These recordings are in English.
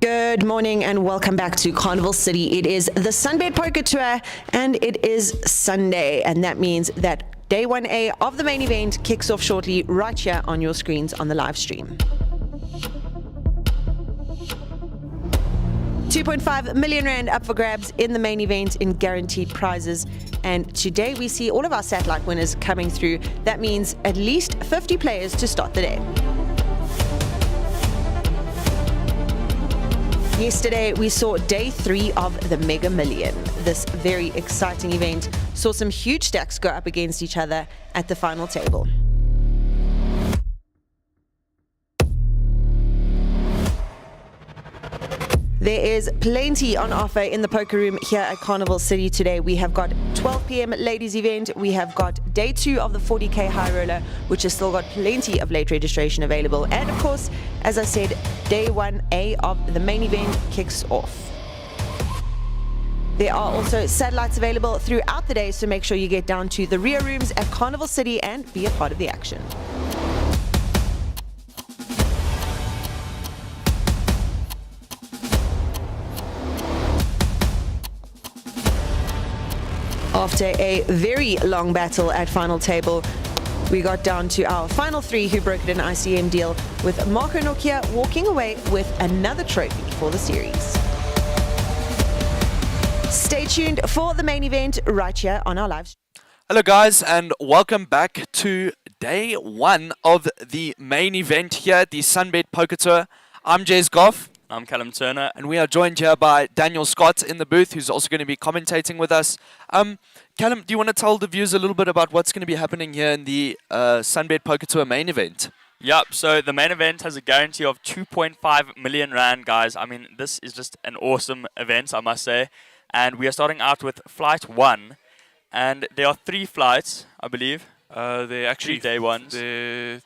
Good morning and welcome back to Carnival City. It is the SunBet Poker Tour and it is Sunday, and that means that day 1A of the main event kicks off shortly right here on your screens on the live stream. 2.5 million rand up for grabs in the main event in guaranteed prizes. And today we see all of our satellite winners coming through. That means at least 50 players to start the day. Yesterday, we saw day 3 of the Mega Million. This very exciting event saw some huge stacks go up against each other at the final table. There is plenty on offer in the poker room here at Carnival City today. We have got 12 p.m. ladies event. We have got day 2 of the 40k high roller, which has still got plenty of late registration available. And of course, as I said, day 1A of the main event kicks off. There are also satellites available throughout the day, so make sure you get down to the rear rooms at Carnival City and be a part of the action. After a very long battle at final table, we got down to our final 3 who brokered an ICM deal, with Marco Nokia walking away with another trophy for the series. Stay tuned for the main event right here on our live stream. Hello guys, and welcome back to day 1 of the main event here at the SunBet Poker Tour. I'm Jez Goff. I'm Callum Turner. And we are joined here by Daniel Scott in the booth, who's also going to be commentating with us. Callum, do you want to tell the viewers a little bit about what's going to be happening here in the SunBet Poker Tour main event? Yep, so the main event has a guarantee of 2.5 million rand, guys. I mean, this is just an awesome event, I must say. And we are starting out with flight 1. And there are 3 flights, I believe. They're actually 3 day ones. I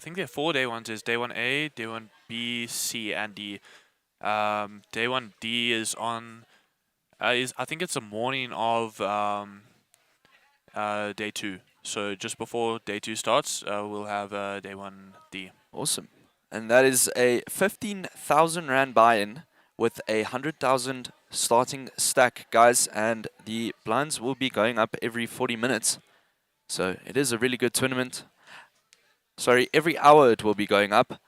think there are 4 day ones. There's day 1A, day 1B, C, and D. Day 1D is on. I think it's the morning of day 2. So just before day 2 starts, we'll have day 1D. Awesome. And that is a 15,000 rand buy-in with a 100,000 starting stack, guys. And the blinds will be going up every 40 minutes. So it is a really good tournament. Sorry, every hour it will be going up.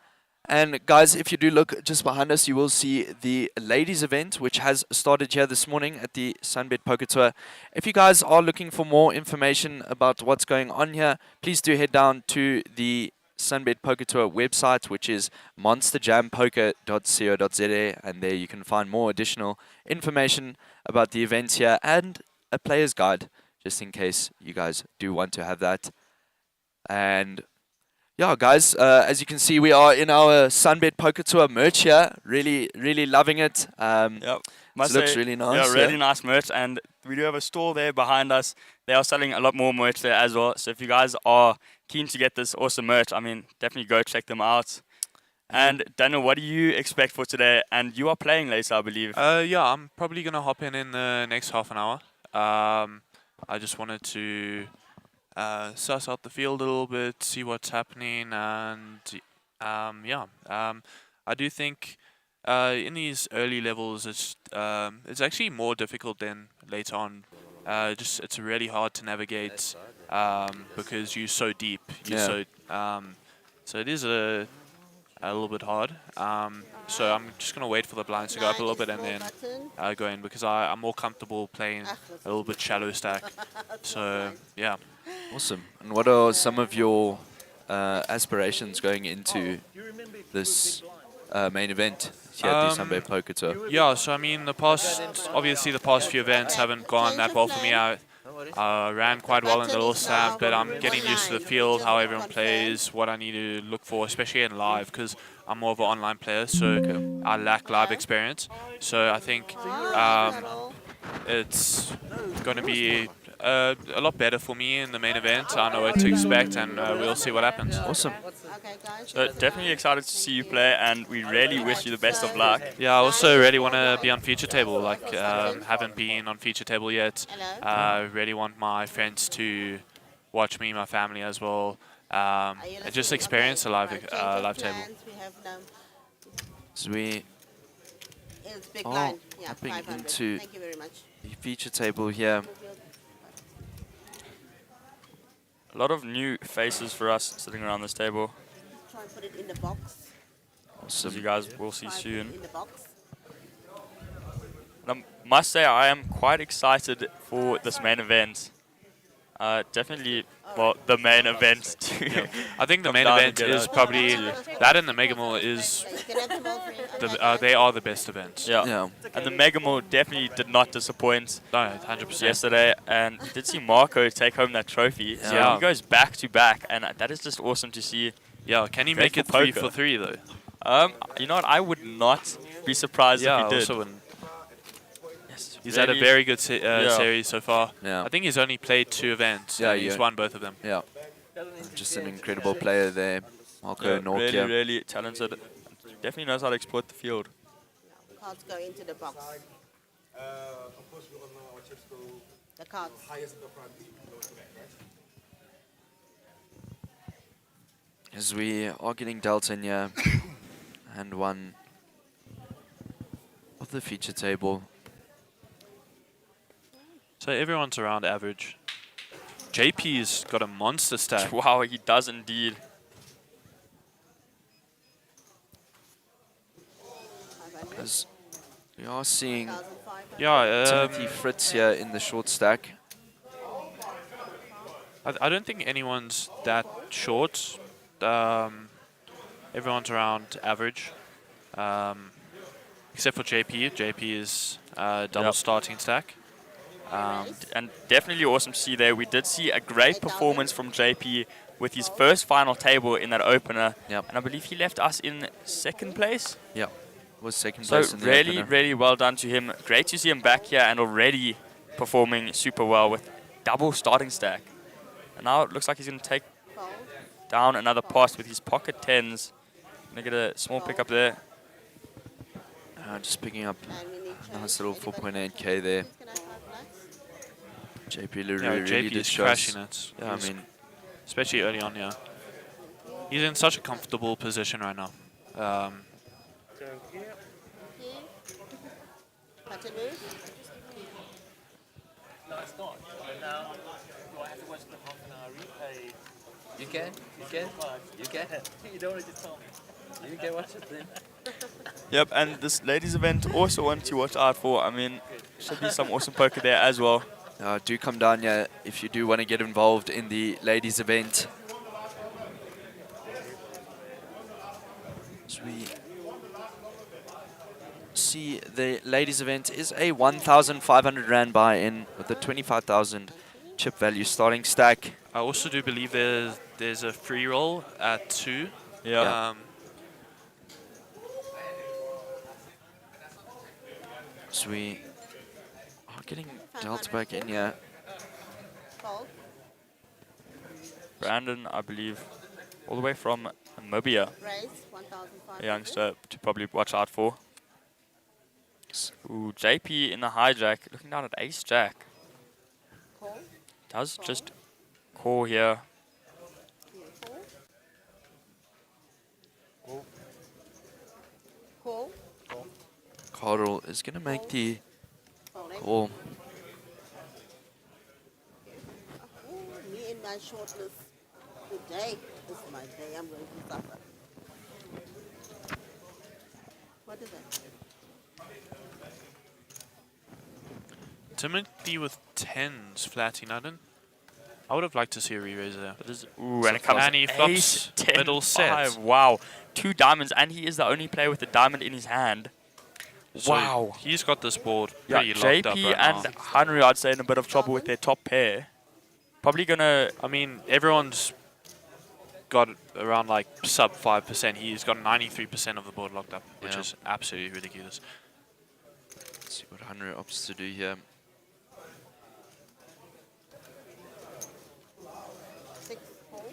And guys, if you do look just behind us, you will see the ladies event, which has started here this morning at the SunBet Poker Tour. If you guys are looking for more information about what's going on here, please do head down to the SunBet Poker Tour website, which is monsterjampoker.co.za, and there you can find more additional information about the events here and a player's guide, just in case you guys do want to have that. And yeah, guys, as you can see, we are in our SunBet Poker Tour merch here. Really, really loving it. Yep. It looks really nice. Yeah, really nice merch. And we do have a store there behind us. They are selling a lot more merch there as well. So if you guys are keen to get this awesome merch, I mean, definitely go check them out. And Daniel, what do you expect for today? And you are playing later, I believe. Yeah, I'm probably going to hop in the next half an hour. I just wanted to suss out the field a little bit, see what's happening, and I do think in these early levels it's actually more difficult than later on. It's really hard to navigate because you're so deep. So it is a little bit hard. So I'm just gonna wait for the blinds to go up a little bit and then go in, because I'm more comfortable playing a little bit shallow stack. So yeah. Awesome. And what are some of your aspirations going into this main event here at the SunBet Poker Tour? Yeah, so I mean, the past few events haven't gone that well for me. I ran quite well in the little stamp, but I'm getting used to the field, how everyone plays, what I need to look for, especially in live, because I'm more of an online player, so I lack live experience. So I think it's going to be a lot better for me in the main event. I know what to expect, and we'll see what happens. Awesome. So definitely excited to see you play, and we really wish you the best of luck. Yeah, I also really want to be on feature table. Like, haven't been on feature table yet. Really want my friends to watch me, my family as well, and just experience a live table. So we It's big Oh, blind. Yeah, hopping 500. into Thank you very much. the feature table here. A lot of new faces for us sitting around this table, Try and put it in the box. as you Awesome. guys will see Try and put it soon. in the box. And I must say, I am quite excited for this main event. Definitely, well, the main event too. Yeah. I think the Come main down event and get is a- probably that, and the Mega Mall is So you can have them all free. they are the best events. Yeah. Yeah. And the Mega Mall definitely did not disappoint No, 100%. yesterday. And we did see Marco take home that trophy. So Yeah. he goes back to back, and that is just awesome to see. Yeah, can he Great make it for 3 poker. for 3 though? You know what? I would not be surprised Yeah, if he did. also wouldn't. Yes, He's had a really- very good Yeah. series so far. Yeah. I think he's only played 2 events. Yeah, and he's yeah. won both of them. Yeah. Just an incredible player there. Marco yeah, Norkia. really, really talented. Definitely knows how to exploit the field. Cards go into the box. Of course, we all know our chips go The cards. highest in the front, lowest in the back, right? As we are getting dealt in here. And one of the feature table. So everyone's around average. JP's got a monster stack. Wow, he does indeed. 500. As we are seeing 1,500. Yeah, Timothy Fritz here in the short stack. I don't think anyone's that short. Everyone's around average. Except for JP. JP is double Yep. starting stack. And definitely awesome to see there. We did see a great performance from JP with his first final table in that opener. Yep. And I believe he left us in second place. Yeah. Was second So place in the really, opener. really well done to him. Great to see him back here and already performing super well with double starting stack. And now it looks like he's going to take Fold. down another pass with his pocket tens. Going to get a small pickup there. Just picking up And we need a nice change. little Anybody? 4.8k there. Please can I have nuts? JP Yeah, really JP did is show us. crashing it. Yeah, I He's- mean, especially early on, yeah. He's in such a comfortable position right now. Button move. You can? You don't want to just tell me. You can watch it then. Yep, and this ladies event also one to watch out for. I mean, should be some awesome poker there as well. do come down here if you do want to get involved in the ladies event. As we see, the ladies event is a 1,500 Rand buy-in with a 25,000 chip value starting stack. I also do believe there's a free roll at 2. Yeah. So we are getting dealt back in here. Fold. Brandon, I believe, all the way from Namibia, Raise. 1,500. a youngster to probably watch out for. Ooh, JP in the hijack, looking down at ace jack. Call. Does just call here. Call. Carl is going to make the Folding. call. Ooh, me and my shortlist. Good day. This is my day. I'm going to suffer. What is it? Timothy with 10s flatting. I would have liked to see a re-raise there. That is, ooh, and it comes And he flops ace, 10, middle set. 5. Wow, 2 diamonds, and he is the only player with a diamond in his hand. So Wow. he's got this board Yeah, pretty locked up JP right and now. Henry, I'd say, in a bit of trouble with their top pair. Probably gonna. I mean, everyone's got around like sub 5%. He's got 93% of the board locked up, which Yeah. is absolutely ridiculous. Let's see what Henry opts to do here. 6, 4.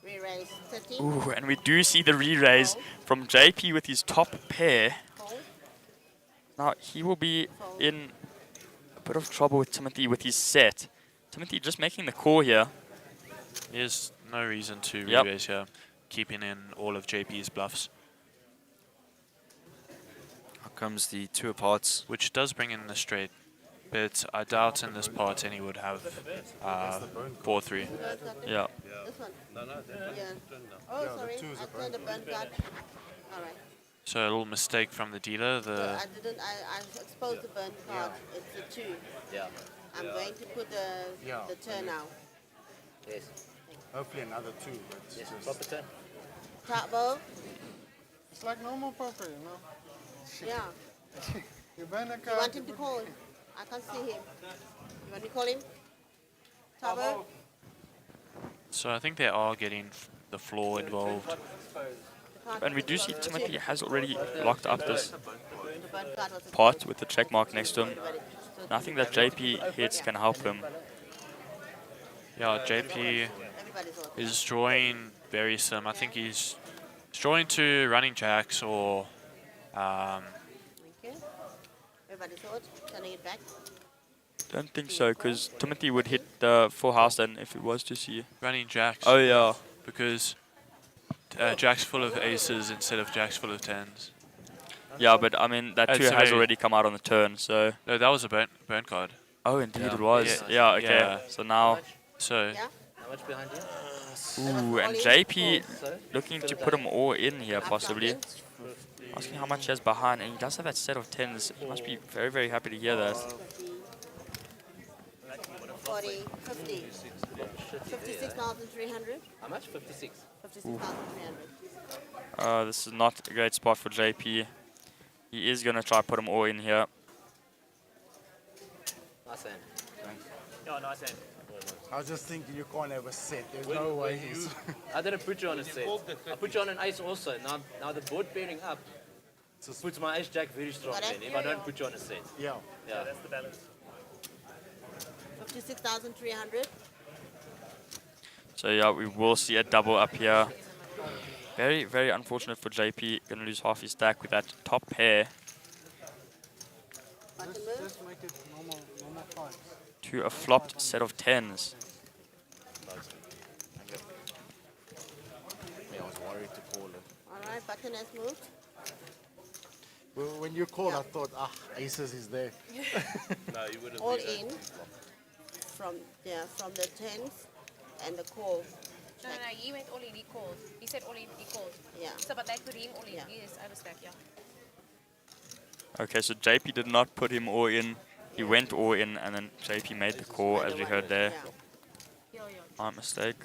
Re-raise. 30. Ooh, and we do see the re-raise from JP with his top pair. Fold. Now, he will be in a bit of trouble with Timothy with his set. Timothy just making the call here. There's no reason to Yep. re-raise here, keeping in all of JP's bluffs. comes the two of hearts. which does bring in the straight, but I doubt in this part any would have 4-3. Yeah. This one? Yeah. Oh, sorry. I turned the burnt card. All right. So a little mistake from the dealer. I didn't. I exposed the burnt card. It's a 2. Yeah. I'm going to put the turn now. Yes. Hopefully another 2. But Yes. Proper turn. Tabo. It's like normal poker, you know. Yeah. You burn a You card. want him to call? I can't see him. You want me to call him? Tabo. So I think they are getting the floor involved. And we do see Timothy has already locked up this The burnt card was a part with the check mark next to him. So And I think that JP hits can help him. Yeah, JP everybody's on. is drawing very sim. I think he's drawing to running jacks or Thank you. Everybody's thought. Turning it back. Don't think so, because Timothy would hit the full house then if it was to see. running jacks. Oh yeah. Because jacks full of aces instead of jacks full of tens. Yeah, but I mean that It's 2 a has very- already come out on the turn, so. No, that was a burnt card. Oh, indeed Yeah. it was. Yeah. Yeah, okay. Yeah. So now, So Yeah. How much behind you? ooh, and All in. JP So, looking to put him all in here Up possibly. something. Asking how much he has behind, and he does have that set of 10s. He must be very, very happy to hear that. 40, 50. 56,300. how much? 56. 56,300. This is not a great spot for JP. He is going to try put him all in here. Nice hand. I was just thinking you can't have a set. There's no way he's... I didn't put you on a set. I put you on an ace also. Now the board pairing up puts my ace jack very strong Got it? then if I don't put you on a set. Yeah. Yeah. 56,300. So yeah, we will see a double up here. Very, very unfortunate for JP. Going to lose half his stack with that top pair Button move. Just make it normal fives. to a flopped set of 10s. I was worried to call it. All right, button has moved. Well, when you called, I thought, aces is there. All in from the 10s and the call. No, he went all in, he called. He said all in, he called. Yeah. So, but that put him all in. Yeah. Yes, I was back, yeah. Okay, so JP did not put him all in. He went all in, and then JP made the call, as we heard there. Yeah. My mistake.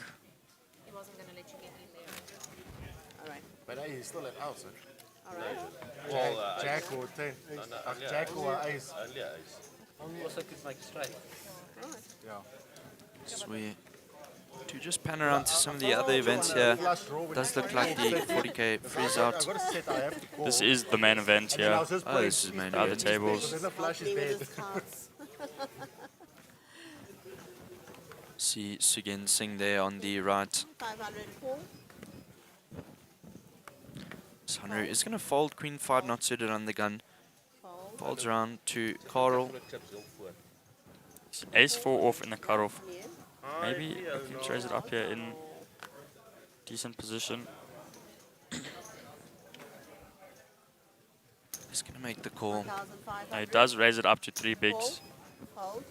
He wasn't going to let you get in there. All right. But hey, he's still at house, eh? All right. Jack or 10. Jack or ace. Also could make it straight. All right. Yeah. So we to just pan around to some of the other events here. Flush draw with Does look like the 40k freeze out. I got a set I have to call. This is the main event And then I here. was just Oh, playing this is main Other event. tables. There's a flush is Play with dead. his cards. See Sugin Singh there on the right. 504. Sunru is going to fold Queen 5 not suited on the gun. Fold. Folds around to Carl. Ace 4 off in the cutoff. Yeah. Maybe looking to raise it up here in decent position. He's going to make the call. 1,500. Now he does raise it up to 3 bigs. Fold.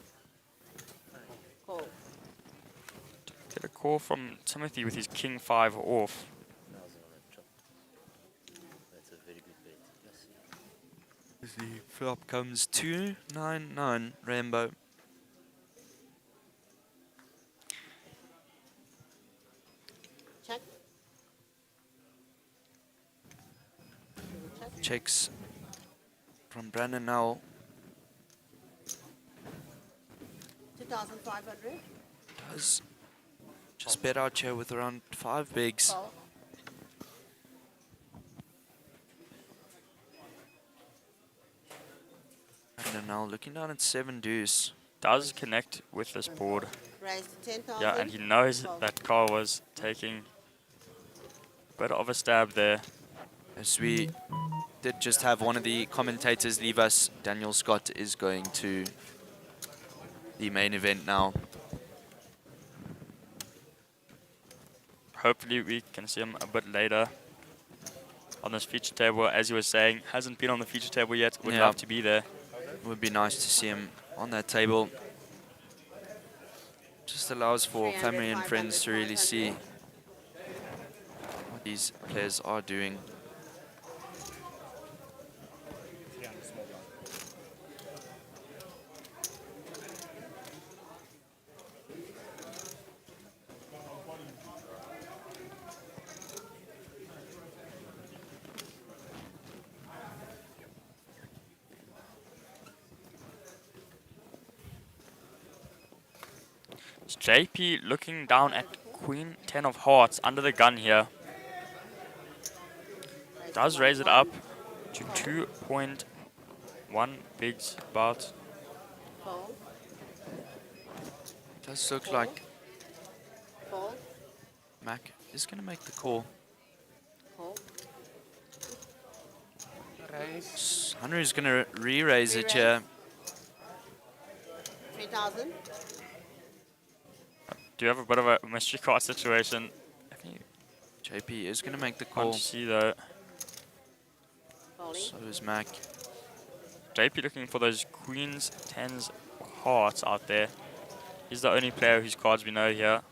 Call. Get a call from Timothy with his King 5 off. That's a very good bet. Yes. The flop comes 299 Rainbow. Check. Check. Checks from Brandon now. 2,500. Does just bet out here with around 5 bigs. Fold. Brandon now looking down at 7 deuce. Does connect with this board. Raise to 10,000. Yeah, and he knows Fold. that Carl was taking a bit of a stab there. As we did just have one of the commentators leave us, Daniel Scott is going to the main event now. Hopefully we can see him a bit later on this feature table. As you were saying, hasn't been on the feature table yet. Would Yeah. love to be there. It would be nice to see him on that table. Just allows for 300, family and friends to really 500. see what these players are doing. It's JP looking down at Queen 10 of Hearts under the gun here. Does raise it up to 2.1 bigs about. Fold. Does look like Fold. Mac is going to make the call. Fold. Henry is going to re-raise it here. 3,000. Do you have a bit of a mystery card situation? I think JP is going to make the you call. can't see though. Folding. So is Mac. JP looking for those queens, tens, hearts out there. He's the only player whose cards we know here.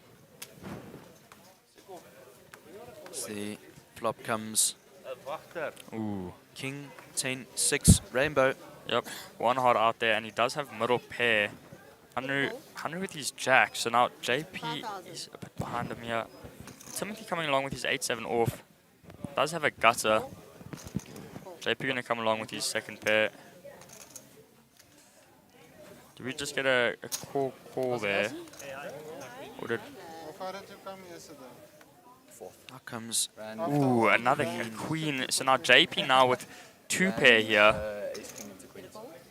As the flop comes. Ooh. King, 10, 6, rainbow. Yep, one heart out there, and he does have middle pair. Henry with his jack, so now JP is a bit behind him here. Timothy coming along with his 8-7 off. Does have a gutter. JP going to come along with his second pair. Did we just get a call there? Or did, How far did you come yesterday? Now comes ooh, another queen. So now JP now with two pair here.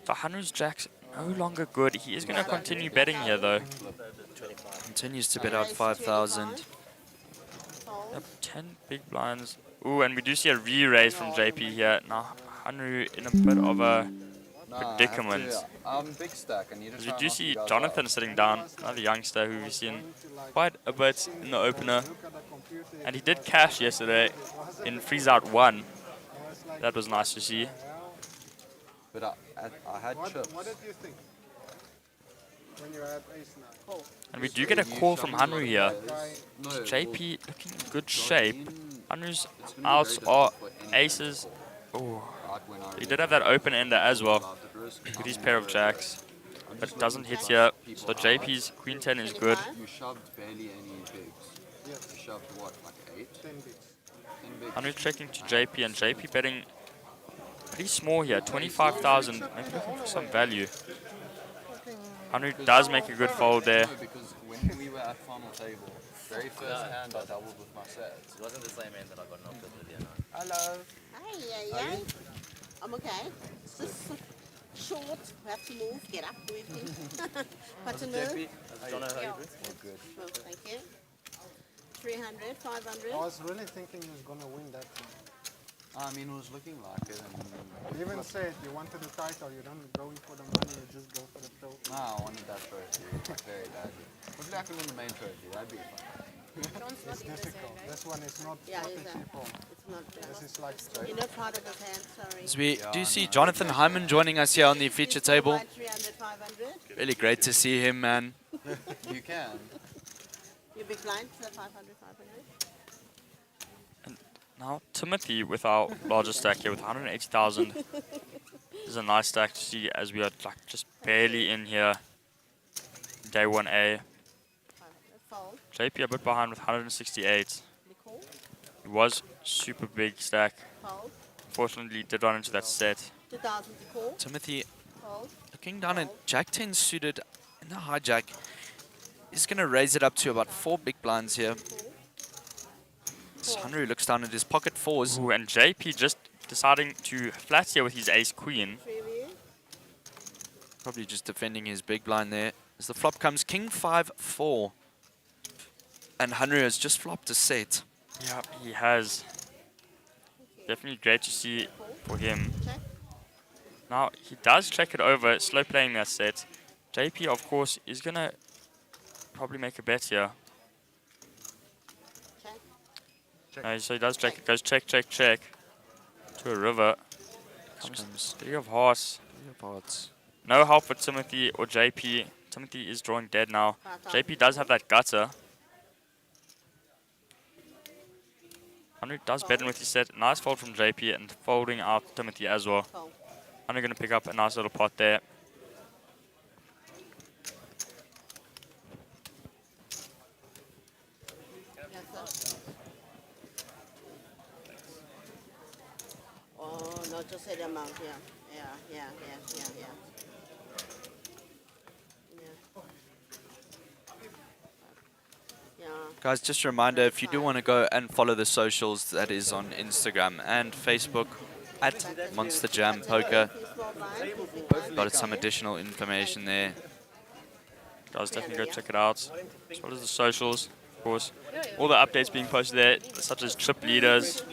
So Henry's jack's no longer good. He is going to continue betting here though. continues to bet out 5,000. Yep, 10 big blinds. Ooh, and we do see a re-raise from JP here. Now Henry in a bit of a predicament. Big stack. I need to Because we do see Jonathan sitting down, another youngster who we've seen quite a bit in the opener. And he did cash yesterday in freeze out 1. That was nice to see. But I had chips. What did you think when you had ace nine? And we do get a call from Henry here. No, JP looking in good shape. Henry's outs are aces. Oh, he did have that open ender as well with his pair of jacks. But it doesn't hit here. So JP's queen 10 is good. You shoved barely any bigs. You shoved what, like 8? 10 bigs. 10 bigs. Henry checking to JP, and JP betting pretty small here, 25,000. Maybe looking for some value. Henry does make a good fold there. No, because when we were at final table, very first hand I doubled with my sets. It wasn't the same end that I got knocked with earlier. No. Hello. Hi, yeah, yeah. I'm okay. It's just short. We have to move. Get up with me. But to move. Donna, how you doing? Well, thank you. 300, 500. I was really thinking he was going to win that one. I mean, it was looking like it. And You even said you wanted the title, you don't go in for the money, you just go for the trophy. I wanted that trophy like, very badly. Hopefully I can win the main trophy. That'd be fun. It's difficult. This one is not Yeah, what it's the cheapo. It's not This bad. is like You're not part of his hand, sorry. As we do see Jonathan Hyman joining us here on the feature table. 300, 500. Really great to see him, man. You can. You big blind to the 500, 500. Now Timothy with our largest stack here with 180,000. This is a nice stack to see as we are like just barely in here. Day 1A. Fold. JP a bit behind with 168. We call. It was super big stack. Fold. Fortunately did run into that set. 2,000 to call. Timothy Fold. looking down at Jack 10 suited in the hijack. He's going to raise it up to about 4 big blinds here. As Henry looks down at his pocket fours. Ooh, and JP just deciding to flat here with his ace queen. Preview. Probably just defending his big blind there. As the flop comes King 5-4. And Henry has just flopped a set. Yeah, he has. Definitely great to see for him. Check. Now, he does check it over, slow playing that set. JP, of course, is going to probably make a bet here. Check. So he does check it, goes check, check, check. to a river. Comes Comes 3 of hearts. parts. No help for Timothy or JP. Timothy is drawing dead now. JP does have that gutter. Henry does better with his set. Nice fold from JP and folding out Timothy as well. Fold. Henry going to pick up a nice little pot there. Yes, sir. Oh, no, just say the amount, yeah. Yeah. Yeah. Guys, just a reminder, if you do want to go and follow the socials, that is on Instagram and Facebook at Monster Jam Poker. Got some additional information there. Guys, definitely go check it out. As well as the socials, of course. All the updates being posted there, such as trip leaders.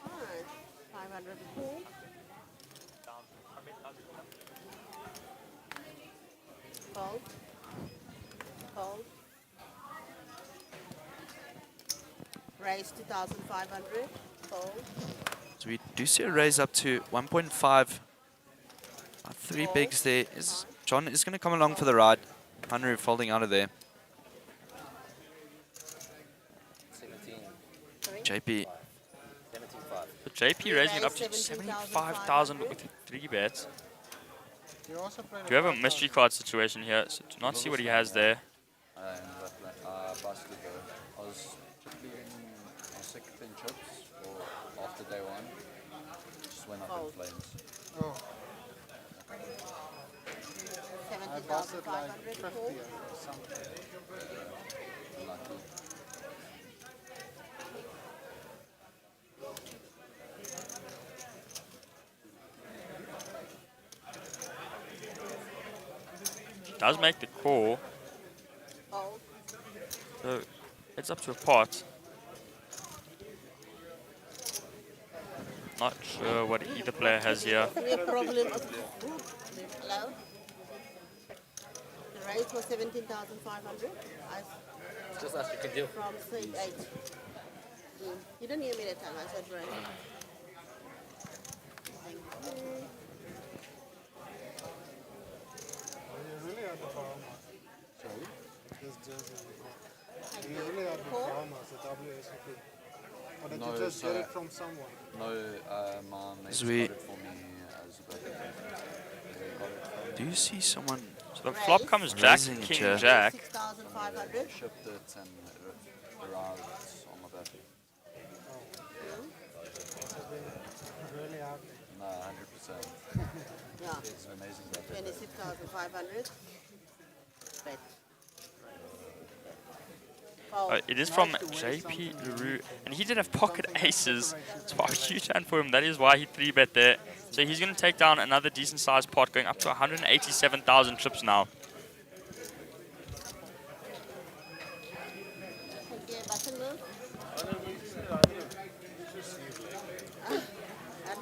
Alright, 500 pool. Fold. Fold. Raise 2,500. Fold. So we do see a raise up to 1.5. 3 bigs there. John is going to come along for the ride. Henry folding out of there. 17. JP. 17.5. But JP raising it up to 75,000 with 3 bets. You also played Do you have a mystery card situation here? So do not see what he has there. I ended up playing basketball. I was playing sixth in chips or after day one. Just went up in flames. Oh, I busted like 70,500 50 pool. or something. Lucky. Does make the call. Fold. So it's up to a pot. Not sure what either player has here. No problem. Hello? The raise was 17,500. Just as you can do. From 8. You didn't hear me that time. I said raise. Thank you. You really had the Bahamas. Sorry? This jersey. Thank You you. really had the Call. Bahamas, the WSOP. Or did No, you just so get it from someone? No, my mate got Sweet. it for me as a birthday present. They got it Do you see someone? So the flop comes Jack, Raising it, King, yeah. Jack. 6,500. from, shipped it and it arrived on my birthday. Really happy. No, 100%. Yeah. It's an amazing birthday. 26,500. Bet. It is from JP LaRue, and he did have pocket aces. So a huge hand for him. That is why he 3-bet there. So he's going to take down another decent sized pot, going up to 187,000 trips now. Okay, button move.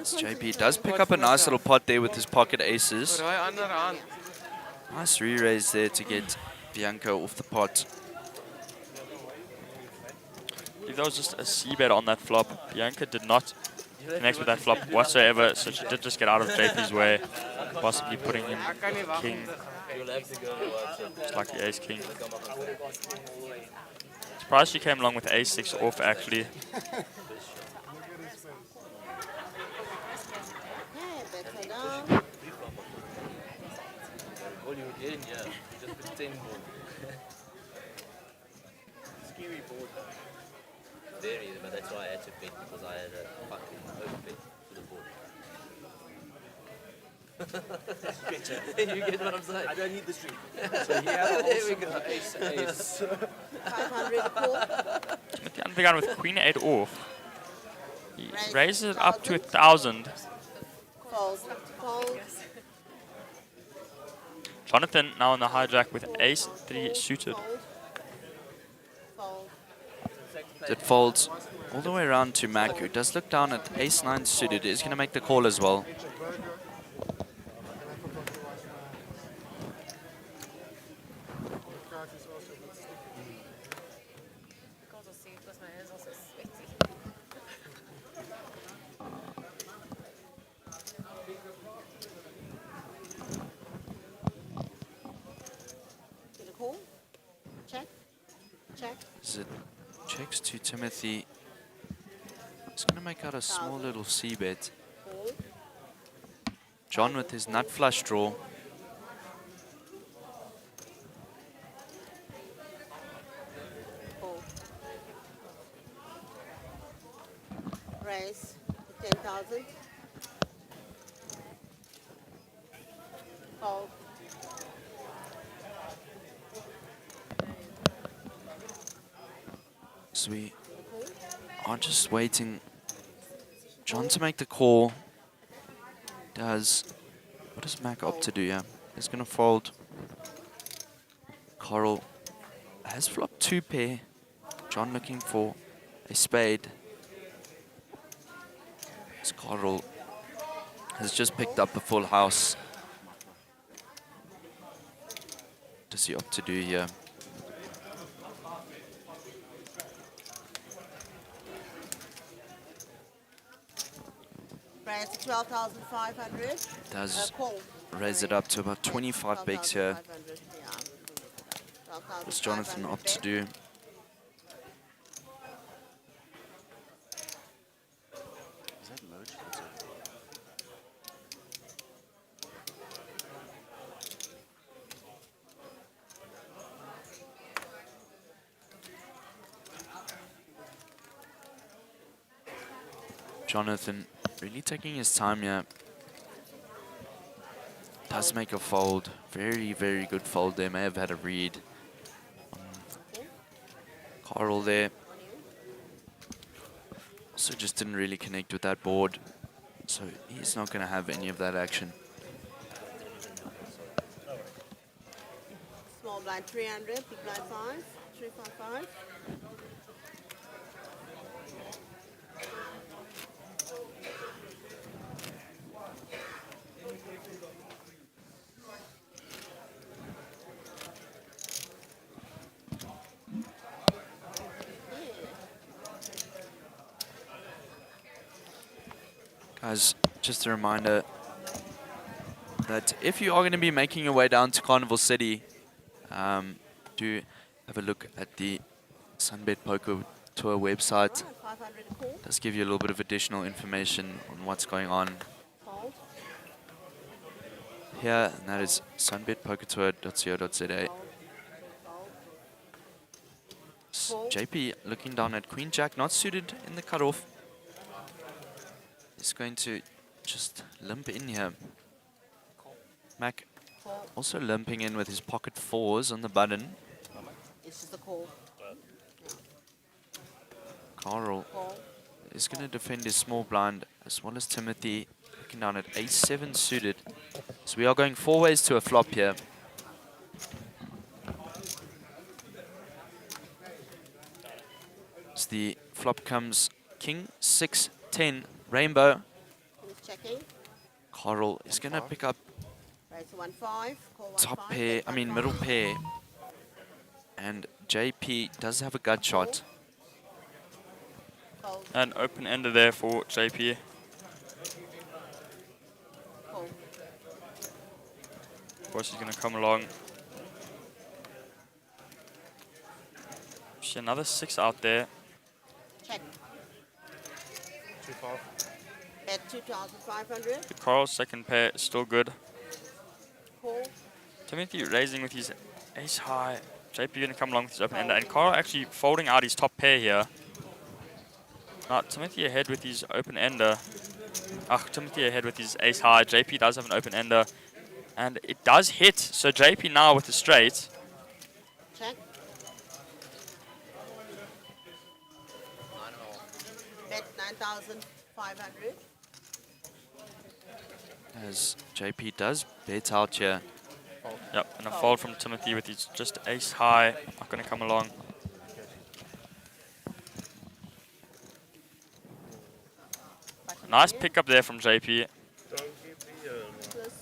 So JP does pick up a nice little pot there with his pocket aces. Nice re-raise there to get Bianca off the pot. I believe that was just a C-bet on that flop. Bianca did not connect with that flop whatsoever, so she did just get out of JP's way, possibly putting him king, You'll have to go just like the ace-king. Surprised she came along with ace-6 off, actually. Okay, better down. All you were getting, yeah. Just put 10 more. Scary board though. Very, but that's why I had to bet because I had a fucking overbet to the board. You get what I'm saying? I don't need the street. So there we go. Ace. 500 pool. Timothy began with Queen 8 off. He raises it up to 1,000. Fold. Fold. Jonathan now on the hijack with ace-3 suited. Fold. Fold. It folds. all the way around to Mac, who does look down at ace-9 suited. Is going to make the call as well. Get a call. Check. Check. As it checks to Timothy. He's going to make out a small little c-bet. Call. John with his nut flush draw. Call. Raise to 10,000. Call. So we are just waiting John to make the call. What does Mac opt to do? Yeah, he's going to fold. Coral has flopped 2 pair. John looking for a spade. As Coral has just picked up a full house. What does he opt to do here? Raise to 12,500. Does Call. raise it up to about 25 bigs here. 12,500, yeah. What's Jonathan opt to do? Is that load? Jonathan really taking his time here. Does make a fold. Very, very good fold there. May have had a read. Coral there. So just didn't really connect with that board. So he's not going to have any of that action. Small blind 300, big blind 5, 355. Guys, just a reminder that if you are going to be making your way down to Carnival City, do have a look at the SunBet Poker Tour website. 500 a call. It does give you a little bit of additional information on what's going on Fold. here, and that is sunbetpokertour.co.za. JP looking down at Queen Jack, not suited in the cutoff. He's going to just limp in here. Mac also limping in with his pocket 4s on the button. It's just a call. Carl Call. is going to defend his small blind, as well as Timothy looking down at ace-7 suited. So we are going 4 ways to a flop here. As the flop comes King 6-10 rainbow. Who's checking? Carl is going to pick up Raise to 1-5. Call 1-5. top pair, I mean middle pair. And JP does have a gut shot. Fold. An open ender there for JP. Call. Of course, he's going to come along. See another 6 out there. Check. 2-5. Bet 2,500. The Coral's second pair is still good. Call. Timothy raising with his ace high. JP going to come along with his open ender. And Coral actually folding out his top pair here. Now, Timothy ahead with his open ender. Timothy ahead with his ace high. JP does have an open ender. And it does hit. So JP now with the straight. Check. Bet 9,500. As JP does bet out here. Yep, and a fold from Timothy with his just ace high. Not going to come along. Nice pickup there from JP. Plus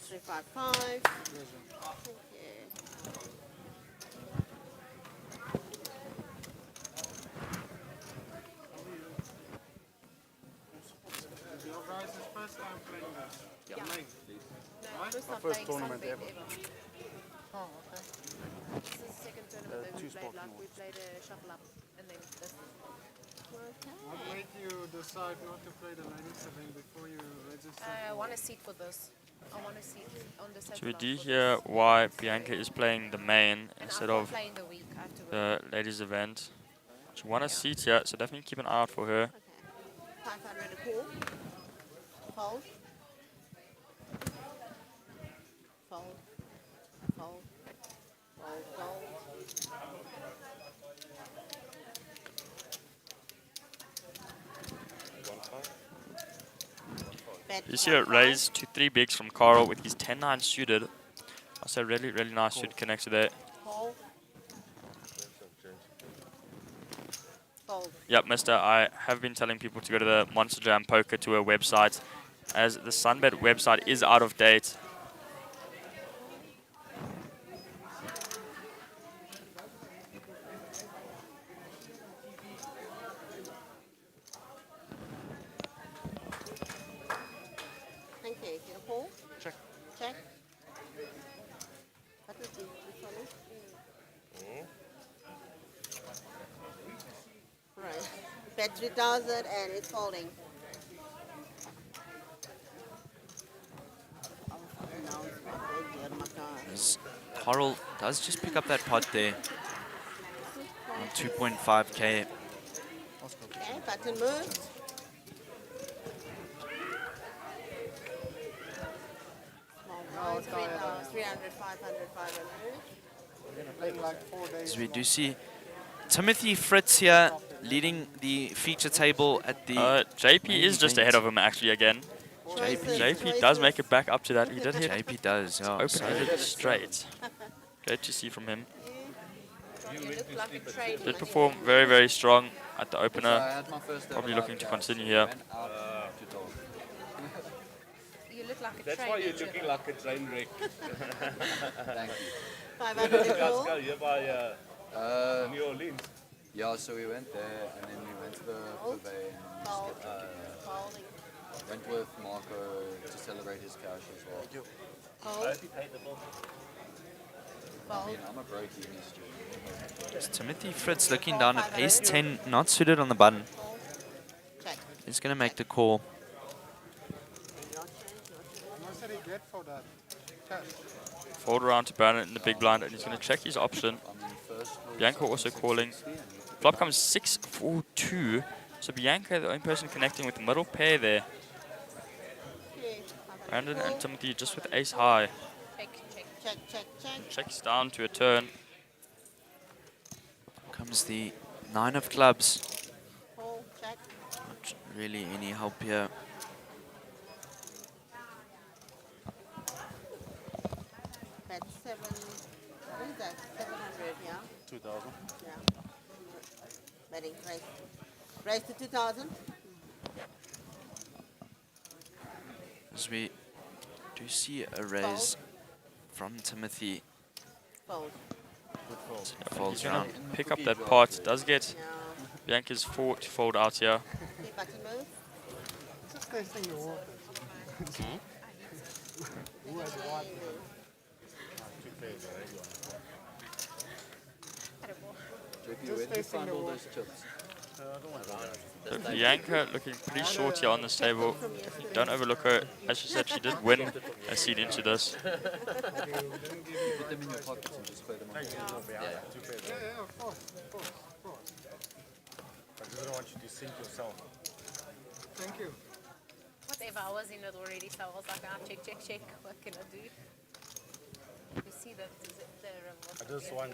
355. Okay. Your guys' first time playing this? Yeah. Playing. No, My first tournament ever. Oh, okay. This is the second tournament that we played. Like we played a shuffle up and then this. What made you decide not to play the ladies event before you registered? I want a seat for this. I want a seat on the So we satellite do for hear this. why Bianca is playing the main And instead I can't of play in the week. I have to work. the ladies event. She won a seat here, so definitely keep an eye out for her. Okay. 500 a call. Fold. Fold. Fold. Fold. Fold. Bet This here 1-5. raise to 3 bigs from Carl with his 10-9 suited. Also really, really nice suited connector there. Call. Fold. Yep, mister, I have been telling people to go to the Monster Jam Poker Tour website as the SunBet website is out of date. Thank you. Get a call. Check. Check. What is it? Right. Bet 3,000 and it's folding. Now it's my big dear, my God. As Coral does just pick up that pot there on 2.5k. Okay, button moves. Small price, 300, 500, 500. Playing like 4 days. As we do see Timothy Fritz here leading the feature table at the JP main is just event. ahead of him actually again. Choices, JP does make it back up to that. He did hit JP does, yeah. open-ended straight. Great to see from him. You look like a trainee. Did perform very, very strong at the I opener. had my first ever Probably live looking to dance. continue here. Went out to talk. You look like a That's trainee. why you're looking like a train wreck. Thank you. 500 a call. Go here by New Orleans. Yeah, so we went there and then we went to the buffet and Fold. just kept Folding. went with Marco to celebrate his cash as well. Fold. I mean, I'm a broke uni student. It's Timothy Fritz looking down at ace 10, not suited on the button. Fold. Check. He's going to make the call. Not change, not change. How much did he get for that? Cash. Fold around to Brandon in the big blind and he's going to check his option. I mean, first was Bianca also calling. 60 and he Flop comes 6-4-2. So Bianca, the only person connecting with the middle pair there. Okay, 500 Brandon call. and Timothy just with ace high. Check, check. Check, check, check. Checks down to a turn. Comes the 9 of clubs. Call, check. Not really any help here. Bet 7. What is that? 700, yeah? 2,000. Yeah. Betting raise. Raise to 2,000. As we do see a raise from Timothy. Fold. Folds He's going round. to pick up that pot. Does get Yeah. Bianca's 4 to fold out here. Okay, button move. Just testing the waters. Who has what? JP, where did you find all those chips? So Bianca looking pretty short here on this table. Don't overlook her. As she said, she did win a seat into this. Put them in your pockets and just play them on. Yeah, of course, of course, of course. I just don't want you to sink yourself. Thank you. Whatever, I was in it already, so I was like, check, check, check. What can I do? You see that I just want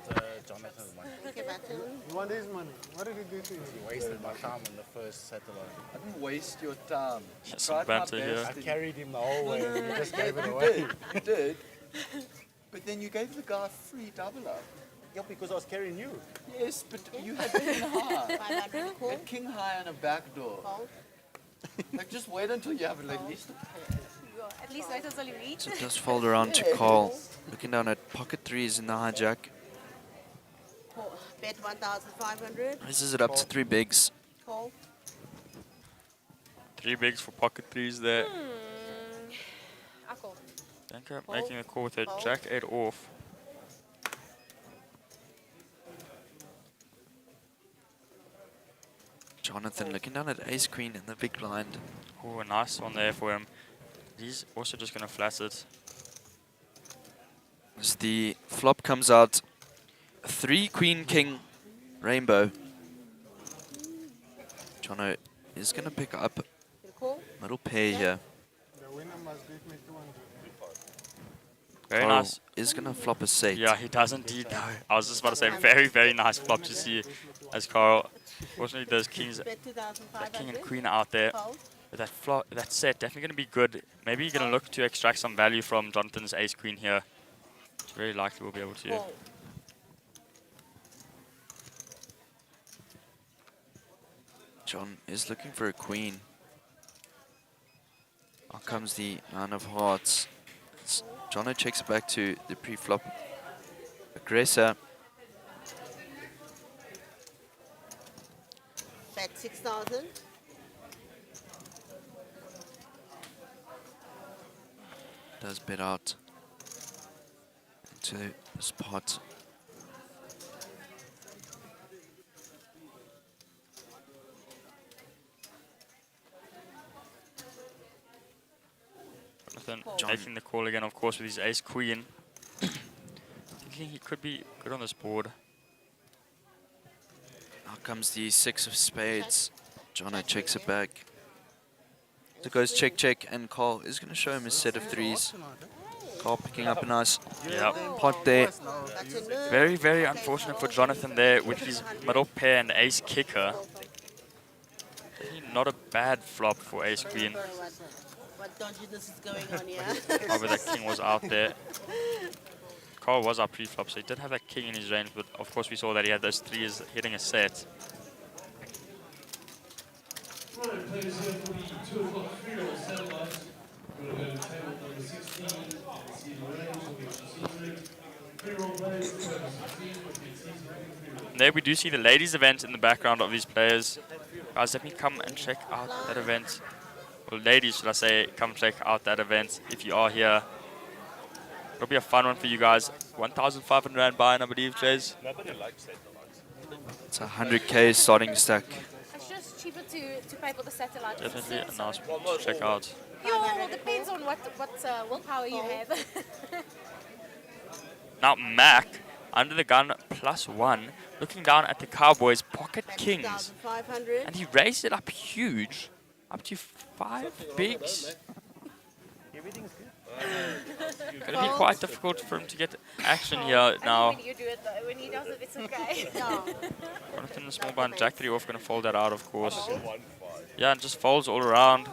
Jonathan's money. Okay, button. You want his money? What did he do to you? He wasted my time on the first satellite. I didn't waste your time. I Some tried my banter here. best I and- carried him the whole way and he just gave it You away. did, you did. But then you gave the guy a free double up. Yeah, because I was carrying you. Yes, but you had king high. 500 call. Had king high on a back door. Fold. Like, just wait until you have at least. At least wait until you reach. So it does fold around to Carl. Looking down at pocket threes in the hijack. Bet 1,500. Raises it up to 3 bigs. Call. 3 bigs for pocket threes there. I call. Danko making a call with a jack 8 off. Jonathan looking down at ace queen in the big blind. Oh, a nice one there for him. He's also just going to flash it. As the flop comes out, 3 queen king rainbow. Jono is going to pick up Call. middle pair here. The winner must give me 200. Very Carl nice. is going to flop a set. Yeah, he does indeed. I was just about to say, very, very nice flop to see as Carl. Fortunately, those kings, Bet that king and 2,500. queen out there. Fold. But that flop, that set, definitely going to be good. Maybe you're going to look to extract some value from Jonathan's ace queen here. It's very likely we'll be able to. Call. John is looking for a queen. Out comes the 9 of hearts. Jono checks it back to the pre-flop aggressor. Bet 6,000. Does bet out into this pot. Jonathan making the call again, of course, with his ace queen. Thinking he could be good on this board. Out comes the 6 of spades. Jono checks it back. So it goes check, check, and Carl is going to show him his set of threes. Carl picking up a nice pot there. That's a no. Very, very unfortunate for Jonathan there with his middle pair and ace kicker. Definitely not a bad flop for ace queen. What dodginess is going on here? However, that king was out there. Carl was up pre-flop, so he did have that king in his range, but of course we saw that he had those threes hitting a set. Right, players here for the 2 o'clock free-roll satellite. We'll go to table number 16 and see the range of which you see. Free-roll players, table 16, And there we do see the ladies event in the background of these players. Guys, let me come and check out that event. Well, ladies, should I say, come check out that event if you are here. It'll be a fun one for you guys. 1,500 Rand buy-in, I believe, Jays. It's 100k starting stack. It's just cheaper to pay for the satellite. Definitely a nice one to check out. Yo, depends on what willpower you have. Now, Mac, under the gun, +1, looking down at the Cowboys' pocket kings. 500. And he raised it up huge, up to 5 bigs. Gonna be quite difficult for him to get action here now. When you do it though, when he does it, it's okay. Jonathan, the small blind, jack 3 off, gonna fold that out, of course. Yeah, and just folds all around.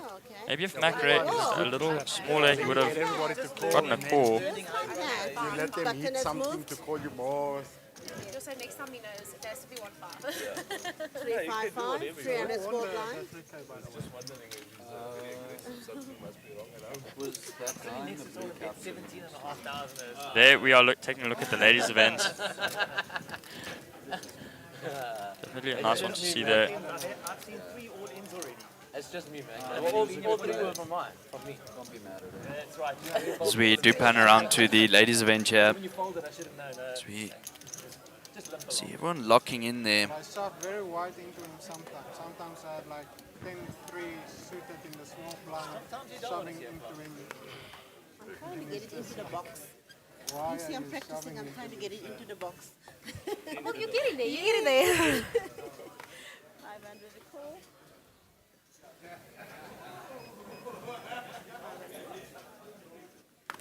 Maybe if Mac raised a little smaller, he would have gotten a call. You let them hit something to call you both. Just so next time he knows it has to be 1-5. 355, 300 score blind. Was that guy in the blue cap? There we are taking a look at the ladies' event. Definitely a nice one to see there. I've seen 3 all-ins already. It's just me, man. All 3 were from mine, from me. Can't be mad at it. That's right. As we do pan around to the ladies event here. When you folded, I should have known. As we see everyone locking in there. I shot very wide into him sometimes. Sometimes I had like 10-3 suited in the small blind, shoving into him. I'm trying to get it into the box. Why You see, are I'm you practicing. shoving I'm it? trying to get it into the box. Well, you're getting there. You're getting there. 500 a call.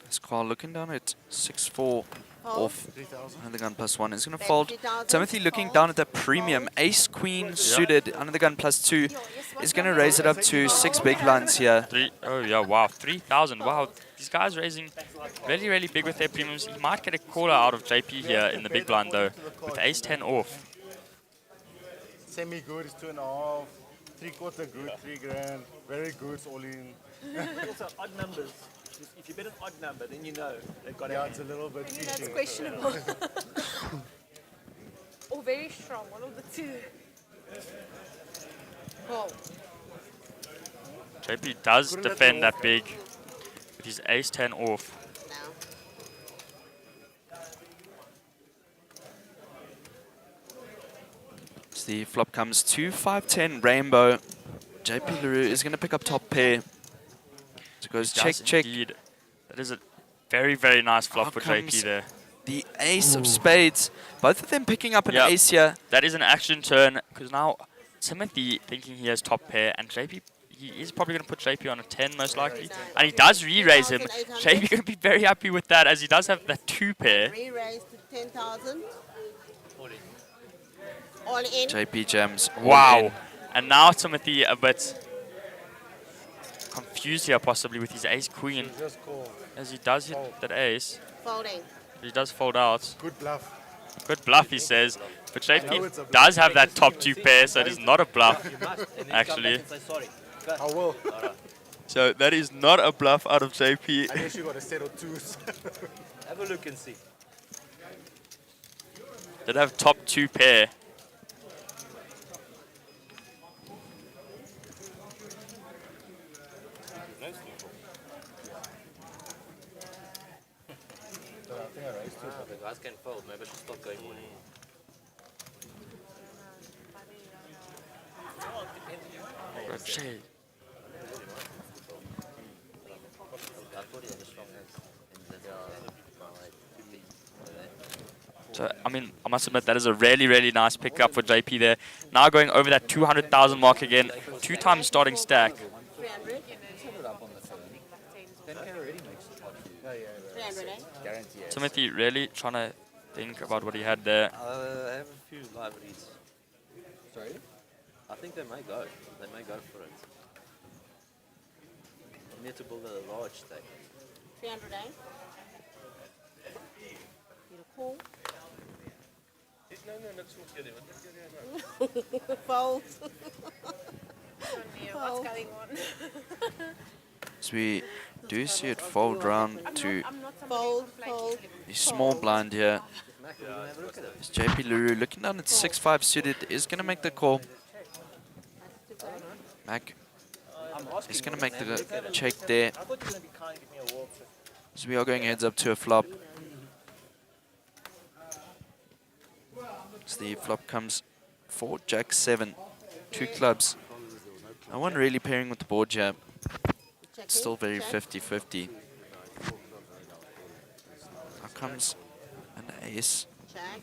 As Carl looking down at 6-4. off. 3,000. Under the gun +1 is going to Bet fold. 3,000, Timothy looking fold, down at that premium. Ace Queen suited. Under the gun +2 is going to raise it up to 6 big blinds here. Oh yeah, wow, 3,000. Wow, these guys raising really, really big with their premiums. He might get a caller out of JP here in the big blind though, with ace 10 off. Semi good is 2.5. 3/4 good, 3 grand. Very good, it's all in. Also, odd numbers. If you bet an odd number, then you know they've got Yeah, it's a little bit That's fishing. questionable. Or very strong, one of the two. Fold. JP does defend that big with his ace 10 off. Now. So the flop comes 2, 5, 10 rainbow. JP LaRue is going to pick up top pair. So it goes check, Does check. indeed. That is a very, very nice flop Out for comes JP there. the ace of spades. Both of them picking up an Yeah. ace here. That is an action turn because now Timothy thinking he has top pair and JP, he is probably going to put JP on a 10 most likely. And he does re-raise him. JP going to be very happy with that as he does have that 2 pair. Re-raise to 10,000. All in. JP jams. all Wow. in. And now Timothy a bit confused here possibly with his ace queen Just call. as he does hit that ace. Folding. He does fold out. Good bluff. Good bluff, he says. But know it's a JP bluff. does have that top 2 pair, so it is not a bluff, You must. And then actually. come back and say sorry. I will. So that is not a bluff out of JP. I guess you got a set of twos. Have a look and see. Did have top 2 pair. The guys can fold. Maybe I should stop going all in. Good shade. I thought he had a strong ace. So, I mean, I must admit that is a really, really nice pickup for JP there. Now going over that 200,000 mark again. 2 times starting stack. 300. Set it up on the turn. 10k already makes it hard for you. 300, eh? Guarantee it. Timothy really trying to think about what he had there. I have a few live reads. Sorry? I think they may go. They may go for it. I need to build a large stack. 300, eh? Need a call. Fold. What's going on? So we do see it fold round to Fold, fold. the small blind here. Mac, we're going to have a look at it. As JP LaRue looking down at 6-5 suited is going to make the call. Mac is going to make the check there. I thought you were going to be kind, give me a walk. So we are going heads up to a flop. So the flop comes 4, Jack 7, 2 clubs. No one really pairing with the board here. Still very 50-50. Now comes an ace. Check.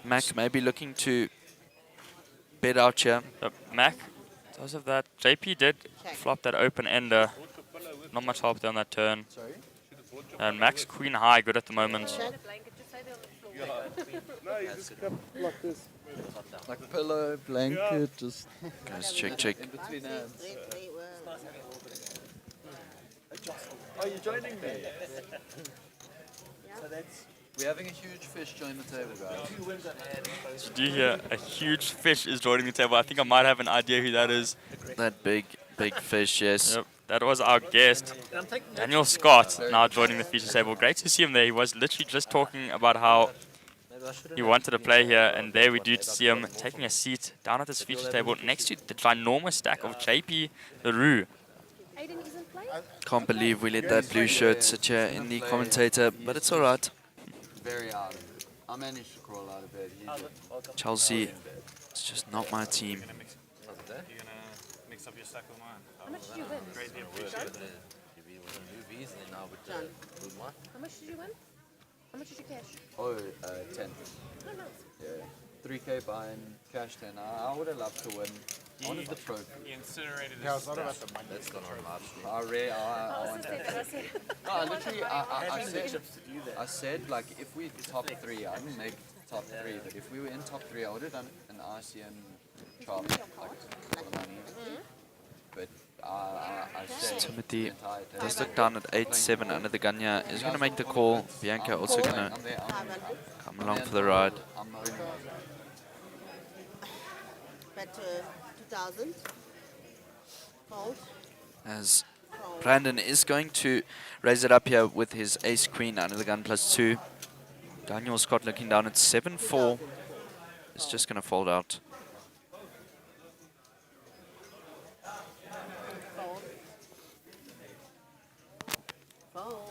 Mac may be looking to bet out here. Mac does have that. JP did flop that open ender. Not much help there on that turn. Sorry? And Mac's queen high, good at the moment. Check. Like pillow, blanket, just Guys, check, check. in between hands. Three words. Oh, you're joining me? So that's We're having a huge fish join the table, guys. 2 wins on hand. So do you hear a huge fish is joining the table? I think I might have an idea who that is. That big fish, yes. Yep, that was our guest, And I'm taking Daniel Scott, now joining the feature table. Great to see him there. He was literally just talking about how maybe I shouldn't he wanted to play here, and there we do see him taking a seat down at this feature table next to the ginormous stack of JP LaRue. Aiden isn't playing? Can't believe we let that blue shirt sit here in the commentator, but it's alright. Very out of it. I managed to crawl out of bed. He did. Chelsea, it's just not my team. How much did you win? Done. How much did you win? How much did you cash? Oh, 10. Oh, nice. Yeah. 3k buying, cash 10. I would have loved to win I wanted the trophy. He incinerated Yeah, his it's not about stash. the money. That's not on live stream. I want that. No, I literally, I said like if we top 3, I didn't make top 3, but if we were in top 3, I would have done an ICM chop like for the money. But I said Timothy the entire day. does look down at 8-7 under the gun here. Is going to make the call. Bianca also going to I'm there, come along for the ride. I'm not even. Bet 2,000. Fold. As Brandon is going to raise it up here with his ace queen under the gun +2. Daniel Scott looking down at 7-4. Is just going to fold out. Fold. Fold.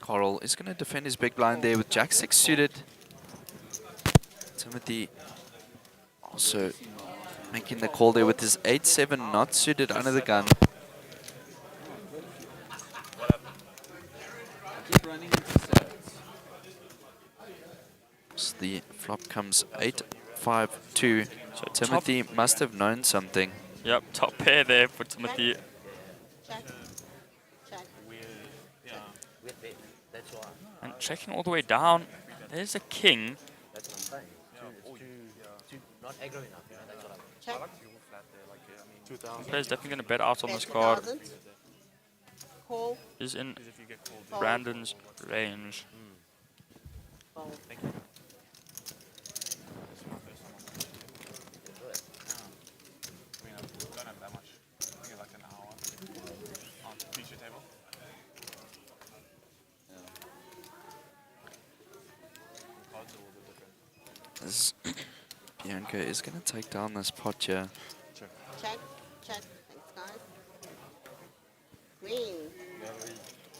Coral is going to defend his big blind there with Jack 6 suited. Timothy also making the call there with his 8-7 not suited under the gun. I keep running into sets. So the flop comes 8-5-2. So Timothy must have known something. Yep, top pair there for Timothy. Check. Check. With it. That's why. And checking all the way down, there's a king. That's what I'm saying. Too not aggro enough, you know, that's what I'm Check. Player's definitely going to bet out on this card. 2,000. Call. Is in Brandon's range. Fold. As Bianca is going to take down this pot here. Check. Check. Thanks, guys. Queen.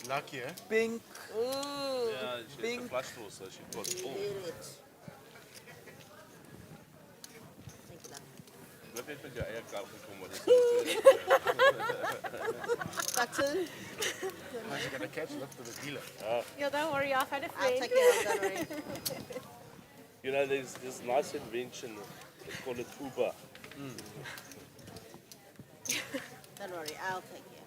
Lucky, eh? Pink. Ooh. Yeah, she had the flush draw, so she got Did all. it. Thank you, love. Look at your air card gekom wat Button. How's she gonna catch lift to the dealer? Yeah, don't worry, I've had a I'll friend. take it. Don't worry. You know, there's this nice invention, it's called a tuba. Don't worry. I'll take it.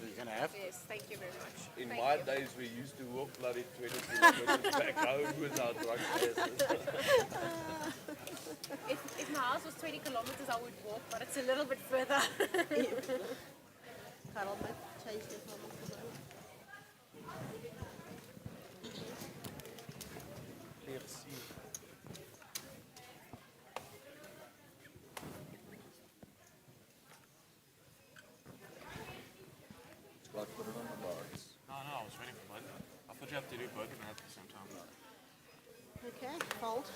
You're gonna have. Yes, thank you very much. In Thank my you. days, we used to walk bloody 20 kilometers back home with our drug tests. If my house was 20 kilometers, I would walk, but it's a little bit further. Carol might change the problem. Like put it on the boards. No, I was waiting for both. I thought you have to do both of them at the same time. Okay. Fold.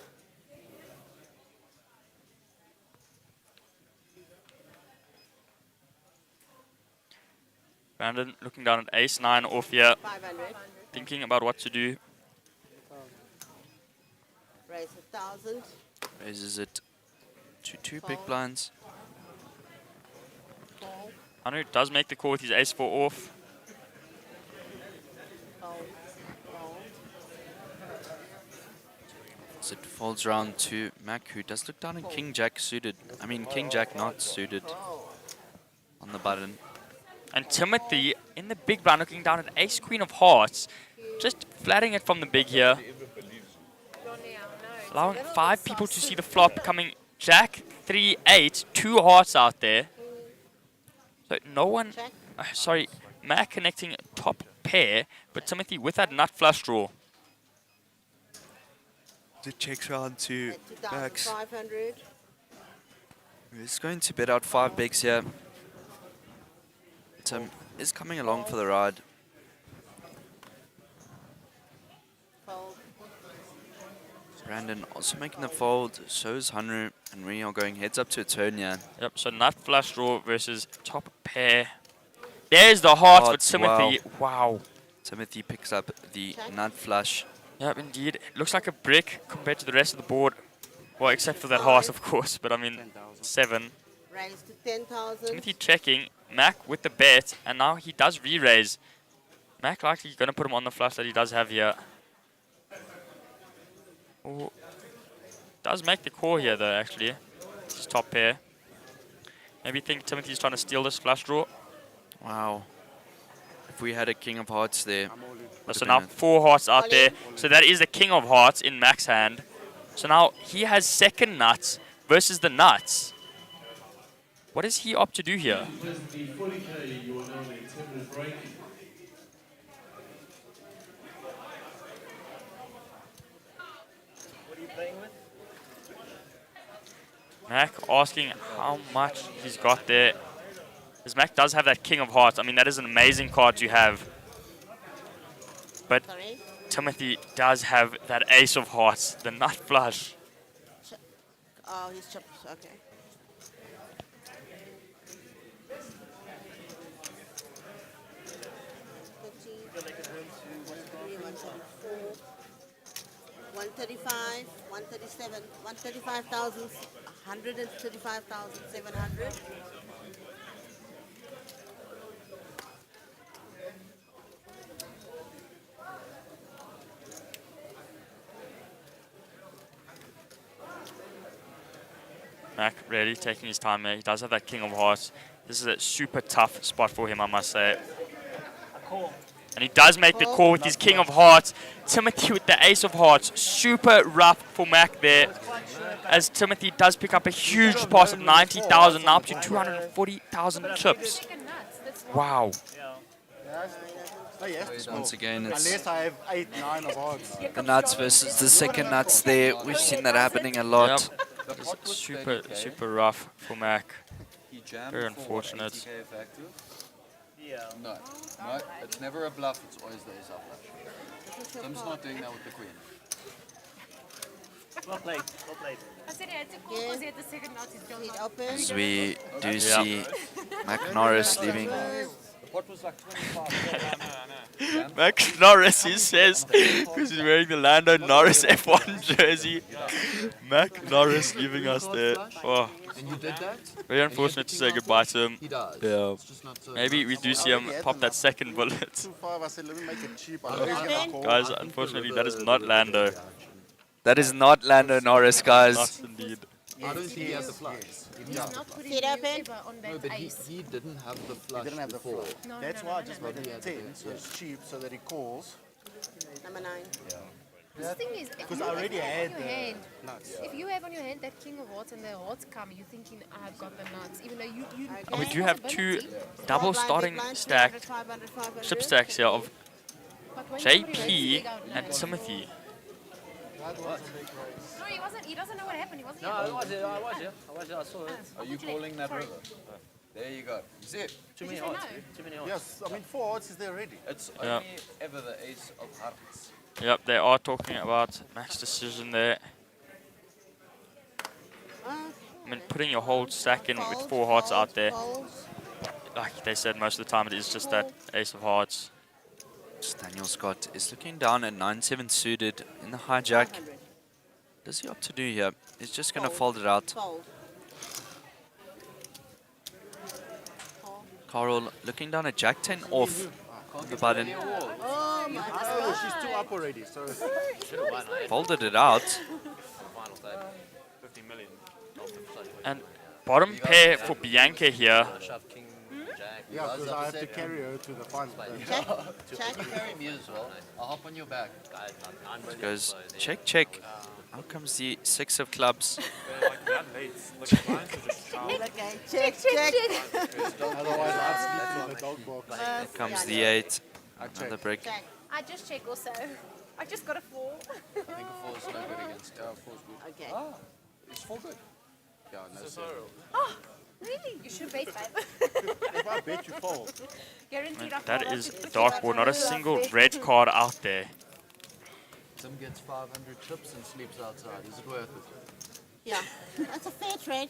Brandon looking down at ace-9 off here, 500. thinking about what to do. Raise 1,000. Raises it to 2 big blinds. Fold. Anu does make the call with his ace-4 off. Fold. Fold. As it folds round to Mac, who does look down in King Jack suited. I mean, King Jack not suited on the button. And Timothy in the big blind looking down at ace-queen of hearts. Just flatting it from the big here. Allowing 5 people to see the flop coming Jack, 3, 8, 2 hearts out there. So no one, sorry, Mac connecting top pair, but Timothy with that nut flush draw. The checks round to Max. 2,500. He's going to bet out 5 bigs here. Tim is coming along for the ride. Fold. Brandon also making the fold, so is Hunru, and we are going heads up to a turn here. Yep, so nut flush draw versus top pair. There's the heart for Hearts, Timothy. Wow. Timothy picks up the nut flush. Yep, indeed. It looks like a brick compared to the rest of the board. Well, except for that heart, of course, but I mean, 7. Raise to 10,000. Timothy checking, Mac with the bet, and now he does re-raise. Mac likely going to put him on the flush that he does have here. Oh, does make the call here, though, actually. It's his top pair. Maybe think Timothy's trying to steal this flush draw. Wow. If we had a king of hearts there. So now 4 hearts out there. So that is the king of hearts in Mac's hand. So now he has second nuts versus the nuts. What does he opt to do here? With the 40k, you are now in a 10-minute break. What are you playing with? Mac asking how much he's got there. Because Mac does have that king of hearts. I mean, that is an amazing card to have. But Timothy does have that ace of hearts, the nut flush. Oh, he's chipped. Okay. $135, 137, 135,000, 135,700. Mac really taking his time there. He does have that king of hearts. This is a super tough spot for him, I must say. And he does make the call with his king of hearts. Timothy with the ace of hearts. Super rough for Mac there. As Timothy does pick up a huge pass of 90,000, now up to 240,000 chips. Wow. Once again, it's Unless I have 8, 9 of odds. the nuts versus the second nuts there. We've seen that happening a lot. Yep. It's super rough for Mac. Very unfortunate. No, it's never a bluff, it's always the ace of flush. Tim's not doing that with the queen. Well played, well played. I said he had to call because he had the second nut. He's open. As we do see Mac Norris leaving. The pot was like 25. Mac Norris, he says, because he's wearing the Lando Norris F1 jersey. Mac Norris leaving us there. Oh. And you did that? Very unfortunate to say goodbye to him. He does. Yeah. It's just not so Maybe we do see him pop that second bullet. 2-5, I said, let me make it cheap. I know he's gonna call. Guys, unfortunately, that is not Lando. That is not Lando Norris, guys. Not indeed. I don't think he has the flush. He's not putting It open. newspaper on No, that but ace. he didn't have the flush He didn't have the before. flush. No, That's no, why no, I just no, made no, it 10, so it's cheap, so that he calls. Number 9. The thing is, if Because you I already have had on your hand, the nuts. if you have on your hand that king of hearts and the hearts come, you're thinking, I've got the nuts, even though you And we do have two possibility. double starting stack 500, 500. chip stacks here of But when somebody raises, JP they go, and no. Timothy. No, he wasn't. He doesn't know what happened. He wasn't No, here. I was here, I saw it. Are you calling that river? There you go. See it? Too many Did you say odds, no? too many odds. Yes, I mean, 4 odds is there already. It's Yeah. only ever the ace of hearts. Yep, they are talking about Mac's decision there. I mean, putting your whole stack in with 4 hearts out there. Like they said, most of the time it is just that ace of hearts. Daniel Scott is looking down at 9-7 suited in the hijack. What does he opt to do here? He's just going to fold it out. Fold. Carl looking down at Jack 10 off the button. Oh my Oh, God. she's 2 up already, so... Folded it out. Final table. 50 million. And bottom pair for Bianca here. Shove king, jack. Yeah, because I have to carry her to the final. Check. Check. Carry me as well. I'll hop on your back. Guys, 9 million. Goes check, check. Out comes the 6 of clubs. Like that late. Like the blinds are just down. Okay. Check. Check. Otherwise, I'd sleep in the dog box. Here comes the 8. Another break. Check. I just check also. I just got a 4. I think a 4 is no good against. 4 is good. Okay. Ah, it's 4 good. Yeah, no, 7. Oh, really? You should bet 5. If I bet you fold. Guaranteed. I That fall is off. dartboard, not a single red card out there. Tim gets 500 chips and sleeps outside. Is it worth it? Yeah. That's a fair trade.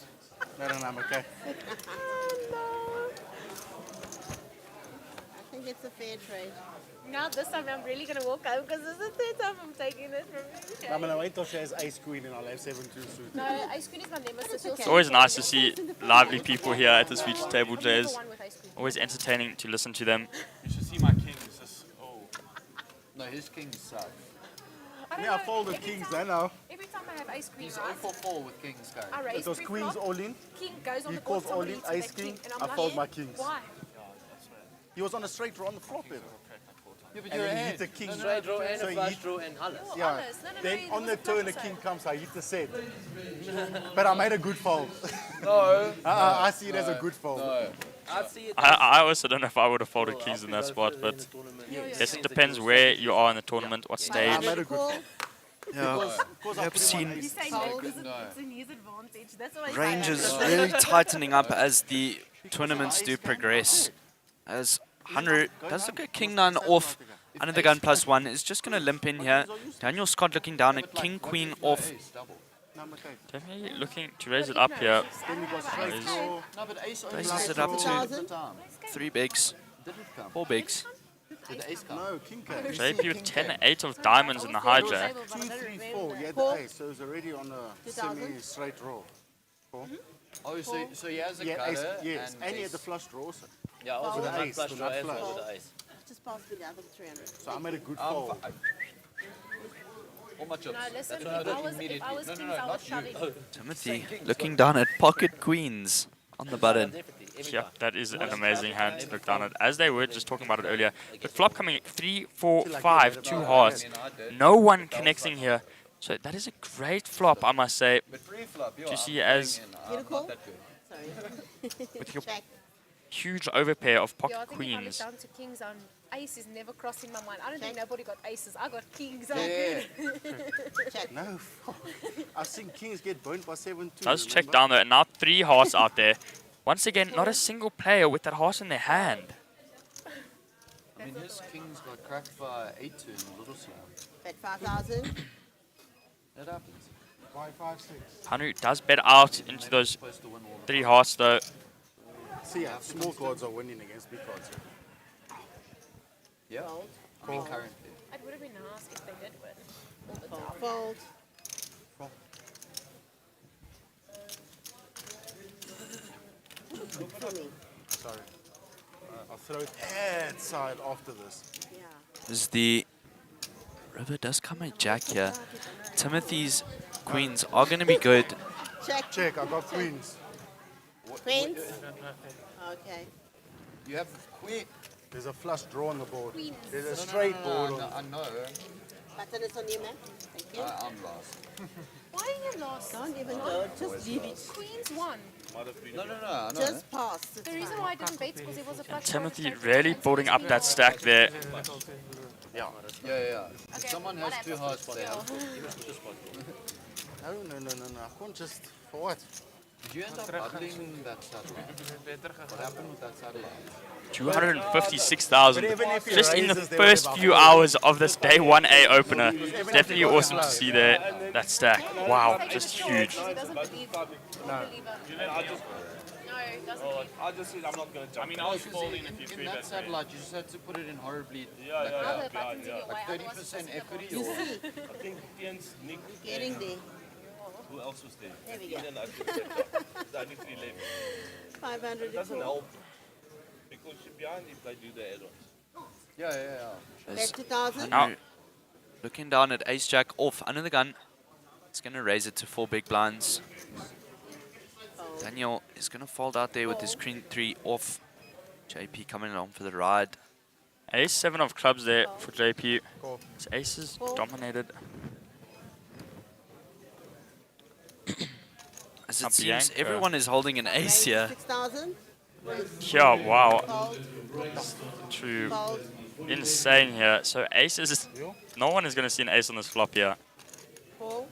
No, I'm okay. I think it's a fair trade. Now this time I'm really gonna walk home because this is the third time I'm taking this from you. I'm going to wait till she has ace queen and I'll have 7-2 suited. No, ice cream is my nemesis. It's always nice to see lively people here at this feature table, Jays. Always entertaining to listen to them. You should see my king. It's just, oh. No, his king sucks. Yeah, I folded kings, I know. Every time I have ace queen, He's right? 0 for 4 with kings going. I raise It was queens pre-flop, all in. king goes on He the board, calls all somebody in, needs to ace make king. and I'm I like, fold my kings. why? He was on a straight draw on the flop. Yeah, but And you're then he ahead. hit the king. Straight draw and So a he flush hit- draw and alles. Yeah. Honest. No, Then there on the was a turn, flop the king side. comes, I hit the set. But I made a good fold. No. I see it as a good fold. No. I'd see it I also don't know if I would have folded well, kings in after that both spot, were in but the tournament. it depends where you are in the tournament, what I stage. made a good fold. Yeah, Because I I've put him on seen He's ace. saying no, because it's in his advantage. That's what I say. ranges really tightening up as the tournaments do progress. As Hunter does look at king 9 off under the gun +1, is just going to limp in here. Daniel Scott looking down at king queen off. Ace, double. Definitely looking to raise it up here. Then we got straight Raise. draw. No, but ace only Raises lasts it up for to 2,000. time. 3 bigs, Didn't come. 4 bigs. Did the ace come? No, king came. JP with 10-8 of diamonds in the hijack. 2, 3, 4. He had the Four. ace, so it was already on a 2,000. semi-straight draw. Oh, so he has a He had ace, gutter yes, and he had ace. the flush draw also. Yeah, also With the an nut ace, flush the draw nut and flush. with the ace. Just pass me the other 300. So I made a good fold. All my chips. No, listen, That's what I did if I was immediately. kings, No, I was not you. shoving. Timothy looking down at pocket queens on the button. Definitely, every Yep, time. that is an amazing hand to look down at. As they were just talking about it earlier, the flop coming 3, 4, 5, 2 hearts. No one connecting here. So that is a great flop, I must say. But pre-flop, To see as Get a call? not that good. Sorry. with your Check. huge overpair of Yeah, I pocket think if I look queens. down to kings on ace is never crossing my mind. I don't think nobody got aces. I got kings. Yeah. Check. No, fuck. I've seen kings get burnt by 7-2. Does check remember? down there, and now 3 hearts out there. Once again, not a single player with that heart in their hand. I mean, his kings got cracked by 8-2 in the little slam. Bet 5,000. That happens. 5, 5, 6. Hunter does bet out into those Supposed to win all the 3 hearts though. See, yeah, small cards are winning against big cards. Yeah. I mean, currently. It would have been nice if they did win. All the Fold. time. Fold. Funny. Sorry. I'll throw it that side after this. Yeah. As the river does come at jack here. Timothy's queens are going to be good. Check. Check, I got queens. Queens. Okay. You have queen. There's a flush draw on the board. Queens. There's a straight board. No, on- I know. Button is on you, man. Thank you. I'm last. Why are you lost? Don't even go. Just leave it. Queens won. No, I know. Just pass. It's The reason fine. why I didn't bet is because it was a flush. Timothy draw, really and building up that Timothy's stack there. Yeah. Yeah. If Okay, someone what has 2 happens? hearts, they have. No. I can't just. For what? Did you end up huddling that satellite? What happened with that satellite? 256,000 But even if he just in the raises, they first would have few a hours of this day 1A opener. It's definitely awesome to see that stack. Wow, just huge. He doesn't believe. No. Believe it. No, he doesn't believe. I just said I'm not going to jump. I was folding if you In that satellite, you just had to put it in horribly. Other buttons in your way, Like otherwise 30% equity You or. see, I think Ian's Nick. getting there. Who else was there? There we go. Ian, I think there's only 3 left. 500 It doesn't a help because you're behind if they do the add-ons. Yeah. Bet 2,000. Hunter looking down at ace jack off under the gun. He's going to raise it to 4 big blinds. Daniel is going to fold out there with his queen 3 off. JP coming along for the ride. Ace 7 of clubs there for JP. Cool. His aces dominated. As it Up seems, Bianca. everyone is holding an ace here. 6,000. Yeah, wow. Fold. True. Fold. Insane here. So aces, no one is going to see an ace on this flop here. Fold.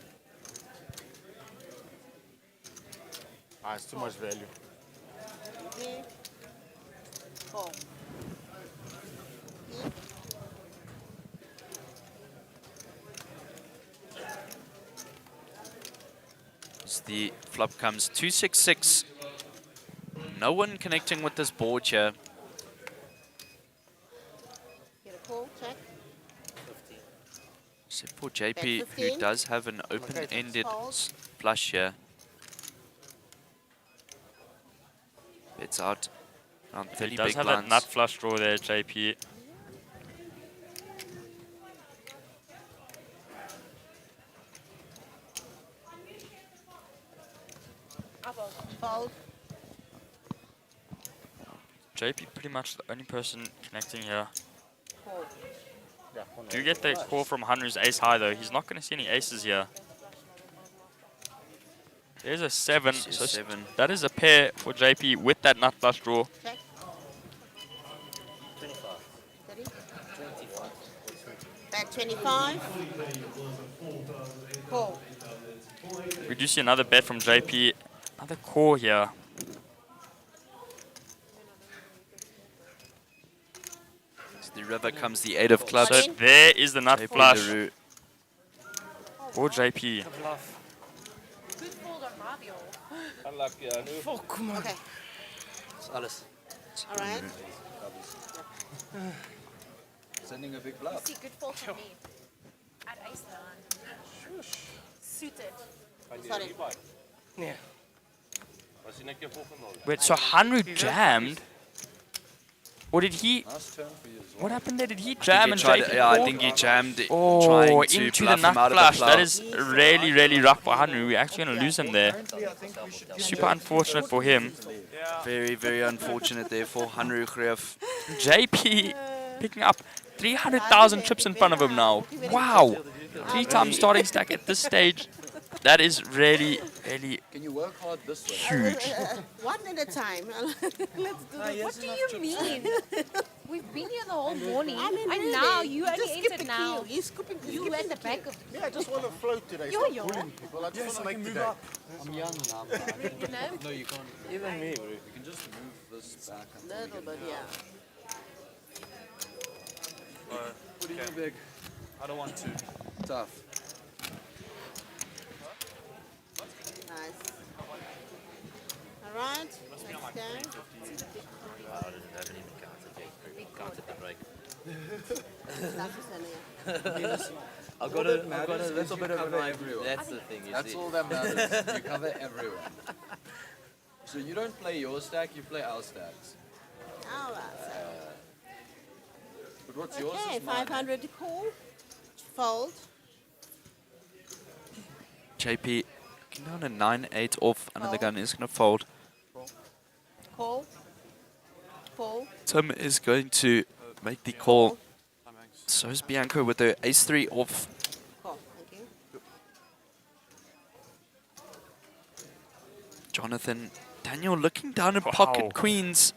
It's too much value. Okay. Fold. As the flop comes 266. No one connecting with this board here. Get a call. Check. Except for JP, Bet who 15. does have an open-ended Fold. flush here. Bets out around 30 He does big have that blinds. nut flush draw there, JP. Fold. JP pretty much the only person connecting here. Call. Do get the call from Hunter's ace high though. He's not going to see any aces here. There's a 7. See a So 7. that is a pair for JP with that nut flush draw. Check. 25. 30. 25. Bet 25. Call. We do see another bet from JP. Another call here. So the river comes the 8 of clubs. So there is the nut JP flush Leroux. for JP. Good fold on Rabio. Unlucky, I knew. Okay. That's alles. All right. Sending a big You bluff. see, good fold from me. At ace 9. Suited. Sorry. Nee. Was hij net keer volgenomen? Wait, so Hanru jammed? Or did he... Nice turn for you as well. What happened there? Did he I think jam he and tried- JP yeah, I called? think he jammed it, Oh, trying to into the bluff him nut out of the flush. plow. That is really, really rough for Hanru. We're actually going to lose him there. Super unfortunate for him. Very, very unfortunate there for Hanru Greef. JP picking up 300,000 chips in front of him now. Wow. 3 times starting stack at this stage. That is really, really Can you work hard this way? huge. One at a time. Let's do it. What do you mean? We've been here the whole morning. I mean, and really, now you just only skip entered the now. queue. He's skipping. You at the back of Yeah, I just want to float today. Yo, Stop yo. bullying people. I just want to make the day. I'm young now. you know. No, you can't. Even me, bro. You can just move this back. until we Little get bit, it. yeah. What do you do, big? I don't want to. Tough. Nice. All right. Let's go. I didn't have any counted yet. Counted the break. That's what's in here. I've got a little bit of cover a everyone. That's the thing, you That's see. all that matters. You cover everyone. So you don't play your stack, you play our stacks. All right. But what's yours Okay, is mine. 500 to call. Fold. JP looking down a 9-8 off. Another gun is going to fold. Call. Call. Tim is going to make the call. So is Bianco with the ace-3 off. Call. Thank you. Jonathan, Daniel looking down at Wow. pocket queens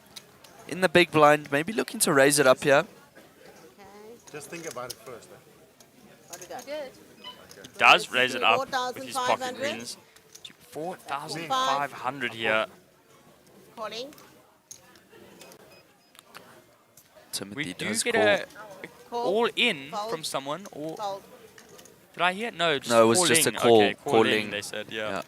in the big blind. Maybe looking to raise it up here. Okay. Just think about it first. What do we got? Good. Does raise it up with his pocket 4,500. queens. to 4,500 here. Calling. Timothy We do does get call. a Call. all in Fold. from someone, or Fold. did I hear? No, just No, it was just a calling. call, Okay, calling. calling. They said, yeah. Yeah.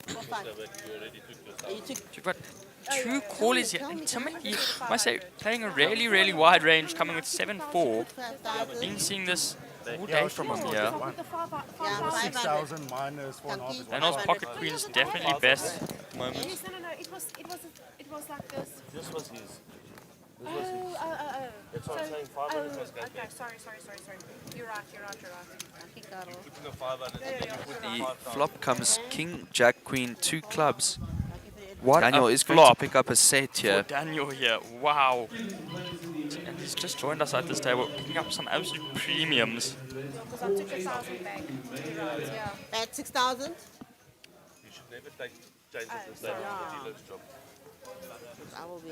Four, five. You already took your time. You took You've got 2 callers here. And Timothy, I must say, playing a really, really wide range, coming with 7-4. 12,000. Been seeing this all day from him here. Yeah, 500. 6,000 minus 4.5. And those pocket queens definitely best at the moment. No, no, it was like this. This was his. Oh. That's what I'm saying. 500 was good. Okay, sorry. You're right. Putting a 500 and then you put The 5,000. flop comes King, Jack, Queen, 2 clubs. What Daniel a is going to flop pick up a set here. for Daniel here. Wow. And he's just joined us at this table, picking up some absolute premiums. Because I took 1,000 back. You're right, yeah. Bet 6,000. You should never take changes and say the dealer's job. I will be.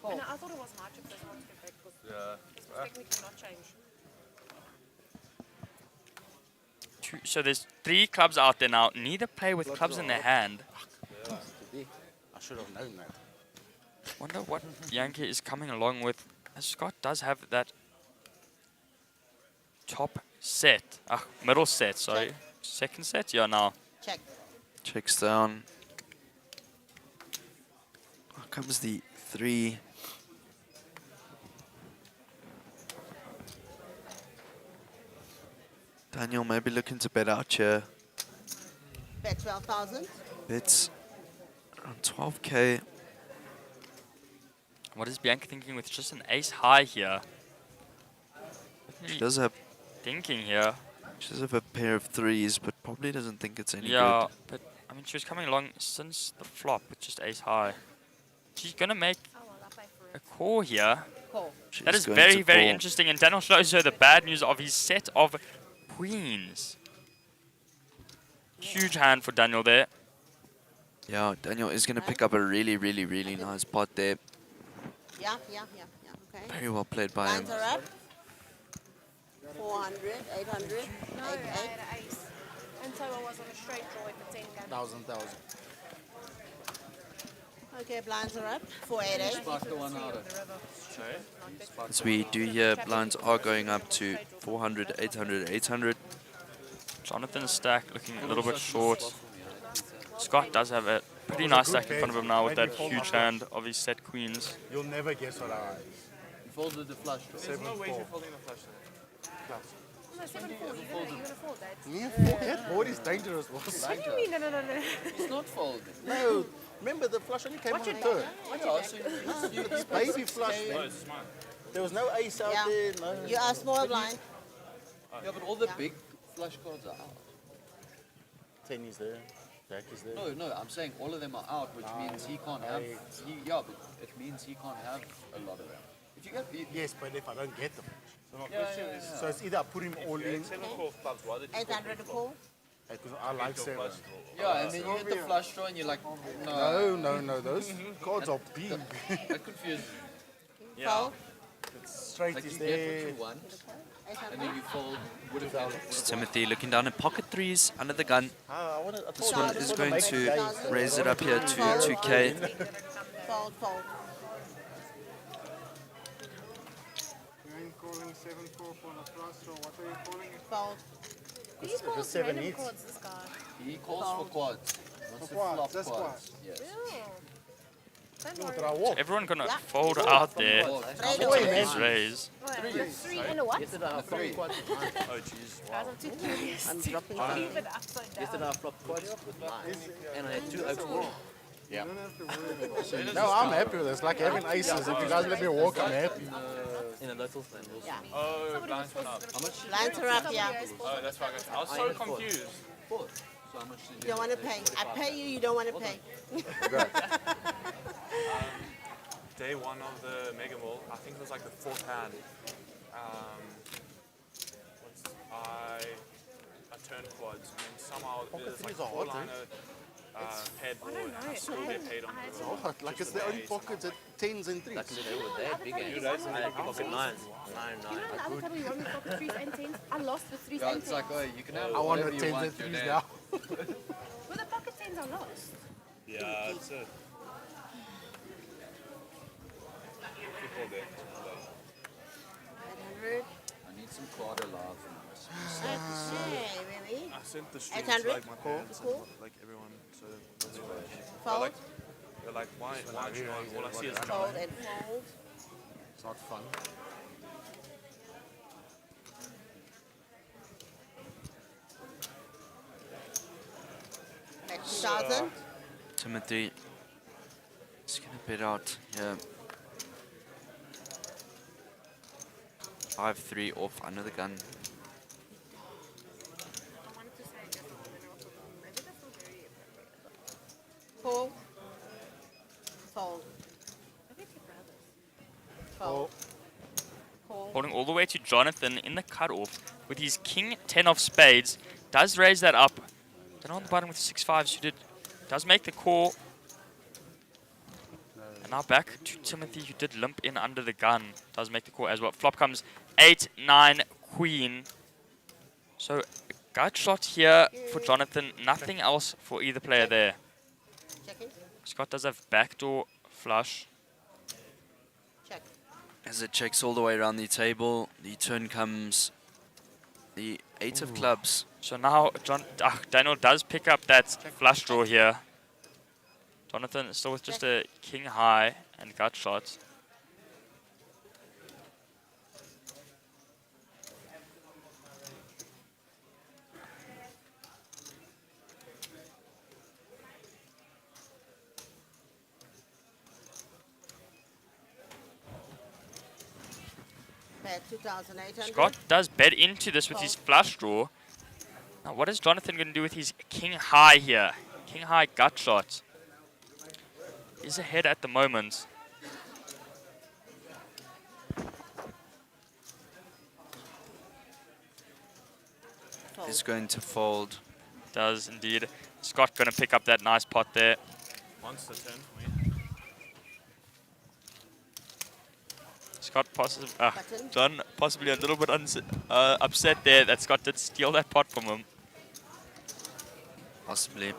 And I thought it was my trip that I wanted to back because Yeah. this was technically not changed. So there's 3 clubs out there now. Neither play with clubs in their hand. I should have known that. Wonder what Yankee is coming along with. Scott does have that top set. Middle set, sorry. Check. Second set? Yeah, now. Check. Checks down. Here comes the 3. Daniel maybe looking to bet out here. Bet 12,000. It's around 12k. What is Bianca thinking with just an ace high here? definitely Does have thinking here. She does have a pair of threes, but probably doesn't think it's any Yeah, good. but I mean, she was coming along since the flop with just ace high. She's gonna make a call here. Call. That She's is going very, to very call. interesting. And Daniel shows her the bad news of his set of queens. Huge hand for Daniel there. Yeah, Daniel is going to pick up a really, really, really nice pot there. Yeah. Okay. Very well played by him. Lines are up. 400, 800, No, 8, I had an ace. And so I was on a straight draw for 10 guns. 1,000. Okay, blinds are up. 488. Spark the one out. As we do here, blinds are going up to 400, 800, 800. Jonathan's stack looking a little bit short. Scott does have a pretty nice stack in front of him now with that huge hand of his set queens. You'll never guess what I You folded the flush draw. There's no way you're folding the flush. No, 7-4. You're gonna fold that. Yeah, that board is dangerous. Boss. What do you mean? No. It's not folding. No, remember the flush only came on the third. It's baby flush. Man. There was no ace out Yeah. there. No. You are small blind. Yeah, but all the big flush cards are out. 10 is there. Jack is there. No, I'm saying all of them are out, which means he can't have. Yeah, but it means he can't have a lot of them. If you get Yes, but if I don't get them. So my question is, So it's either I put him all in. 7 4 clubs, why did you 800 to call. Because I like 7. yeah, and then you get the flush draw and you're like, no. No. Those cards are big. That confuses me. Fold. Straight Like is you get there. what you want, and then you fold. Would have done. It's Timothy looking down at pocket threes under the gun. This one is going to raise it up here to 2K. Fold. You ain't calling 7-4 for the flush, so what are you calling it? Fold. He calls 7 random hits. chords, this guy. He calls for quads. Wants to quads, flop that's quads. Yes. Don't worry. But I walk. Everyone gonna Yeah. fold out there. Straight Away, away. His raise. Three and a what? Yesterday I Three. flopped quads. Oh, jeez. Guys, I'm too curious. I'm dropping to down. leave it upside down. Yesterday I flopped quads with nine. And I had 2 open balls. You don't have to worry about it. No, I'm happy with this. Like having aces. If you guys let me walk, I'm happy. In a little stand. Yeah. Oh, blinds went up. Blinds are up, yeah. Oh, that's right. I was so confused. Four. So how much did You don't want to pay. I pay you, you don't want to pay. Day one of the Mega Ball, I think it was like the fourth hand. I turned quads, and then somehow there's like threes are hot, eh? four-liner paired ball, and I still get paid on the Oh, like it's the only pockets at 10s and 3s. They had big games. I had pocket 9s. 9. You know the other time we won with pocket 3s and 10s? I lost with 3s Yeah, and it's 10s. like, oh, you can have I want whatever the you 10s want. and You're 3s there. now. With the pocket 10s I lost. Yeah, it's a football game. 800. I need some quad alive. Okay, baby. I sent the stream 800. to like my parents and Cool. like everyone, so Fold. they're like, why aren't you on? All I see is Fold and fold. It's not fun. At 2,000. Timothy is going to bid out here. 5-3 off under the gun. Call. Fold. Fold. Call. Holding all the way to Jonathan in the cutoff with his king 10 of spades. Does raise that up. Then on the bottom with 6-5 suited. Does make the call. And now back to Timothy, who did limp in under the gun. Does make the call as well. Flop comes 8-9 queen. So a gut shot here for Jonathan. Nothing else for either player there. Checking. Scott does have backdoor flush. Check. As it checks all the way around the table, the turn comes the 8 of clubs. So now Daniel does pick up that flush draw here. Jonathan is still with just a king high and gut shot. Bet 2,800. Scott does bet into this with his flush draw. Now, what is Jonathan going to do with his king high here? King high gut shot. He's ahead at the moment. He's going to fold. Does indeed. Scott going to pick up that nice pot there. Monster turn for me. Scott John possibly a little bit upset there that Scott did steal that pot from him. Possibly.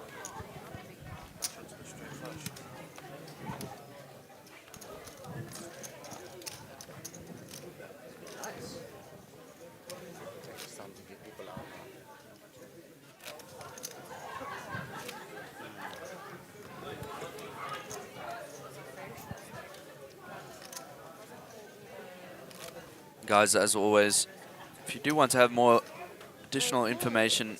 Guys, as always, if you do want to have more additional information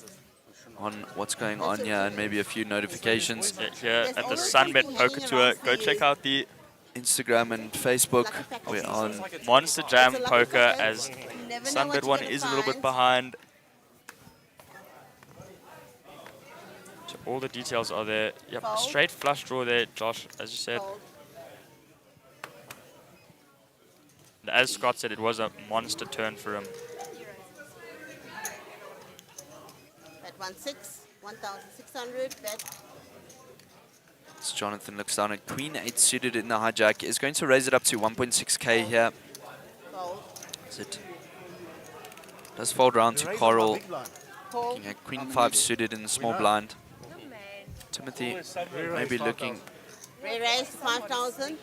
on what's going on here and maybe a few notifications here at the SunBet Poker Tour, go check out the Instagram and Facebook. We're on Monster Jam Poker, as SunBet one is a little bit behind. So all the details are there. Yep, straight flush draw there, Josh, as you said. And as Scott said, it was a monster turn for him. Bet 1,600. Bet. as Jonathan looks down at Queen 8 suited in the hijack. Is going to raise it up to 1.6k here. Is it? Does fold round to Coral. Looking at Queen 5 suited in the small blind. Timothy maybe looking Re-raise 5,000.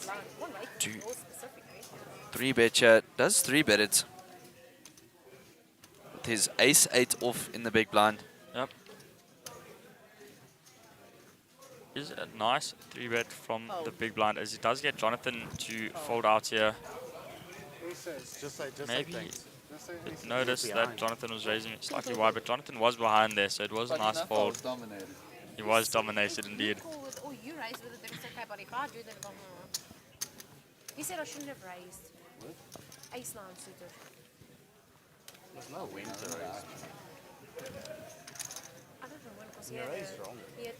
to 3-bet here. Does 3-bet it. With his ace 8 off in the big blind. Yep. Is a nice 3-bet from the big blind, as he does get Jonathan to fold out here. Maybe noticed that Jonathan was raising it slightly wide, but Jonathan was behind there, so it was a nice fold. He was dominated indeed. Oh, you raised with a 36k, but if I do that, he said I shouldn't have raised. Ace 9 suited. There's no win to raise. I don't know when, because he had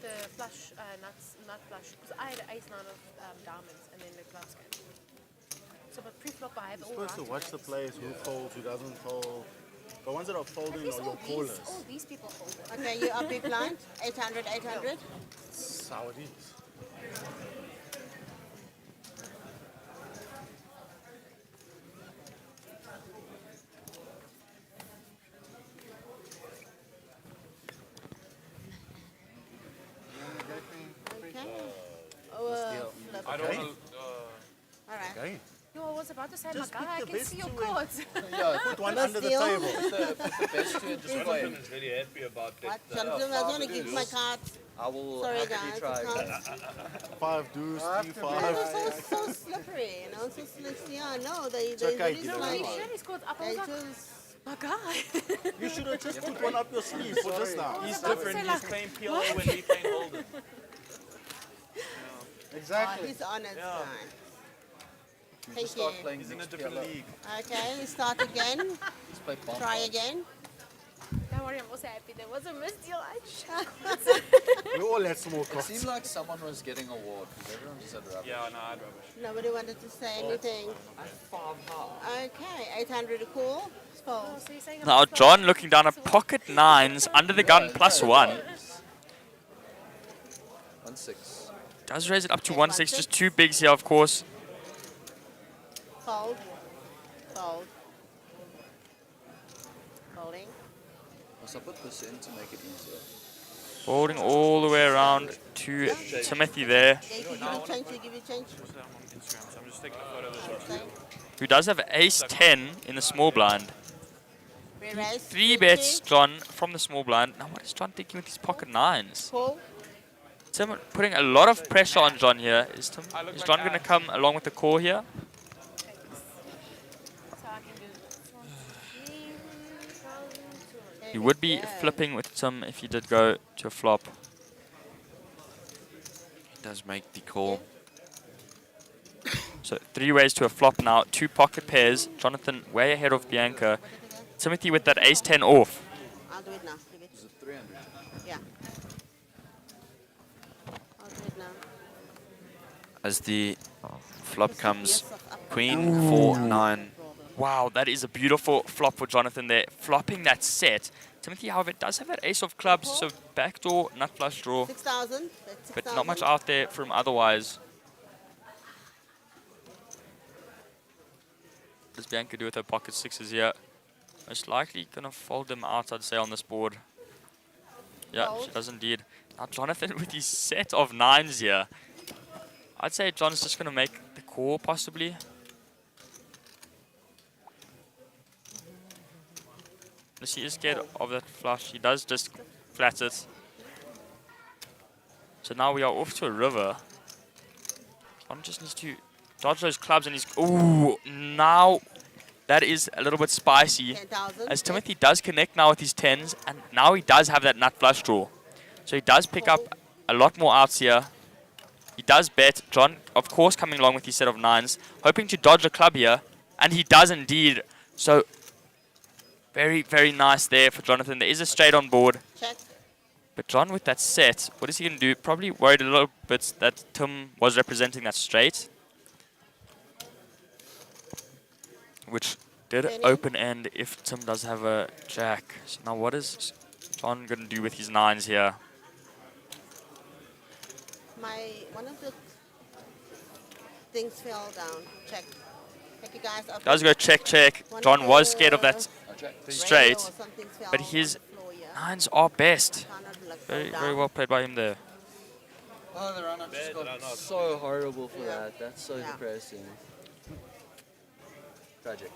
the flush, nut flush, because I had an ace 9 of diamonds, and then the clubs came. So, but pre-flop I have all You're supposed to watch the players, who folds, who doesn't fold. The ones that are folding are your callers. All these people fold. Okay, you are big blind. 800, 800. That's how it is. Okay. Oh, flip. I don't know. All right. Okay. No, I was about to say, Just my guy, I pick the can best see your two in. cards. Yeah, put one under the table. Jonathan is very happy about that. What? Jonathan, I want to give you my cards. I will Sorry, happily guys. try. I can't. 5 deuce, 3 It's 5. so slippery, you know. So slippery. Yeah, no, they okay, really you know When he slimy. shared his cards up, I They was like, just my guy. You should have just put one up your sleeve for just now. I was He's about to different. say, He's like, playing PLA when we play Holden. Exactly. He's honest, Yeah. guy. You Thank just start you. playing He's in a mixed different PLA. league. Okay, start again. Let's play bomb Try cards. again. Don't worry, I'm also happy. There was a misdeal. We all had small It cards. seemed like someone was getting a award because everyone just said rubbish. Yeah, no, I'd rubbish. Nobody wanted to say anything. Okay, 800 a call. Fold. So you're saying Now John looking down at pocket nines under the gun plus 1. 1-6. Does raise it up to 1.6, just 2 bigs here, of course. Fold. Fold. Folding. Must I put this in to make it easier? Folding all the way around to Timothy there, Yeah, you give you change, you give you change. Post that on Instagram, so I'm just taking a photo of the Okay. who does have ace 10 in the small blind. Re-raise. 3 bets John from the small blind. Now what is John thinking with his pocket nines? Call. Tim putting a lot of pressure on John here. Is John going to come along with the call here? So I can do 3,200. He would be flipping with Tim if he did go to a flop. He does make the call. So 3 ways to a flop now. 2 pocket pairs. Jonathan way ahead of Bianca. Timothy with that ace-10 off. I'll do it now. Leave it. Is it 300? Yeah. I'll do it now. As the flop comes queen, 4, 9. Wow, that is a beautiful flop for Jonathan there. Flopping that set. Timothy, however, does have that ace of clubs, so backdoor, nut flush draw. 6,000. But not much out there from otherwise. What does Bianca do with her pocket sixes here? Most likely gonna fold them out, I'd say, on this board. Yeah, she does indeed. Now Jonathan with his set of 9s here. I'd say John's just gonna make the call, possibly. Unless he is scared of that flush. He does just flat it. So now we are off to a river. John just needs to dodge those clubs and he's... Ooh, now that is a little bit spicy. 10,000. As Timothy does connect now with his 10s, and now he does have that nut flush draw. So he does pick up a lot more outs here. He does bet. John, of course, coming along with his set of 9s, hoping to dodge a club here, and he does indeed. So very, very nice there for Jonathan. There is a straight on board. Check. But John with that set, what is he going to do? Probably worried a little bit that Tim was representing that straight. Which did open end if Tim does have a jack. So now what is John going to do with his 9s here? One of the things fell down. Check. Thank you guys. Does go check, check. John was scared of that straight. But his 9s are best. Very, very well played by him there. Oh, the run-up just got so horrible for that. That's so depressing. Tragic.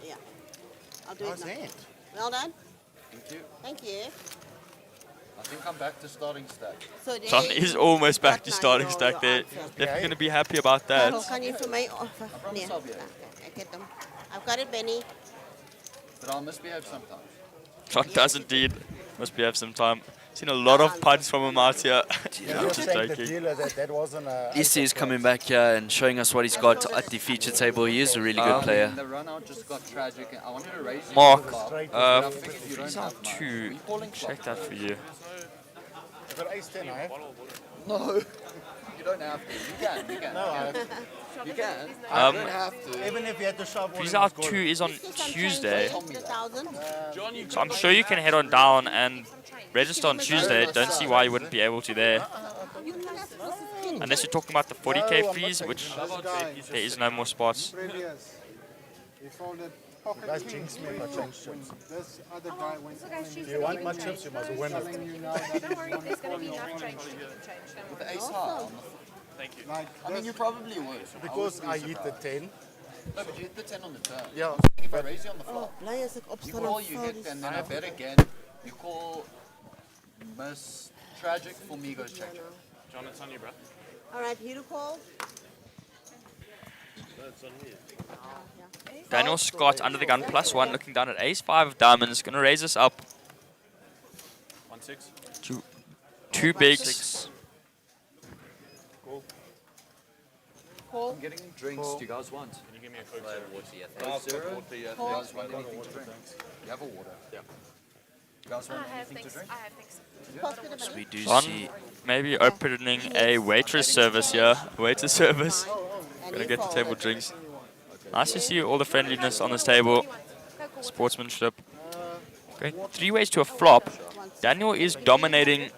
Yeah. I'll do it now. Well done. Thank you. Thank you. I think I'm back to starting stack. So John is almost back to starting stack there. Definitely going to be happy about that. Can you for me? Yeah. I get them. I've got it, Benny. But I'll misbehave sometimes. John does indeed. Must be have some time. Seen a lot of punts from him out here. Just joking. Issy is coming back here and showing us what he's got at the feature table. He is a really good player. The run-out just got tragic. I wanted to raise Mark, freeze out 2. Check that for you. You've got ace 10, I have. No, you don't have to. You can. You can. No, I have. You can. You don't have to. Even if you had to shove all Freeze in, out it's 2 is on Tuesday. 1,000. So I'm sure you can head on down and register on Tuesday. Don't see why you wouldn't be able to there. Unless you're talking about the 40k freeze, which there is no more spots. He folded pocket That's queen, jinxed me if I change chips. This other guy went If you want my chips, you must win telling it. you now that Don't worry, there's going to be enough change that you can change. Don't With worry. the ace high on the Thank you. like I mean, you probably would. Because I would be hit the surprised. 10. No, but you hit the 10 on the turn. Yeah. If I raise you on the flop, Players you opstaan call, en you val hit, die and then I bet again. You call Miss Tragic for me goes check. John, it's on you, bro. All right, you to call. Daniel Scott under the gun +1, looking down at ace-5 of diamonds. Going to raise us up 1-6. 2 bigs. Call. I'm getting drinks. Do you guys want? Can you give me a Coke Zero? Coke Zero? Do you guys want anything to drink? You have a water? Yeah. You guys I want have anything to things. drink? I have things. So we do John see maybe opening a waitress service here. Waiter service. Going to get the table drinks. Nice to see all the friendliness on this table. Sportsmanship. Going 3 ways to a flop. Daniel is dominating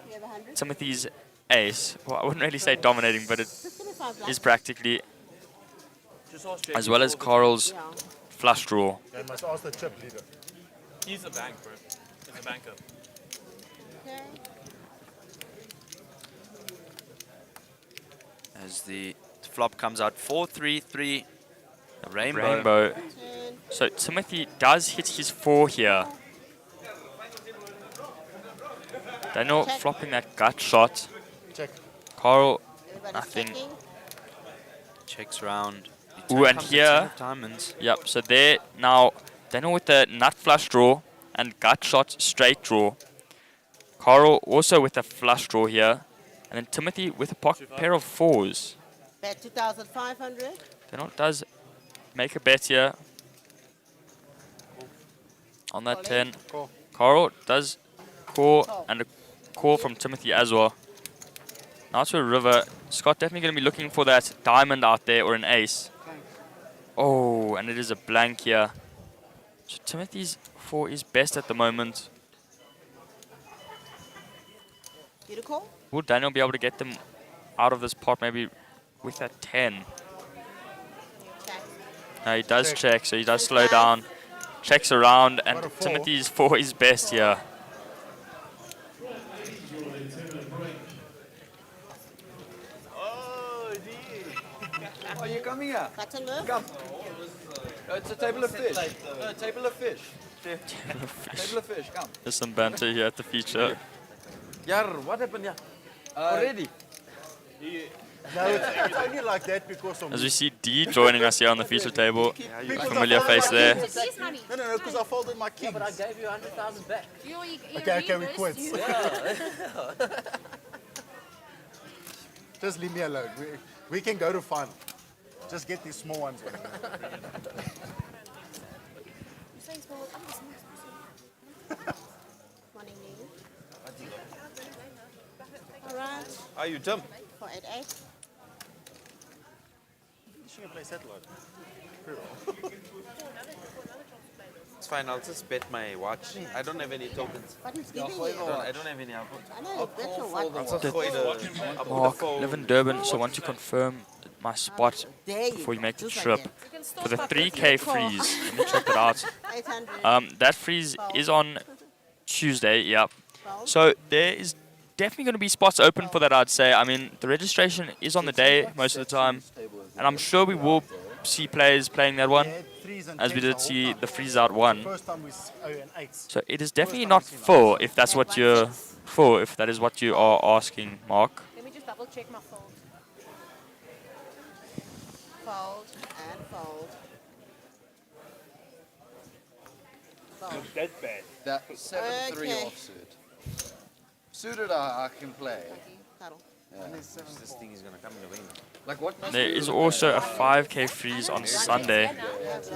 Timothy's ace. Well, I wouldn't really say dominating, but it is practically. As well as Carl's flush draw. I must ask the chip leader. He's a bank, bro. He's a banker. as the flop comes out 4-3-3. A Rainbow. So Timothy does hit his 4 here. Daniel flopping that gut shot. Check. Carl, nothing. Checks round. Ooh, and here, diamonds. Yep, so there now, Daniel with the nut flush draw and gut shot straight draw. Carl also with a flush draw here. And then Timothy with a pair of 4s. Bet 2,500. Daniel does make a bet here on that 10. Call. Carl does call, and a call from Timothy as well. Now to a river. Scott definitely going to be looking for that diamond out there or an ace. Oh, and it is a blank here. So Timothy's 4 is best at the moment. You to call? Will Daniel be able to get them out of this pot maybe with that 10? Check. No, he does check, so he does slow down. Checks around, and What a 4. Timothy's 4 is best here. Oh, you coming here? Cut and move. Come. Oh, it's a table of fish. No, table of fish. Table of fish, come. There's some banter here at the feature. Yar, what happened here? Already? No, it's only like that because of As we see D joining us here on the feature table. Familiar face there. No, because I folded my kings. But I gave you 100,000 back. Okay, we quit. Just leave me alone. We can go to fun. Just get these small ones. Morning, Neil. All right. Are you Tim? 488. You can play satellite. It's fine, I'll just bet my watch. I don't have any tokens. But he's giving you. I don't have any output. I know, you bet your watch. I'll just gooi the... Mark, live in Durban, so I want to confirm my spot There you before you go, make the just like trip. that. For the 3K freeze, let me check it out. 800. That freeze is on Tuesday, yep. So there is definitely going to be spots open for that, I'd say. I mean, the registration is on the day most of the time, and I'm sure we will see players playing that one, as we did see the freeze out one. So it is definitely not full, if that's what you're for, if that is what you are asking, Mark. Let me just double check my fold. Fold and fold. Fold. That bad. That 7-3 Okay. offsuit. Suited I can play. Cuddle. Yeah. This thing is gonna come in the wing. Like what? There is also a 5K freeze on Sunday,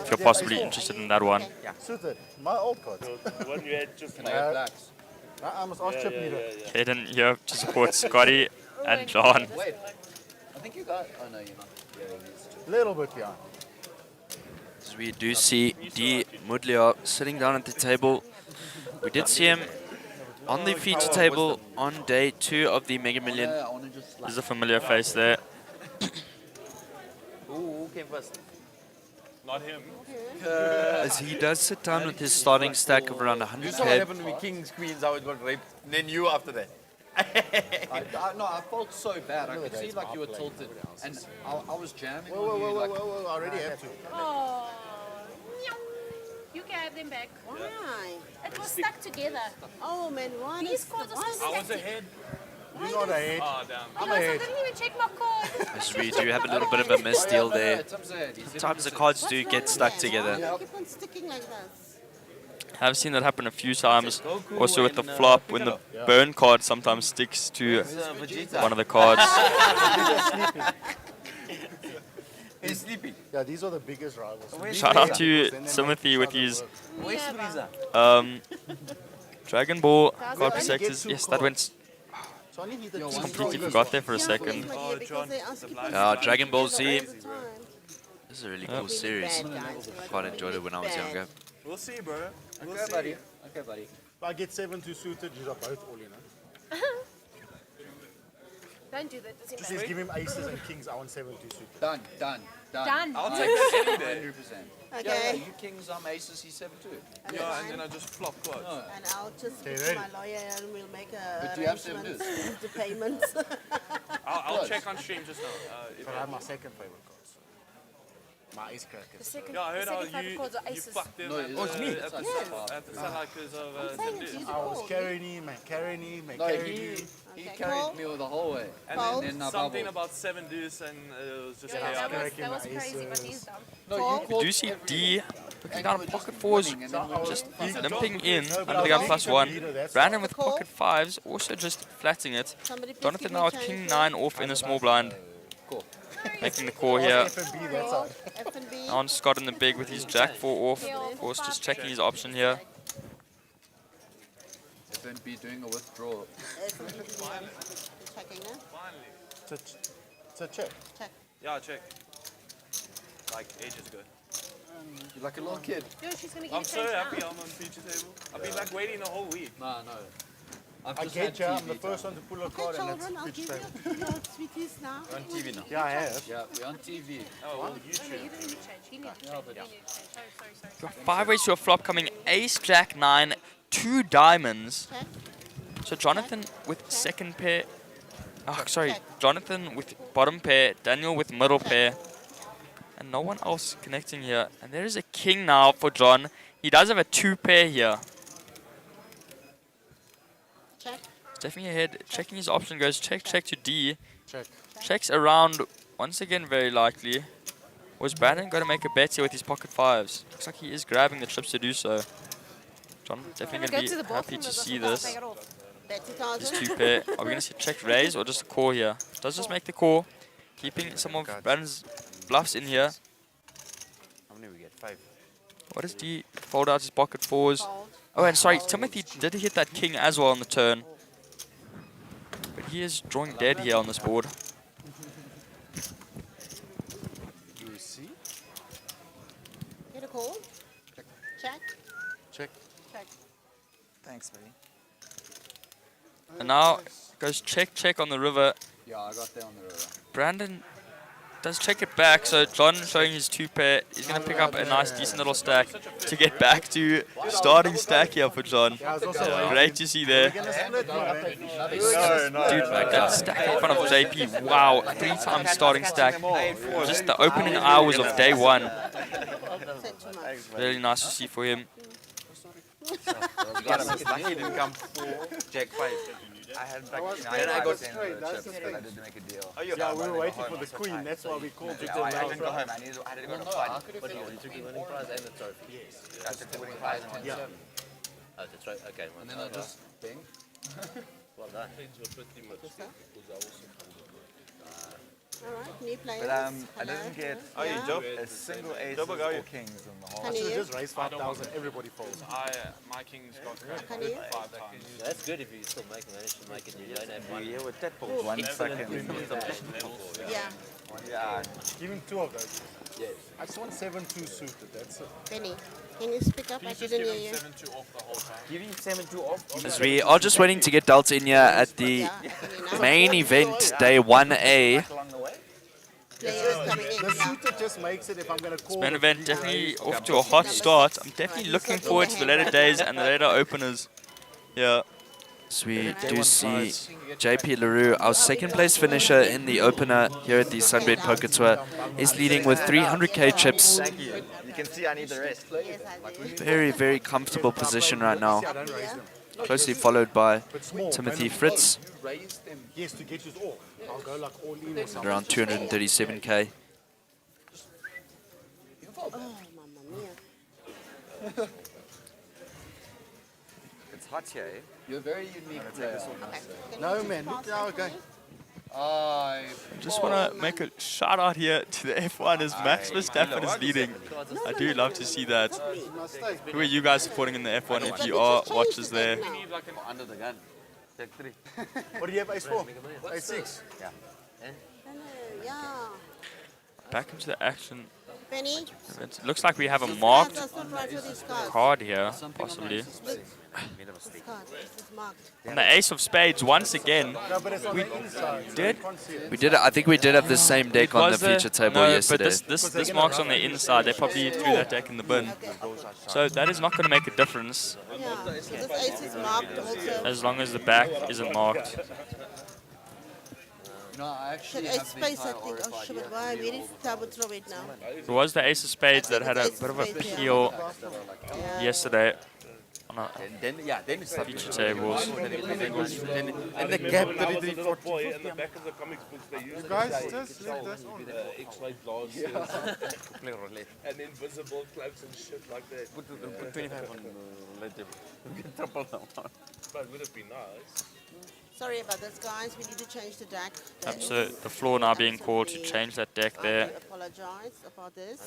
if you're possibly interested in that one. Suited. My old cards. The one you had just Can I have blacks? I must ask Chip Leader. Caden here to support Scotty and John. Wait. I think you got... Oh, no, you're not. Yeah, it is too. Little bit behind. As we do see D Mudlia sitting down at the table. We did see him on the feature table on day 2 of the Mega Million. Yeah, I want to just... There's a familiar face there. Who came first? not him. As he does sit down with his starting stack of around You saw what 100k. happened with Kings, Queens, how it got raped. Then you after that. No, I felt so bad. I could see like you were tilted, and I was jamming on you. Like, whoa, I already have to. Oh, you can have them back. Why? It was stuck together. Oh man, why? These cards are so I was sticky. ahead. You're not ahead. Oh, damn. I'm I ahead. didn't even check my card. As we do have a little bit of a misdeal there. Sometimes the cards do get stuck together. Why keep on sticking like this? I've seen that happen a few times. Also with the flop, when the burn card sometimes sticks to one of the cards. He's sleeping. Yeah, these are the biggest rivals. Shout out to Timothy with his Dragon Ball card protectors. Yes, that went. So I need the Just completely forgot there for a second. Oh, John. Dragon Ball Z. This is a really cool series. Quite enjoyed it when I was younger. We'll see, bro. We'll Okay, see. buddy. Okay, buddy. If I get 7-2 suited, you are both all in. Don't do that. It's Just embarrassing. give him aces and kings. I want 7-2 suited. Done. Done. I'll take that any day. 100%. Okay. Yeah, you kings, I'm aces, he's 7-2. Yeah, and then I just flop cards. No. And I'll just Okay, speak to ready? my lawyer and we'll make a But do you have arrangements 7-2s? to payments. I'll Close. check on stream just now. If But I have my second favorite cards. My ace The crackers. second, yeah, I heard the how second favorite cards are you aces. fucked them No, at, it's me. at the Yes. at the Sunlight because of I'm saying it's Zimdu. easy to I was call. carrying him and carrying him and No, carrying he him. Okay, carried call. me the whole way. And Fold. then I something bubbled. about 7 deuce and it was just Yeah, chaotic. that was cracking crazy, but aces. he's dumb. No, Call. you called Do you see every- D looking and down you were pocket just fours, winning, and then we were just just limping in No, but under I the gun was plus thinking one. leader, that's Brandon why. with Call. pocket fives, also just flatting it. Somebody please Jonathan give me now with change king here. 9 off in a small blind. Cool. No, making the call here. F&B, that's all. F&B. On Scott in the big with his jack 4 off. Of course, just checking his option here. FNB doing a withdrawal. Checking it. It's a check. Check. Yeah, check. Like ages ago. You're like a little kid. No, she's gonna get I'm it so changed happy now. I'm on feature table. I've been like waiting the whole week. No. I've I just get had you. I'm TV the first one to pull a card and Children, I'll it's give pitch you your sweeties now. You're on TV now. Yeah, I have. Yeah, we're on TV. Oh, well, No, you YouTube. didn't need to change. He needed to change. He needed to change. Sorry. Got 5 ways to a flop coming. Ace, Jack, 9, 2 diamonds. Check. So Jonathan with second pair. Oh, sorry. Jonathan with bottom pair. Daniel with middle pair. And no one else connecting here. And there is a king now for John. He does have a 2 pair here. Check. Definitely ahead. Checking his option goes check to D. Check. Checks around once again, very likely. Was Brandon going to make a bet here with his pocket 5s? Looks like he is grabbing the chips to do so. John definitely going to be happy to see this. His 2 pair. Are we going to see check raise or just a call here? Does just make the call. Keeping some of Brandon's bluffs in here. How many we get? 5. What does D fold out his pocket 4s? Oh, and sorry, Timothy did hit that king as well on the turn. But he is drawing dead here on this board. Do you see? Get a call. Check. Check. Check. Thanks, buddy. And now goes check on the river. Yeah, I got there on the river. Brandon does check it back, so John showing his 2 pair. He's going to pick up a nice, decent little stack to get back to starting stack here for John. Great to see there. Dude, that stack in front of JP. Wow, 3 times starting stack. Just the opening hours of day 1. Really nice to see for him. Lucky he didn't come 4, Jack 5. I had back. Then I got straight, that's the thing. I did make a deal. Yeah, we were waiting for the queen. That's why we called you. I didn't go home. I had to go to flight. But you took the winning prize and the trophy. I took the winning prize and Yeah. Oh, that's right. Okay. And then I just bang. Well done. Alright, new players. But I Hello. didn't get Yeah. a single ace or kings in the whole. Can So you? just raise 5,000. Everybody folds. My king's got Can you? 5 times. That's good if you still manage to make it. You don't have one. Yeah, with that ball. 1 second. Yeah. Yeah. Give him 2 of those. Yes. I just want 7-2 suited. That's it. Benny, can you speak up? I didn't hear you. 7-2 off the whole time. Give him 7-2 off. As we are just waiting to get dealt in here at the main event, day 1A. Along the way. Players coming in. The suited just makes it if I'm going to call. Main the event big definitely raise. off to a hot start. I'm definitely looking forward to the later days and the later openers. Yeah. So we do see JP LaRue, our second place finisher in the opener here at the SunBet Poker Tour, is leading with 300k chips. Thank you. You can see I need the rest. Yes, I do. Very, very comfortable position right now. I don't raise them. Closely followed by But small. Timothy Fritz Raise them. Yes, to get you all. I'll go like all in or at something. around 237k. Oh, mamma mia. It's hot here, eh? You're a very unique player. No, man. Look how we're going. I Just want to make a shout out here to the F1 as Max Verstappen is leading. I do love to see that. Mistake. Who are you guys supporting in the F1 if you are watchers there? Under the gun. Take 3. What do you have, ace 4? Ace 6? Yeah. Yeah. Back into the action. Benny. It looks like we have a marked That's not right with these cards. card here, possibly. This card. This is marked. And the Ace of Spades once again. No, but it's on the inside. Did? We did. I think we did have the same deck on the feature table no, yesterday. but this marks on the inside. They probably threw that deck in the bin. So that is not going to make a difference Yeah. So this ace is marked also. as long as the back isn't marked. No, I actually Ace have the space, I entire think. Oh, RFID. shit, why? Where did Tabo throw it now? It was the Ace of Spades that had a bit of a peel yesterday on a Then it's feature tables. and the gap 33, Little 40. boy in the back of the comics books they use. You guys just leave this on. X-ray glasses Play roulette. and invisible cloaks and shit like that. Put 25 on roulette table. We can triple them. But would it be nice? Sorry about this, guys. We need to change the deck. So the floor now being called to change that deck there. I do apologize about this.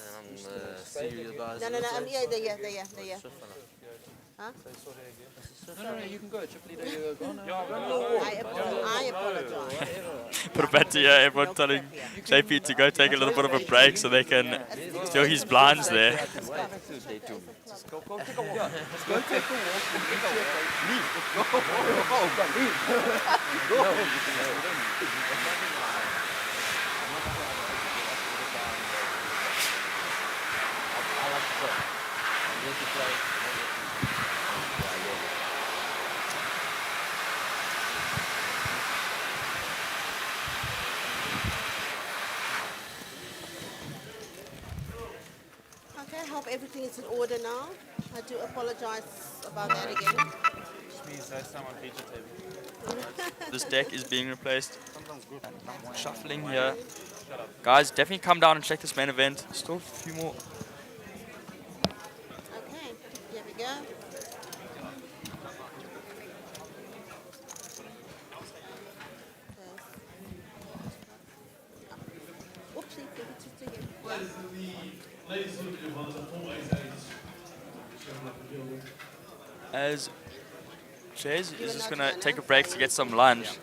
Serial guys. No, yeah, there. Huh? No, you can go. Triple leader, you go. I apologize. Put it back to everyone telling JP to go take a little bit of a break so they can steal his blinds there. Go take a walk. Go take a walk. Leave. Okay, I hope everything is in order now. I do apologize about that again. Just means there's someone feature table. This deck is being replaced. Shuffling here. Guys, definitely come down and check this main event. Still a few more. Okay, here we go. Oopsie, give it to again. Ladies and gentlemen, the 488 showing up the building. As Jez is just going to take a break to get some lunch,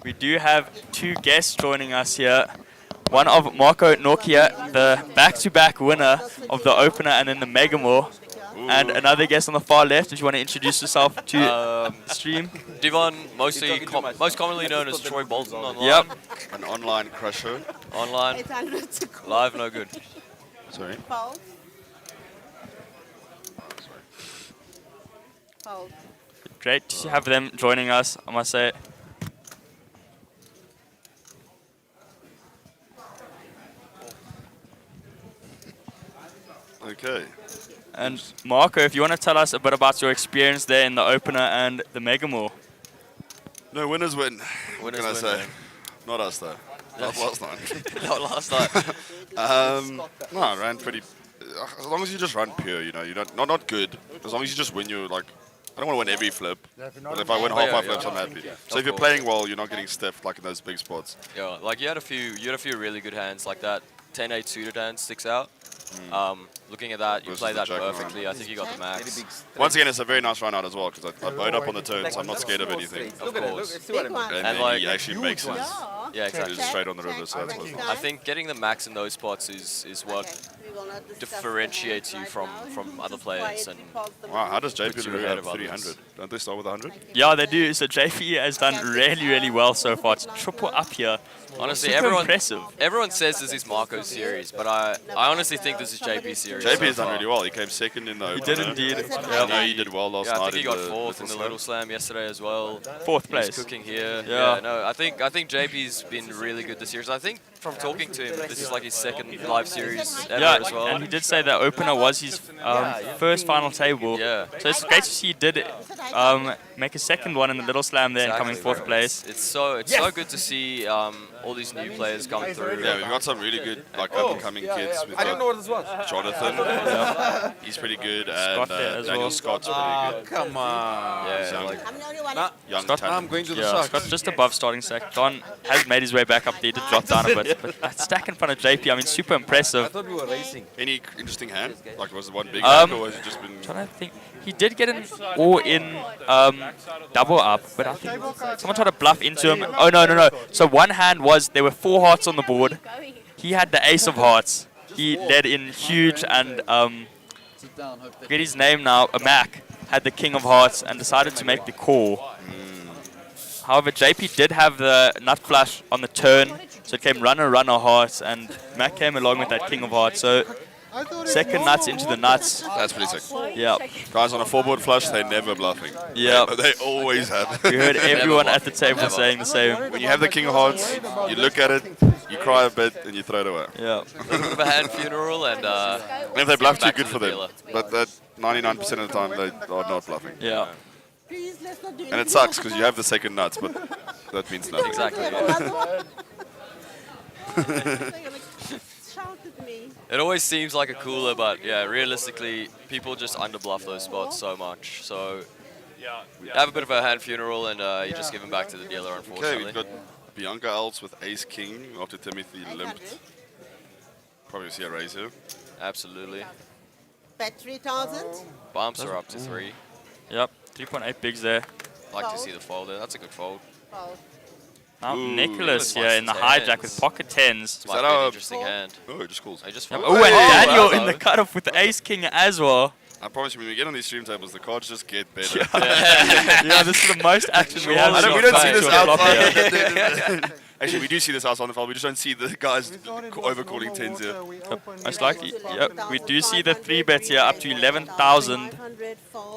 we do have two guests joining us here. One of Marco Nokia, the back-to-back winner of the opener and then the Megamore. And another guest on the far left, if you want to introduce yourself to the stream. Devon, most commonly known as Troy Bolton online. Yep. An online crusher. Online. Live, no good. Sorry. Fold. Fold. Great to have them joining us, I must say. Okay. And Marco, if you want to tell us a bit about your experience there in the opener and the Megamore. No, winners win. What Winners can I win, say? man. Not us though. Not last night. Not last night. No, I ran pretty. As long as you just run pure, you know, you're not good. As long as you just win, you're like. I don't want to win every flip, but if I win half my flips, I'm happy. So if you're playing well, you're not getting stiffed like in those big spots. Yeah, like you had a few really good hands like that. 10-8 suited hand sticks out. Looking at that, you Versus play the that jack perfectly. nine. I think you got the max. Once again, it's a very nice run out as well because I bowed up on the turn, so I'm not scared of anything. Of course. And then like, he actually makes it. Yeah, exactly. Just straight on the river, so that's I think getting the max in those spots is what differentiates you from other players. And wow, how does puts JP you really ahead have of 300? others. Don't they start with 100? Yeah, they do. So JP has done really well so far. It's triple up here. Honestly, Super everyone says this is Marco's series, but I honestly think this is JP's series. JP so has done far. really well. He came second in the opener. He did indeed. I know he did well last Yeah, I night. think he in got the fourth in the Little Slam. Slam yesterday as well. Fourth He was place. cooking here. Yeah. No, I think JP's been really good this year. So I think from talking to him, this is like his second live series ever as well. And he did say that opener was his first final table. Yeah. So it's great to see he did make a second one in the Little Slam there and come in fourth place. It's so good to see all these new players coming through. Yeah, we've got some really good like up-and-coming kids. We've I didn't know got what this was. Jonathan, he's pretty good, and Scott there as Daniel well. Scott's pretty good. Come on. He's Yeah, young, like, I'm the only one. young Scott, talent. I'm going to the Yeah, socks. Scott's just above starting stack. John has made his way back up there. He did drop down a bit. But that stack in front of JP, I mean, super I impressive. thought we were racing. Any interesting hand? Like, was it one big hand, or has it just been... Trying to think. He did get an all-in double up, but I think someone tried to bluff into him. Oh, no. So one hand was, there were 4 hearts on the board. He had the ace of hearts. He led in huge and, forget his name now, Mac had the king of hearts and decided to make the call. However, JP did have the nut flush on the turn, so it came runner hearts, and Mac came along with that king of hearts. So second nuts into the nuts. That's pretty sick. Yeah. Guys on a 4-board flush, they're never bluffing. Yeah. They always have. We heard everyone at the table saying the same. When you have the king of hearts, you look at it, you cry a bit, and you throw it away. Yeah. a hand funeral and And if they bluff too, back good to for the them. dealer. But that 99% of the time, they are not bluffing. Yeah. Please, let's not do And it sucks because you have the second nuts, but that means nothing. Exactly. Shout at me. It always seems like a cooler, but yeah, realistically, people just underbluff those spots so much. So Have a bit of a hand funeral and you just give him back to the dealer, Okay, unfortunately. we've got Bianca Alts with Ace King after Timothy limped. Probably see a raise here. Absolutely. Bet 3,000. Bumps are up to 3. Yep, 3.8 bigs there. Like to see the fold there. That's a good fold. Fold. Now Ooh. Nicholas here in the Plus hijack with 10s. pocket 10s. This Is might that be an our- interesting hand. Oh, it just calls. I just Oh, fold. and Daniel hello. in the cutoff with the ace king as well. I promise you, when we get on these stream tables, the cards just get better. Yeah, this is the most action we have. I don't, we seen don't see on this Flop outside. here. Actually, we do see this outside on the file. We just don't see the guys overcalling 10s here. Most likely, yep. We do see the 3 bets here up to 11,000.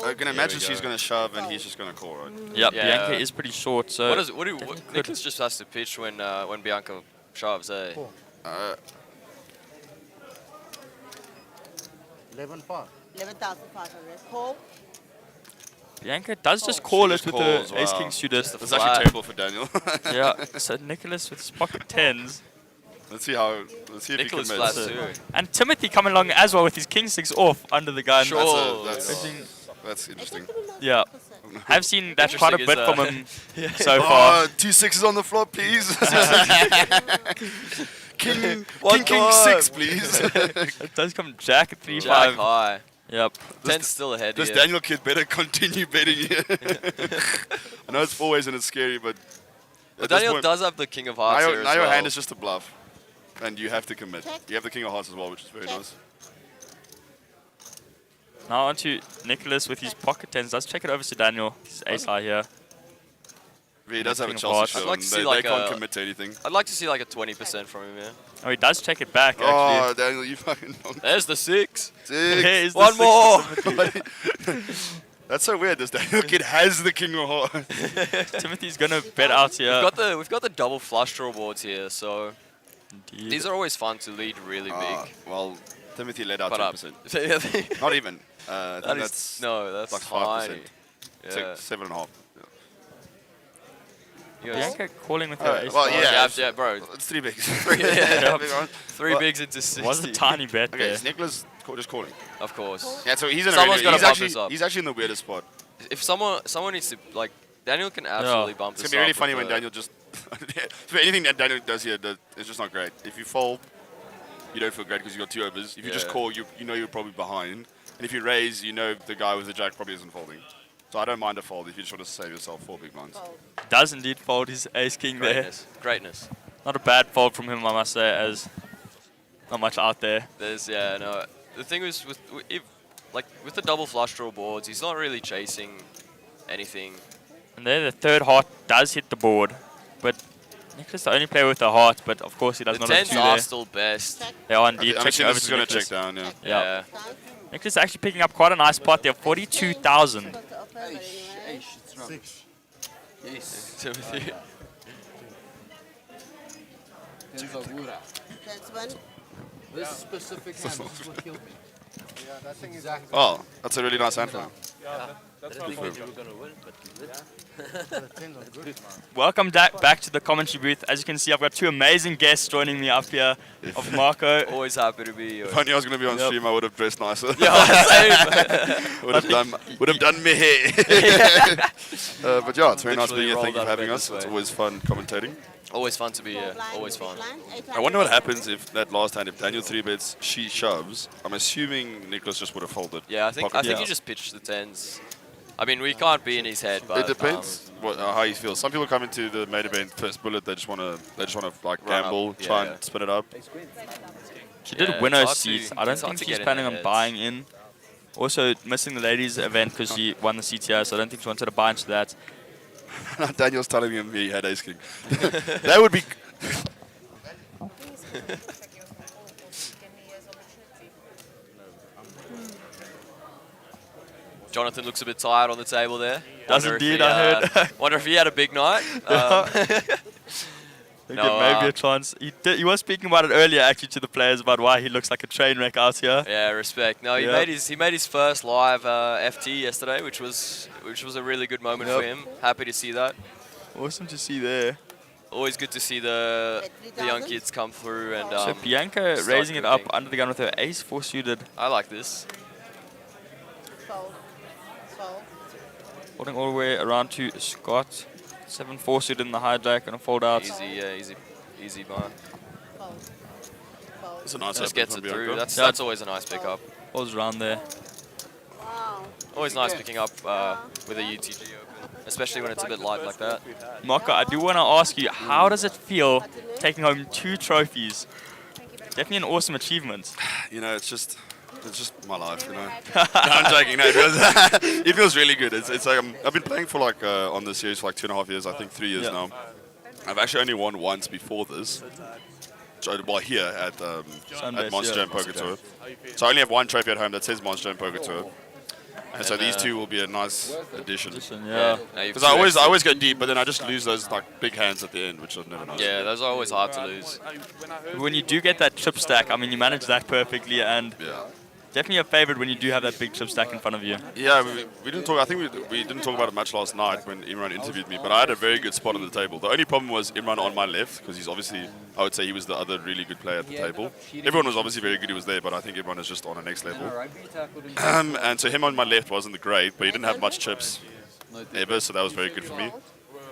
I can imagine she's going to shove and he's just going to call, right? Yep, Yeah. Bianca is pretty short, so... What Nicholas just has to pitch when Bianca shoves, eh? 11 11,500. Call. Bianca does just call it with calls, the ace wow. king suited. That's actually terrible for Daniel. Yeah, so Nicholas with his pocket 10s. Let's see if Nicholas he flat commits. too. And Timothy coming along as well with his king 6 off under the gun. Sure. That's interesting. Yeah. I've seen that quite a bit Interesting from him so Oh, far. 2 sixes on the flop, please. King 6, please. It does come jack at 3-5. Jack high. Yep. 10's still ahead This here. Daniel kid better continue betting here. I know it's 4 ways and it's scary, but Well, at this Daniel point, does have the king of hearts here as now your well. hand is just a bluff, and you have to commit. You have the king of hearts as well, which is very nice. Now on to Nicholas with his pocket 10s. Let's check it over to Daniel. His ace high here. He does have a King of Chelsea hearts. show, I'd like and to see they like can't a- commit to anything. I'd like to see like a 20% from him, yeah. Oh, he does check it back, Oh, actually. Daniel, you fucking donkey. There's the 6. There's the One 6 more. for Timothy. That's so weird. This Daniel kid has the king of hearts. Timothy's gonna bet out here. We've got the double flush draw boards here, so Indeed. these are always fun to lead really big. Well, Timothy led out Put up. 10%. Not even. I think That is that's no, that's like tiny. 5%. Yeah. 7.5. You guys- Bianca calling with Oh, her ace well, high. yeah. yeah, bro. It's 3 bigs. Yep. Three bigs into 60. Was a tiny bet Okay, there. is Nicholas just calling? Of course. Yeah, so he's in Someone's a gotta really, bump this up. he's actually in the weirdest spot. If someone needs to like Daniel can absolutely bump It's this gonna be really up funny with when the- Daniel just for anything that Daniel does here, it's just not great. If you fold, you don't feel great because you got 2 overs. If you just Yeah. call, you know you're probably behind, and if you raise, you know the guy with the jack probably isn't folding. So I don't mind a fold if you just want to save yourself 4 big blinds. Does indeed fold his ace king there. Greatness. Not a bad fold from him, I must say, as not much out there. There's no. The thing is with the double flush draw boards, he's not really chasing anything. And there, the third heart does hit the board, but Nicholas the only player with a heart, but of course he does The not have 10s 2 are there. still best. They are indeed. I'm Checking assuming over this is to going to Nicholas. check down, yeah. Yeah. Nicholas actually picking up quite a nice pot there, 42,000. 6. Yes. Timothy. That's one. This specific hand is what killed me. Yeah, that thing is exactly. Oh, that's a really nice hand for him. I didn't think you were going to win, but you did. Welcome back to the commentary booth. As you can see, I've got 2 amazing guests joining me up here. Of Marco. Always happy to be here. If I knew I was going to be on stream, I would have dressed nicer. Yeah, same. would have done me hair. But yeah, it's very nice being here. Thank you for having us. It's always fun commentating. Always fun to be here. Always fun. I wonder what happens if that last hand, if Daniel 3 bets, she shoves. I'm assuming Nicholas just would have folded. Yeah, I think Pocket he just pitched the 10s. I mean, we can't be in his head, but it depends how he feels. Some people come into the main event first bullet. They just want to like Run gamble, up, try yeah. and spin it up. She did Yeah, win it's her hard seats. to- I don't it's hard think to she's get in planning their on heads. buying in. Also missing the ladies event because she won the CTR, so I don't think she wanted to buy into that. Daniel's telling him he had ace king. That would be. Jonathan looks a bit tired on the table there. Does Wonder if indeed, he, I heard. Wonder if he had a big night. Think it may be a chance. He was speaking about it earlier, actually, to the players about why he looks like a train wreck out here. Yeah, respect. No, he made his first live FT yesterday, which was a really good moment for him. Happy to see that. Awesome to see there. Always good to see the young kids come through and. So Bianca start raising it up cooking. under the gun with her ace 4 suited. I like this. Fold. Fold. Folding all the way around to Scott. 7-4 suited in the hijack, gonna fold out. Easy, yeah, easy bar. It's a nice Just open gets from it through. Bianco. That's always a nice pickup. Always around there. Always nice picking up with a UTG open, especially when it's a bit light like that. Marco, I do want to ask you, how does it feel taking home 2 trophies? Definitely an awesome achievement. You know, it's just my life, you know. No, I'm joking. No, it feels really good. It's like I've been playing for like on this series for like 2.5 years. I think 3 years now. I've actually only won once before this. Well, here at Monster Jam Poker Tour. So I only have one trophy at home that says Monster Jam Poker Tour. And so these two will be a nice addition. Yeah. Because I always go deep, but then I just lose those like big hands at the end, which is never nice. Yeah, those are always hard to lose. When you do get that chip stack, I mean, you manage that perfectly, and definitely a favorite when you do have that big chip stack in front of you. Yeah, we didn't talk. I think we didn't talk about it much last night when Imran interviewed me. But I had a very good spot on the table. The only problem was Imran on my left because he's obviously, I would say, he was the other really good player at the table. Everyone was obviously very good. He was there, but I think everyone is just on the next level. And so him on my left wasn't great, but he didn't have much chips ever, so that was very good for me.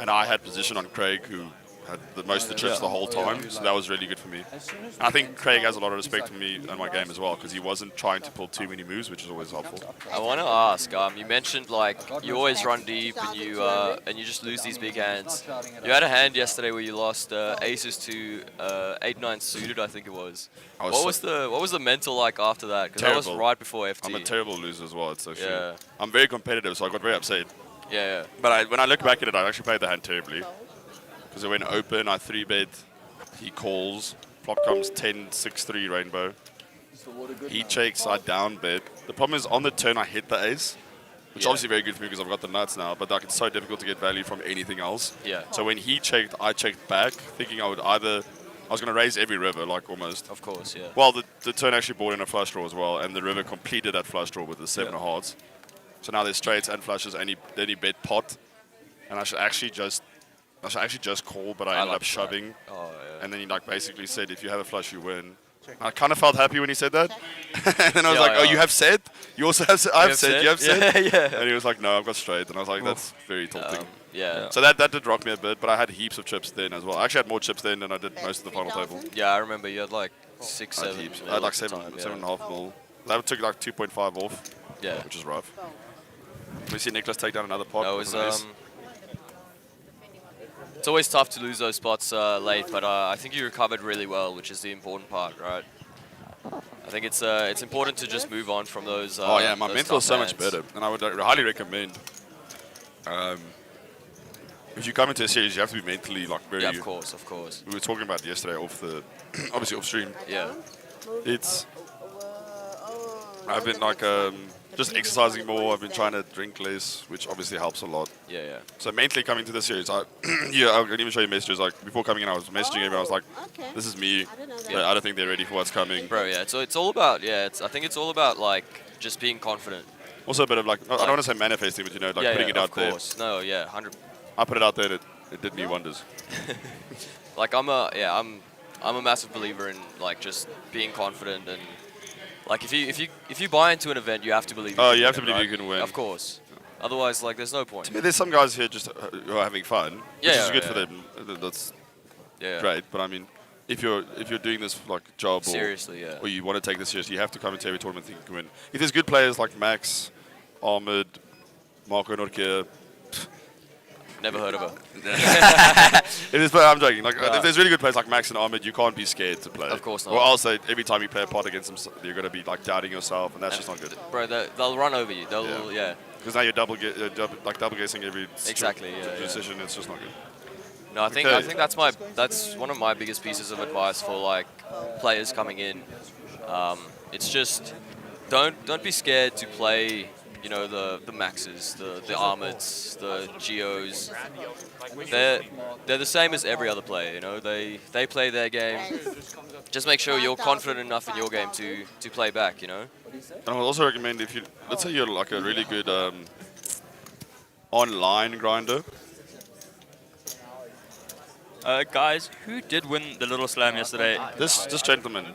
And I had position on Craig, who had the most of the chips the whole time, so that was really good for me. And I think Craig has a lot of respect for me and my game as well, because he wasn't trying to pull too many moves, which is always helpful. I want to ask, you mentioned like you always run deep and you just lose these big hands. You had a hand yesterday where you lost aces to 8-9 suited, I think it was. What was the mental like after that? Because that was right before FT. I'm a terrible loser as well. So yeah. I'm very competitive, so I got very upset. Yeah. But when I look back at it, I actually played the hand terribly. Because it went open, I 3-bet, he calls, flop comes 10-6-3 rainbow. He checks, I down bet. The problem is on the turn I hit the ace, which is obviously very good for me because I've got the nuts now, but like it's so difficult to get value from anything else. Yeah. So when he checked, I checked back, thinking I was going to raise every river, like almost. Of course, yeah. Well, the turn actually brought in a flush draw as well, and the river completed that flush draw with the 7 of hearts. So now there's straights and flushes, and then he bet pot, and I should actually just call, but I ended up shoving. Oh, yeah. And then he like basically said, if you have a flush, you win. I kind of felt happy when he said that. And then I was like, oh, you have said? You also have said? I have said, you have said? Yeah. And he was like, no, I've got straight. And I was like, that's very tilting. Yeah. So that did rock me a bit, but I had heaps of chips then as well. I actually had more chips then than I did most of the final table. Yeah, I remember you had like 6, 7. I had like 7.5 mil. That took like 2.5 off. Yeah. Which is rough. We see Nicholas take down another pot. That was, it's always tough to lose those spots late, but I think you recovered really well, which is the important part, right? I think it's important to just move on from those. Oh yeah, my those mental is so tough much hands. better, and I would highly recommend. If you come into a series, you have to be mentally like very. Yeah, of course. We were talking about yesterday off the, obviously off stream. Yeah. I've been like just exercising more. I've been trying to drink less, which obviously helps a lot. Yeah. So mentally coming to the series, I can even show you messages. Like before coming in, I was messaging everyone. I was like, "This is me." But I don't think they're ready for what's coming. Bro, yeah. So it's all about I think it's all about like just being confident. Also a bit of like I don't want to say manifesting, but putting it out there. Of course. No, yeah, 100. I put it out there, and it did me wonders. Like I'm a massive believer in like just being confident and like if you buy into an event, you have to believe. You have to believe you can win. Of course. Otherwise, like there's no point. To me, there's some guys here just who are having fun, which is good for them. That's great. But I mean, if you're doing this like job seriously, or you want to take this seriously, you have to come into every tournament thinking you can win. If there's good players like Max, Ahmed, Marco Norkia. Never heard of her. I'm joking. Like, if there's really good players like Max and Ahmed, you can't be scared to play. Of course not. Or I'll say every time you play a pot against them, you're going to be like doubting yourself, and that's just not good. Bro, they'll run over you. They'll Because now you're double guessing every decision. It's just not good. No, I think that's one of my biggest pieces of advice for like players coming in. It's just don't be scared to play. You know, the Maxes, the Ahmeds, the Geos, they're the same as every other player, you know, they play their game. Just make sure you're confident enough in your game to play back, you know. And I would also recommend let's say you're like a really good online grinder. Guys, who did win the Little Slam yesterday? This gentleman,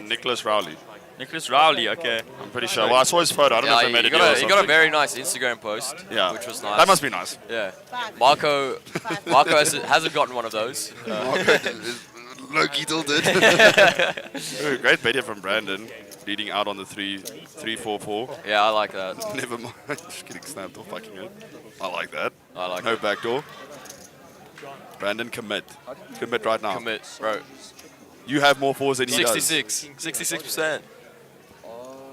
Nicholas Rowley. Nicholas Rowley, okay. I'm pretty sure. Well, I saw his photo. I don't know if I made he a deal or got a something. very nice Instagram post, Yeah. which was nice. That must be nice. Yeah. Marco hasn't gotten one of those. Loki still did. Ooh, great video from Brandon, leading out on the 3-4-4. Yeah, I like that. Never mind. Just getting snapped off fucking it. I like that. I like no that. backdoor. Brandon, commit. Commit right now. Commit, bro. You have more fours than he does. 66%.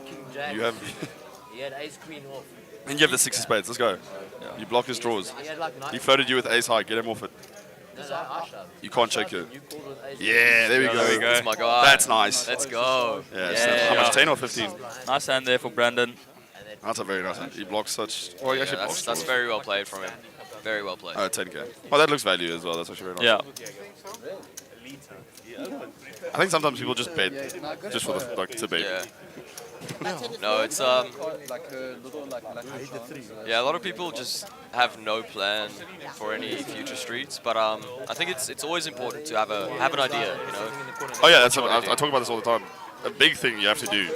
King Jack. You have. He had ace queen off. And you have the 6 of spades. Let's go. You block his draws. He had like He floated you with ace high. Get him off it. No, I shoved. You can't check it. You called with ace. Yeah, there we go. There we go. That's my guy. That's nice. Let's go. Yeah. How much? 10 or 15? Nice hand there for Brandon. That's a very nice hand. He blocks such. Well, he actually blocks. That's very well played from him. Very well played. 10k. Well, that looks value as well. That's actually very nice. Yeah. I think sometimes people just bet just for the to bet. Yeah. No, it's yeah. A lot of people just have no plan for any future streets, but I think it's always important to have an idea, you know. Oh yeah, that's I talk about this all the time. A big thing you have to do.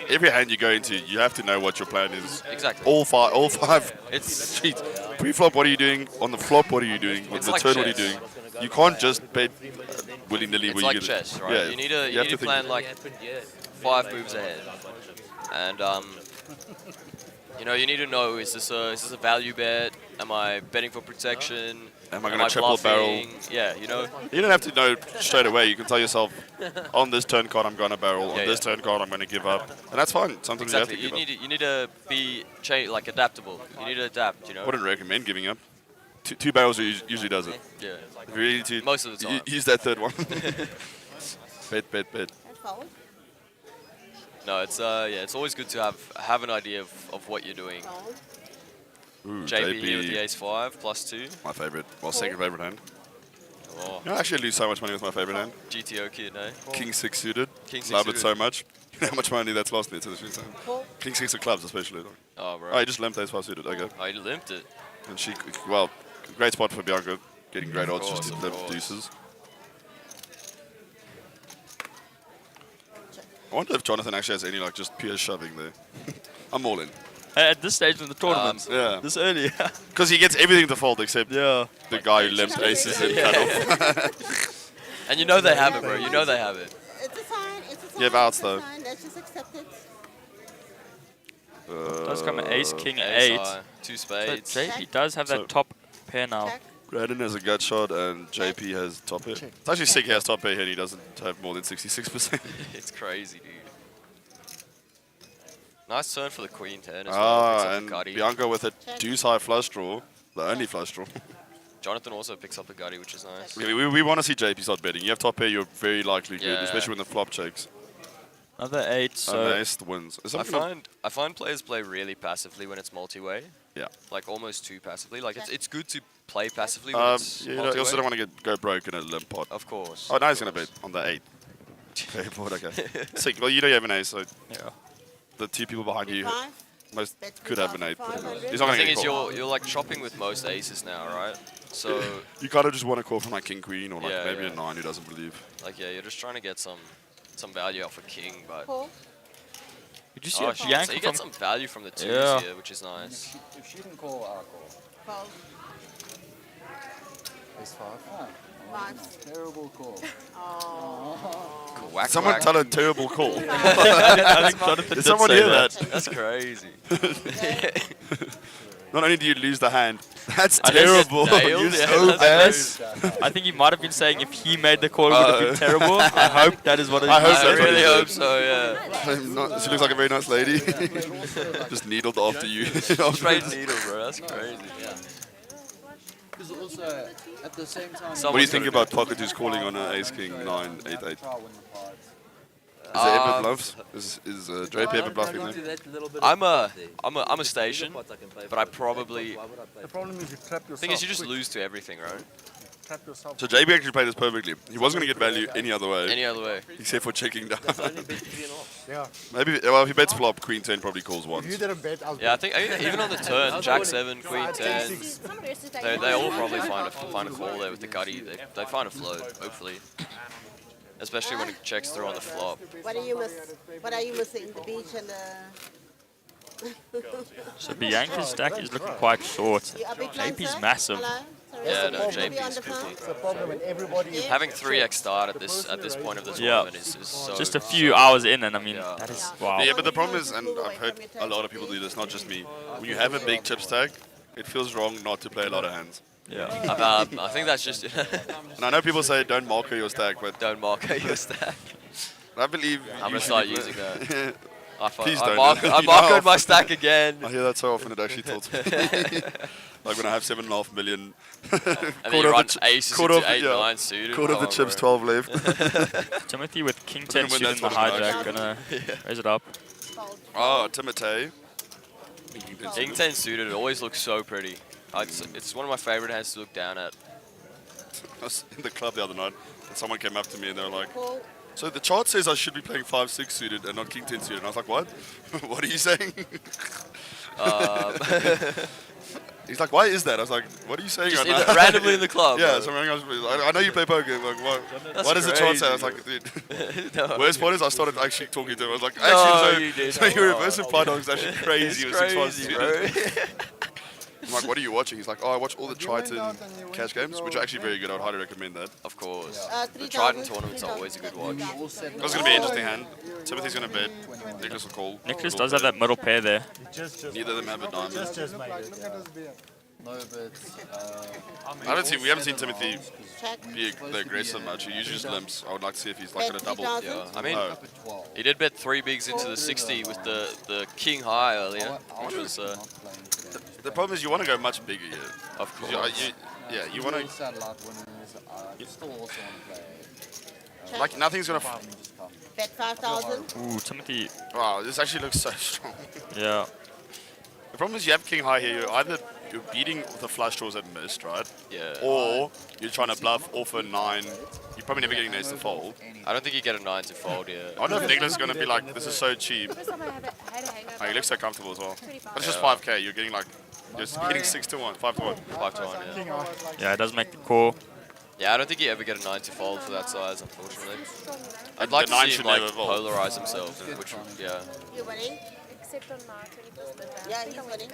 Every hand you go into, you have to know what your plan is. Exactly. All five. It's streets. Pre-flop, what are you doing? On the flop, what are you doing? On It's the like turn, what are you chess. doing? You can't just bet willy-nilly. It's like chess, right? Yeah, You need to have to plan think. like 5 moves ahead, and you need to know: is this a value bet? Am I betting for protection? Am I going to triple barrel? Yeah, you know. You don't have to know straight away. You can tell yourself, on this turn card I'm going to barrel. On this turn card I'm going to give up, and that's fine. Sometimes Exactly. you have to give up. You need to be adaptable. You need to adapt. You know. Wouldn't recommend giving up. Two barrels usually does it. Yeah. If you really need to, Most of the time. Use that third one. bet. No, it's always good to have an idea of what you're doing. Ooh, JP here with the ace-5 +2. My favorite. Well, second favorite hand. Oh. You know, I actually lose so much money with my favorite hand. GTO kid, eh? King 6 suited. King 6 Love suited. it so much. You know how much money that's lost me to the street time. King 6 of clubs, especially. Oh, bro. Oh, he just limped ace 5 suited. Okay. Oh, you limped it. And she, well, great spot for Bianca. Getting great odds course, just to of limp course. deuces. I wonder if Jonathan actually has any just pure shoving there. I'm all in. At this stage in the tournament, Yeah. this early. Because he gets everything to fold except the guy who limped aces and cut off. And you know they have it, bro. You know they have it. It's a sign. It's a sign. You have outs it's a though. sign. Let's just accept it. Does come an ace, king, Ace 8. high, 2 So spades. JP does have So- that top pair now. Brandon has a gut shot and JP has top pair. It's actually sick he has top pair here and he doesn't have more than 66%. It's crazy, dude. Nice turn for the queen 10 as well. Picks up And the gutty. Bianca with a deuce high flush draw, the only flush draw. Jonathan also picks up the gutty, which is nice. we want to see JP start betting. You have top pair, you're very likely good, Yeah. especially when the flop checks. Another 8. And So the ace wins. Is I something find players play really passively when it's multi-way. Yeah. Like almost too passively. Like it's good to play passively when it's you multi-way. also don't want to go broke in a limp pot. Of course. Oh, now he's going to bet on the 8. Very board, okay. Sick. Well, you know you have an ace, so yeah. the 2 people behind you Five. most could have an 8. But he's not The going to thing get is, called. you're like chopping with most aces now, right? So You kind of just want to call from king queen or Yeah, maybe yeah. a 9 who doesn't believe. like you're just trying to get some value off a king, but Call. Did you see oh, a shit, Bianca so you from get some value from the twos Yeah. here, which is nice. If she didn't call, I'll call. Call. Ace 5. Five. Terrible call. Oh. Whack, Someone whack. tell a terrible call. I think Jonathan Did did someone say hear that. that? That's crazy. Not only do you lose the hand, that's I didn't get terrible. nailed, You're yeah, so that's bad. I think he might have been saying if he made the call, it would have been terrible. I hope that is what it is. I hope I that's what really he hope said. so, yeah. I'm not- she looks like a very nice lady. Just needled after you. Straight needle, bro. That's crazy. Because also, at the same time... What do you think about pocket who's calling on an ace king 9 8 8? Try to win the pods. Is there ever bluffs? Is JP ever bluffing there? I'm a station, but I probably. The problem is you trap yourself. Thing is, you just quick. lose to everything, right? Trap yourself. So JP actually played this perfectly. He wasn't going to get value any other way. Any other way. Except for checking down. Yeah. Maybe, well, if he bets flop, queen 10 probably calls If once. you didn't bet, I'll Yeah, I think even on the turn, Jack 7, Queen 10, they all probably find a call there with the gutty. They find a float, hopefully. especially when it checks through on the flop. What are you missing? The beach and the... So Bianca's stack is looking quite short. You are big blind, JP's sir? massive. Hello? Yeah, no, Sorry, JP's on the phone? quickly. It's a problem when everybody... Having 3x start at this point of the tournament is so... Just a few hours in, and I mean, that is wow. Yeah, but the problem is, and I've heard a lot of people do this, not just me. When you have a big chip stack, it feels wrong not to play a lot of hands. Yeah. I think that's just... And I know people say don't marker your stack, but... Don't marker your stack. I believe... I'm going to start using that. Please I don't. marked my stack again. I hear that so often, it actually tilts me. Like when I have 7.5 million. And then you run aces into 8-9 suited. Quarter of the chips, 12 left. Timothy with king 10 suited in the hijack, gonna raise it up. Oh, Timothy. King 10 suited, it always looks so pretty. It's one of my favorite hands to look down at. I was in the club the other night, and someone came up to me and they were like, so the chart says I should be playing 5-6 suited and not king 10 suited. And I was like, what? What are you saying? He's like, why is that? I was like, what are you saying Just right now? randomly in the club. Yeah, bro. so I know you play poker. Like, what does the chart say? I was like, dude. No, Worst part is I started actually talking to him. I was like, No, actually, you did so your not. reverse implied dog is actually crazy. It's with 6-1 crazy, bro. suited. I'm like, what are you watching? He's like, oh, I watch all the Triton cash games, which are actually very good. I would highly recommend that. Of course. 3,000, The Triton tournaments are always a good watch. That was going to be an interesting hand. Timothy's going to bet. Nicholas will call. Nicholas does have that middle pair there. Neither of them have a diamond. Just made it. No, but we haven't seen Timothy be the aggressive much. He usually just limps. I would like to see if he's like going to double. Yeah, I mean, Oh. he did bet 3 bigs into the 60 with the king high earlier, which was... The problem is you want to go much bigger here. Of course. You want to... satellite winners, still also want to play. Like, nothing's going to... Bet 5,000. Ooh, Timothy. Wow, this actually looks so strong. Yeah. The problem is you have king high here. You're beating the flush draws at missed, right? Yeah. Or you're trying to bluff off a 9. You're probably never getting an ace to fold. I don't think you get a 9 to fold, yeah. I wonder if Nicholas is going to be like, this is so cheap. First time I had a hangover. Oh, he looks so comfortable as well. But it's just Yeah. 5k. You're getting like, you're hitting 6 to 1, 5 to 1. 5 to 1, yeah. Yeah, it does make the call. Yeah, I don't think you ever get a 9 to fold for that size, unfortunately. I'd The like to 9 see should him like never fold. polarize himself, which yeah. You're winning? Except on my 21st birthday. Yeah, he's winning.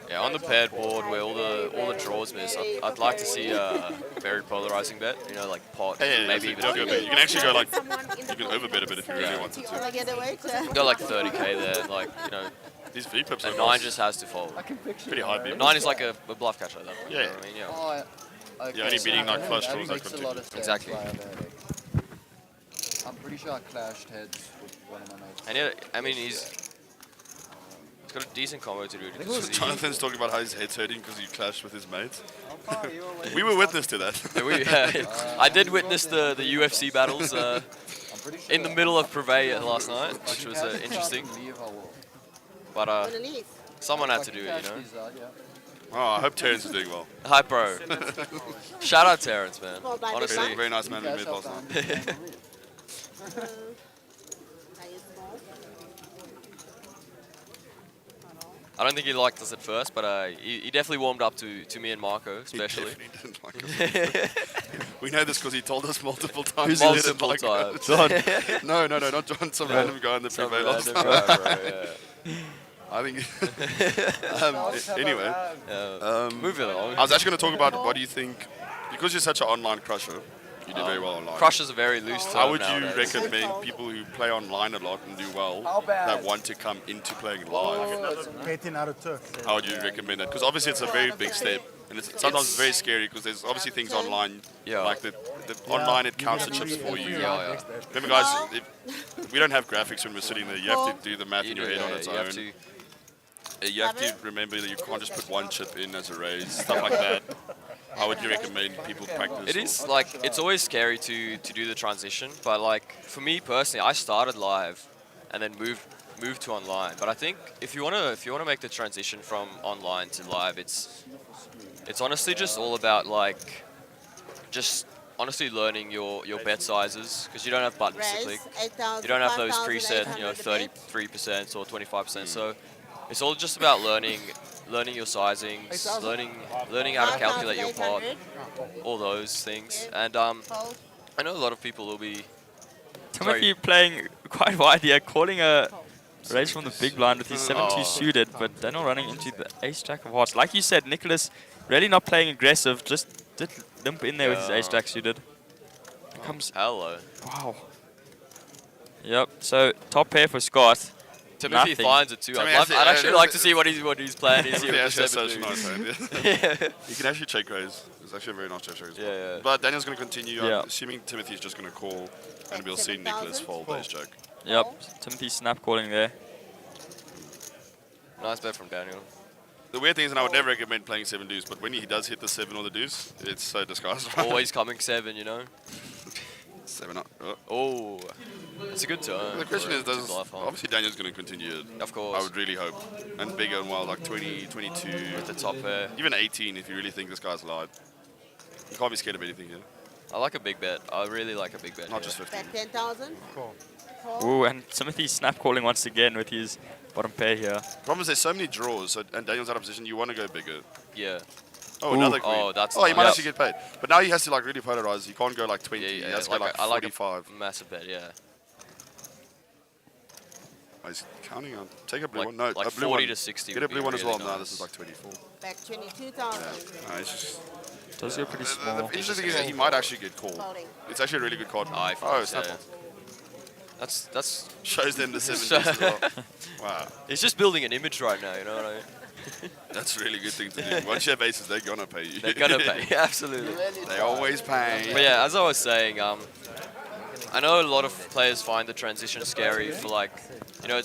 Yeah, on the paired board where all the draws miss, I'd like to see a very polarizing bet. You know, like pot, Yeah, maybe you even can go big. You can actually go like, Someone in you the can overbet a bit if you really wanted to. Wanna get away to? go like 30k there. Like, you know, These V pips a are 9 just has to fold. pretty high V. 9 is like a bluff catcher. That Yeah. You know what I mean, yeah. Oh, okay. You're only beating like flush That draws that makes a could lot do. of sense Exactly. why I have a headache. I'm pretty sure I clashed heads with one of my mates. And yeah, I mean, he's got a decent combo to do. Jonathan's talking about how his head's hurting because he clashed with his mates. We were witness to that. I did witness the UFC battles in the middle of Privé last night, which was interesting. But someone had to do it, you know. Oh, I hope Terrence is doing well. Hi, bro. Shout out Terrence, man. Honestly, Very nice man we met last night. I don't think he liked us at first, but he definitely warmed up to me and Marco, especially. He definitely didn't like us. We know this because he told us multiple times. he didn't Multiple like times. us. John. No, not John. Some random guy in the Some Privé last random night. guy, bro, yeah. I think. Anyway, moving along. I was actually going to talk about what do you think, because you're such an online crusher, you do very well online. Crush is a very loose term How would you nowadays. recommend people who play online a lot and do well that want to come into playing live? 18 out of 2. How would you recommend that? Because obviously it's a very big step, and it's sometimes very scary because there's obviously things online, like the online it counts the chips for you. Remember, guys, we don't have graphics when we're sitting there. You have to do the math in your head on its own. You have to remember that you can't just put one chip in as a raise, stuff like that. How would you recommend people practice? It is like, it's always scary to do the transition, but like for me personally, I started live and then moved to online. But I think if you wanna make the transition from online to live, it's honestly just all about like just honestly learning your bet sizes, because you don't have buttons to click. You don't have those preset, 33% or 25%. So it's all just about learning learning your sizings, learning how to calculate your pot, all those things. And I know a lot of people will be. Timothy playing quite wide here, calling a raise from the big blind with his 7-2 suited, but Daniel running into the ace-jack of hearts. Like you said, Nicholas really not playing aggressive, just did limp in there with his ace-jack suited. Here comes hello. Wow. Yep, so top pair for Scott. Timothy finds it too. I'd actually like to see what he's playing. He's here with the such a 7-2. nice hand. You can actually check raise. It's actually a very nice check raise. Yeah. But Daniel's going to continue. Yeah. I'm assuming Timothy's just going to call, and we'll see Nicholas fold ace jack. Yep, Timothy snap calling there. Nice bet from Daniel. The weird thing is, and I would never recommend playing 7 deuce, but when he does hit the 7 or the deuce, it's so disgusting. Always coming 7, you know. 7 up. Oh, it's a good turn. The question is, obviously Daniel's going to continue it. Of course. I would really hope. And bigger and wild, like 20, 22. With the top pair. Even 18 if you really think this guy's live. You can't be scared of anything here. I like a big bet. I really like a big bet. Not just 15. Bet 10,000. Cool. Ooh, and Timothy snap calling once again with his bottom pair here. Problem is there's so many draws, and Daniel's out of position, you want to go bigger. Yeah. Oh, another queen. Oh, that's he might nice. actually get paid. But now he has to like really polarize. He can't go like 20. Yeah, He yeah, has to like go like I like 45. a massive bet, yeah. Oh, he's counting on. Take a blue Like- one. No, like a blue 40 one. to 60 Get a would be blue one as well. really No, nice. this is like 24. Bet 22,000. No, it's just. Does go pretty small. The interesting thing is that he might actually get called. Folding. It's actually a really good card. I Oh, think snap so, on. That's Shows them the 7 deuce as well. Wow. He's just building an image right now, you know what I mean? That's a really good thing to do. Once you have aces, they're gonna pay you. They're gonna pay, absolutely. They always pay. But yeah, as I was saying, I know a lot of players find the transition scary for like, you know,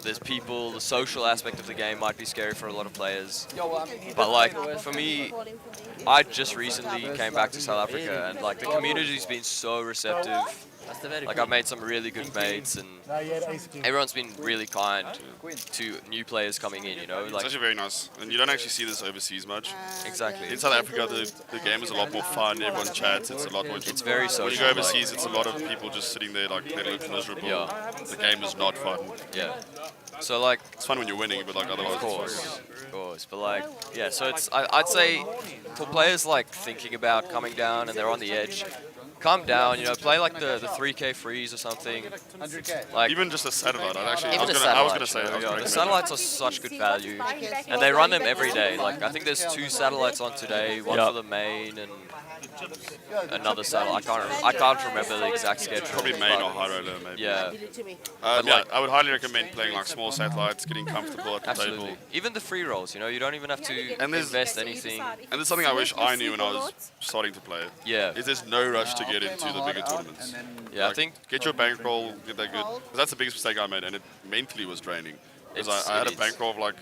there's people, the social aspect of the game might be scary for a lot of players. But like, for me, I just recently came back to South Africa and like the community's been so receptive. Like I've made some really good mates and everyone's been really kind to new players coming in, you know. It's Like actually very nice. And you don't actually see this overseas much. Exactly. In South Africa, the game is a lot more fun. Everyone chats. It's a lot more. It's very social. When you go overseas, it's a lot of people just sitting there like they look miserable. Yeah. The game is not fun. Yeah. So like it's fun when you're winning, but like otherwise, of course. But like, yeah. So it's I'd say for players like thinking about coming down and they're on the edge, come down. You know, play like the 3K freeze or something. Like even just a satellite. I was gonna say. The satellites are such good value, and they run them every day. Like I think there's 2 satellites on today, one for the main and another satellite. I can't remember the exact schedule. Probably main or high roller, maybe. Yeah. Yeah, I would highly recommend playing like small satellites, getting comfortable at the Absolutely. table. Even the free rolls, you know, you don't even have to invest anything. And there's something I wish I knew when I was starting to play. Yeah. Is there's no rush to get into the bigger tournaments. Yeah, I think get your bankroll, get that good. 'Cause that's the biggest mistake I made, and it mentally was draining. Because I had a bankroll of like,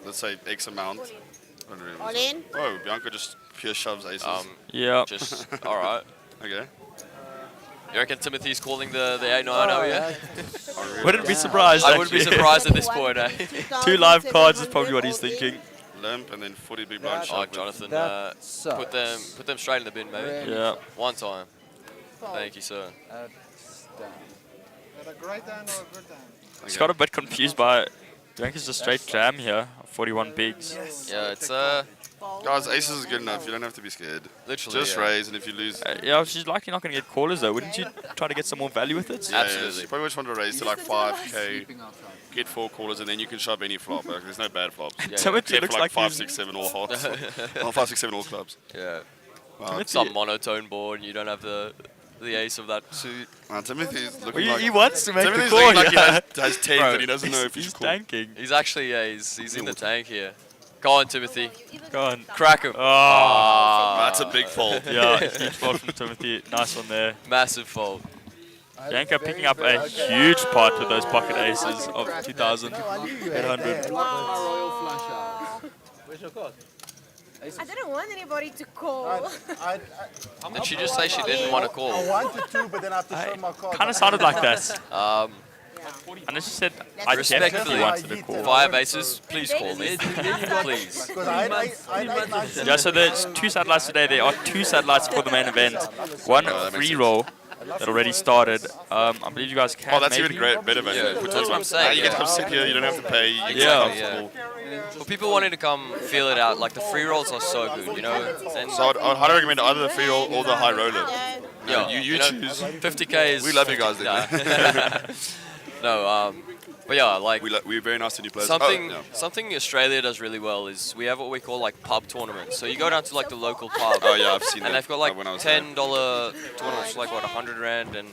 let's say X amount. All in? Oh, Bianca just pure shoves aces. Yeah. Just all right. Okay. You reckon Timothy's calling the 8-9-0, yeah? Wouldn't be surprised. I wouldn't be surprised at this point, eh? 2 live cards is probably what he's thinking. Limp and then 40 big blind Oh, shove. Jonathan, put them straight in the bin, mate. Yeah. One time. Thank you, sir. A great hand or a good hand? Just got a bit confused by Bianca's just straight jam here, 41 bigs. Yeah, it's Guys, aces is good enough. You don't have to be scared. Literally, Just yeah. raise, and if you lose, Yeah, she's likely not going to get callers though. Wouldn't you try to get some more value with it? yeah, Absolutely. you probably just want to raise to like 5k, get 4 callers, and then you can shove any flop. Like, there's no bad flops. Yeah, Timothy Except looks for like like 5, 6, 7 all hearts. Or 5, 6, 7 all clubs. Yeah. Wow. Some monotone board, and you don't have the ace of that suit. Timothy's looking Well, like he wants to make the Timothy's call. looking like Yeah. he has 10, Bro, but he doesn't know if He's he's cool. tanking. He's actually, yeah, he's in the tank here. Go on, Timothy. Go on. Crack him. Oh. That's a big fault. Yeah, huge fault from Timothy. Nice one there. Massive fault. Bianca picking up a huge pot with those pocket aces of 2,800. Where's your card? I didn't want anybody to call. Did she just say she didn't want to I call? wanted to, but then I have to show my card. Kind of sounded like that. And then she said, I definitely Respectfully, wanted to call. 5 aces, please call me. Please. Because I Yeah, so there's 2 satellites today. There are 2 satellites for the main event. 1 free roll that already started. I believe you guys can. Oh, that's maybe. even great, better value. Yeah, that's what I'm saying. Now you get to yeah. come sit here, you don't have to pay, you can Yeah. sit comfortable. For people wanting to come feel it out, like the free rolls are so good, you know. And So I'd highly recommend either the free roll or the high roller. yeah, You know, choose. 50k is. We love you guys, No, but yeah, like we're very nice to new players. Something Australia does really well is we have what we call like pub tournaments. So you go down to like the local pub. Oh yeah, I've seen that. And they've got like when I was there. $10 tournaments, like what, 100 rand, and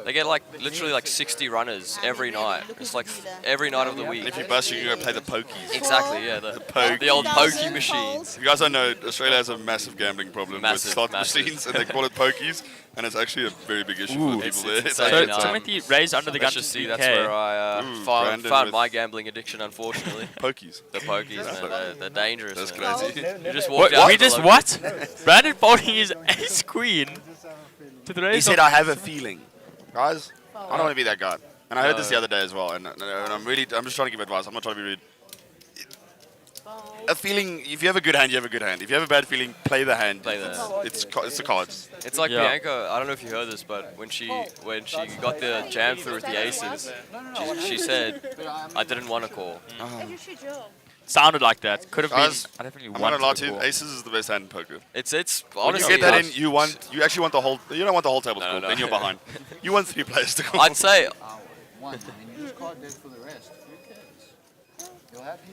they get like literally like 60 runners every night. It's like every night of the week. And if you bust, you can go play the pokies. Exactly, yeah, the the old pokey machines. You guys don't know, Australia has a massive gambling problem with slot machines, and they call it pokies, and it's actually a very big issue for the people there. So Timothy raised under the gun. Let's just see, that's where I found my gambling addiction, unfortunately. Pokies. The pokies, man, they're dangerous. That's man. crazy. You just walked out. What? Brandon folding his ace queen to the raise. He said, "I have a feeling, guys. I don't want to be that guy." And I heard this the other day as well. And I'm just trying to give advice. I'm not trying to be rude. A feeling. If you have a good hand, you have a good hand. If you have a bad feeling, play the hand. It's the cards. It's like Bianca. I don't know if you heard this, but when she got the jam through with the aces, she said, "I didn't want to call." Sounded like that. Could have been. Guys, I definitely I'm wanted not allowed to to. call. Aces is the best hand in poker. It's When honestly. you get that in, you actually want the whole. You don't want the whole table to call. no. Then you're behind. You want 3 players to call. I'd say. One. I mean, you just card dead for the rest. Who cares? You're happy?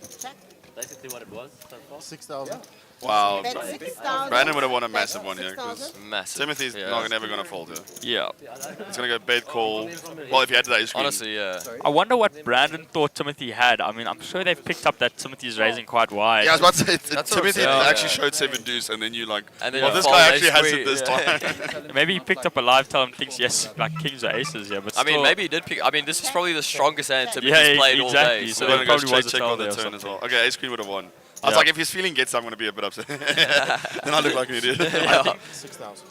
Basically what it was so far. 6,000. Wow. Bet 6,000. Brandon would have won a massive one here because 6,000. Massive. Timothy's never going to fold here. Yeah. It's going to go bait call. Well, if you had that ace queen. Honestly, yeah. I wonder what Brandon thought Timothy had. I mean, I'm sure they've picked up that Timothy's raising quite wide. Yeah, I was about to say, That's what I'm Timothy saying. actually showed 7 deuce, and then you like, And then well, you this fold guy ace actually has queen, it this time. Maybe he picked up a live tell and thinks, yes, like kings are aces, yeah. But I mean, still- maybe he did pick. I mean, this is probably the strongest hand Timothy's Yeah, played all exactly. day. So So there then probably go was a check tell on the there or turn as something. well. Okay, ace queen would have won. I was Yeah. like, if his feeling gets, I'm going to be a bit upset. Then I look like an idiot. Yeah. 6,000.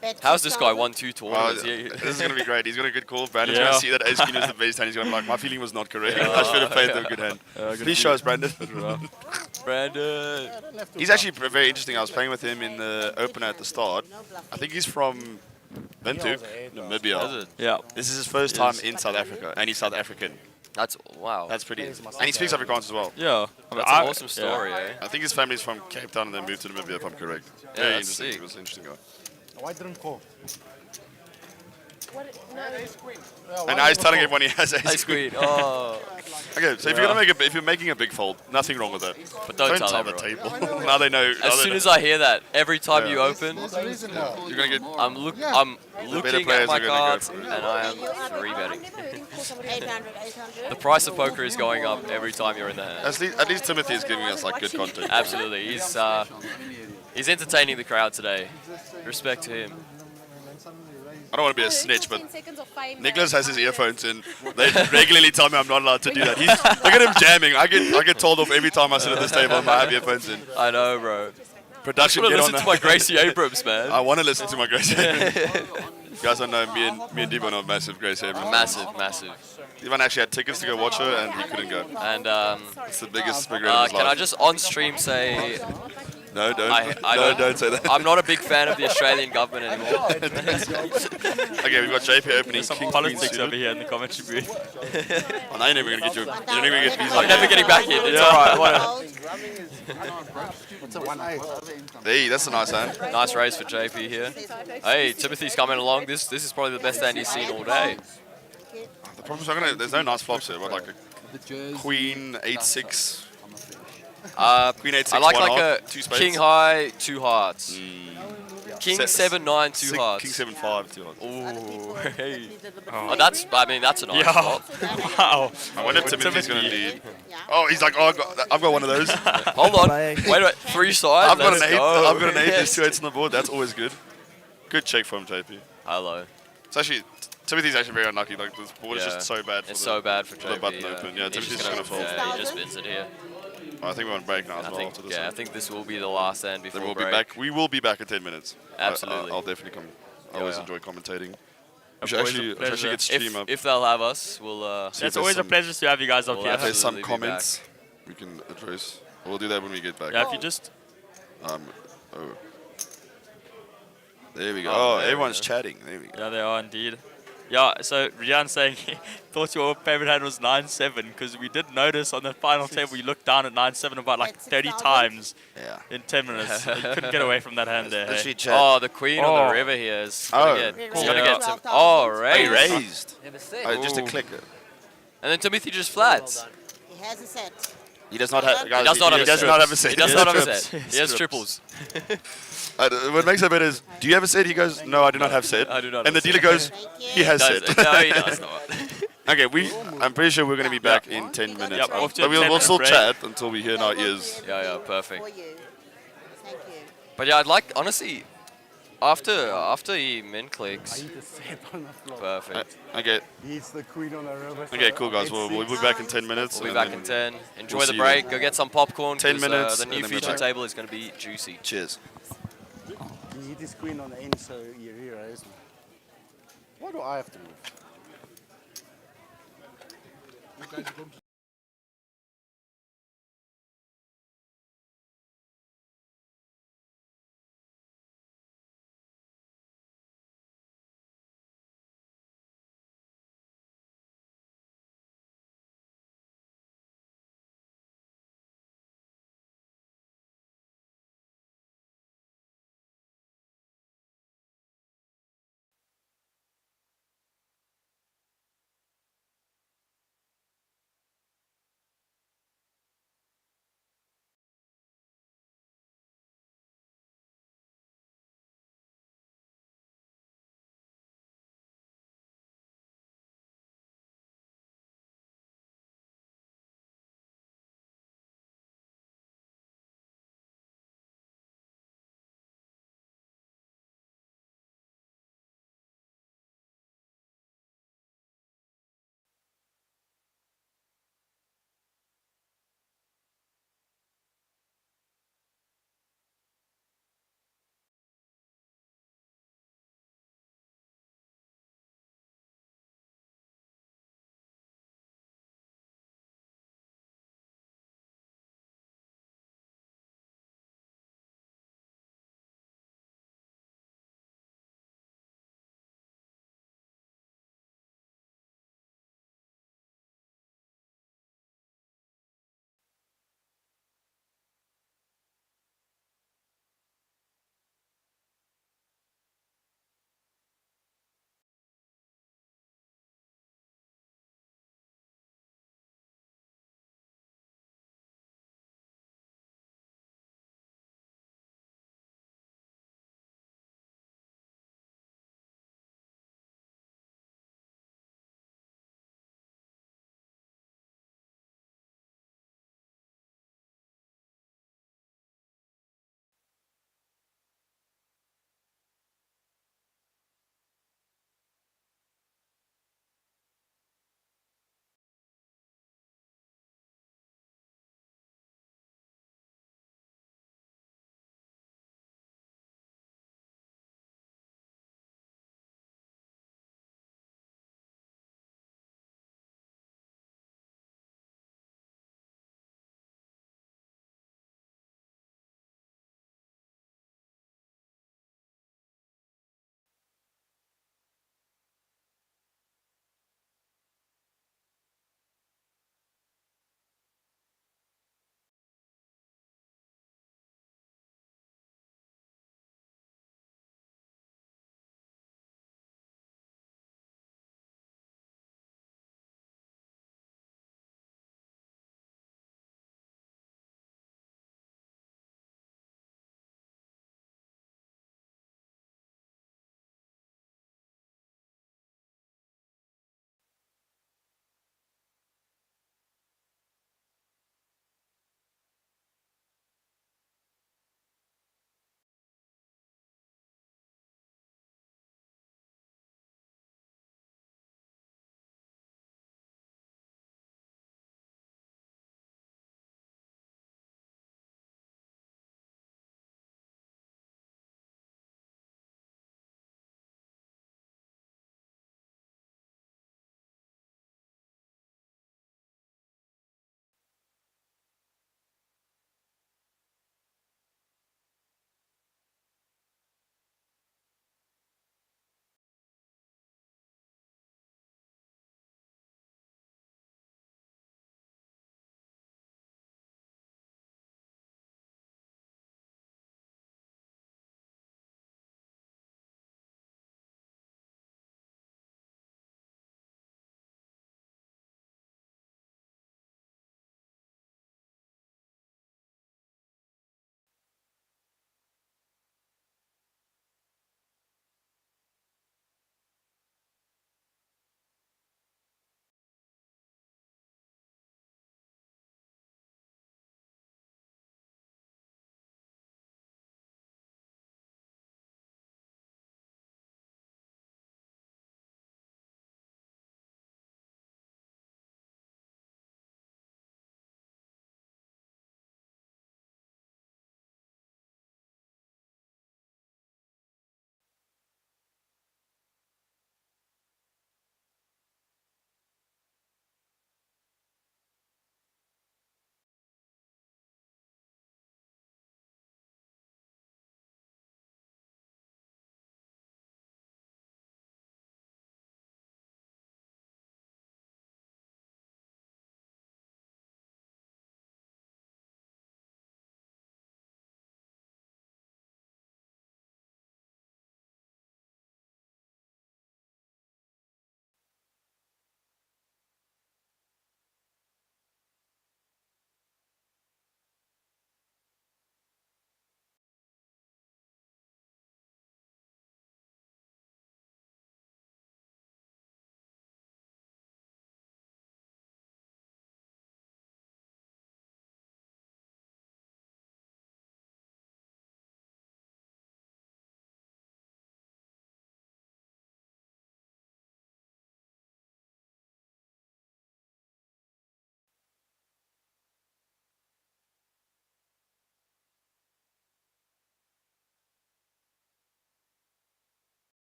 Bet How's this guy 6,000. won 2 Well, tournaments? this is going to be great. He's got a good call. Brandon's Yeah. going to see that ace queen is the best hand. He's going to be like, my feeling was not correct. I should have played the good hand. Please show us, Brandon. Brandon. He's actually very interesting. I was playing with him in the opener at the start. I think he's from Windhoek, Namibia. Is it? Yeah. This is his first time in South Africa, and he's South African. That's wow. That's pretty. And he speaks Afrikaans as well. Yeah. That's an awesome story, eh? I think his family's from Cape Town and then moved to Namibia, if I'm correct. Yeah, Very that's interesting. sick. He was an interesting guy. Why didn't call? And now he's telling everyone he has Ice ace queen. queen. Oh. Okay, so if you're gonna if you're making a big fold, nothing wrong with that. But don't tell the everyone. table. Now they know. As soon as I hear that, every time you open, you're gonna get. I'm looking at players my are gonna go cards for and it. I am 3-betting. 800, 800. The price of poker is going up every time you're in the hand. At least Timothy is giving us like good content. Absolutely, he's entertaining the crowd today. Respect to him. I don't want to be a snitch, but Nicholas has his earphones in. They regularly tell me I'm not allowed to do that. Look at him jamming. I get told off every time I sit at this table and I have earphones in. I know, bro. Production, I just get want on to listen to that. my Gracie Abrams, man. I want to listen to my Gracie Abrams. You guys don't know, me and Devon are massive Gracie Abrams. Massive. Devon actually had tickets to go watch her and he couldn't go. And it's the biggest regret of his can I life. just on stream say? No, don't. I don't say that. I'm not a big fan of the Australian government anymore. Okay, we've got JP opening Some King politics Queen over suited. here in the commentary booth. Oh, now you're never gonna get your. You're never gonna get visa. I'm never getting back in. It's alright. Whatever. What's a 1-8? Hey, that's a nice hand. Nice raise for JP here. Hey, Timothy's coming along. This is probably the best hand he's seen all day. The problem is there's no nice flops here, but like a Queen 8-6. Queen 8-6. I like one like heart, a two spades. King high, 2 hearts. King 7-9, 2 hearts. King 7-5, 2 hearts. Ooh, hey. Oh, that's a nice Yeah. flop. Wow. I wonder if Timothy's gonna lead. Oh, he's like, oh, I've got one of those. Hold on. Wait, 3 sides. I've got an Let's 8. go. I've got an 8. There's 2 8s on the board. That's always good. Good check from JP. Hello. It's actually Timothy's actually very unlucky. Like this board is Yeah. just so bad. It's so bad for the JP, button yeah. open. Yeah, He's Timothy's just gonna fold. Yeah, he just spins it here. I think we're on break now as I well. think, after this yeah, I one. think this will be the last hand before Then we'll break. be back. We will be back in 10 minutes. Absolutely. I'll definitely come. I always enjoy commentating. We should Always a actually pleasure. get stream up. If they'll have us, we'll. See if It's always a some- pleasure to have you guys up We'll here. If there's some absolutely be comments we can address. We'll do that when we get back. Yeah, if you just... Oh. There we go. Oh, Oh, there we everyone's go. chatting. There we go. Yeah, they are indeed. Yeah, so Rian saying he thought your favorite hand was 9-7 because we did notice on the final table you looked down at 9-7 about like 30 times in 10 minutes. You couldn't get away from that hand there. Hey? Oh, the queen on the river here is gonna get. He's gonna get some. Oh, raised. Raised. Never said. Oh, just a clicker. And then Timothy just flats. He has a set. He does not have. He does not have a does set. not have a set. He does not have a set. He has triples. What makes it better is, do you have a set? He goes, no, I do not have set. I do not And the have a dealer set. goes, he has Does set. it? No, he does not. Okay, I'm pretty sure we're going to be back in 10 minutes. Yep, But off to a we'll 10-minute still break. chat until we hear in our ears. Yeah, perfect. For you. Thank you. But yeah, I'd like, honestly, after he min clicks. I eat a set on the floor. Perfect. Okay. He's the queen on the river. Okay, cool guys. We'll be back in 10 minutes. We'll be back in 10. Enjoy we'll the see break. you. Go get some popcorn. 10 'cause, minutes The and new then we're feature back. table is going to be juicy. Cheers. He hit his queen on the end, so he re-raised me. Why do I have to move?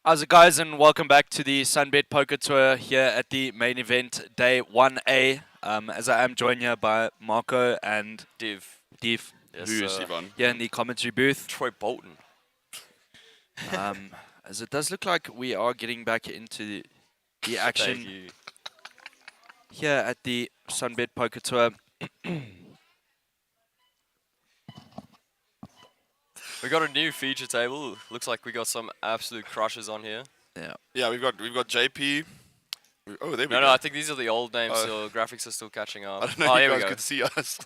How's it, guys, and welcome back to the SunBet Poker Tour here at the main event, day 1A. As I am joined here by Marco and Div. Yes, Who's Ivan? here in the commentary booth. Troy Bolton. As it does look like we are getting back into the action here at the SunBet Poker Tour. We got a new feature table. Looks like we got some absolute crushers on here. Yeah, we've got JP. Oh, there we go. No, I think these are the old names, so graphics are still catching up. I don't know oh, if here you we guys go. could see us.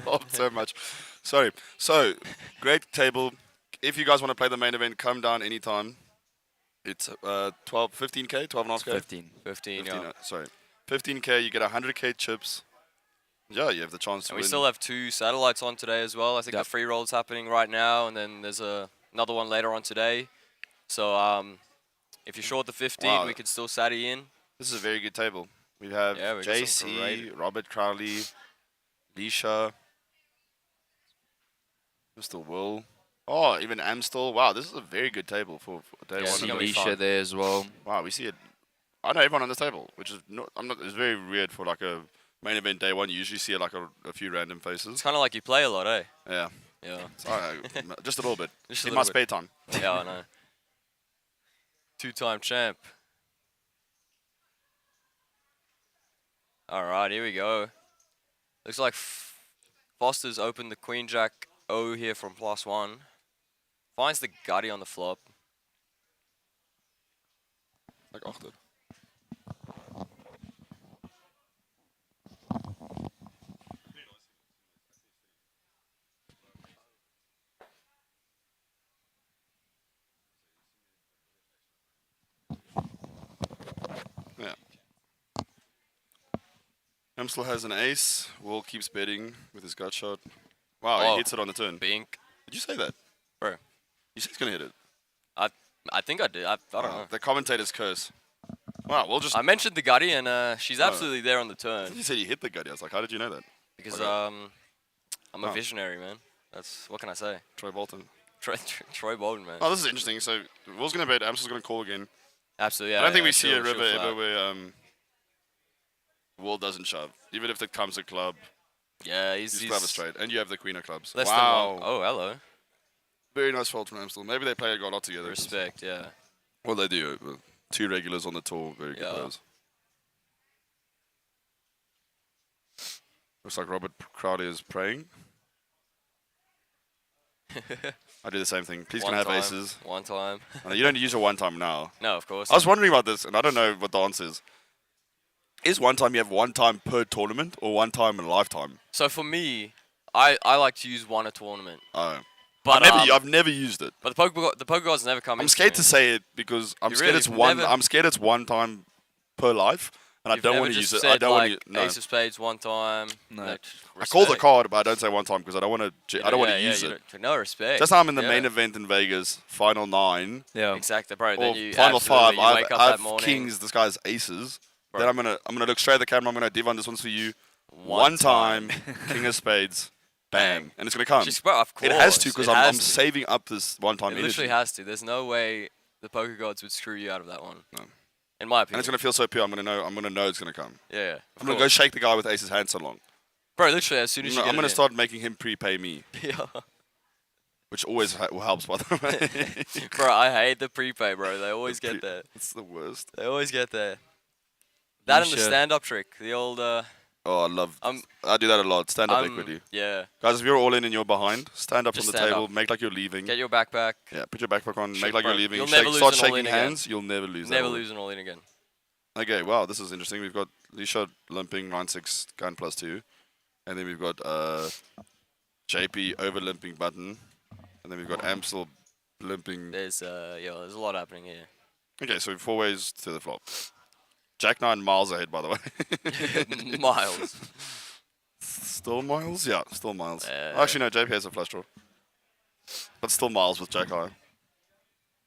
Laughed so much. Sorry. So, great table. If you guys want to play the main event, come down anytime. It's 15K, 12.5K? 15, yeah. Sorry. 15K, you get 100K chips. Yeah, you have the chance to And win. we still have 2 satellites on today as well. I think the free roll's happening right now, and then there's another one later on today. So if you're short the 15, we can still satty in. This is a very good table. We have we got some JC, great- Robert Crowley, Leisha, Mr. Will. Oh, even Amstel. Wow, this is a very good table for day one. See Leisha there as well. Wow, we see it. I know everyone on this table, which is it's very weird for like a main event day one. You usually see like a few random faces. It's kind of like you play a lot, eh? Yeah. Yeah. Just a little bit. Just a In little my bit. spare time. Yeah, I know. 2-time champ. All right, here we go. Looks like Foster's opened the Queen Jack O here from +1. Finds the gutty on the flop. Like achter. Yeah. Amstel has an ace. Will keeps betting with his gut shot. Wow, he hits it on the turn. Bink. Did you say that? Bro. You said he's going to hit it. I think I did. I don't know. The commentator's curse. Wow, we'll just... I mentioned the gutty, and she's absolutely there on the I turn. thought you said you hit the gutty. I was like, how did you know that? Because Okay. I'm a visionary, man. That's what can I say? Troy Bolton. Troy Bolton, man. Oh, this is interesting. So Will's going to bet. Amstel's going to call again. Absolutely. Yeah, I don't think yeah, we see a she'll river flat. ever where Will doesn't shove, even if it comes a club. Yeah, He's clever straight, and you have the queen of clubs. Less wow. than one. Oh, hello. Very nice fold from Amstel. Maybe they play a lot together. Respect, yeah. Well, they do. 2 regulars on the tour, very good players. Looks like Robert Crowley is praying. I do the same thing. Please can I have aces? One time. I know you don't use your one time now. No, of course. I was wondering about this, and I don't know what the answer is. Is one time you have one time per tournament, or one time in a lifetime? So for me, I like to use one a tournament. Oh. But I've never used it. But the poker gods never come. I'm scared to say it because I'm scared it's one. I'm scared it's one time per life, and I don't want to use it. I don't want to. No. Ace of spades one time. No. Like, I call the respect. card, but I don't say one time because I don't want to. I don't want to use you it. don't- No respect. Just how I'm in the Yeah. main event in Vegas, final 9. Yeah. Exactly, bro. Or Then you final 5. absolutely- you wake up I that have morning. kings. This guy's aces. Bro. Then I'm gonna look straight at the camera. I'm gonna Divan. This one's for you. One One time, king of spades. Bang. And it's going to come. Just, bro, of It has to course, because it I'm has to. saving up this one-time It energy. literally has to. There's no way the poker gods would screw you out of that one. No. In my And opinion. it's going to feel so pure. I'm going to know it's going to come. Yeah. I'm going to go shake the guy with aces hand so long. Bro, literally, as soon as you get I'm it going to in. start making him prepay me. Yeah. Which always helps, by the way. Bro, I hate the prepay, bro. They always get there. It's the worst. They always get there. That and the stand-up trick. The old... Oh, I do that a lot. Stand up equity. Yeah. Guys, if you're all in and you're behind, stand up Just on the stand table. up. Make like you're leaving. Get your backpack. Yeah, put your backpack on. Shit, Make like bro. you're leaving. You'll never lose Start an shaking all-in hands. again. You'll never lose. Never that lose an all-in again. Okay, wow, this is interesting. We've got Lisha limping 9-6 gun +2, and then we've got JP over limping button, and then we've got Amstel limping. There's there's a lot happening here. Okay, so 4 ways to the flop. Jack 9 miles ahead, by the way. Miles. Still miles? Yeah, still miles. Actually, no, JP has a flush draw. But still miles with Jack high.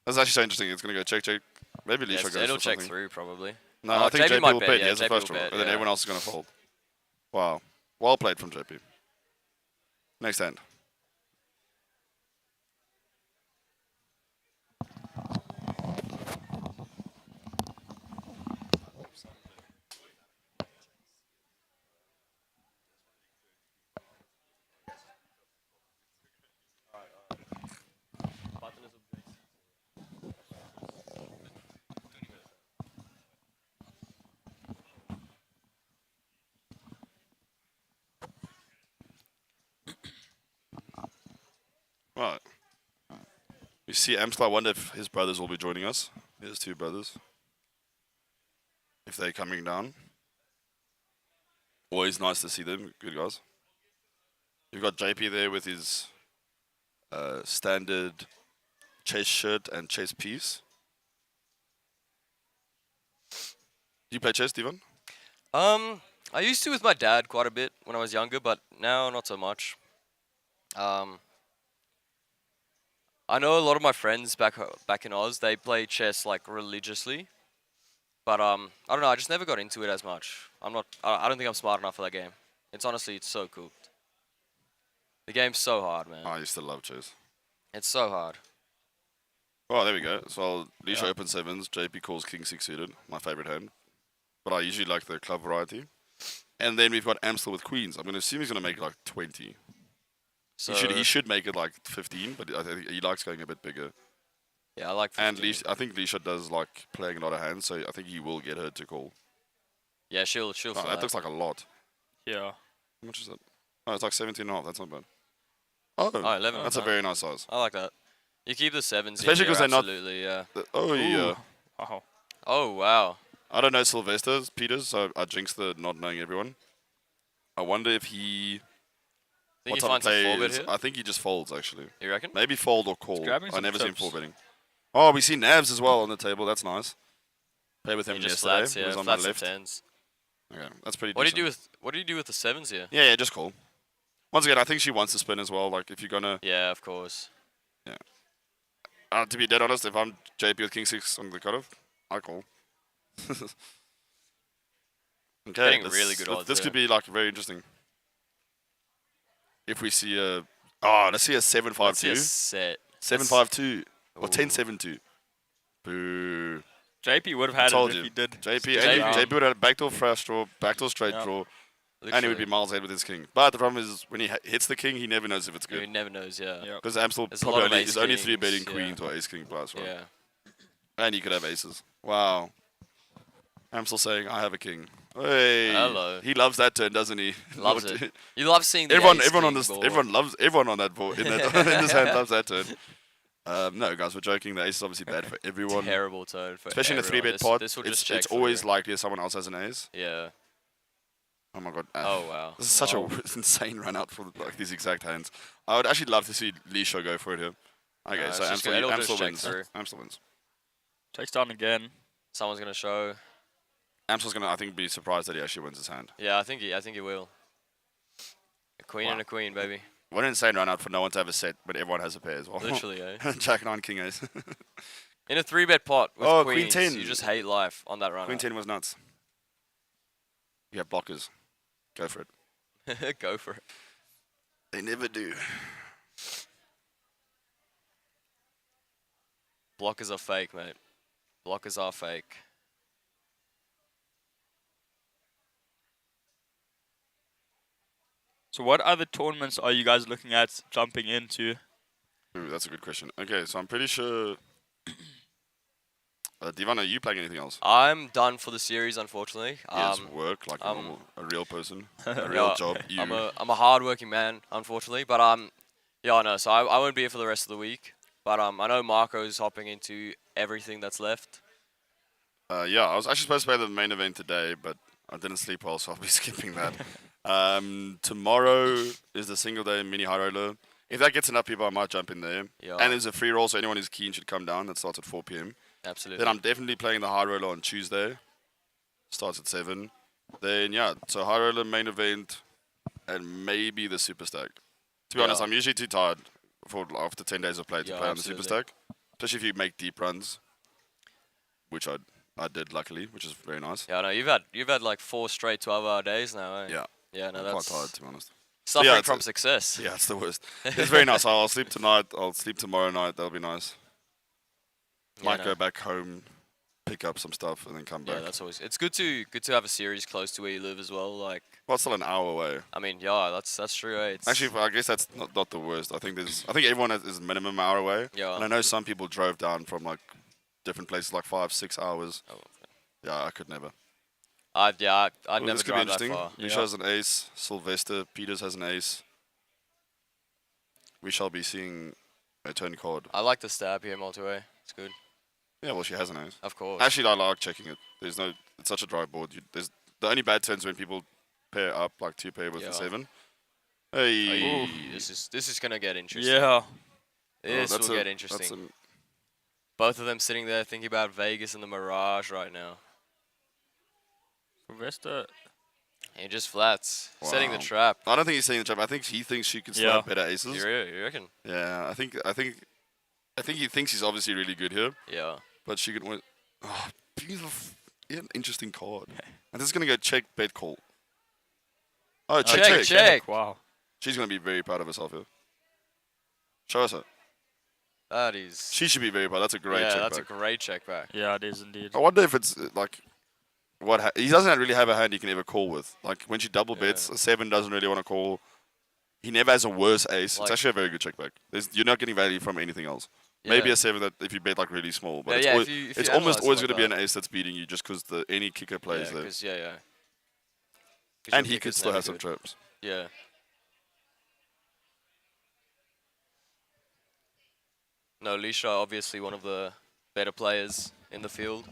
That's actually so interesting. It's going to go check, check. Maybe Lisha goes It'll for check something. through, probably. No, I think JP might will bet. bet. He Yeah, has a JP flush will draw. bet, And then yeah. everyone else is going to fold. Wow. Well played from JP. Next hand. We see Amstel. I wonder if his brothers will be joining us. There's 2 brothers. If they're coming down. Always nice to see them. Good guys. You've got JP there with his standard chase shirt and chase piece. Do you play chess, Devon? I used to with my dad quite a bit when I was younger, but now not so much. I know a lot of my friends back in Oz, they play chess like religiously. But I don't know, I just never got into it as much. I don't think I'm smart enough for that game. It's so cool. The game's so hard, man. I used to love chess. It's so hard. Oh, there we go. So Leisha open 7s, JP calls King 6 suited, my favorite hand. But I usually like the club variety. And then we've got Amstel with queens. I'm going to assume he's going to make like 20. So He should make it like 15, but I think he likes going a bit bigger. Yeah, I like 15. And I think Leisha does like playing a lot of hands, so I think he will get her to call. Yeah, she'll Oh, that looks like a lot. Yeah. How much is that? Oh, it's like 17.5. That's not bad. Oh, 11. That's a very nice size. I like that. You keep the 7s Especially because they're not. absolutely, yeah. Yeah. Wow. Oh, wow. I don't know Sylvester Peters, so I jinxed the not knowing everyone. I wonder if he. Think he what type of finds a play 4-bet is. here? I think he just folds actually. You reckon? Maybe fold or call. grabbing I some never seen chips. 4-betting. Oh, we see Navs as well on the table. That's nice. Played with him He just yesterday. flats, He yeah, was on my flats and left. 10s. Okay, that's pretty. What do you decent. do with the 7s here? Yeah, just call. Once again, I think she wants to spin as well. Like if you're gonna. Yeah, of course. Yeah. To be dead honest, if I'm JP with King 6 on the cutoff, I call. Okay, Getting really good odds This there. could be like very interesting. If we see a, let's see a 7-5-2. Let's see a set. 7-5-2 or Ooh. 10-7-2. Boo. JP would have had Told it you. if he did. JP would have had backdoor flash draw, backdoor straight Yeah. draw, and he would be miles ahead with his king. But the problem is when he hits the king, he never knows if it's He good. never knows, yeah. Because Amstel There's a probably lot of is only ace 3 betting kings, queens or ace king plus, right? Yeah. And he could have aces. Wow. Amstel saying, I have a king. Hey. Hello. He loves that turn, doesn't he? Loves it. You love seeing the everyone ace on king this board. everyone on that board in this hand loves that turn. No, guys, we're joking. The ace is obviously bad for everyone. Terrible turn for Especially in the everyone. 3-bet pot. This will just It's check for always you. likely someone else has an ace. Yeah. Oh my god. Oh, wow. This is such Wow. a insane run out for like these exact hands. I would actually love to see Leisha go for it here. Okay, No, so it's just gonna- it'll just Amstel check wins. through. Amstel wins. Takes down again. Someone's gonna show. Amstel's gonna, I think, be surprised that he actually wins his hand. Yeah, I think he will. A queen and a queen, baby. What an insane run out for no one to have a set, but everyone has a pair as well. Literally, eh? Jack 9, King Ace. In a 3-bet pot with Oh, queens, Queen 10. you just hate life on that run. Queen 10 was nuts. You have blockers. Go for it. Go for it. They never do. Blockers are fake, mate. Blockers are fake. So what other tournaments are you guys looking at jumping into? Ooh, that's a good question. Okay, so I'm pretty sure. Divan, are you playing anything else? I'm done for the series, unfortunately. Yes, work like a real person, a Yeah, real job. You. I'm a hard-working man, unfortunately, but yeah, no. So I won't be here for the rest of the week. But I know Marco's hopping into everything that's left. Yeah, I was actually supposed to play the main event today, but I didn't sleep well, so I'll be skipping that. Tomorrow is the single day mini high roller. If that gets enough people, I might jump in there. Yeah. And there's a free roll, so anyone who's keen should come down. That starts at 4 p.m. Absolutely. Then I'm definitely playing the high roller on Tuesday. Starts at 7. Then, yeah, so high roller, main event, and maybe the super stack. To be honest, I'm usually too tired after 10 days of play to play on the super stack. Especially if you make deep runs, which I did luckily, which is very nice. Yeah, no, you've had like 4 straight 12-hour days now, eh? Yeah. Yeah, no, I'm that's quite tired, to be honest. suffering Yeah, from success. Yeah, it's the worst. It's very nice. I'll sleep tonight. I'll sleep tomorrow night. That'll be nice. Yeah, Might no. go back home, pick up some stuff, and then come back. Yeah, that's always. It's good to have a series close to where you live as well. Like, Well, it's still an hour away. I mean, yeah, that's true. Eh? It's, Actually, I guess that's not the worst. I think everyone is minimum hour away. Yeah. And I know some people drove down from like different places, like 5-6 hours. Oh, okay. Yeah, I could never. I'd Well, never this could be drive that interesting. far. Misha has an ace. Sylvester Peters has an ace. We shall be seeing a turn card. I like the stab here, multi-way. It's good. Yeah, well, she has an ace. Of course. Actually, I like checking it. There's no, it's such a dry board. There's the only bad turns when people pair up, like 2-pair with the 7. Hey. This is gonna get interesting. Yeah. This will get interesting. Both of them sitting there thinking about Vegas and the Mirage right now. Sylvester. He just flats, setting the trap. I don't think he's setting the trap. I think he thinks she can slap better aces. You reckon? Yeah, I think he thinks he's obviously really good here. Yeah. But she can win. Oh, beautiful. Yeah, an interesting card. And this is gonna go check, bet, call. Oh, check. Wow. She's gonna be very proud of herself here. Show us her. That is. She should be very proud. That's a great check back. That's a great check back. Yeah, it is indeed. I wonder if it's like he doesn't really have a hand he can ever call with. Like when she double bets, a 7 doesn't really want to call. He never has a worse ace. It's actually a very good check back. You're not getting value from anything else. Yeah. Maybe a 7 that if you bet like really small, but it's almost always going to be an ace that's beating you just because any kicker plays there. And he could still have some traps. Yeah. No, Lisha obviously one of the better players in the field.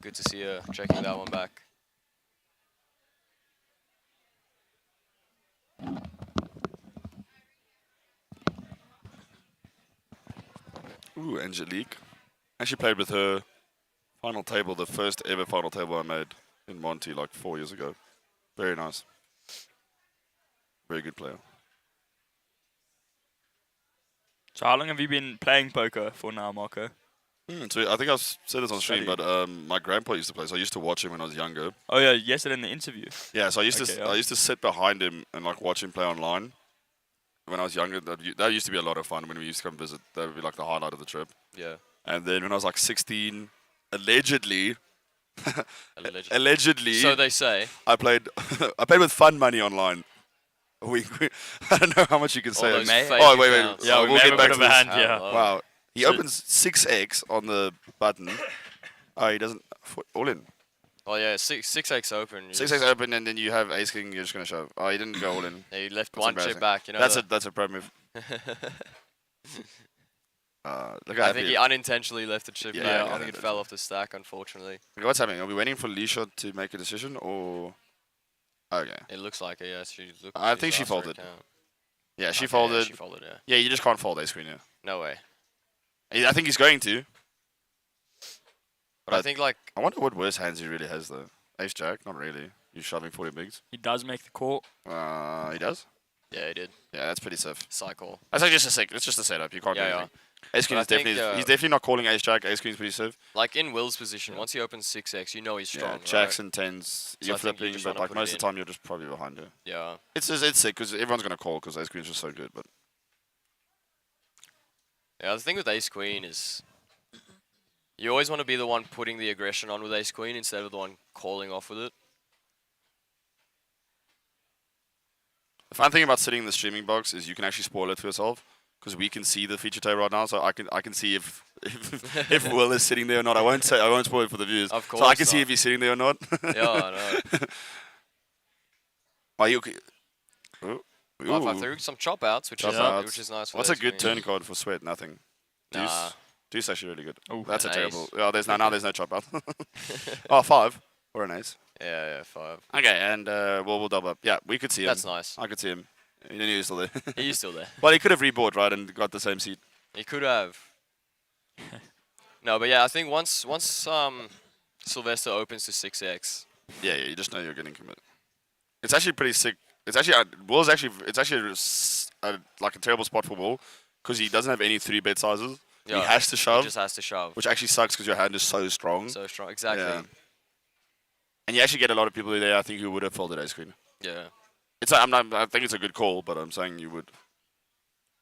Good to see her checking that one back. Ooh, Angelique. I actually played with her final table, the first ever final table I made in Monty like 4 years ago. Very nice. Very good player. So how long have you been playing poker for now, Marco? So I think I've said this on stream, but my grandpa used to play, so I used to watch him when I was younger. Oh yeah, yesterday in the interview. Yeah, so I used to sit behind him and like watch him play online. When I was younger, that used to be a lot of fun when we used to come visit. That would be like the highlight of the trip. Yeah. And then when I was like 16, allegedly. So they say. I played with fun money online. I don't know how much you can say. Wait. Yeah, we'll get back to this. Wow. He opens 6x on the button. Oh, he doesn't. All in. Oh yeah, 6x open. 6x open, and then you have ace king. You're just gonna shove. Oh, he didn't go all in. Yeah, he left one chip back. You know. That's a pro move. I think he unintentionally left the chip back. I think it fell off the stack, unfortunately. What's happening? Are we waiting for Lisha to make a decision, or? Okay. It looks like it. Yeah, I think she folded. Yeah, she folded. Yeah, she folded. Yeah. Yeah, you just can't fold ace queen here. No way. I think he's going to. But I think like. I wonder what worse hands he really has though. Ace jack, not really. You're shoving 40 bigs. He does make the call. He does. Yeah, he did. Yeah, that's pretty safe. Cycle. That's like it's just a setup. You can't do anything. Ace queen is definitely. He's definitely not calling ace jack. Ace queen's pretty safe. Like in Will's position, once he opens 6x, you know he's strong. Yeah, jacks and tens. You're flipping, but like most of the time you're just probably behind her. Yeah. It's sick because everyone's gonna call because ace queen's just so good. But yeah, the thing with ace queen is you always want to be the one putting the aggression on with ace queen instead of the one calling off with it. The fun thing about sitting in the streaming box is you can actually spoil it for yourself because we can see the feature table right now, so I can see if Will is sitting there or not. I won't spoil it for the viewers. Of course. So I can see if he's sitting there or not. Yeah, I know. Are you? 5-5-3, some chop outs, which is nice. For What's a good turn card for sweat? Nothing. Deuce. Deuce actually really good. Ooh, that's a terrible. Oh, there's no chop out. Oh, 5 or an ace. Yeah, 5. Okay, and we'll double up. Yeah, we could see him. That's nice. I could see him. He was still there. He's still there. Well, he could have rebought, right, and got the same seat. He could have. No, but yeah, I think once Sylvester opens to 6x. Yeah, you just know you're getting commit. It's actually pretty sick. It's actually Will's actually like a terrible spot for Will because he doesn't have any 3-bet sizes. Yeah, he has to shove. He just has to shove. Which actually sucks because your hand is so strong. So strong, exactly. Yeah. And you actually get a lot of people there, I think, who would have folded ace queen. Yeah. I think it's a good call, but I'm saying you would.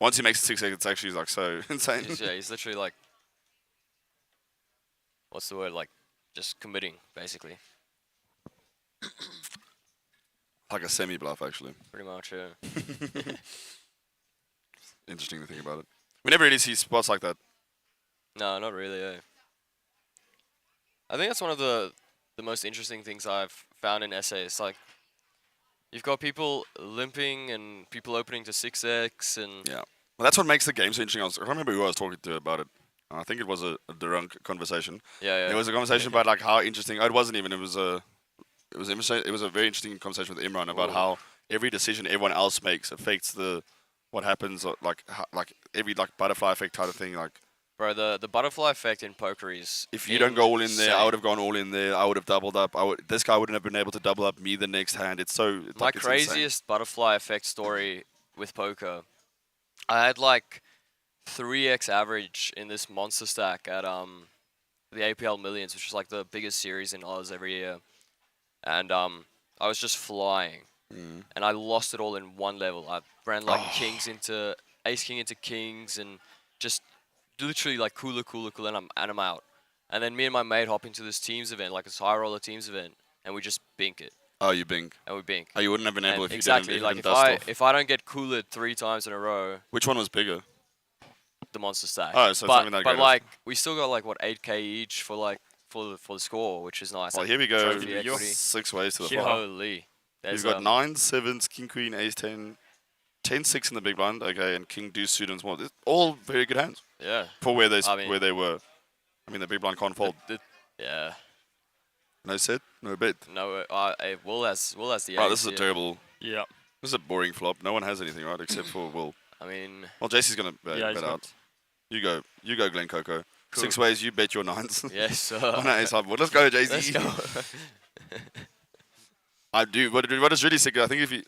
Once he makes it 6x, it's actually like so insane. He's literally like, what's the word? Like, just committing, basically. Like a semi-bluff, actually. Pretty much, yeah. Interesting to think about it. We never really see spots like that. No, not really, yeah. I think that's one of the most interesting things I've found in SA. It's like, you've got people limping and people opening to 6x, and Well, that's what makes the game so interesting. I can't remember who I was talking to about it. I think it was a drunk conversation. Yeah. There was a conversation about like how interesting. Oh, it wasn't even. It was a very interesting conversation with Imran about how every decision everyone else makes affects what happens. Like every like butterfly effect type of thing. Like, Bro, the butterfly effect in poker is if you don't go all in there, I insane. would have gone all in there. I would have doubled up. This guy wouldn't have been able to double up me the next hand. It's so. My Like, it's insane. craziest butterfly effect story with poker, I had like 3x average in this MonsterStak at the APL Millions, which is like the biggest series in Oz every year, and I was just flying, and I lost it all in one level. I ran like kings into ace king into kings, and just literally like cooler, and I'm out. And then me and my mate hop into this teams event, like this high roller teams event, and we just bink it. Oh, you bink. And we bink. Oh, you wouldn't have been able And if you exactly, didn't. like If, you didn't dust off. if I don't get coolered 3 times in a row, Which one was bigger? the MonsterStak. Oh, so it's but, something that but good. like we still got like what 8k each for like for the score, which is nice. Well, like, here we go. trophy equity. 6 ways to the Yeah, flop. holy. You've There's, got 9, 7s, King, Queen, Ace, 10, 10, 6 in the big blind. Okay, and King, Deuce, suit, and small. It's all very good hands. Yeah. For where they I mean- where they were. I mean, the big blind can't fold. Yeah. No set, no bet. No, Will has the ace. Right, this is a here. terrible. Yeah. This is a boring flop. No one has anything, right, except for Will. I mean. Well, JC's gonna Yeah, he's bet out. You go, Glen Coco. Cool. 6 ways, you bet your 9s. Yes, sir. On an ace high board. Let's go, JC. Let's go. I do. What is really sick, I think if you...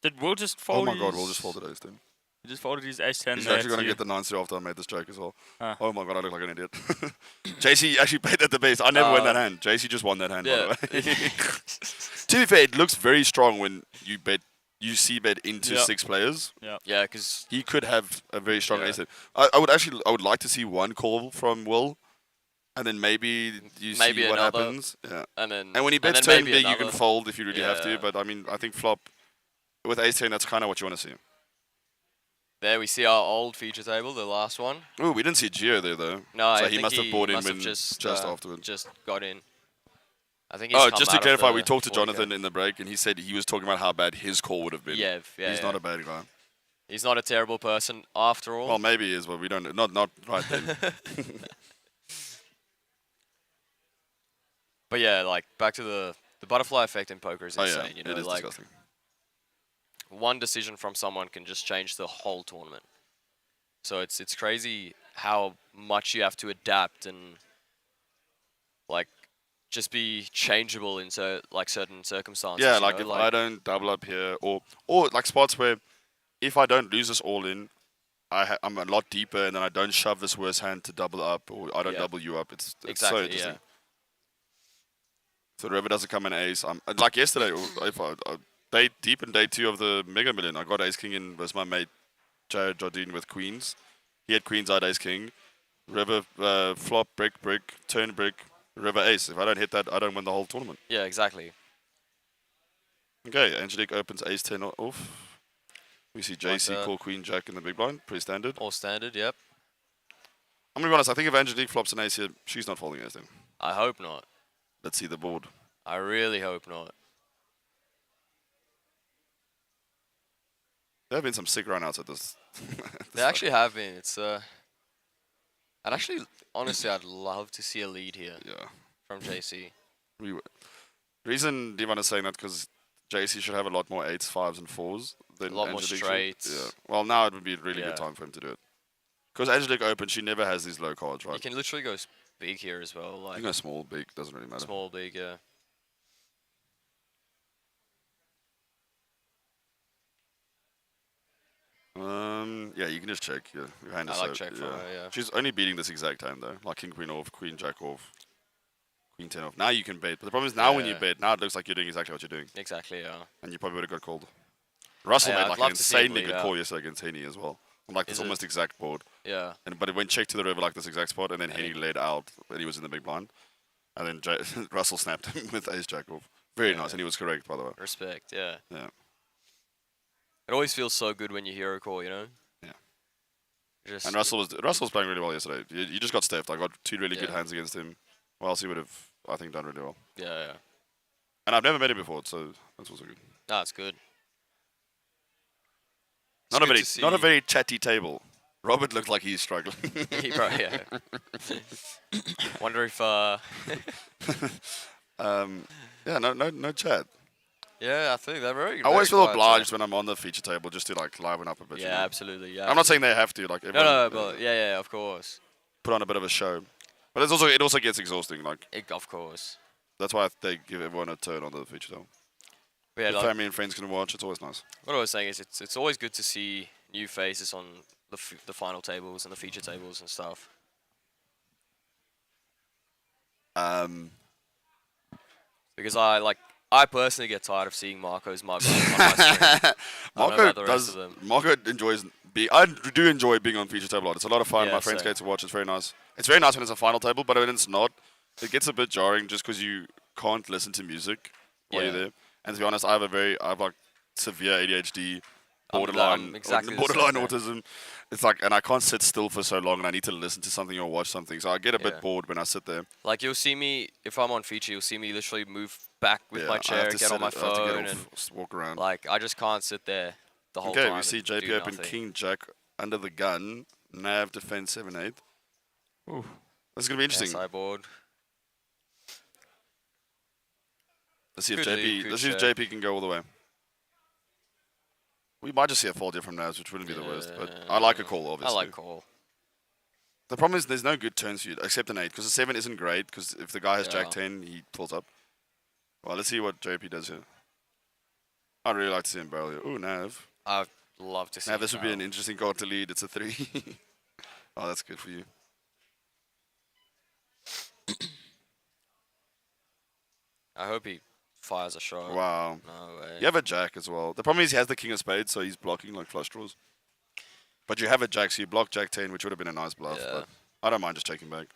Did Will just Oh fold my god, his- Will just folded ace 10. He just folded his ace 10 He's there actually going to too. get the 9 through after I made this joke as well. Ah. Oh my god, I look like an idiot. JC actually paid at the base. I never won that hand. JC just won that hand, Yeah. by the way. To be fair, it looks very strong when you see bet into Yeah. 6 players. Yeah. Yeah, because He could have a very strong Yeah. ace. I would like to see one call from Will, and then maybe you Maybe see what another, happens. Yeah. and then And when he and bets then turn maybe big, you can another. fold if you really have to. Yeah. But I mean, I think flop with ace 10, that's kind of what you want to see. There we see our old feature table, the last one. Oh, we didn't see Gio there though. No, so I he think must have bought in must have when just afterwards. Just got in. I think. He's Oh, come just to out of clarify, the we talked to 40K. Jonathan in the break, and he said he was talking about how bad his call would have been. Yeah, He's not a bad guy. He's not a terrible person after all. Well, maybe he is, but we don't. Not right then. But yeah, like back to the butterfly effect in poker is Oh insane. yeah, You know, it is like disgusting. one decision from someone can just change the whole tournament. So it's crazy how much you have to adapt and like just be changeable in certain circumstances. Yeah, you like know? if I don't double up here, or like spots where if I don't lose this all in, I'm a lot deeper, and then I don't shove this worse hand to double up, or I don't Yeah. double you up. It's so Exactly, interesting. yeah. So the river doesn't come in ace. Like yesterday, if I deep in day 2 of the Mega Million, I got ace king in with my mate Jared Jardine with queens. He had queens, I had ace king. River flop brick, turn brick, river ace. If I don't hit that, I don't win the whole tournament. Yeah, exactly. Okay, Angelique opens ace 10 off. We see JC that. call queen jack in the big blind, pretty standard. All standard, yep. I'm gonna be honest. I think if Angelique flops an ace here, she's not folding ace 10. I hope not. Let's see the board. I really hope not. There have been some sick runouts at this. They actually have been. It's honestly, I'd love to see a lead here. Yeah. From JC. Reason Divan is saying that because JC should have a lot more 8s, 5s, and 4s than A lot more Angelique should. straights. Yeah. Well, now it would be a really Yeah. good time for him to do it. Because Angelique Open, she never has these low cards, right? You can literally go big here as well. You Like can go small, big, doesn't really matter. small, big, yeah. Yeah, you can just check. Yeah, your hand I is like so, check from her, yeah. She's only beating this exact hand though, like king queen off, queen jack off, queen 10 off. Now you can bet, but the problem is now when you Yeah. bet, now it looks like you're doing exactly what you're doing, Exactly, yeah. and you probably would have got called. Russell Yeah, made I'd like love an to see him insanely lead good out. call yesterday against Henny as well. On like Is this it? almost exact board. Yeah. But it went check to the river like this exact spot, and then Henny laid out, and he was in the big blind, and then Russell snapped him with ace jack off. Very nice, and he was correct by the way. Respect, yeah. Yeah. It always feels so good when you hear a call, you know? Yeah. Just And Russell was playing really well yesterday. You just got stuffed. I got 2 really good Yeah. hands against him. Or else he would have, I think, done really well. Yeah, yeah. And I've never met him before, so that's also good. That's good. Not a good very to see. not a very chatty table. Robert looked like he's struggling. Yeah. Wonder if Yeah, no chat. yeah, I think they're very. I always very feel quiet obliged when I'm on the feature table just to like liven up a bit. Yeah, you know? absolutely. Yeah. I'm not saying they have to. Like No, everyone, no, but yeah, of course. put on a bit of a show. But it also gets exhausting. Like Of course. that's why they give everyone a turn on the feature table. But yeah, Your like, family and friends can watch. It's always nice. what I was saying is it's always good to see new faces on the final tables and the feature tables and stuff. Because I personally get tired of seeing Marco's mug on my screen. I don't know about the rest of them. Marco enjoys. I do enjoy being on feature table a lot. It's a lot of fun. Yeah, My friends same. get to watch. It's very nice. It's very nice when it's a final table, but when it's not, it gets a bit jarring just because you can't listen to music while you're Yeah. there. And to be honest, I have like severe ADHD, I'm borderline, exactly the borderline same, yeah. autism. It's like, and I can't sit still for so long, and I need to listen to something or watch something. So I get a Yeah. bit bored when I sit there. Like you'll see me if I'm on feature, you'll see me literally move back with Yeah, my I have chair, to get on sit my it- I have to get phone, off, and walk around. like I just can't sit there the whole Okay, time. we see and JP do open nothing. King Jack under the gun. Nav defense 7-8. Ooh, this is gonna be interesting. Sideboard. Let's see if Good JP. lead, good Let's see if check. JP can go all the way. We might just see a fold here from Navs, which wouldn't be the worst. But I like a call, obviously. I like call. The problem is there's no good turns for you except an 8 because the 7 isn't great because if the guy has Jack Yeah. 10, he pulls up. Well, let's see what JP does here. I'd really like to see him barrel here. Ooh, Nav. I'd love to see. Nav, this would be an barrel. interesting card to lead. It's a 3. Oh, that's good for you. I hope he fires a shot. Wow. No way. You have a Jack as well. The problem is he has the King of Spades, so he's blocking like flush draws. But you have a Jack, so you block Jack 10, which would have been a nice bluff. Yeah. But I don't mind just checking back.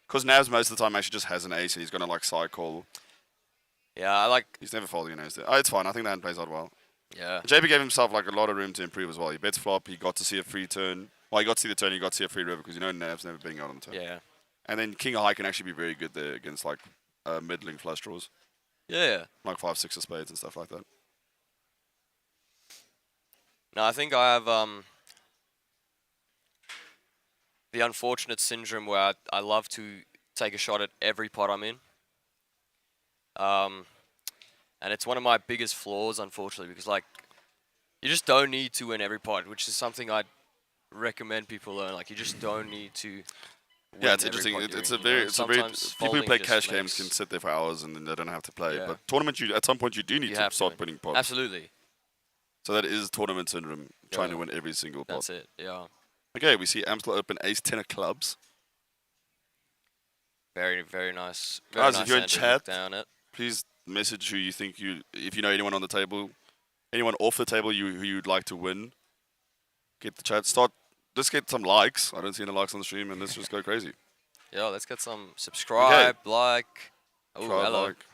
Because Navs most of the time actually just has an ace and he's going to like side call. Yeah, I like. He's never folding an ace there. Oh, it's fine. I think that hand plays out well. Yeah. JP gave himself like a lot of room to improve as well. He bets flop. He got to see a free turn. Well, he got to see the turn. He got to see a free river because you know Nav's never being out on the turn. Yeah. And then King of High can actually be very good there against like middling flush draws. Yeah. Like 5-6 of spades and stuff like that. No, I think I have the unfortunate syndrome where I love to take a shot at every pot I'm in. And it's one of my biggest flaws, unfortunately, because like you just don't need to win every pot, which is something I'd recommend people learn. Like you just don't need to. Yeah, it's win every interesting. pot It's you're a in, very, you know? it's a very. Sometimes People who folding play just cash games makes- can sit there for hours and then they don't have to play. Yeah. But tournament, at some point, you do need You to have to start win. winning pots. Absolutely. So that is tournament syndrome, trying to Yeah. win every single pot. That's it. Yeah. Okay, we see Amstel open ace 10 of clubs. Very, very nice. Very Guys, nice if you're in hand to chat, look down it. please message who you think if you know anyone on the table, anyone off the table who you'd like to win. Get the chat. Let's get some likes. I don't see any likes on the stream, and let's just go crazy. Yeah, let's get some subscribe, like. Oh, Try, hello. like,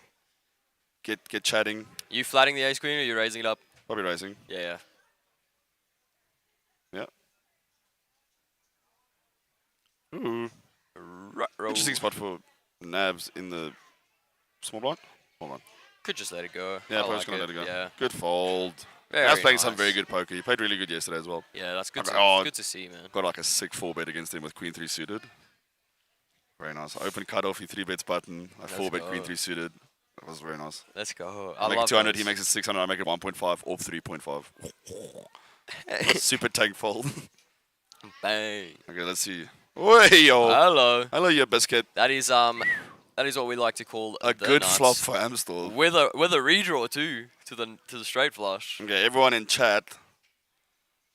get chatting. You flatting the ace queen or are you raising it up? Probably raising. Yeah. Yeah. Ooh. Interesting spot for Nabs in the small blind. Small blind. Could just let it go. Yeah, I probably like just gonna let it go. Yeah. Good fold. Very Nabs playing some nice. very good poker. He played really good yesterday as well. Yeah, that's good. Good to see, man. Got like a sick 4-bet against him with Queen 3 suited. Very nice. Open cutoff, he 3-bets button. I Let's 4-bet go. Queen 3 suited. That was very nice. Let's go. I I make love it 200, those. he makes it 600, I make it 1.5 or 3.5. Super tank fold. Bang. Okay, let's see. Oi, yo. Hello. Hello, you biscuit. That is what we like to call A the good nuts. flop for Amstel. With a redraw too to the straight flush. Okay, everyone in chat.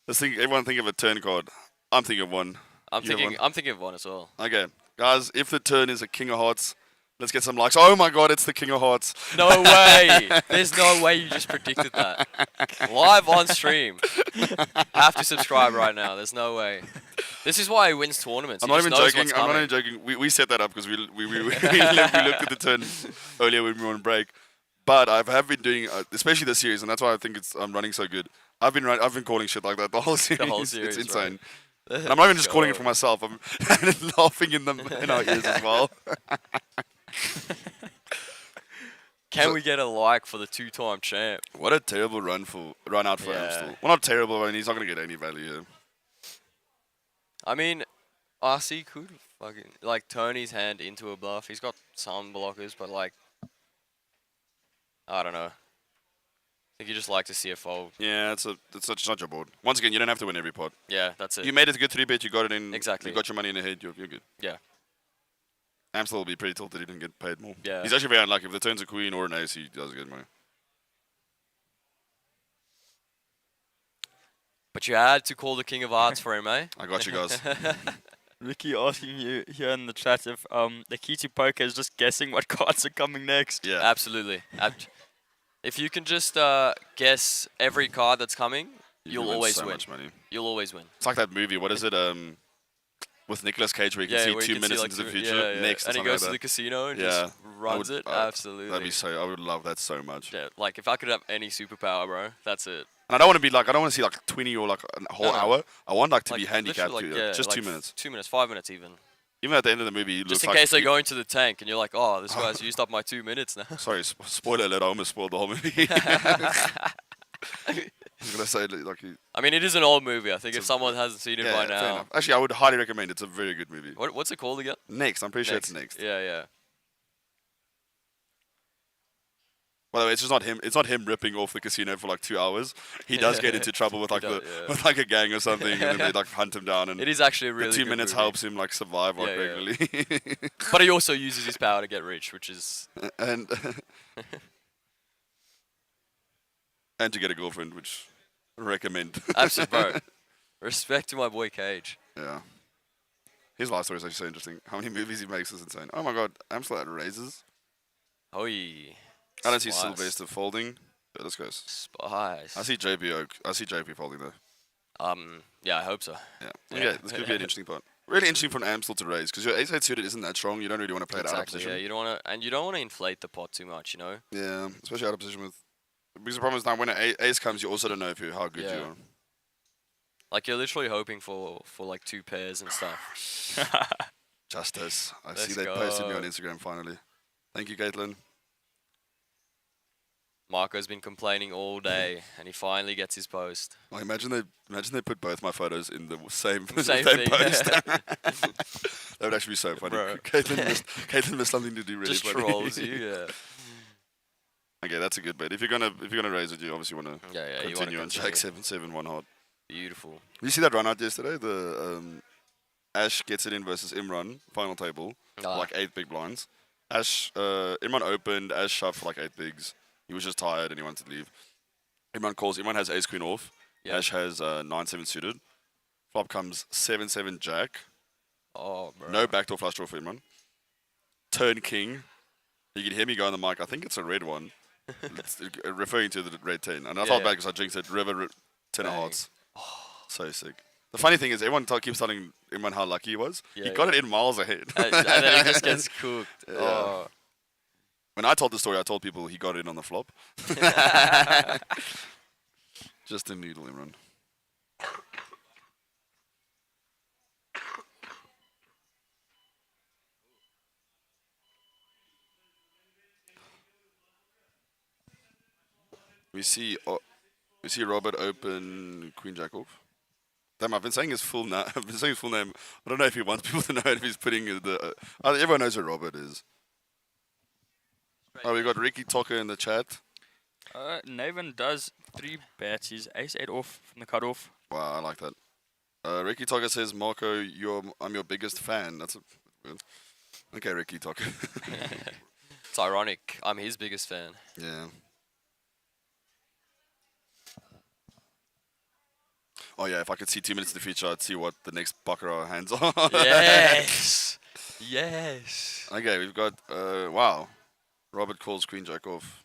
Everyone think of a turn card. I'm thinking of one. I'm You have thinking of one as well. one? Okay, guys, if the turn is a King of Hearts, let's get some likes. Oh my god, it's the King of Hearts. No way. There's no way you just predicted that. Live on stream. Have to subscribe right now. There's no way. This is why he wins tournaments. I'm He not just even knows joking. what's I'm not coming. even joking. We set that up because we looked at the turn earlier when we were on break. But I have been doing, especially this series, and that's why I think I'm running so good. I've been calling shit like that the whole series. series, It's insane. right. And I'm not even just Go. calling it for myself. I'm laughing in our ears as well. Can we get a like for the 2-time champ? What a terrible run out for Amstel. Well, not terrible, I mean, he's not going to get any value here. I mean, RC could fucking like turn his hand into a bluff. He's got some blockers, but like, I don't know. I think you just like to see a fold. Yeah, it's not your board. Once again, you don't have to win every pot. Yeah, that's it. You made it a good 3-bet. You got it in. Exactly. You got your money in the head. You're good. Yeah. Amstel will be pretty tilted he didn't get paid more. Yeah. He's actually very unlucky. If the turn's a queen or an ace, he does get money. But you had to call the King of Hearts for him, eh? I got you guys. Ricky asking you here in the chat if the key to poker is just guessing what cards are coming next. Yeah. Absolutely. If you can just guess every card that's coming, you'll always so win. much money. You'll always win. It's like that movie. What is it? With Nicolas Cage, where you can see where 2 you can minutes like into the 2 future. yeah. Next, And he or goes something to the like casino and that. just runs it. Absolutely. That'd be so. I would love that so much. Yeah, like if I could have any superpower, bro, that's it. And I don't want to be like. I don't want to see like 20 or like a whole No. hour. I want like to Like, be handicapped. literally, to, yeah, just like 2 minutes. 2 minutes, 5 minutes even. Even at the end of the movie, he Just looks in like case they go into the tank and you're like, oh, this guy's used up my 2 minutes now. Sorry, spoiler alert. I almost spoiled the whole movie. I was gonna say like. I mean, it is an old movie. I think if someone hasn't seen it by fair now. enough. Actually, I would highly recommend. It's a very good movie. What's it called again? Next, I'm pretty sure it's next. Yeah, yeah. By the way, it's just not him. It's not him ripping off the casino for like 2 hours. He does get into trouble with like with like a gang or something, and then they like hunt him down. And It is actually a really the 2 good minutes movie. helps him like survive like Yeah, yeah. regularly. But he also uses his power to get rich, which is and and to get a girlfriend, which I recommend. absolutely, bro. Respect to my boy Cage. Yeah. His life story is actually so interesting. How many movies he makes is insane. Oh my god, Amstel at raises. Oi. I don't see Spice. Sylvester folding. Yeah, let's go. Spice. I see JP folding though. Yeah, I hope so. Yeah. Okay, this could be an interesting part. Really interesting from Amstel to raise because your ace-8 suited isn't that strong. You don't really want to play it out of Exactly. position. Yeah, you don't want to inflate the pot too much, you know. Yeah, especially out of position with. Because the problem is now when an ace comes, you also don't know how good you Yeah. are. Like you're literally hoping for like 2 pairs and stuff. Justice. I Let's see they posted me go. on Instagram finally. Thank you, Caitlin. Marco's been complaining all day, and he finally gets his post. Oh, imagine they put both my photos in the same Same same thing. post. That would actually be so funny. Bro. Caitlin missed something to do really Just funny. trolls you, yeah. Okay, that's a good bet. If you're gonna raise it, you obviously want to Yeah, you wanna continue on Jack continue. 7-7 1 hot. Beautiful. Did you see that run out yesterday? The Ash gets it in versus Imran final table, like 8 big blinds. Imran opened. Ash shoved for like 8 bigs. He was just tired and he wanted to leave. Imran calls. Imran has ace queen off. Yeah. Ash has 9-7 suited. Flop comes 7-7 jack. Oh, bro. No backdoor flush draw for Imran. Turn king. You can hear me go on the mic. I think it's a red one. It's referring to the red 10. And I felt bad because I jinxed it. River 10 of hearts. So sick. The funny thing is everyone keeps telling Imran how lucky he was. He got it in miles ahead. And then he just gets cooked. Yeah. Oh. When I told the story, I told people he got it on the flop. Just a noodle, Imran. We see Robert open Queen Jack off. Damn, I've been saying his full name. I've been saying his full name. I don't know if he wants people to know it, if he's putting the. Everyone knows who Robert is. Oh, we got Ricky Talker in the chat. Naven does 3 bets. He's ace-8 off from the cutoff. Wow, I like that. Ricky Talker says, Marco, I'm your biggest fan. That's good. Okay, Ricky Talker. It's ironic. I'm his biggest fan. Yeah. Oh yeah, if I could see 2 minutes in the future, I'd see what the next Baccarat hands are. Yes. Yes. Okay, we've got, wow. Robert calls Queen Jack off.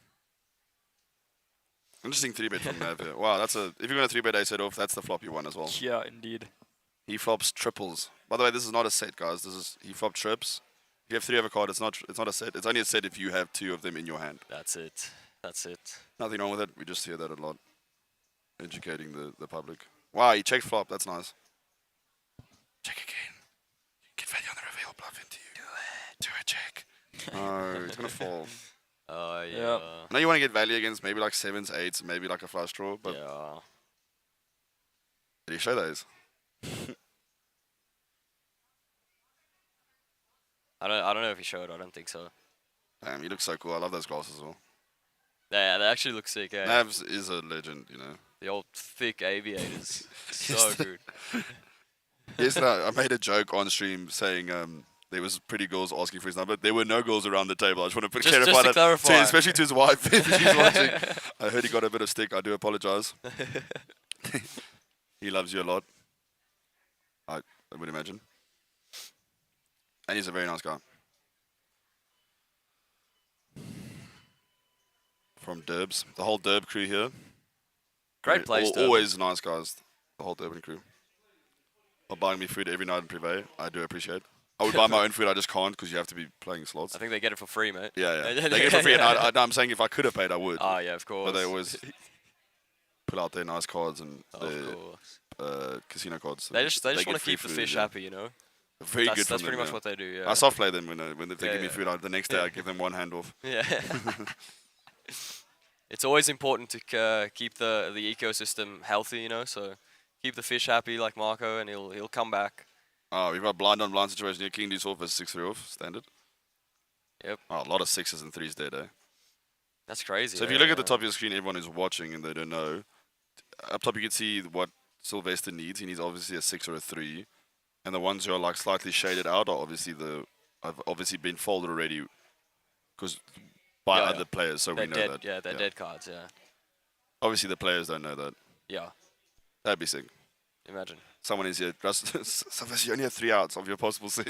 Interesting 3-bet from Nav here. Wow, if you're going to 3-bet ace-8 off, that's the flop you won as well. Yeah, indeed. He flops triples. By the way, this is not a set, guys. He flop trips. If you have 3 of a card, it's not a set. It's only a set if you have 2 of them in your hand. That's it. That's it. Nothing wrong with it. We just hear that a lot. Educating the public. Wow, he checked flop. That's nice. Check again. Get value on the reveal bluff into you. Do a check. No, it's going to fall. Yeah. Now you want to get value against maybe like 7s, 8s, maybe like a flush draw, but Yeah. did he show those? I don't know if he showed. I don't think so. Damn, he looks so cool. I love those glasses as well. Yeah, they actually look sick. Eh? Navs is a legend, you know. The old thick aviators. So good. Yesterday, I made a joke on stream saying there was pretty girls asking for his number. There were no girls around the table. I just want to clarify that, clarify. especially to his wife if she's watching. I heard he got a bit of stick. I do apologize. He loves you a lot. I would imagine. And he's a very nice guy. From Derbs. The whole Derb crew here. Great place, Durban. Always nice guys. The whole Durban crew. Are buying me food every night in Privé. I do appreciate. I would buy my own food. I just can't because you have to be playing slots. I think they get it for free, mate. Yeah. They get it for free. And I'm saying if I could have paid, I would. Oh, yeah, of course. But they always pull out their nice cards and their casino cards. They just want to get free keep the food, fish yeah. happy, you know? Very good from That's pretty them, much what they do, yeah. I soft play them when they give me food. The next day I give them one hand off. Yeah. It's always important to keep the ecosystem healthy, you know, so keep the fish happy like Marco and he'll come back. Oh, we've got blind on blind situation here. King Deuce off as 6-3 off, standard. Yep. Oh, a lot of 6s and 3s dead, eh? That's crazy. So if you look at the top of your screen, everyone who's watching and they don't know, up top you can see what Sylvester needs. He needs obviously a 6 or a 3. And the ones who are like slightly shaded out are obviously have obviously been folded already because by other players, so they're we know dead, that. Yeah, they're dead cards, yeah. Obviously the players don't know that. Yeah. That'd be sick. Imagine. Someone is here. Sylvester, you only have 3 outs of your possible 6.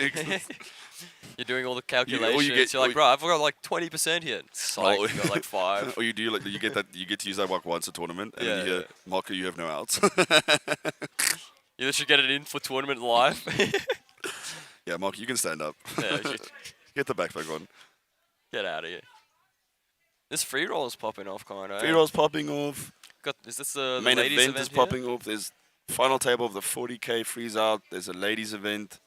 You're doing all the calculations. You're like, bro, I've got like 20% here. It's like, you got like 5. Or you do like you get to use that like once a tournament, and then you hear, Marco, you have no outs. You should get it in for tournament live. Yeah, Mark, you can stand up. Yeah, Get the backpack on. Get out of here. This free roll is popping off, kind of. Free roll's popping off. Is this the main ladies event is here? popping off. There's final table of the 40k freeze out. There's a ladies event.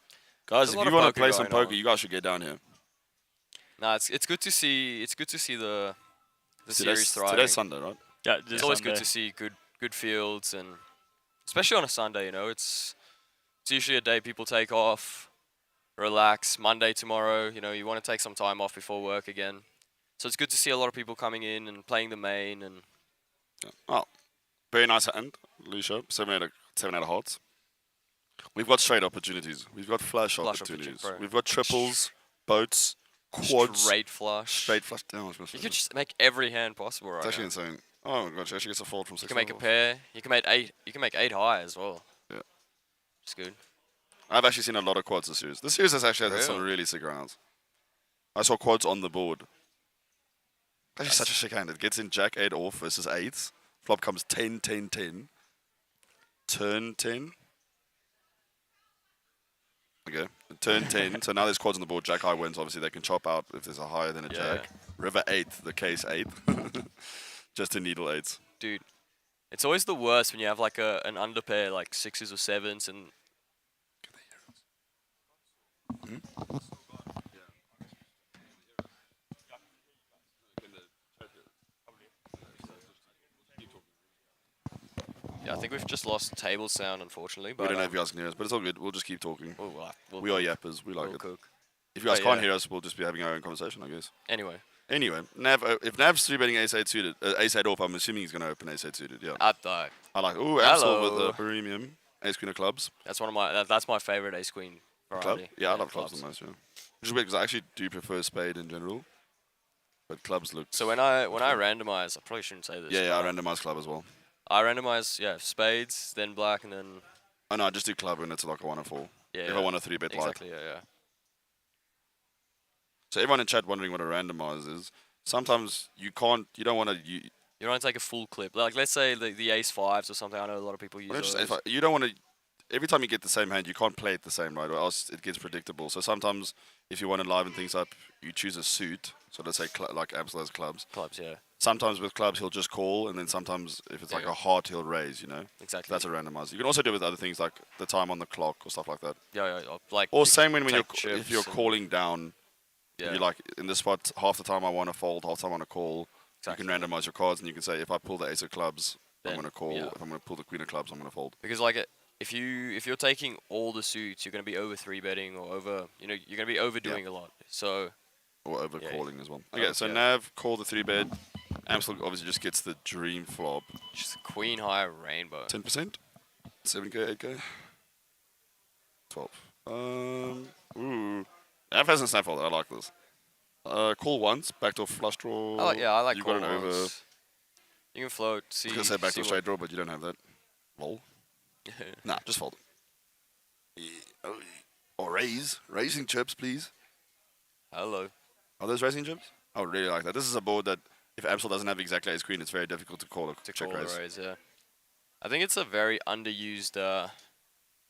Guys, if There's a lot you of want to poker play some going poker, on. you guys should get down here. Nah, it's good to see. It's good to see the series thriving. Today's Sunday, right? Yeah, it's always good to see good fields, and especially on a Sunday. You know, it's usually a day people take off, relax. Monday tomorrow, you know, you want to take some time off before work again. So it's good to see a lot of people coming in and playing the main and. Yeah. Oh, very nice hand, Lucia. 7 out of hearts. We've got straight opportunities. We've got flush opportunities. We've got triples, boats, quads. Straight flush. Straight flush down. You could just make every hand possible right It's actually now. insane. Oh my gosh, she actually gets a fold from 6. You can make a pair. You can make 8. You can make 8 high as well. Yeah. It's good. I've actually seen a lot of quads this series. This series has actually had some really sick rounds. I saw quads on the board. Actually, such a sick hand. It gets in Jack 8 off versus 8s. Flop comes 10, 10, 10. Turn 10. Okay. Turn 10. So now there's quads on the board. Jack high wins. Obviously, they can chop out if there's a higher than a Jack. River 8, the case 8. Just a needle 8s. Dude, it's always the worst when you have like an underpair, like 6s or 7s, and. Yeah, I think we've just lost table sound, unfortunately. But We don't know if you guys can hear us, but it's all good. We'll just keep talking. We'll We are yappers. We like we'll it. cook. If you guys But can't yeah. hear us, we'll just be having our own conversation, I guess. Anyway. Nav, if Nav's 3-betting ace-8 suited, ace-8 off, I'm assuming he's going to open ace-8 suited, yeah. I like, ooh, Absol with Hello. the premium. Ace-queen of clubs. That's one of my. That's my favorite ace queen Club? variety. Yeah, I love clubs the most, yeah. Which is weird, because I actually do prefer spade in general. But clubs look... So when I randomize, I probably shouldn't say this. Yeah, I but randomize club as well. I randomize, spades, then black, and then. Oh, no, I just do club when it's like a 1 or 4. Yeah. If I want a 3-bet Exactly. light. Yeah. So everyone in chat wondering what a randomize is. Sometimes you don't want to... You don't want to take a full clip. Like, let's say the ace 5s or something. I know a lot of people use those. You don't want to... Every time you get the same hand, you can't play it the same, right? Or else it gets predictable. So sometimes, if you want to liven things up, you choose a suit. So let's say like Absol has clubs. Clubs, yeah. Sometimes with clubs, he'll just call, and then sometimes if it's like a heart, he'll raise, you know? Exactly. That's a randomizer. You can also do it with other things like the time on the clock or stuff like that. Yeah, like... Or same when take if you're chips and- calling down If you like, in this spot, half the time I want to fold, half the time I want to call. You can randomize your cards, and you can say, if I pull the ace of clubs, I'm going to call. Yeah. If I'm going to pull the queen of clubs, I'm going to fold. Because like if you're taking all the suits, you're going to be over 3-betting or over, you know, you're going to be overdoing a lot. So or over calling as well. Okay, so Nav call the 3-bet. Amstel obviously just gets the dream flop. Just queen high rainbow. 10%, 7k, 8k, 12. Ooh, Nav hasn't snap folded. I like this. Call once, backdoor flush draw. Oh yeah, I like you call got an over. once. You can float. See. I was gonna say backdoor straight draw, but you don't have that. Lol. Nah, just fold it. Yeah. Or raise. Raising chips, please. Hello. Are those raising chips? I would really like that. This is a board that if Amstel doesn't have exactly ace queen, it's very difficult to call a check raise. Yeah. I think it's a very underused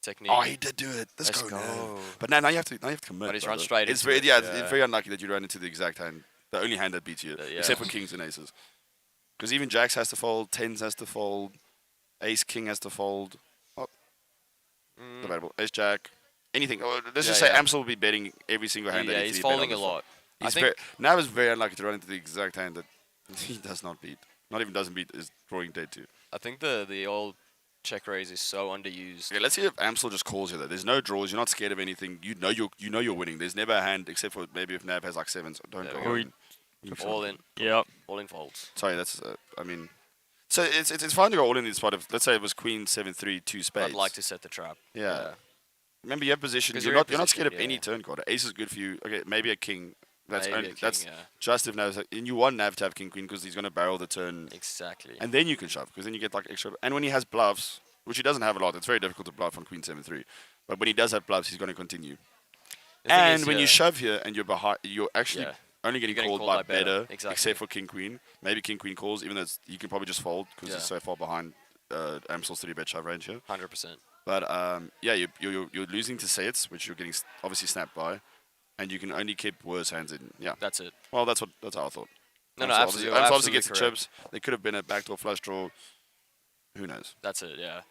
technique. Oh, he did do it. Let's go. Nav. But now you have to commit. But he's run straight it's into very, it. yeah, it's very unlucky that you ran into the exact hand, the only hand that beats you, Yeah. except for kings and aces. Because even jacks has to fold, tens has to fold, ace king has to fold. Oh, debatable. Ace jack, anything. Oh, let's just say Amstel will be betting every single hand. Yeah, that he's folding a lot. Nav is very unlucky to run into the exact hand that he does not beat. Not even doesn't beat, is drawing dead to. I think the old check raise is so underused. Okay, let's see if Amstel just calls you though. There's no draws. You're not scared of anything. You know you're winning. There's never a hand except for maybe if Nav has like sevens. Don't go all in. All in. Yep. All in folds. Sorry, that's. I mean, so it's fine to go all in this spot. If let's say it was queen 7-3 2 spades. I'd like to set the trap. Yeah. Remember, you have position. You're not scared of any turn card. Ace is good for you. Okay, maybe a king. That's Maybe only, a king, that's just if Nav. And you want Nav to have king queen because he's going to barrel the turn. Exactly. And then you can shove because then you get like extra. And when he has bluffs, which he doesn't have a lot, it's very difficult to bluff on queen 7-3. But when he does have bluffs, he's going to continue. And when you shove here and you're behind, you're actually only getting called by better, except for king queen. Maybe king queen calls, even though you can probably just fold because he's so far behind Amstel's 3-bet shove range here. 100%. But yeah, you're losing to sets, which you're getting obviously snapped by, and you can only keep worse hands in. Yeah, that's it. Well, that's how I thought. No, Amstel absolutely. obviously gets the chips. There could have been a backdoor flush draw. Who knows? That's it. Yeah.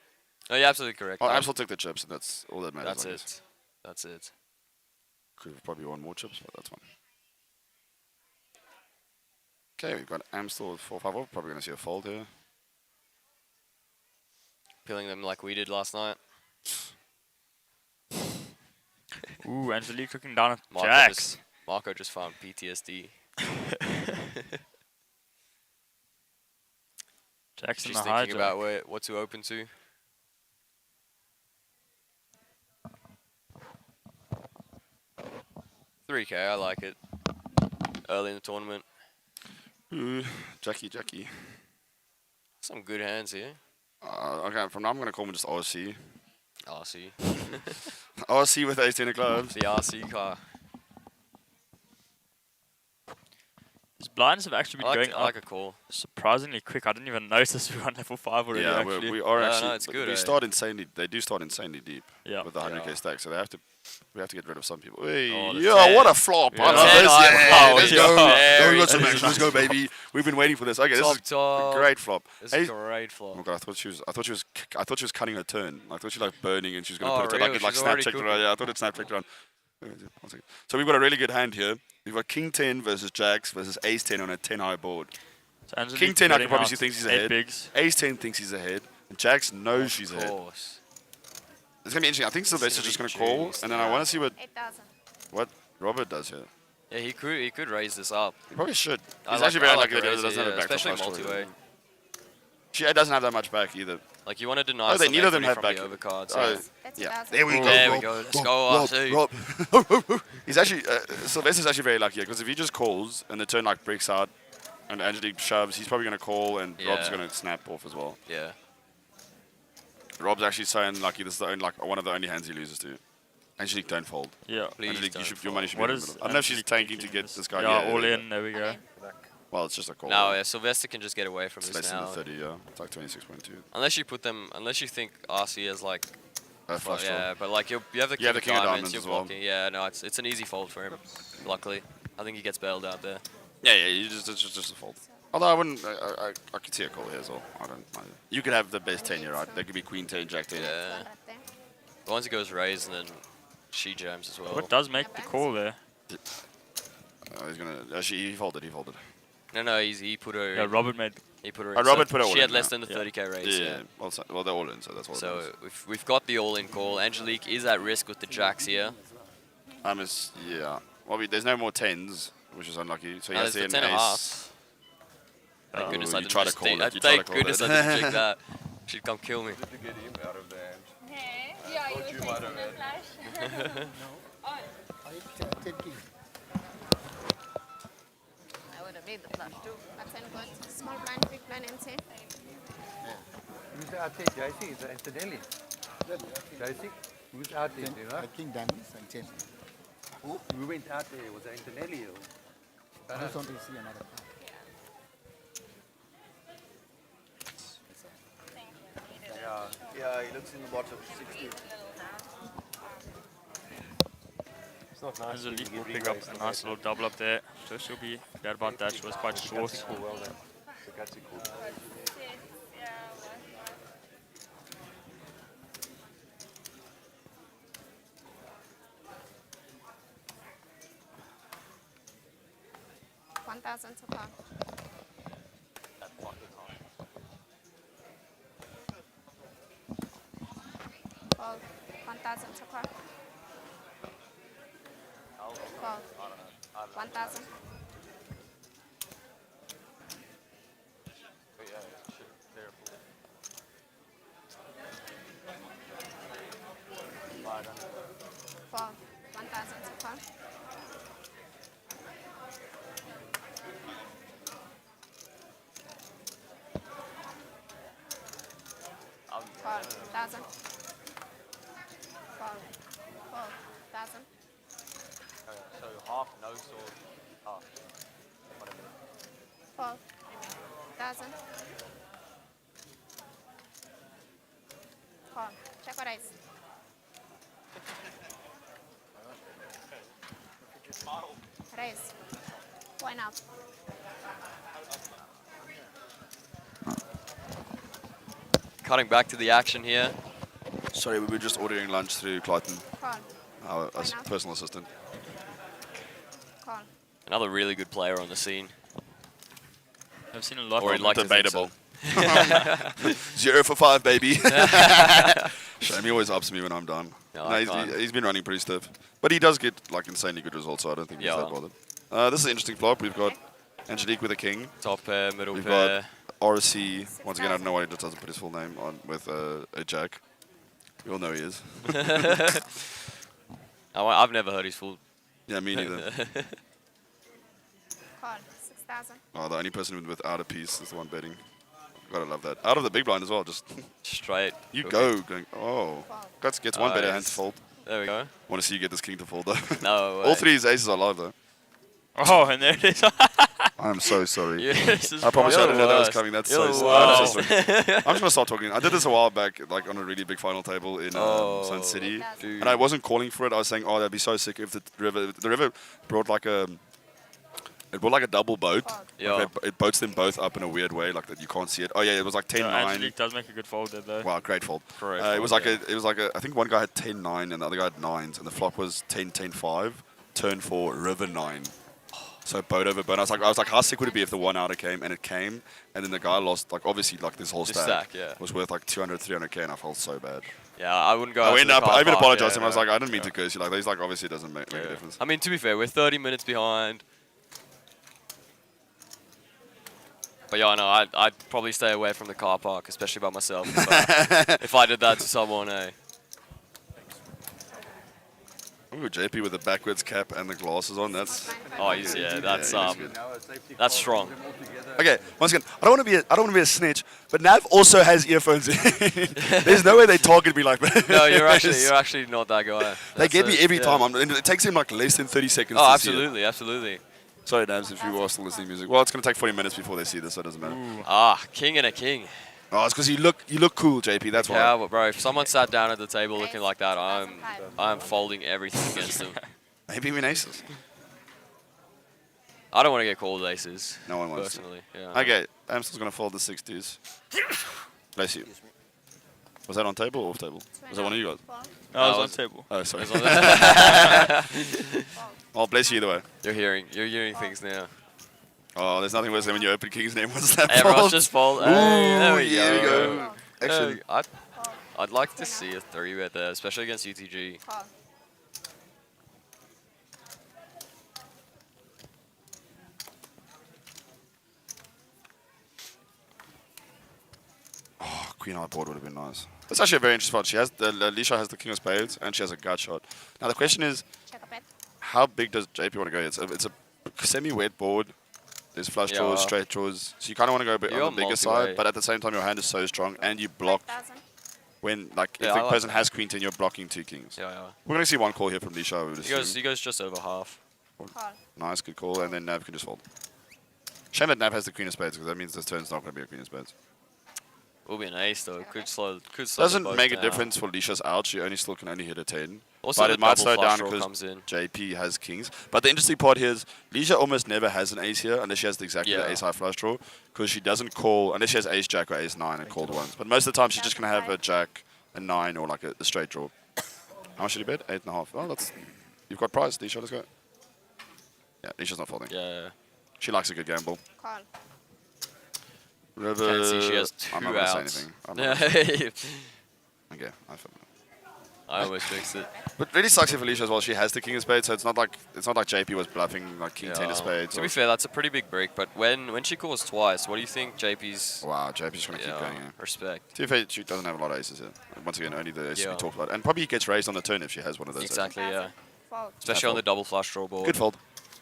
No, you're absolutely correct. Oh, Amstel took the chips, and that's all that matters. That's it. That's it. Could have probably won more chips, but that's fine. Okay, we've got Amstel with 4-5. We're probably going to see a fold here. Peeling them like we did last night. Ooh, Angelique looking down at Marco jacks. Marco just found PTSD. Jackson just the thinking hijack. about what to open to. $3K, I like it. Early in the tournament. Ooh, Jackie. Some good hands here. Okay, from now I'm going to call him just RC. RC. RC with ace 10 of clubs. The RC car. His blinds have actually been going I like a call. surprisingly quick. I didn't even notice we were on level 5 already. Yeah, actually. we are actually. No, it's good, we start insanely. They do start insanely deep. Yeah. With the 100k stack, so we have to get rid of some people. Hey, Oh, yeah, what a flop! Yeah. I love this. Wow, Let's yeah. go. Very We got some action. Let's go, baby. We've been waiting for this. Okay, this is a great flop. This is a great flop. Oh my god, I ththought she was cutting her turn. I thought she was like burning and she was gonna Oh, put it really? like it like She's snap already checked cooking. around. Yeah, I thought it snap checked around. One second. So we've got a really good hand here. We've got King 10 versus Jacks versus Ace 10 on a 10 high board. So Angelique King 10 I betting can probably out see thinks he's 8 ahead. bigs. Ace 10 thinks he's ahead. And Jacks knows she's Of ahead. course. It's gonna be interesting. I think Sylvester's just gonna call, and then I want to see what Robert does here. Yeah, he could raise this up. He probably should. I He's like- actually very I like unlucky that he raise doesn't it, have a yeah, back especially flush draw. multi-way. She doesn't have that much back either. Like you want to deny Oh, they some neither of them equity have from back. the overcards. Yeah. There we go. There we Rob. go. Let's Rob, go, Rob, RC. Rob. He's actually Sylvester's actually very lucky because if he just calls and the turn like breaks out and Angelique shoves, he's probably gonna call and Rob's gonna snap off as well. Yeah. Rob's actually so unlucky. This is the only, like one of the only hands he loses to. Angelique, don't fold. Yeah. Please Angelique, don't your money should What be in the is middle. I don't know if she's Angelique tanking to thinking get this? this guy. Yeah, all in. There we go. Well, it's just a call. No, yeah, Sylvester can just get away from It's this less now. than the 30, yeah. It's like 26.2. Unless you think RC is like, Flush yeah, draw. but like you have the You have king, the king of of diamonds, diamonds you're as well. blocking. Yeah, no, it's an easy fold for him. Luckily, I think he gets bailed out there. Yeah, it's just a fold. Although I wouldn't, I could see a call here as well. I don't mind. You could have the best 10 here, right? There could be queen 10, jack 10. Yeah. But once it goes raise and then she jams as well. What does make the call there? Oh, he's gonna. Actually, he folded. He folded. No, he put her. Yeah, in. Robert made. He put her. Oh, in. Robert So put her all She had in less now. than the 30k raise. Yeah. Well, they're all in, so that's all. So it we've got the all-in call. Angelique is at risk with the jacks here. is. Yeah. Well, there's no more tens, which is unlucky. So he has there's to the hit an 10 and a ace. Thank goodness you I didn't try to just call think- it. You try Thank to call goodness it. I didn't check that. She'd come kill me. To get him out of the hand. Yeah, Thought you might have had. Oh, Taking. I would have made the flush too. But then good. Small blind, big blind, and 10. Who's out there, JC? Is that Antonelli? JC? Who's out there, you know? King Dennis and 10. Who went out there? Was it Antonelli? Or? I just want to see another card. Yeah, he looks in the bottom, 60. It's not nice. Angelique will pick up a nice little double up there. So she'll be glad about that. She was quite short. Well done. The gutsy call. $1,000 to par. Call 1,000 to par. Call 1,000. Call 1,000 to par. Call 1,000. Call 1,000. So half no sword, half. Call 1,000. Call. Check what ice. Raise. Why not? Cutting back to the action here. Sorry, we were just ordering lunch through Clayton, Call. our Why not? personal assistant. Call. Another really good player on the scene. I've seen a lot Or of he'd like to think so. Debatable. 0 for 5, baby. Shame, he always ups me when I'm done. No, No, I can't. he's been running pretty stiff. But he does get like insanely good results, so I don't think he's Yeah. that bothered. This is an interesting flop. We've got Angelique with a king. Top pair, middle We've pair. got RC. Once again, I don't know why he just doesn't put his full name on with a jack. We all know he is. I've never heard his full. Yeah, me neither. Call 6,000. Oh, the only person without a piece is the one betting. Gotta love that. Out of the big blind as well, just Straight. you Okay. go. Going, oh, gets one better hand to Nice. fold. There we go. Want to see you get this king to fold though. No way. All three his aces are live though. Oh, and there it is. I'm so sorry. Yes, it's I promise you I fine. didn't know that was You're coming. That's the so worst. sad. I'm just gonna start talking. I did this a while back, like on a really big final table in Sun City, dude. and I wasn't calling for it. I was saying, "Oh, that'd be so sick if the river brought like a." It brought like a double boat. Yeah. Like it boats them both up in a weird way, like that you can't see it. Oh yeah, it was like 10-9. Angelique does make a good fold there, though. Wow, great fold. Correct It was fold, like a. I think one guy had 10-9 and the other guy had 9s, and the flop was 10-10-5, turn 4, river 9. So boat over boat. I was like, how sick would it be if the one outer came, and it came, and then the guy lost, like obviously like this whole The stack, stack, yeah. was worth like 200, 300k, and I felt so bad. Yeah, I wouldn't go. I out to went the up. car I even park, apologized to yeah, him. I was no. like, I didn't mean to curse you. Like, he's like, obviously it doesn't make a difference. I mean, to be fair, we're 30 minutes behind. But yeah, no, I'd probably stay away from the car park, especially by myself. If I did that to someone, eh? Ooh, JP with the backwards cap and the glasses on. That's Oh, he's, yeah, that's he's good. that's strong. Okay, once again, I don't want to be a snitch, but Nav also has earphones in. There's no way they target me like that. No, you're actually not that guy. They That's get me it, every yeah. time. And it takes him like less than 30 seconds. Oh, to see it. absolutely, absolutely. Sorry, Nabs, if you are still listening to music. Well, it's going to take 40 minutes before they see this, so it doesn't matter. Ah, king and a king. Oh, it's because you look cool, JP. That's why. Yeah, but bro, if someone sat down at the table looking like that, I'm folding everything against them. Maybe even aces. I don't want to get called aces. No one wants personally. to. Yeah. Okay, Amstel's going to fold the 60s. Bless you. Was that on table or off table? Was that one of you guys? No, I was on table. Oh, sorry. It was on Oh, bless you either way. You're hearing things now. Oh, there's nothing worse than when you open King's name. What's that? Everyone's just fold. Ooh, There we here go. we go. Action. I'd like to see a 3-bet there, especially against UTG. Oh, Queen High board would have been nice. That's actually a very interesting spot. She has Alicia has the King of Spades and she has a gut shot. Now the question is, how big does JP want to go? It's a semi-wet board. There's flush draws, straight draws. So you kind of want to go a bit on the bigger side, but at the same time your hand is so strong and you block when, like, if the person has Queen 10, you're blocking 2 kings. Yeah. We're going to see one call here from Lisha, I would assume. He goes just over half. Nice, good call, and then Nav can just fold. Shame that Nav has the Queen of Spades, because that means this turn's not going to be a Queen of Spades. Will be an ace though. Could slow. Doesn't make a difference for Lisha's out. She can only hit a 10. Also, but the it might double slow flush down draw because comes in. JP has kings. But the interesting part here is Lisha almost never has an ace here unless she has exactly the ace high flush draw, because she doesn't call unless she has ace jack or ace 9 and called once. But most of the time she's just going to have a jack, a 9, or like a straight draw. How much did you bet? 8.5. Oh, that's you've got prize, Lisha. Let's go. Yeah, Lisha's not folding. Yeah. She likes a good gamble. River. Can see she has 2 I'm not gonna outs. say anything. I'm not gonna say okay, I almost fixed it. But really sucks for Felicia as well. She has the King of Spades, so it's not like JP was bluffing like King 10 of Spades. To be fair, that's a pretty big break. But when she calls twice, what do you think JP's? Wow, JP's gonna keep going. Yeah. Respect. To be fair, she doesn't have a lot of aces here. Once again, only the aces we talked about, and probably he gets raised on the turn if she has one of those. Exactly. Yeah. Especially on the double flush draw board. Good fold.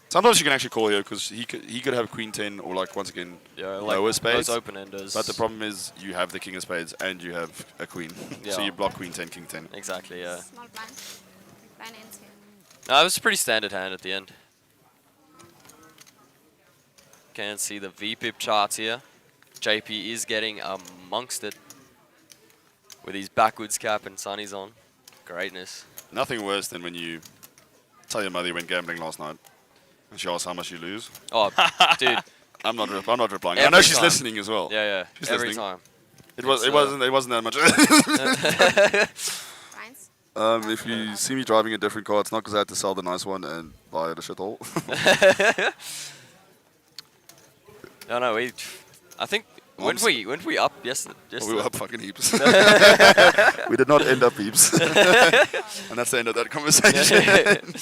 Sometimes you can actually call here because he could have Queen 10 or like once again lower spades. Those open enders. But the problem is you have the King of Spades and you have a Queen, so you block Queen 10, King 10. Exactly. Yeah. Small blind. Blind ends here. No, it was a pretty standard hand at the end. Can't see the VPIP charts here. JP is getting amongst it with his backwards cap and sunnies on. Greatness. Nothing worse than when you tell your mother you went gambling last night and she asks how much you lose. Oh, dude. I'm not replying. Every I know she's time. listening as well. Yeah. She's Every listening. time. It wasn't that much. If you see me driving a different car, it's not because I had to sell the nice one and buy the shithole. No, I think weren't we up yesterday? We were up fucking heaps. We did not end up heaps. And that's the end of that conversation.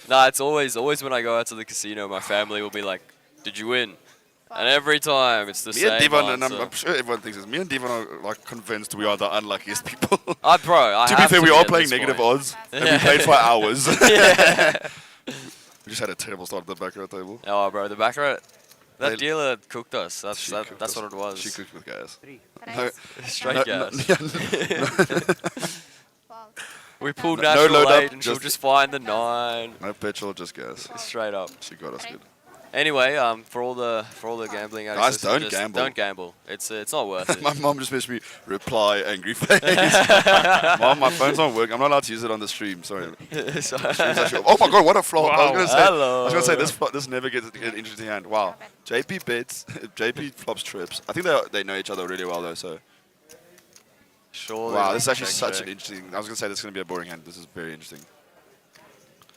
Nah, it's always when I go out to the casino, my family will be like, "Did you win?" And every time it's the same Me and Devon, and answer. I'm sure everyone thinks this. Me and Devon are like convinced we are the unluckiest people. Bro, to be fair, we are playing negative odds, and we played for hours. Yeah. We just had a terrible start at the baccarat table. Oh, bro, the baccarat. That dealer cooked us. That's what it was. She cooked with gas. No, straight gas. We pulled no natural load up, 8 and she'll just find the 9. No petrol, just gas. Straight up. She got us good. Anyway, for all the gambling Guys, addicts, don't just gamble. Don't gamble. It's not worth it. My mom just messaged me, reply, angry face. Mom, my phone's not working. I'm not allowed to use it on the stream. Sorry. Oh my god, what a flop. Wow. I was going to say, this never gets an interesting hand. Wow. JP bets, JP flops trips. I think they know each other really well though, so. Sure. Wow, this is actually such an interesting. I was going to say this is going to be a boring hand. This is very interesting.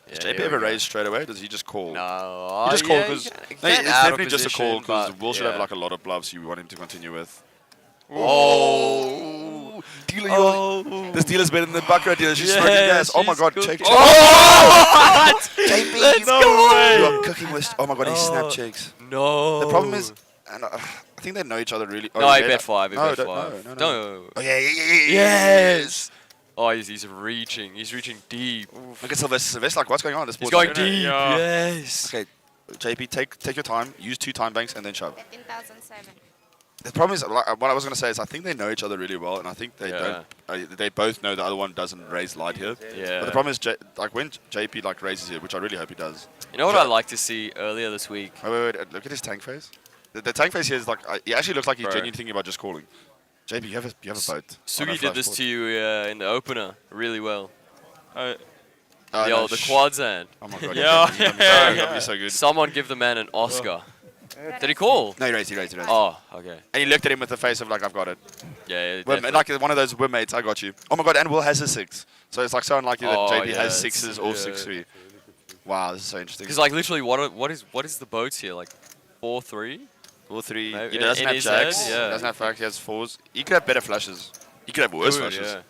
Does JP ever raise straight away? Does he just call? No. He just call yeah, because it's it's definitely just a call because but Will should yeah. have like a lot of bluffs you want him to continue with. Oh. Dealer, this dealer's better than the baccarat dealer. She's smoking gas. Oh my god, check. Oh! JP, Let's go! You are cooking with. Oh my god, he snap checks. No. The problem is, and I think they know each other really. No, he bet 5. He No, bet don't- 5. no. Oh yeah. Yes. Oh, he's reaching. He's reaching deep. Look at Sylvester. Sylvester, like, what's going on? This He's board's going like- deep. Yes. Okay, JP, take your time. Use 2 time banks and then shove. 13,007. The problem is, like, what I was going to say is, I think they know each other really well, and I think they don't. They both know the other one doesn't raise light here. Yeah. But the problem is, like when JP like raises here, which I really hope he does. You know what I'd like to see earlier this week? Wait, look at his tank face. The tank face here is like, he actually looks like he's Bro. genuinely thinking about just calling. JP, you have a boat. Sugi did this to you in the opener really well. no, The quads hand. Oh my god. Yeah. That'd be so good. Someone give the man an Oscar. Did he call? No, he raised. Oh, okay. And he looked at him with the face of like, I've got it. Yeah, Like one of those mates, I got you. Oh my god, and Will has a 6. So it's like so unlikely that JP yeah, has it's- 6s or yeah. 6-3. Wow, this is so interesting. Because like literally, what is the boats here? Like 4-3? 4-3. Maybe He doesn't in have his jacks. head, yeah. He doesn't have fucks. He has 4s. He could have better flushes. He could have worse Good, flushes. yeah.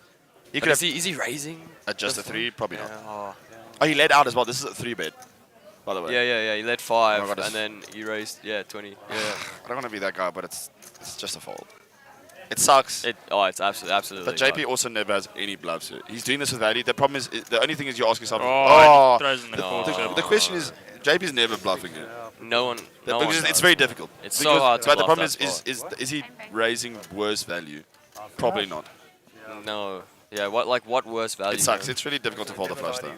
He But could have is he raising? just a the 3, probably yeah, not. Oh, he led out as well. This is a 3 bet, by the way. Yeah. He led 5, Oh my God, and then he raised 20. Yeah. I don't want to be that guy, but it's just a fold. It sucks. It's absolutely. But JP also never has any bluffs here. He's doing this with value. The problem is, the only thing is you ask yourself, Oh, he throws in the corner. the question is, JP's never bluffing it. No one. Because does. it's very difficult. It's so hard to But the bluff problem that is he raising worse value? Probably not. No. Yeah. What worse value? It sucks. It's really difficult to fold a flush though.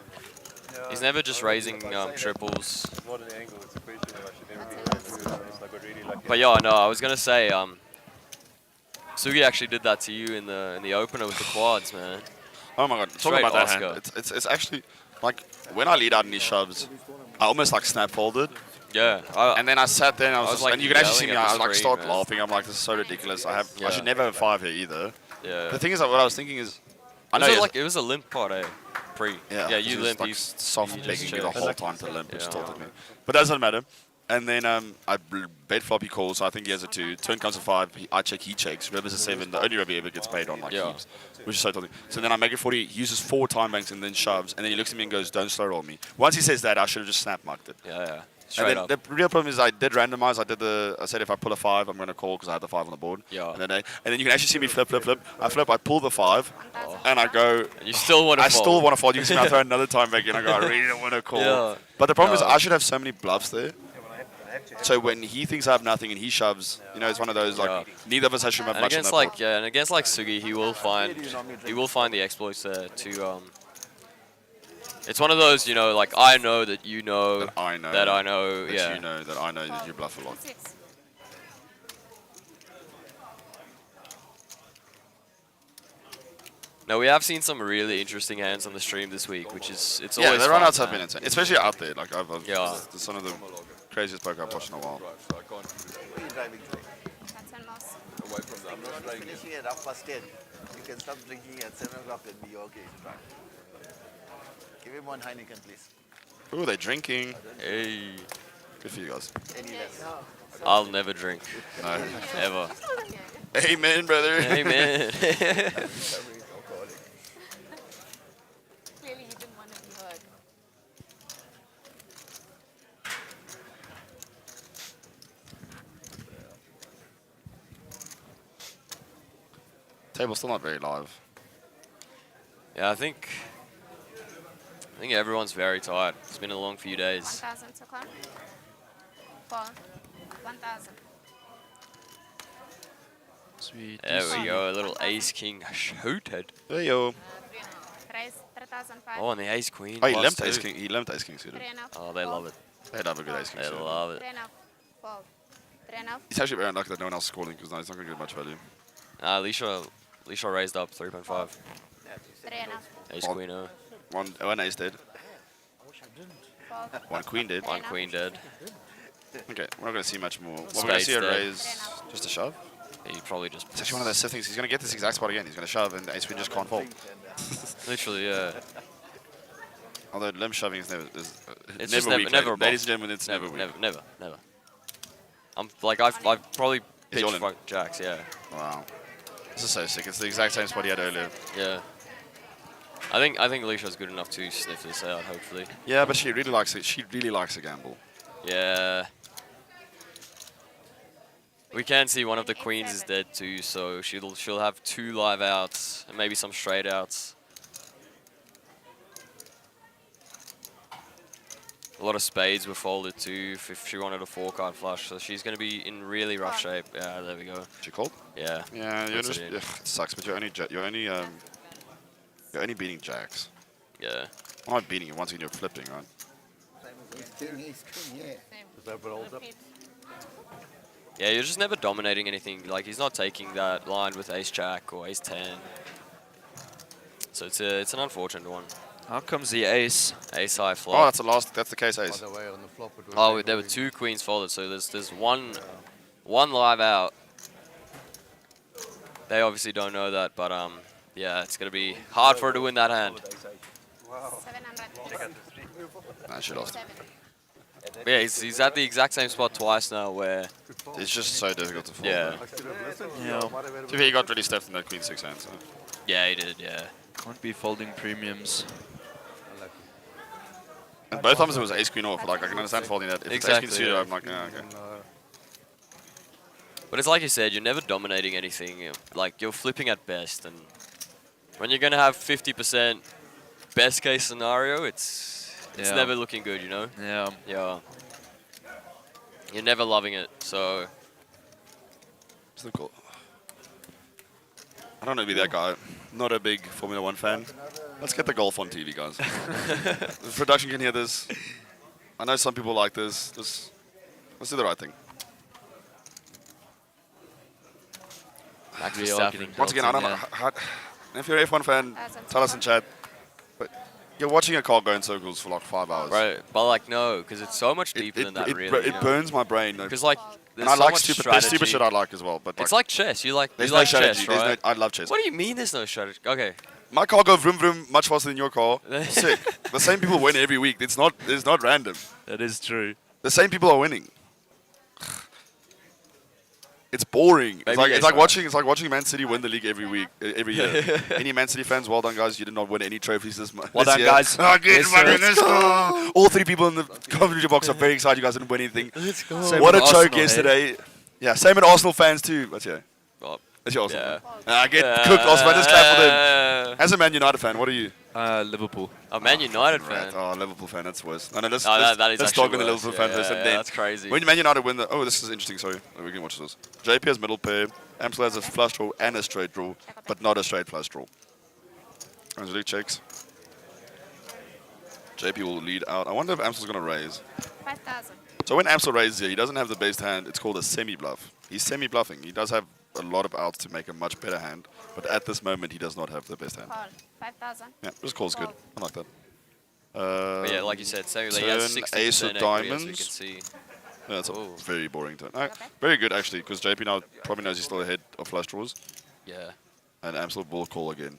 He's never just raising triples. But yeah, no, I was gonna say, Sugi actually did that to you in the opener with the quads, man. Oh my god, talking Straight about that Oscar. hand, it's actually like when I lead out and he shoves, I almost like snap folded. Yeah. And then I sat there and I was just, like and you can actually see me, yelling at I the like screen, start man. laughing. I'm like, this is so ridiculous. I Yeah. should never have 5 here either. Yeah. The thing is, what I was thinking is, I know he has- It was a limp pot, eh? Pre. Yeah, Yeah, he you was limp. like you soft just begging me the chill. whole time to limp, which Yeah. tilted me. But that doesn't matter. And then I bet floppy calls, so I think he has a 2. Turn comes to 5, I check, he checks. River's a 7, the only river he ever gets paid on like heaps, which is so tilting. So then I make it 40, he uses 4 time banks and then shoves, and then he looks at me and goes, don't slow roll me. Once he says that, I should have just snap mucked it. Yeah. And Straight then up. the real problem is I did randomize. I said if I pull a 5, I'm going to call because I had the 5 on the board. Yeah. And then you can actually see me flip. I flip, I pull the 5, and I go. And you still want to I fold. still want to fold. You can see me I throw another time back in. I go, I really don't want to call. Yeah. But the problem is No. I should have so many bluffs there. So when he thinks I have nothing and he shoves, it's one of those like neither of us has much. And against like Sugi, he will find the exploits there to It's one of those, like I know that you know that I know that I know, that yeah. you know that I know that you bluff a lot. No, we have seen some really interesting hands on the stream this week, which is it's Yeah, always the fun, runouts have man. been insane, especially out there. Like Yeah. it's some of the craziest poker I've watched in a while. Where are you driving to? Away from them. I'm not driving. Finishing at 10:30. You can stop drinking at 7 o'clock and be okay to drive. Give him one Heineken, please. Ooh, they're drinking. Hey. Good for you guys. Any less? I'll never drink. No. Ever. Amen, brother. Amen. Clearly, you didn't want to be heard. Table's still not very live. Yeah, I think everyone's very tired. It's been a long few days. 1,000 to come. For 1,000. Sweet. There we go, a little ace king shooted. There you go. Raise 3,500. Oh, and the ace queen. Oh, he plus limped 2. ace king. He limped ace king suited. Oh, they love it. They love a good ace king They suited. love it. 3 enough. Fold. 3 enough. It's actually very unlucky that no one else is calling because it's not going to get much value. Lisha raised up 3.5. 3 enough. Ace queen oh. One ace dead. Fold. One queen dead. One queen dead. Okay, we're not going to see much more. We're going to see a Spades dead. raise, just a shove. He probably just. It's actually one of those things. He's going to get this exact spot again. He's going to shove, and ace queen just can't fold. Literally, yeah. Although limp shoving is never, It's never just weak. never a Ladies and bluff. gentlemen, it's never weak. Never. I'm like I've probably Is he all pitched in? front jacks, yeah. Wow. This is so sick. It's the exact same spot he had earlier. Yeah. I think Alicia's good enough to sniff this out, hopefully. Yeah, but she really likes it. She really likes a gamble. Yeah. We can see one of the queens is dead too, so she'll have 2 live outs and maybe some straight outs. A lot of spades were folded too if she wanted a 4-card flush, so she's going to be in really rough shape. Yeah, there we go. She called? Yeah. Yeah, you're Puts just, it in. it sucks, but you're only beating jacks. Yeah. I'm not beating you once when you're flipping, right? Yeah, you're just never dominating anything. Like, he's not taking that line with ace-jack or ace-10. So it's an unfortunate one. How comes the ace? Ace high Oh, flop. that's the case ace. By the way, on the flop it was Oh, ten there were or 2 queens folded, so there's one live out. They obviously don't know that, but yeah, it's gonna be hard for her to win that hand. Nah, she lost. But yeah, he's at the exact same spot twice now where It's just so difficult to fold. Yeah. Yeah. To be, he got really stuffed in that queen 6 hand. So. Yeah, he did. Yeah. Can't be folding premiums. And both times it was ace queen off. Like I can understand folding that. If Exactly, it's ace queen suited, yeah. I'm like, yeah, okay. But it's like you said, you're never dominating anything. Like you're flipping at best, and when you're gonna have 50% best case scenario, it's Yeah. never looking good, you know. Yeah. Yeah. You're never loving it, so. Still cool. I don't want to be that guy. Not a big Formula 1 fan. Let's get the golf on TV, guys. The production can hear this. I know some people like this. Let's do the right thing. Max We are Verstappen. getting Once again, I don't know. If you're an F1 fan, tell us in chat. But you're watching a car go in circles for like 5 hours. Right, but like no, because it's so much deeper than that. Really, It burns my brain. Because like, and there's I so like much stupid. There's stupid strategy. shit I like as well. But It's like chess. You like there's you no like strategy. chess, There's right? I love chess. What do you mean there's no strategy? Okay. My car go vroom vroom much faster than your car. Sick. The same people win every week. It's not random. That is true. The same people are winning. It's boring. Maybe It's yes, like right. watching Man City win the league every year. Any Man City fans, well done guys. You did not win any trophies this month. Well done, year. guys. Oh, good, Yes, fucking, sir. let's go. All 3 people in the commentary box are very excited. You guys didn't win anything. Let's go. What a with choke Arsenal, yesterday. Yeah, same with Arsenal fans too. But yeah, Well, that's your Arsenal. yeah. Fan. Get cooked, Arsenal fan. Just clap for them. As a Man United fan, what are you? Liverpool. A Man United Right. fan. Oh, Liverpool fan. That's worse. No, let's that is let's actually talk on the worse. Liverpool fan Yeah, first. yeah, And then that's crazy. When Man United win the... Oh, this is interesting. Sorry. We can watch this. JP has middle pair. Amstel has a flush draw and a straight draw, but not a straight flush draw. Angelique checks. JP will lead out. I wonder if Amstel's going to raise. 5,000. So when Amstel raises here, he doesn't have the best hand. It's called a semi-bluff. He's semi-bluffing. He does have a lot of outs to make a much better hand, but at this moment, he does not have the best hand. Call. 5,000. Yeah, this call's good. I like that. But yeah, like you said, so he has turn 60% ace of equity, as we diamonds. can see. Yeah, that's a Oh. very boring turn. Very good, actually, because JP now probably knows he's still ahead of flush draws. Yeah. And Amstel will call again.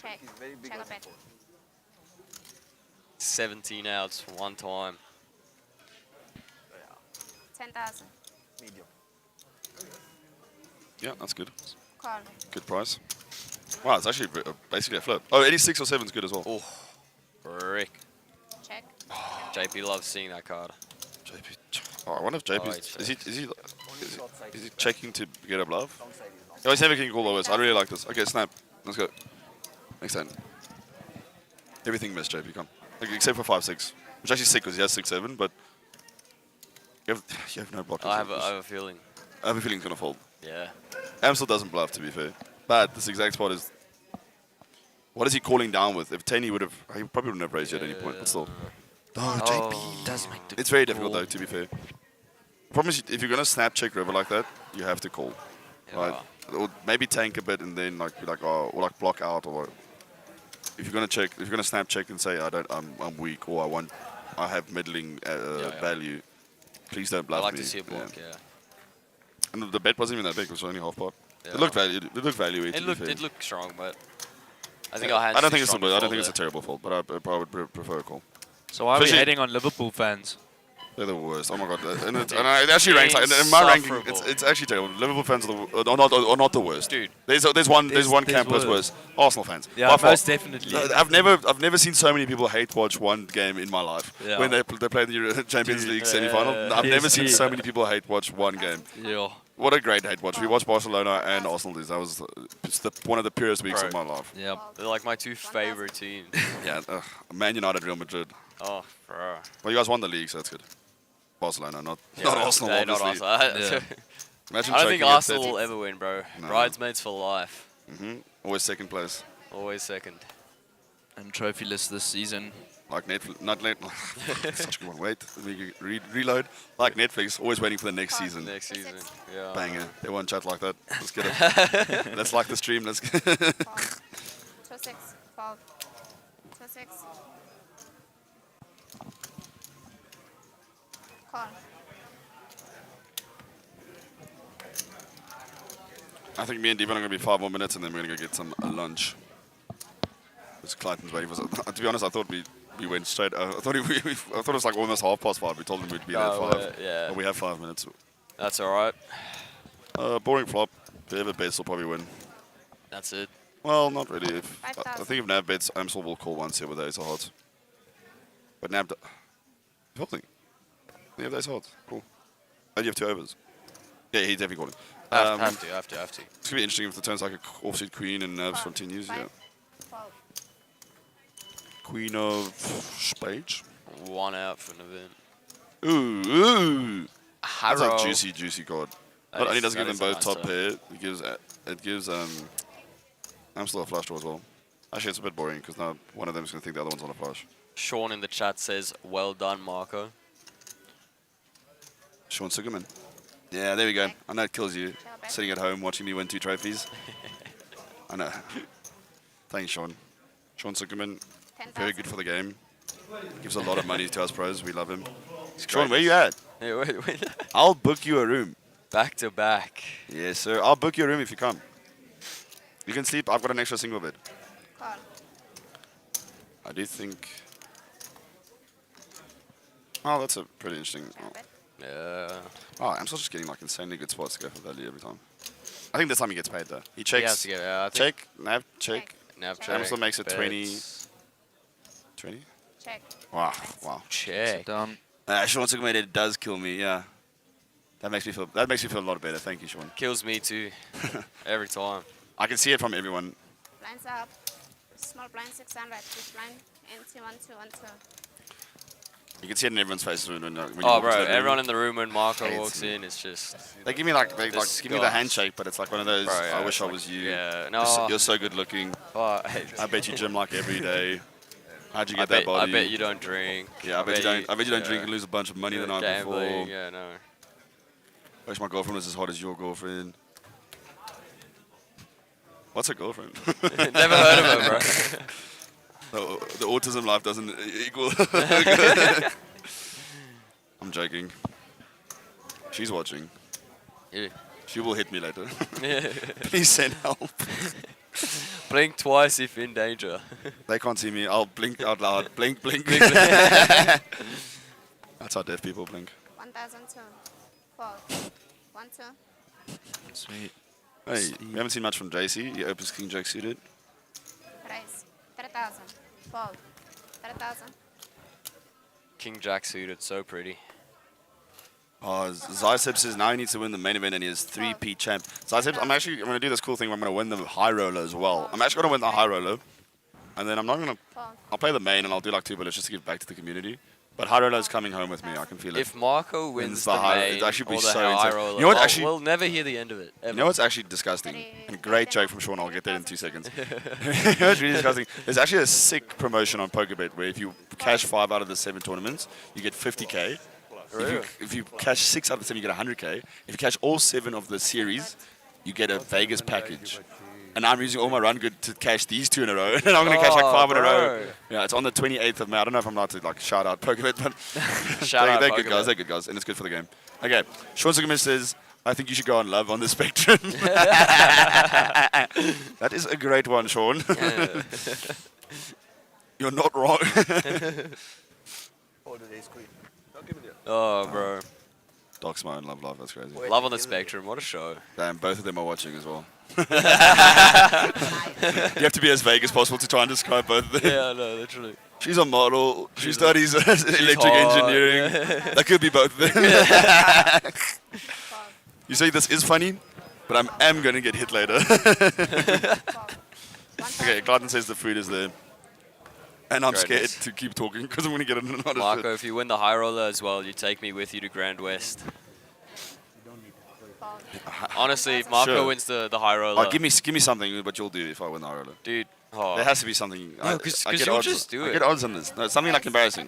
Check. Check a bet. 17 outs one time. 10,000. Medium. Yeah, that's good. Call. Good price. Wow, it's actually basically a flip. Oh, 86 or 7 is good as well. Oh, frick. Check. JP loves seeing that card. JP. Oh, I wonder if JP Oh, is he checking to get a bluff? Oh, he's never can call the worst. I really like this. Okay, snap. Let's go. Next hand. Everything missed, JP. Come. Okay, except for 5-6, which actually sick because he has 6-7, but you have no blockers. I have a feeling. I have a feeling he's gonna fold. Yeah. Amstel doesn't bluff, to be fair. But this exact spot is... What is he calling down with? If 10, he probably wouldn't have raised you at any point, but still. Oh, JP. Does make the It's very difficult, though, to be fair. Problem is, if you're going to snap check river like that, you have to call. Yeah. Right? Or maybe tank a bit and then like be like, oh, or like block out, or if you're going to check, if you're going to snap check and say, I'm weak, or I have middling value, please don't bluff me. I like to see a block, yeah. And the bet wasn't even that big; it was only half pot. Yeah. It looked value. It looked value. It looked strong, but I think I don't think it's strong I don't to think it's a fold terrible fold, but I would prefer a call. So why are we Especially- hating on Liverpool fans? They're the worst. Oh my god! And it actually ranks like in my ranking. Insufferable. It's actually terrible. Liverpool fans are not the worst. Dude, there's one camp that's worse. Arsenal fans. Yeah, By far. most definitely. I've never seen so many people hate watch one game in my life. Yeah. When they play the Champions League semi-final. I've never seen so many people hate watch one game. Yeah. What a great hate watch. We watched Barcelona and Arsenal. That was one of the purest weeks Bro. of my life. Yeah. They're like my two favorite teams. Yeah, Man United, Real Madrid. Oh, bro. Well, you guys won the league, so that's good. Barcelona, not Yeah, Arsenal, no, not obviously. Arsenal. Imagine I don't choking think at Arsenal 30. will ever win, bro. No. Bridesmaids for life. Always second place. Always second. And trophyless this season. Like Netflix, not such a good one. Wait, let me reload. Like Netflix, always waiting for the next season. Next season, yeah. Banger. They won't chat like that. Let's get it. Let's like the stream. Let's. 2-6. Fold. 2-6. Call. I think me and Devon are going to be 5 more minutes and then we're going to go get some lunch. Because Clayton's waiting for us. To be honest, I thought we went straight. I thought it was like almost 5:30. We told him we'd be there at 5. Yeah. But we have 5 minutes. That's alright. Boring flop. Whoever bets will probably win. That's it. Well, not really. I 5,000. think if Nav bets, Amstel will call once here with ace of hearts. But Nav... Holding. You have ace of hearts. Cool. And you have 2 overs. Yeah, he's definitely calling. Have to. It's going to be interesting if the turns like a offsuit queen and Navs continues. Yeah. Fold. Queen of spades. 1 out for an event. Ooh. That's a Harrow. juicy card. That Not only is- does it give that them is a both nice top turn. pair, it gives Amstel a flush draw as well. Actually, it's a bit boring because now one of them is going to think the other one's on a flush. Sean in the chat says, well done, Marco. Sean Sugarman. Yeah, there we go. I know it kills you. Sitting at home watching me win 2 trophies. I know. Thanks, Sean. Sean Sugarman, very good for the game. Gives a lot of money to us pros. We love him. Sean, where you at? Hey, wait. I'll book you a room. Back to back. Yes, sir. I'll book you a room if you come. You can sleep. I've got an extra single bed. Call. I do think... Oh, that's a pretty interesting... Yeah. Oh, I'm still just getting like insanely good spots to go for value every time. I think this time he gets paid though. He checks. has to get- yeah, I think- check, nav, check. Nav check. Amstel makes it 20. bets. 20? Check. Wow. Check. Down. Sean Sugarman, it does kill me, yeah. That makes me feel a lot better. Thank you, Sean. Kills me too. Every time. I can see it from everyone. Blinds up. Small blind 600. Big blind. NT 1212. You can see it in everyone's faces when you Oh, walk bro, into the room. everyone in the room when Marco Hates walks me. in, it's just... They give me like, give me the Disgust. handshake, but it's like one of those, Bro, yeah, I wish it's I like- was you. yeah, You're so good looking. Oh, I bet you gym like every day. How'd you I get bet, that body? I bet you don't drink. Yeah, I bet you don't drink yeah. and lose a bunch of money the night Gambling, before. yeah, no. Wish my girlfriend was as hot as your girlfriend. What's a girlfriend? Never heard of her, bro. The autism life doesn't equal. I'm joking. She's watching. Yeah. She will hit me later. Yeah. Please send help. Blink twice if in danger. They can't see me. I'll blink out loud. Blink, blink. Blink, blink. That's how deaf people blink. 1002. Fold. 1 2. Sweet. Hey, we haven't seen much from JC. He opens King Jack suited. Raise. 3000. Fold. 3000. King Jack suited, so pretty. Oh, Zysep says now he needs to win the main event and he has 3P champ. Zysep, I'm going to do this cool thing where I'm going to win the high roller as well. I'm actually going to win the high roller. And then I'm not going to... I'll play the main and I'll do like 2 bullets just to give back to the community. But high roller is coming home with me. I can feel it. If Marco wins the high, main it'd actually be or the so high insane. roller, You know what? Actually, we'll never hear the end of it. Ever. you know what's actually disgusting? And great joke from Sean. I'll get there in 2 seconds. You know what's really disgusting? There's actually a sick promotion on PokerBet where if you cash 5 out of the 7 tournaments, you get 50k. Really? If you cash 6 out of the 7, you get 100k. If you cash all 7 of the series, you get a Vegas package. And I'm using all my run good to cash these 2 in a row. And I'm going to cash like 5 in a row. bro. Yeah, it's on the 28th of May. I don't know if I'm allowed to like shout out PokerBet, but Shout out they're good PokerBet. guys. They're good guys, and it's good for the game. Okay, Sean Zuckerman says, I think you should go on Love on the Spectrum. That is a great one, Sean. You're not wrong. Oh, bro. Doc Smile and Love Life, that's crazy. Love on the Spectrum, what a show. Damn, both of them are watching as well. You have to be as vague as possible to try and describe both of them. Yeah, I know, literally. She's a model. She studies electric hot, engineering. yeah. That could be both of them. You say this is funny, but I am going to get hit later. Okay, Clayton says the food is there. And I'm scared Greatness. to keep talking because I'm going to get another Marco, if you win the high roller as well, you take me with you to Grand West. Honestly, if Marco Sure. wins the high roller... Oh, give me something, but you'll do if I win the high roller. Dude, oh. There has to be something. No, 'cause I get you'll odds. just do I it. get odds on this. No, something like embarrassing.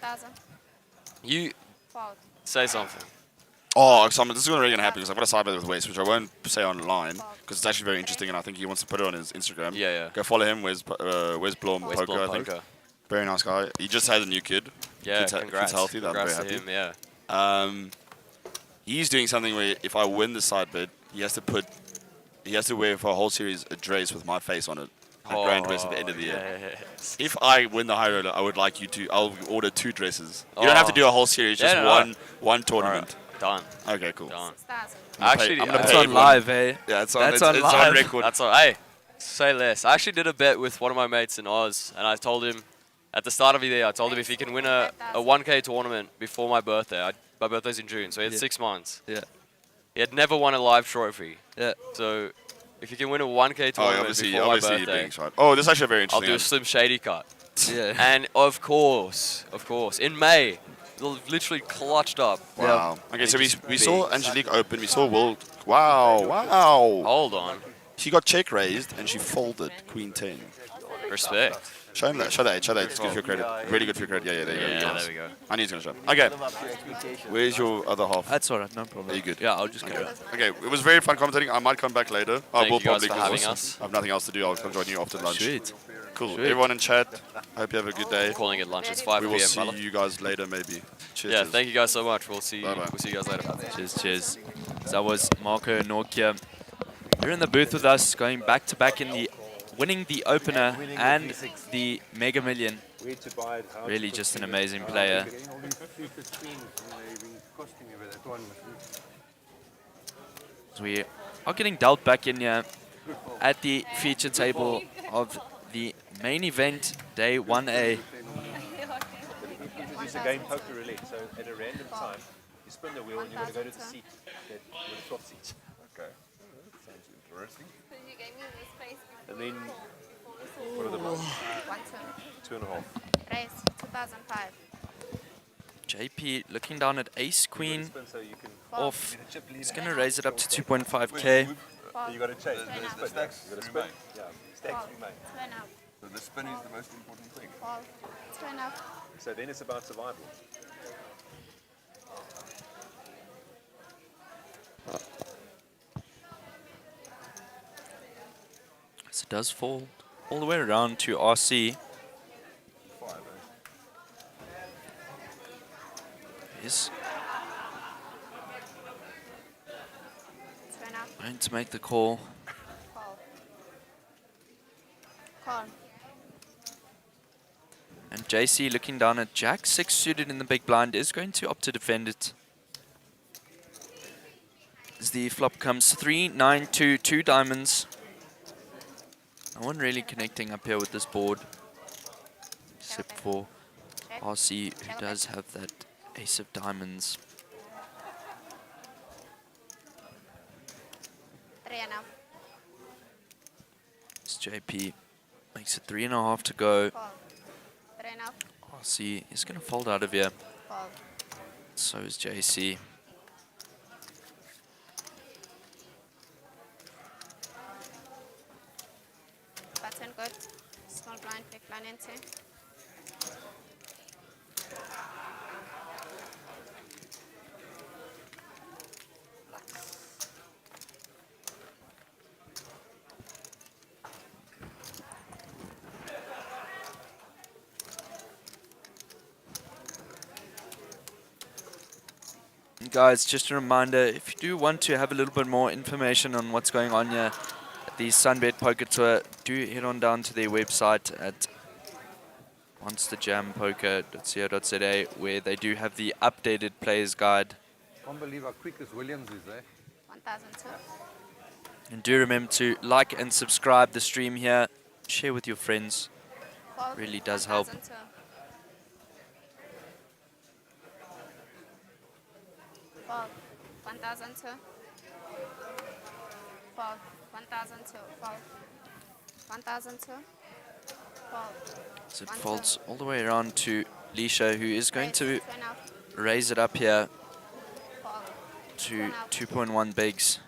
You Fold. say something. Oh, so this is really going to happen because I've got a side bet with Wes, which I won't say online because it's actually very interesting and I think he wants to put it on his Instagram. Yeah. Go follow him. Wes Blom Poker, I think. Poker. Very nice guy. He just had a new kid. Yeah, Kid's congrats. healthy. I'm very Congrats happy. to him, yeah. He's doing something where if I win the side bet, he has to wear for a whole series a dress with my face on it. A grand dress at the end of the year. Yes. If I win the high roller, I would like you to. I'll order 2 dresses. You don't have to do a whole series, just one tournament. Done. Okay, cool. Done. Actually, that's on live, eh? Yeah, it's on live. record. That's on. Hey, say less. I actually did a bet with one of my mates in Oz, and I told him at the start of the year, I told him if he can win a 1K tournament before my birthday. My birthday's in June, so he had 6 months. Yeah. He had never won a live trophy. Yeah. So if you can win a 1K tournament before my birthday, oh, this is actually very interesting. I'll do a Slim Shady cut. Yeah. And of course, in May, literally clutched up. Wow. Yeah. Okay, so we saw Angelique open. We saw Will. Wow. Hold on. She got check raised and she folded Queen 10. Respect. Show him that. Show that. It's good for your credit. Really good for your credit. Yeah, there you go. There we go. I knew he's going to show. Okay. Where's your other half? That's alright, no problem. Are you good? Yeah, I'll just go. Okay, it was very fun commentating. I might come back later. I will probably having us. I have nothing else to do. I'll come join you after lunch. Sweet. Cool. Sweet. Everyone in chat, hope you have a good day. Calling it lunch. It's 5 We p.m. will see brother. you guys later, maybe. Cheers. Yeah, thank you guys so much. We'll see. Bye-bye. We'll see you guys later. Cheers. So that was Marco Norkia. You're in the booth with us, going back to back in the winning the opener and the Mega Million. Really just an amazing player. So we are getting dealt back in here at the feature table of the main event, day 1A. It's a game poker roulette, so at a random time, you spin the wheel and you've got to go to the seat with the top seats. Okay. Sounds interesting. And then, what are the blinds? 2.5. Race 2005. JP looking down at ace queen off. He's going to raise it up to 2.5k. You got to change. The stacks remain. Yeah, stacks remain. So the spin is the most important thing. So then it's about survival. So it does fall all the way around to RC. Yes. Going to make the call. And JC looking down at Jack 6 suited in the big blind is going to opt to defend it. As the flop comes 3, 9, 2, 2 diamonds. No one really connecting up here with this board, except for RC, who does have that ace of diamonds. As JP makes it 3.5 to go. RC is going to fold out of here. So is JC. Button good. Small blind, big blind empty. And guys, just a reminder, if you do want to have a little bit more information on what's going on here at the SunBet Poker Tour, do head on down to their website at monsterjampoker.co.za, where they do have the updated players guide. Can't believe how quick this Williams is, eh? 1002. And do remember to like and subscribe the stream here. Share with your friends. Really does help. 1002. 1002. 1002. 1002. So it folds all the way around to Lisha, who is going to raise it up here to 2.1 bigs.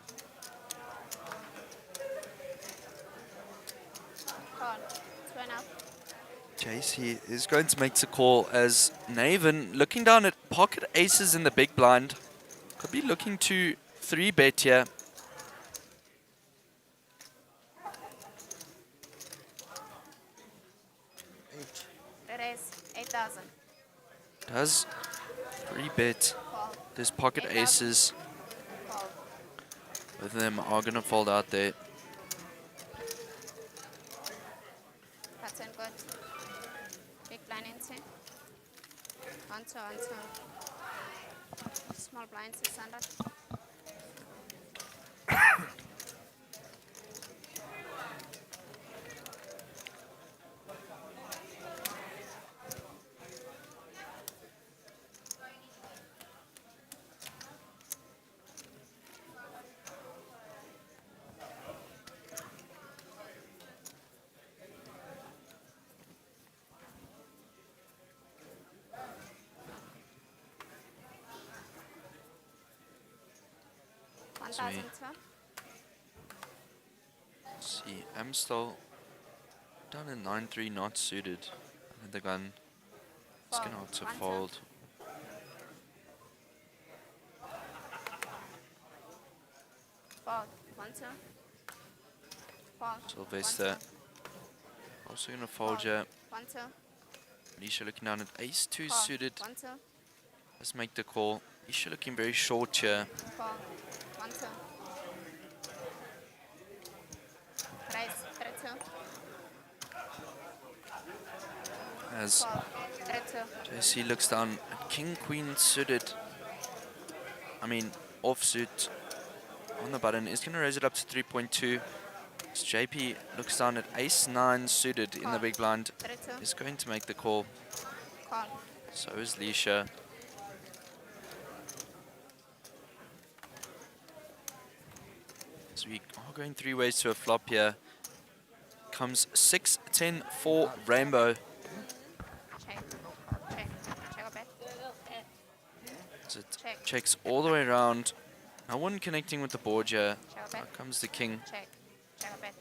JC is going to make the call as Naven looking down at pocket aces in the big blind. Could be looking to 3-bet here. Red ace, 8,000. Does 3-bet. There's pocket aces. Both of them are going to fold out there. Pattern good. Big blind into. Onto, onto. Small blind, 600. Sweet. Let's see, I'm still down in 9-3, not suited. And the gun is going to have to fold. Fold, 1, 2. Fold. Sylvester also going to fold here. 1, 2. Alicia looking down at ace-2 Fold. suited. 1, 2. Let's make the call. Alicia looking very short here. Fold. 1, 2. Raise, 3, 2. As Fold, 3, 2. JC looks down at king-queen suited. I mean, offsuit on the button. Is going to raise it up to 3.2. As JP looks down at ace-9 suited in the big blind. Is going to make the call. Call. So is Leisha. So we are going 3 ways to a flop here. Comes 6, 10, 4, rainbow. Check. Check. Check a bet. So it Check. checks all the way around. No one connecting with the board here. Check a bet. Now comes the king. Check. Check a bet.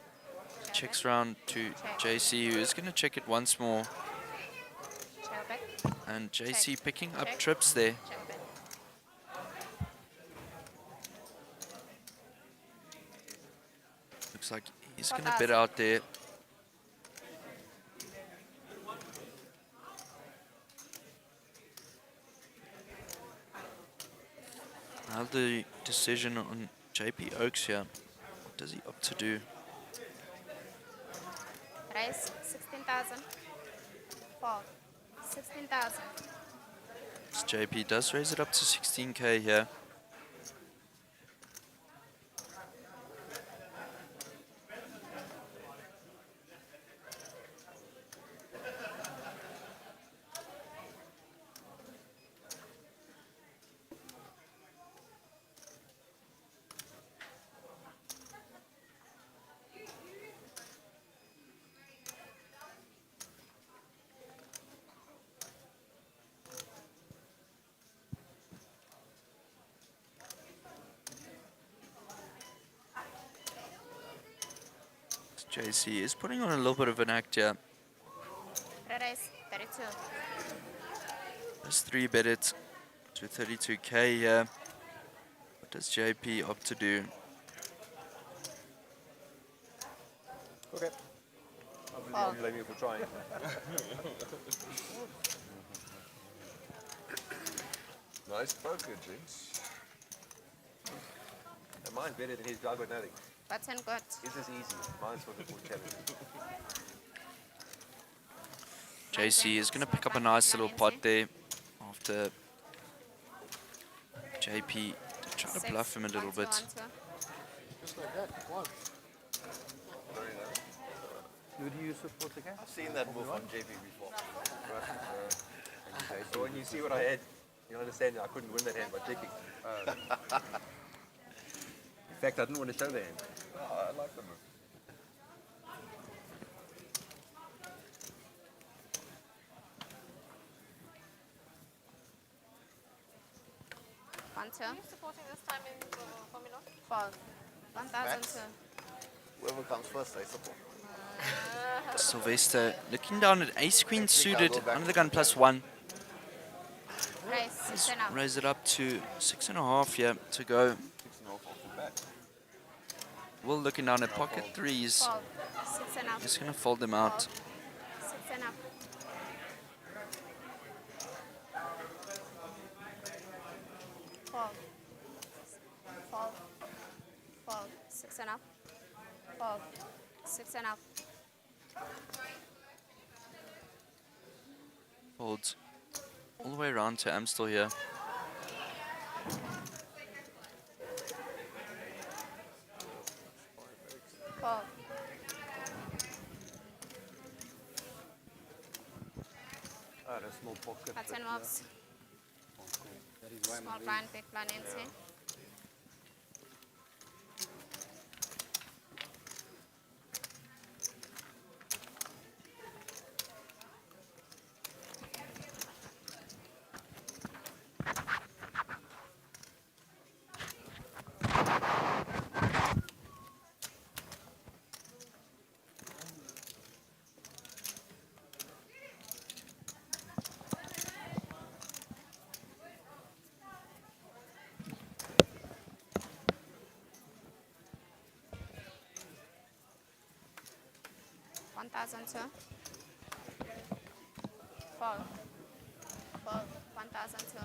Check a Checks bet. round to JC, who is going to check it once more. Check a bet. And JC Check. picking up Check. trips there. Check a bet. Looks like he's going to bid out there. Now the decision on JP Oaks here. What does he opt to do? Raise, 16,000. Fold, 16,000. As JP does raise it up to 16k here. JC is putting on a little bit of an act here. Red ace, 32. Let's 3-bet it to 32k here. What does JP opt to do? Okay. I don't blame you for trying. Nice poker, Jinx. And mine's better than his. I got nothing. Button good. His is easy. Mine's for the more challenging. JC is going to pick up a nice little pot there after JP to try to bluff him a little bit. Just like that, once. Who do you support again? I've seen that move on JP before. So when you see what I had, you'll understand that I couldn't win that hand by checking. In fact, I didn't want to show the hand. Oh, I like the move. One, two. Are you supporting this time in Formula? Fold. 1,002. Whoever comes first, I support. Sylvester looking down at ace-queen suited under the gun +1. Raise 6.5. Raise it up to 6.5 here to go. 6.5 off the bat. Will looking down at pocket threes. Fold. 6.5. Just gonna fold them out. 6.5. Fold. Fold. Fold. 6.5. Fold. 6.5. Folds all the way around to Amstel here. Fold. Ah, the small pocket. Button moves. Small blind, big blind empty. $1,002. Fold. Fold. $1,002.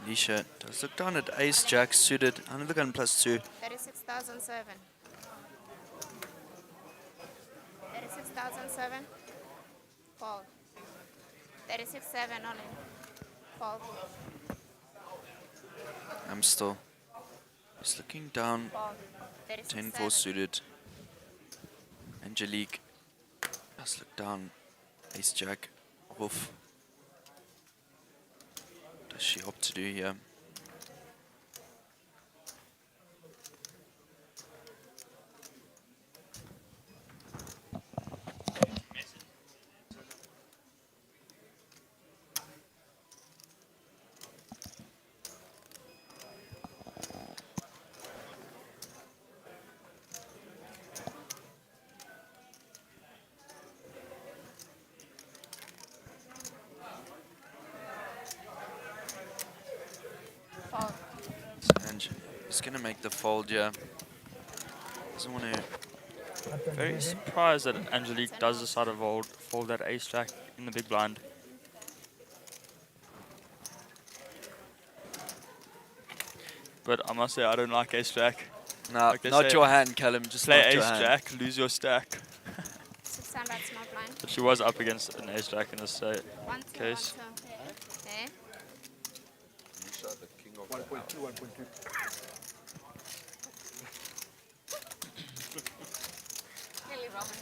Nisha does look down at ace jack suited. Another gun +2. 36,007. 36,007. Fold. 36,7 all in. Fold. Amstel is looking down. Fold. 10-4 suited. Angelique does look down. Ace jack. Wolf. Does she opt to do here? Fold. And he's gonna make the fold, yeah. Doesn't want to. Very surprised that Angelique does decide to fold that ace jack in the big blind. But I must say, I don't like ace jack. Nah, Like they not say, your hand, Callum. Just play not ace your hand. jack, lose your stack. 600 small blind. But she was up against an ace jack in this 1, 2, 1, case. 2. Okay. Nisha, the king of 1.2, 1.2. Clearly Robin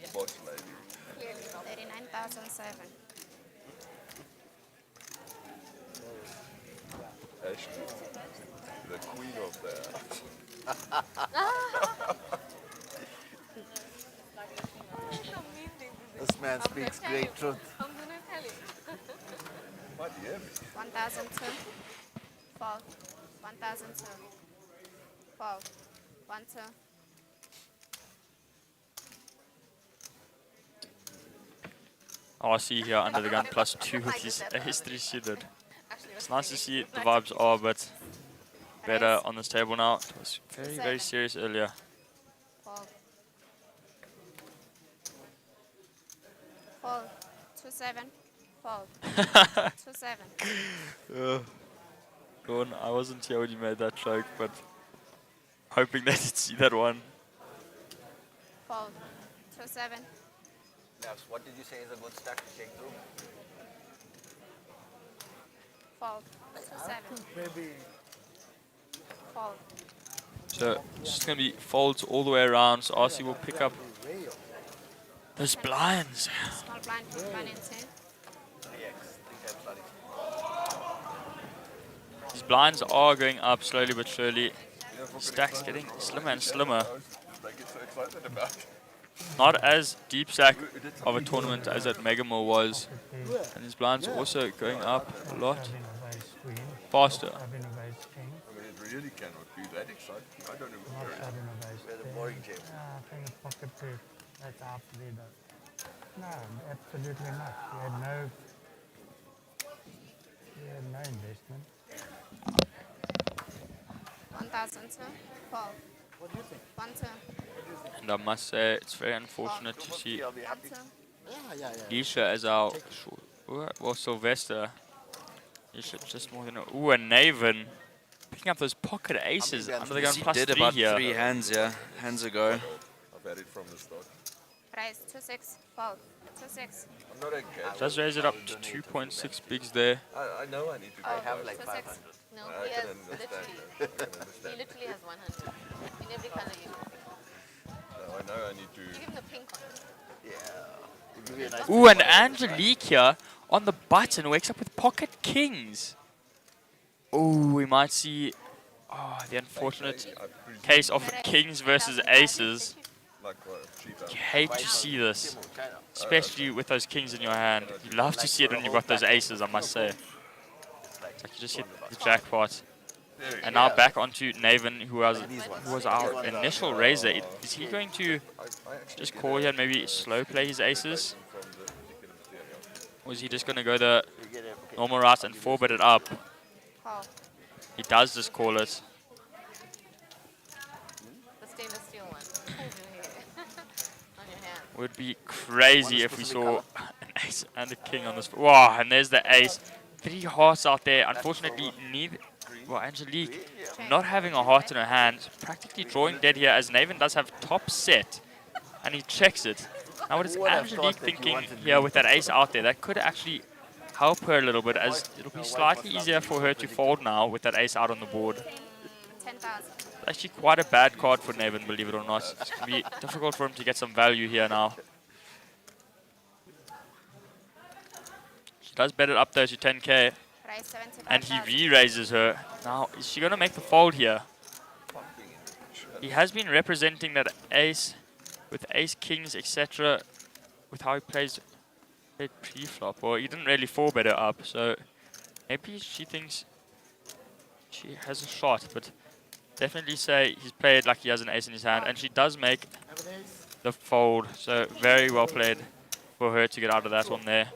is, boss lady. Clearly Robin. 39,007. Ashley, the queen of the. This man speaks great truth. I'm gonna tell you. What, yeah? 1,002. Fold. 1,002. Fold. 1, 2. RC here under the gun +2 with his ace 3 suited. It's nice to see the vibes are a bit better on this table now. It was very, very serious earlier. Fold. Fold. 2-7. Fold. 2-7. Gordon, I wasn't here when you made that joke, but hoping they did see that one. Fold. 2-7. Yes, what did you say is a good stack to take through? Fold. 2-7. Maybe. Fold. So it's just going to be folds all the way around, so RC will pick up those blinds. Small blind, big blind insane. 3x, 3 times study. These blinds are going up slowly but surely. Stack's getting slimmer and slimmer. They get so excited about. Not as deep stack of a tournament as that Mega Mill was. And these blinds are also going up a lot faster. I mean, it really cannot be that exciting. I don't know. We're the boring game. I think pocket two. That's after they done. No, absolutely not. We had no No investment. 1,000, sir. Paul. What do you think? 1 turn. And I must say, it's very unfortunate to see One turn. Lisha as our well, Sylvester. Lisha just more than ooh, and Naven picking up those pocket aces under the gun He plus did 3 about here. 3 hands, yeah, hands ago. I've had it from the start. Raise 2-6. Paul. 2-6. I'm not engaged. Does raise it up to 2.6 bigs there. I know I need to. Oh, I have like 500. No, I he can has understand literally. that. I can understand. He literally has 100. In every color you know. No, I know I need to. Give him the pink one. Yeah. Ooh, and Angelique here on the button wakes up with pocket kings. Ooh, we might see the unfortunate case of kings versus aces. You hate to see this, especially with those kings in your hand. You love to see it when you've got those aces, I must say. It's like you just hit the jackpot. And now back onto Naven, who was our initial raiser. Is he going to just call here and maybe slow play his aces? Or is he just going to go the normal route and 4-bet it up? He does just call it. The stainless steel one. On your hand. Would be crazy if we saw an ace and a king on this. Wow, and there's the ace. 3 hearts out there. Unfortunately, Angelique not having a heart in her hand, practically drawing dead here as Naven does have top set, and he checks it. Now what is Angelique thinking here with that ace out there? That could actually help her a little bit, as it'll be slightly easier for her to fold now with that ace out on the board. 10,000. Actually quite a bad card for Naven, believe it or not. It's going to be difficult for him to get some value here now. She does bet it up there to 10k. And he re-raises her. Now, is she going to make the fold here? He has been representing that ace with ace kings, etc. with how he plays pre-flop. Or he didn't really 4-bet her up, so maybe she thinks she has a shot. But definitely say he's played like he has an ace in his hand. And she does make the fold, so very well played for her to get out of that one there.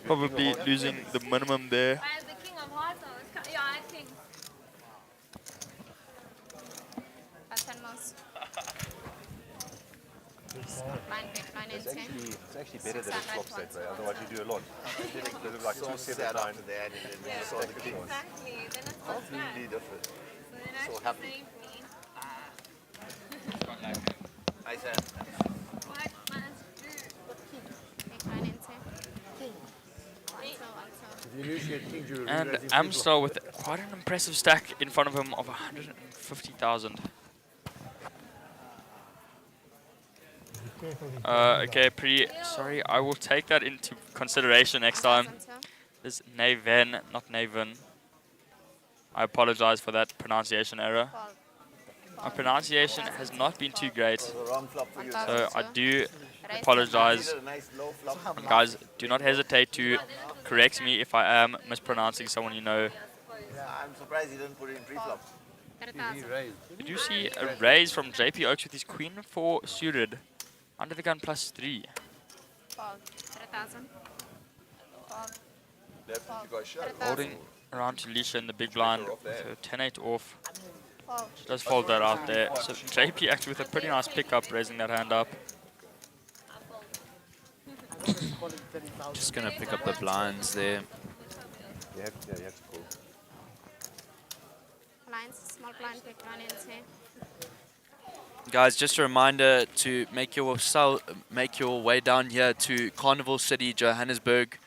Probably losing the minimum there. I have the king of hearts. Yeah, I have king. That's 10 most. Line pick, line It's 10. actually better that it flops that way, otherwise you do a lot. They look like 2, 7, 9, and then you saw the king. Exactly, then it's not Completely different. So then So actually happy. save me. I said. What must do? Pick, line 10. And Amstel with quite an impressive stack in front of him of 150,000. Okay, pretty sorry. I will take that into consideration next time. There's Naven, not Naven. I apologize for that pronunciation error. My pronunciation has not been too great, so I do apologize. And guys, do not hesitate to correct me if I am mispronouncing someone you know. Yeah, I'm surprised he didn't put it in pre-flop. Did you see a raise from JP Oaks with his queen 4 suited? Under the gun plus 3. Holding around to Lisha in the big blind with her 10-8 off. She does fold that out there. So JP actually with a pretty nice pickup, raising that hand up. Just going to pick up the blinds there. You have to call. Blinds, small blind pick, line 10. Guys, just a reminder to make your way down here to Carnival City, Johannesburg,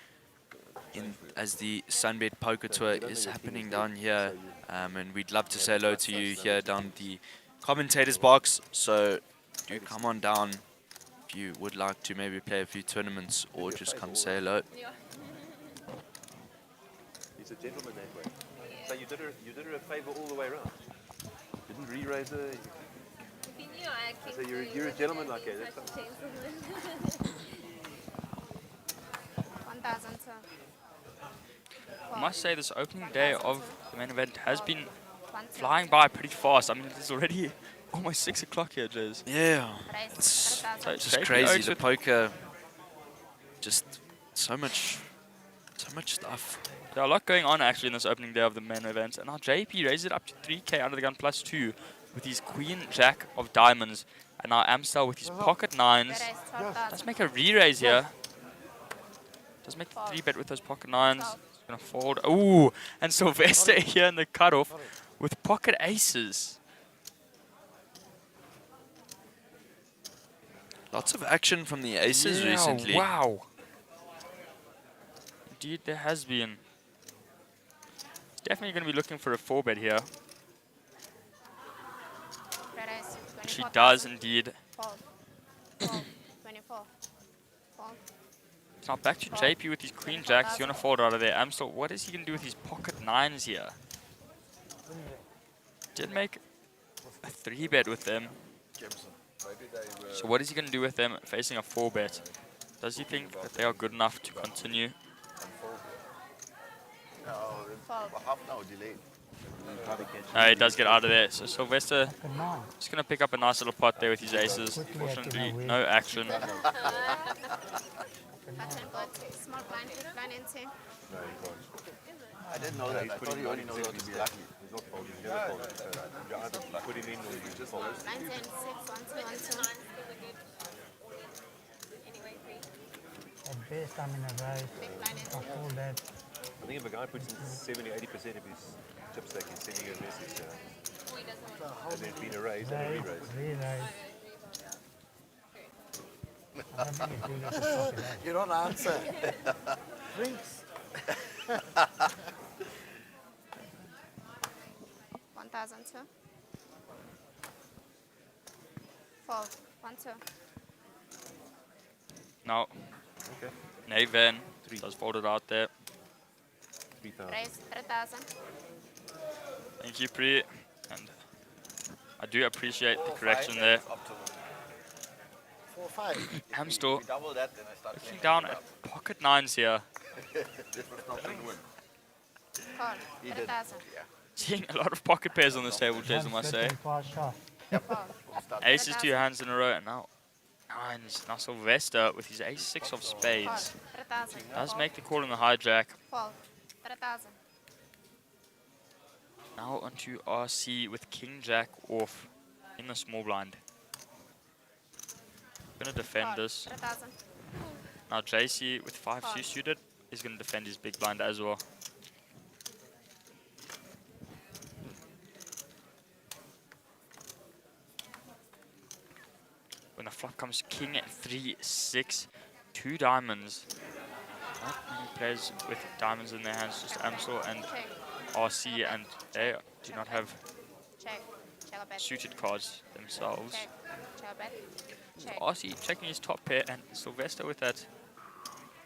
as the SunBet Poker Tour is happening down here. And we'd love to say hello to you here down the commentators box. So do come on down if you would like to maybe play a few tournaments or just come say hello. He's a gentleman that way. So you did her a favor all the way around. Didn't re-raise her. So you're a gentleman like that. 1,000, sir. I must say this opening day of the main event has been flying by pretty fast. I mean, it's already almost 6 o'clock here, Jez. Yeah, it's just crazy. The poker just So much stuff. There's a lot going on actually in this opening day of the main event. And now JP raises it up to 3k under the gun plus 2 with his queen jack of diamonds. And now Amstel with his pocket nines. Let's make a re-raise here. Does make the 3-bet with those pocket nines. He's going to fold. Ooh, and Sylvester here in the cutoff with pocket aces. Lots of action from the aces Yeah, recently. Wow. Indeed, there has been. He's definitely going to be looking for a 4-bet here. Which he does indeed. 24. Now back to JP with his queen jacks. He's going to fold out of there. Amstel, what is he going to do with his pocket nines here? Did make a 3-bet with them. So what is he going to do with them facing a 4-bet? Does he think that they are good enough to continue? Half an hour delayed. No, he does get out of there. So Sylvester just going to pick up a nice little pot there with his aces. Unfortunately, no action. Small blind, big blind, NC. I didn't know that. I thought you only know that to be lucky. He's not folding. He's never folding. So you either put him in or you just fold. 9, 10, 6, 1, 2, 1, 2. At best, I'm in a race. I call that. I think if a guy puts in 70, 80% of his chip stack, he's sending you a message. And there's been a raise and a re-raise. Re-raise. I don't think it's really a You don't answer. Drinks. 1002. Fold. 1, 2. No. Okay. Naven does fold it out there. 3,000. Raise 3,000. Thank you, Pri. And I do appreciate the correction there. 4, 5. Amstel Double that, then I start looking down at pocket nines here. This was not big win. Call. He did. 3,000. Seeing a lot of pocket pairs on this table, Jason, I must say. Aces 2 hands in a row, and now nines. Now Sylvester with his ace-6 of spades. 3,000. Does make the call in the hijack. Fold. 3,000. Now onto RC with king jack off in the small blind. Gonna defend this. 3,000. Now JC with 5-2 suited is gonna defend his big blind as well. When the flop comes king at 3-6, 2 diamonds. Not many players with diamonds in their hands, just Amstel and RC, and they do not have Check. Check a bet. suited cards themselves. Check. Check a bet. So Check. RC checking his top pair, and Sylvester with that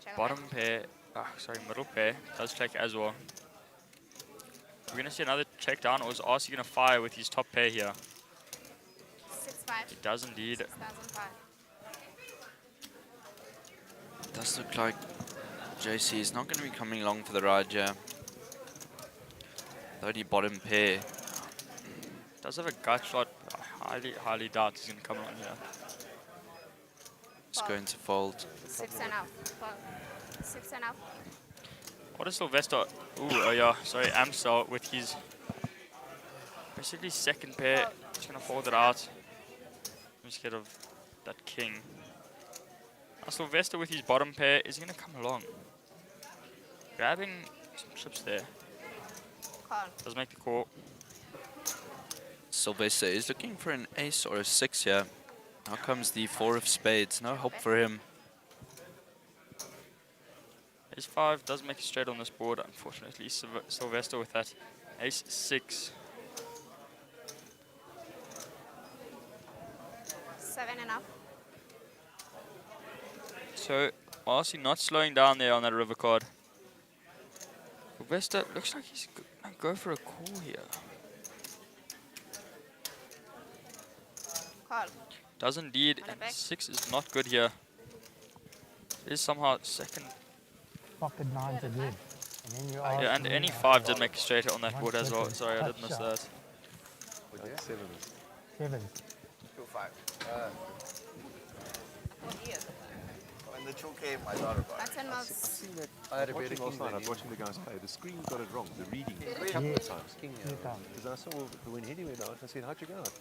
Check a bottom bet. pair, middle pair, does check as well. We're going to see another check down, or is RC going to fire with his top pair here? 6,500. He does indeed. 6,500. Does look like JC is not going to be coming along for the ride here. The only bottom pair. Does have a gut shot, but I highly doubt he's going to come on here. It's going to fold. 6 and out. Fold. 6 and out. What is Sylvester? Ooh, oh yeah, sorry, Amstel with his basically second pair. He's going to fold it out. I'm scared of that king. Now Sylvester with his bottom pair is going to come along. Grabbing some chips there. Call. Does make the call. Sylvester is looking for an ace or a 6 here. Now comes the 4 of spades. No hope for him. Ace 5 does make it straight on this board, unfortunately. Sylvester with that ace 6. 7 and up. So, RC not slowing down there on that river card. Sylvester looks like he's going to go for a call here. Call. Does indeed, and 6 is not good here. It is somehow second. Pocket nines are good. And then you Yeah, and any 5 did make it straight on that board as well. Sorry, I did miss that. 7. 7. 2, 5. when the chill came, I thought about it. I've seen that. I had a better Watching last king night, I than was watching the guys play. The screen got it wrong. The reading Yeah. a couple of Yeah. times. King, Because I saw when Henny went out, I said, "How'd you go out?"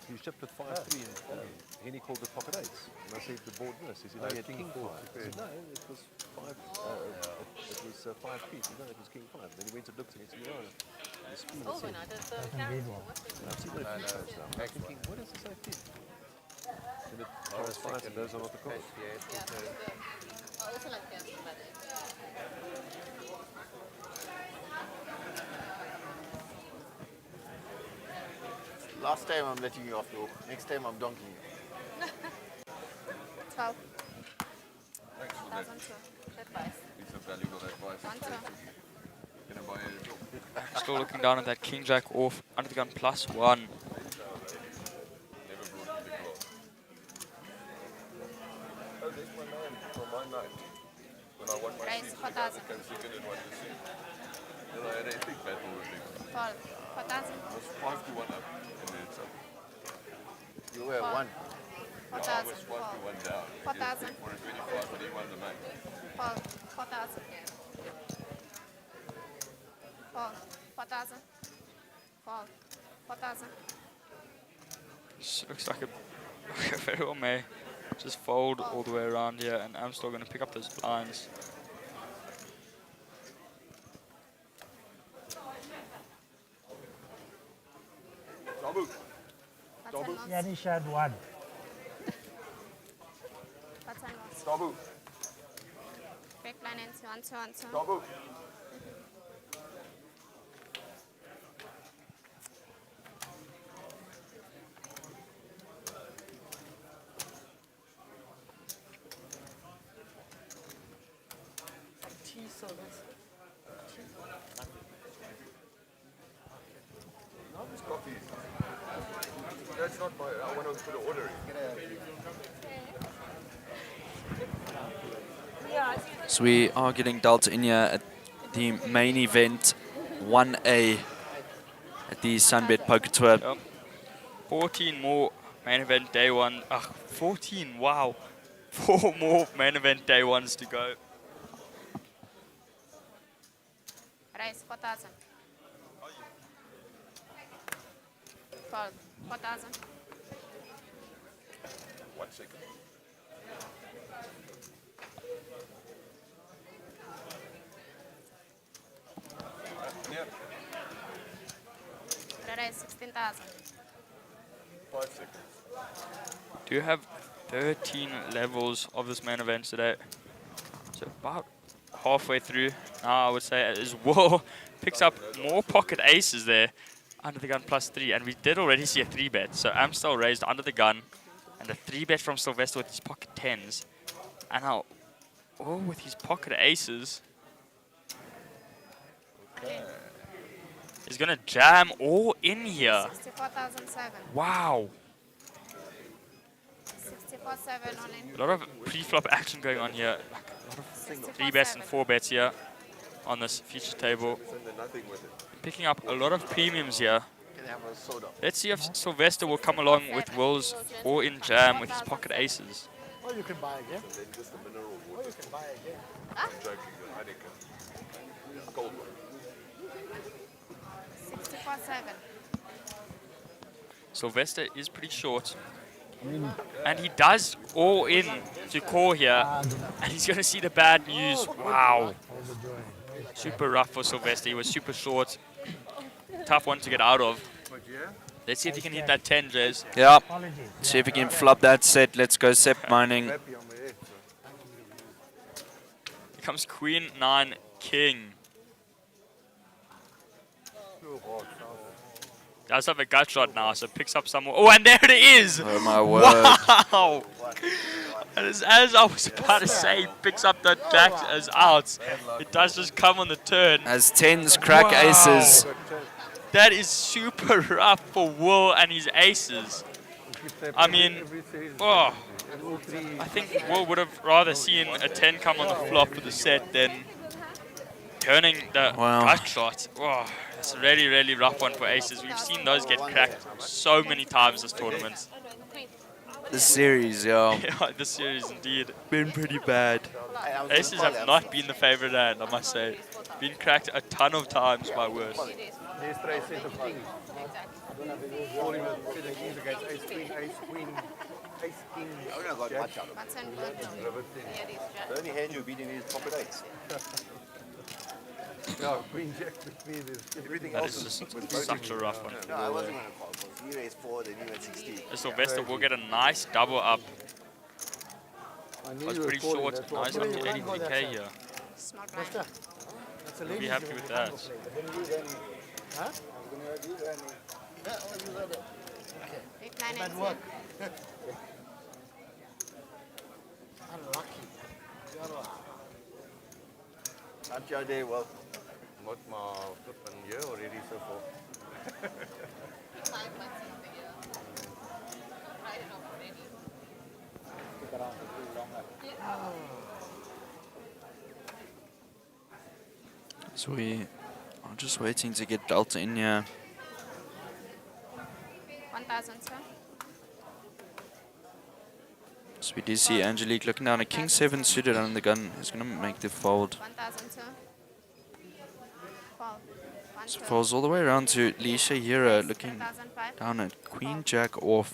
He was chipped with 5-3, and Henny called it pocket eights. And I said, "The board missed." He said, "No, you had king 5." I said, "No, it was 5. It was 5-3." He said, "No, it was king 5." Then he went and looked and he said, "No, the screen Oh, is when I did the character, what's it? I've seen that a few times now. I'm thinking, what does this say? And it corresponds and those are not the cards. I also like character, but Last time I'm letting you off the hook. Next time I'm donking you. 12. Thanks for that. 1,002. Advice. Piece of valuable advice. 1,2. Gonna buy it. Still looking down at that king jack off under the gun +1. Never brought me the claw. Oh, there's my man from my night. When I won my Raise seat, 4,000. came second in 1%. Then I had an epic battle with him. 12. 4,000. It was 5-1 up, and then it's up. You were Four. 1. No, I 4,000. was 5-1 down. 4,000. For a 25, but he won the match. 4,000. 4,000. 4,000. Looks like a very well may just fold all the way around here, and I'm still going to pick up those blinds. Dabu. Dabu. Yanish had 1. What's on loss? Dabu. Back line and 1, 2, 1, 2. Dabu. No, it's coffee. That's not my. I want to put an order in. So we are getting dealt in here at the main event 1A at the SunBet Poker Tour. Yep. 14 more main event day 1. 14, wow. 4 more main event day 1s to go. Raise 4,000. 12. 4,000. 1 second. Yeah. Raise 16,000. 5 seconds. Do you have 13 levels of this main event today? So about halfway through now, I would say, as Will picks up more pocket aces there under the gun +3, and we did already see a 3-bet. So Amstel raised under the gun, and a 3-bet from Sylvester with his pocket 10s, and now all with his pocket aces. He's gonna jam all in here. 64,007. Wow. 64,700 on in. A lot of pre-flop action going on here. Like a lot of 3-bets and 4-bets here on this feature table. Nothing with it. Picking up a lot of premiums here. Can I have a soda? Let's see if Sylvester will come along with Will's all-in jam with his pocket aces. Or you can buy again. And then just the mineral Or water. you can buy again. I'm joking. Heineken. Cold one. 64,700. Sylvester is pretty short. And he does all in to call here. And he's going to see the bad news. Wow. Super rough for Sylvester. He was super short. Tough one to get out of. Let's see if he can hit that 10, Jez. Yeah. See if we can flop that set. Let's go SEP mining. Here comes Queen, 9, King. Does have a gut shot now, so picks up some more. Oh, and there it is! Oh my word. Wow! And as I was about to say, picks up that jack as outs. It does just come on the turn. As 10s crack aces. That is super rough for Will and his aces. I mean, oh, I think Will would have rather seen a 10 come on the flop for the set than turning the gut shot. Oh, it's a really, really rough one for aces. We've seen those get cracked so many times this tournament. This series, yeah. Yeah, this series indeed been pretty bad. Hey, I was Aces gonna have call not been the favorite hand, I must say. Been cracked a ton of times by worse. There's three set of kings. Falling with set of kings against ace queen, ace queen, ace king. I don't got jack. much out of it. River ten. The only hand you're beating is pocket eights. No, queen jack with me. Everything That else is just with such a rough one. No, I wasn't going to call because he raised 4, then you had 16. Sylvester will get a nice double up. I Was pretty short, nice up to 83k here. Smart We'll be happy with that. Huh? Bad work. Unlucky. Not your day, well. What my flipping year already so far. So we are just waiting to get Delta in here. 1,000, sir. So we do see Angelique looking down. A king 7 suited under the gun is going to make the fold. 1,000, sir. Fall. So falls all the way around to Leisha Hira looking down at Queen Jack off.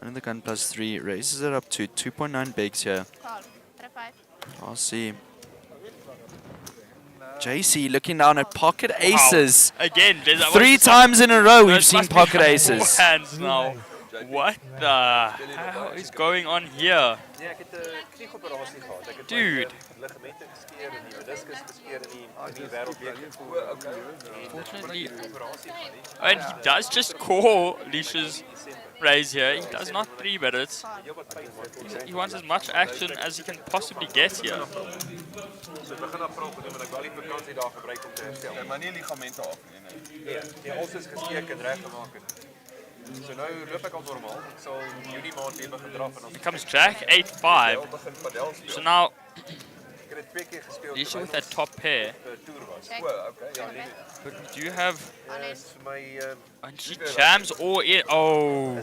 Under the gun +3 raises it up to 2.9 bigs here. Call. I'll see. JC looking down at pocket aces. Wow. Again, there's 3 times in a row we've seen pocket aces. Hands now. What the hell is going on here? Dude. Fortunately, and he does just call Leisha's raise here. He does not 3-bet it. He wants as much action as he can possibly get here. So begin April gedoen en ek wil die vakansie daar gebruik om te herstel. Maar nie ligamente af nie, nee. Nee, die ons is gesteek en reggemaak het. So nou loop ek al normaal. Ek sal Junie maand weer begin draf en ons Here comes Jack 8-5. So now Leisha with that top pair. But do you have and she jams all in. Oh,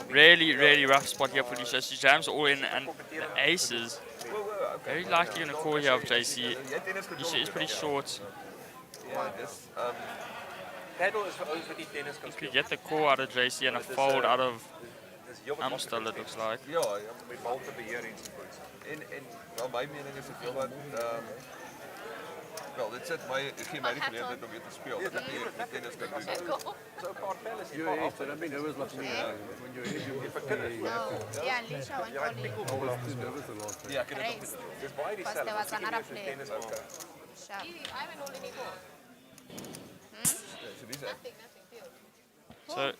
really rough spot here for Leisha. She jams all in and the aces. Very likely gonna call here of JC. Leisha is pretty short. Ja, dis paddle is vir ouens wat nie tennis kan You could get the call out of JC and a fold out of Amstel, it looks like. Ja, met bal te beheer en sovoorts. En wel my mening is soveel wat wel, dit sit my gee my die geleentheid om weer te speel. Dat ek hier met tennis kan doen. So 'n paar pelle is You so that means nervous like me. When you're here, you get Yeah, Leisha went only. always too nervous a lot. Ja, ek het dit dis baie Because there was dieselfde. another player. Tennis ook. Sharp. So,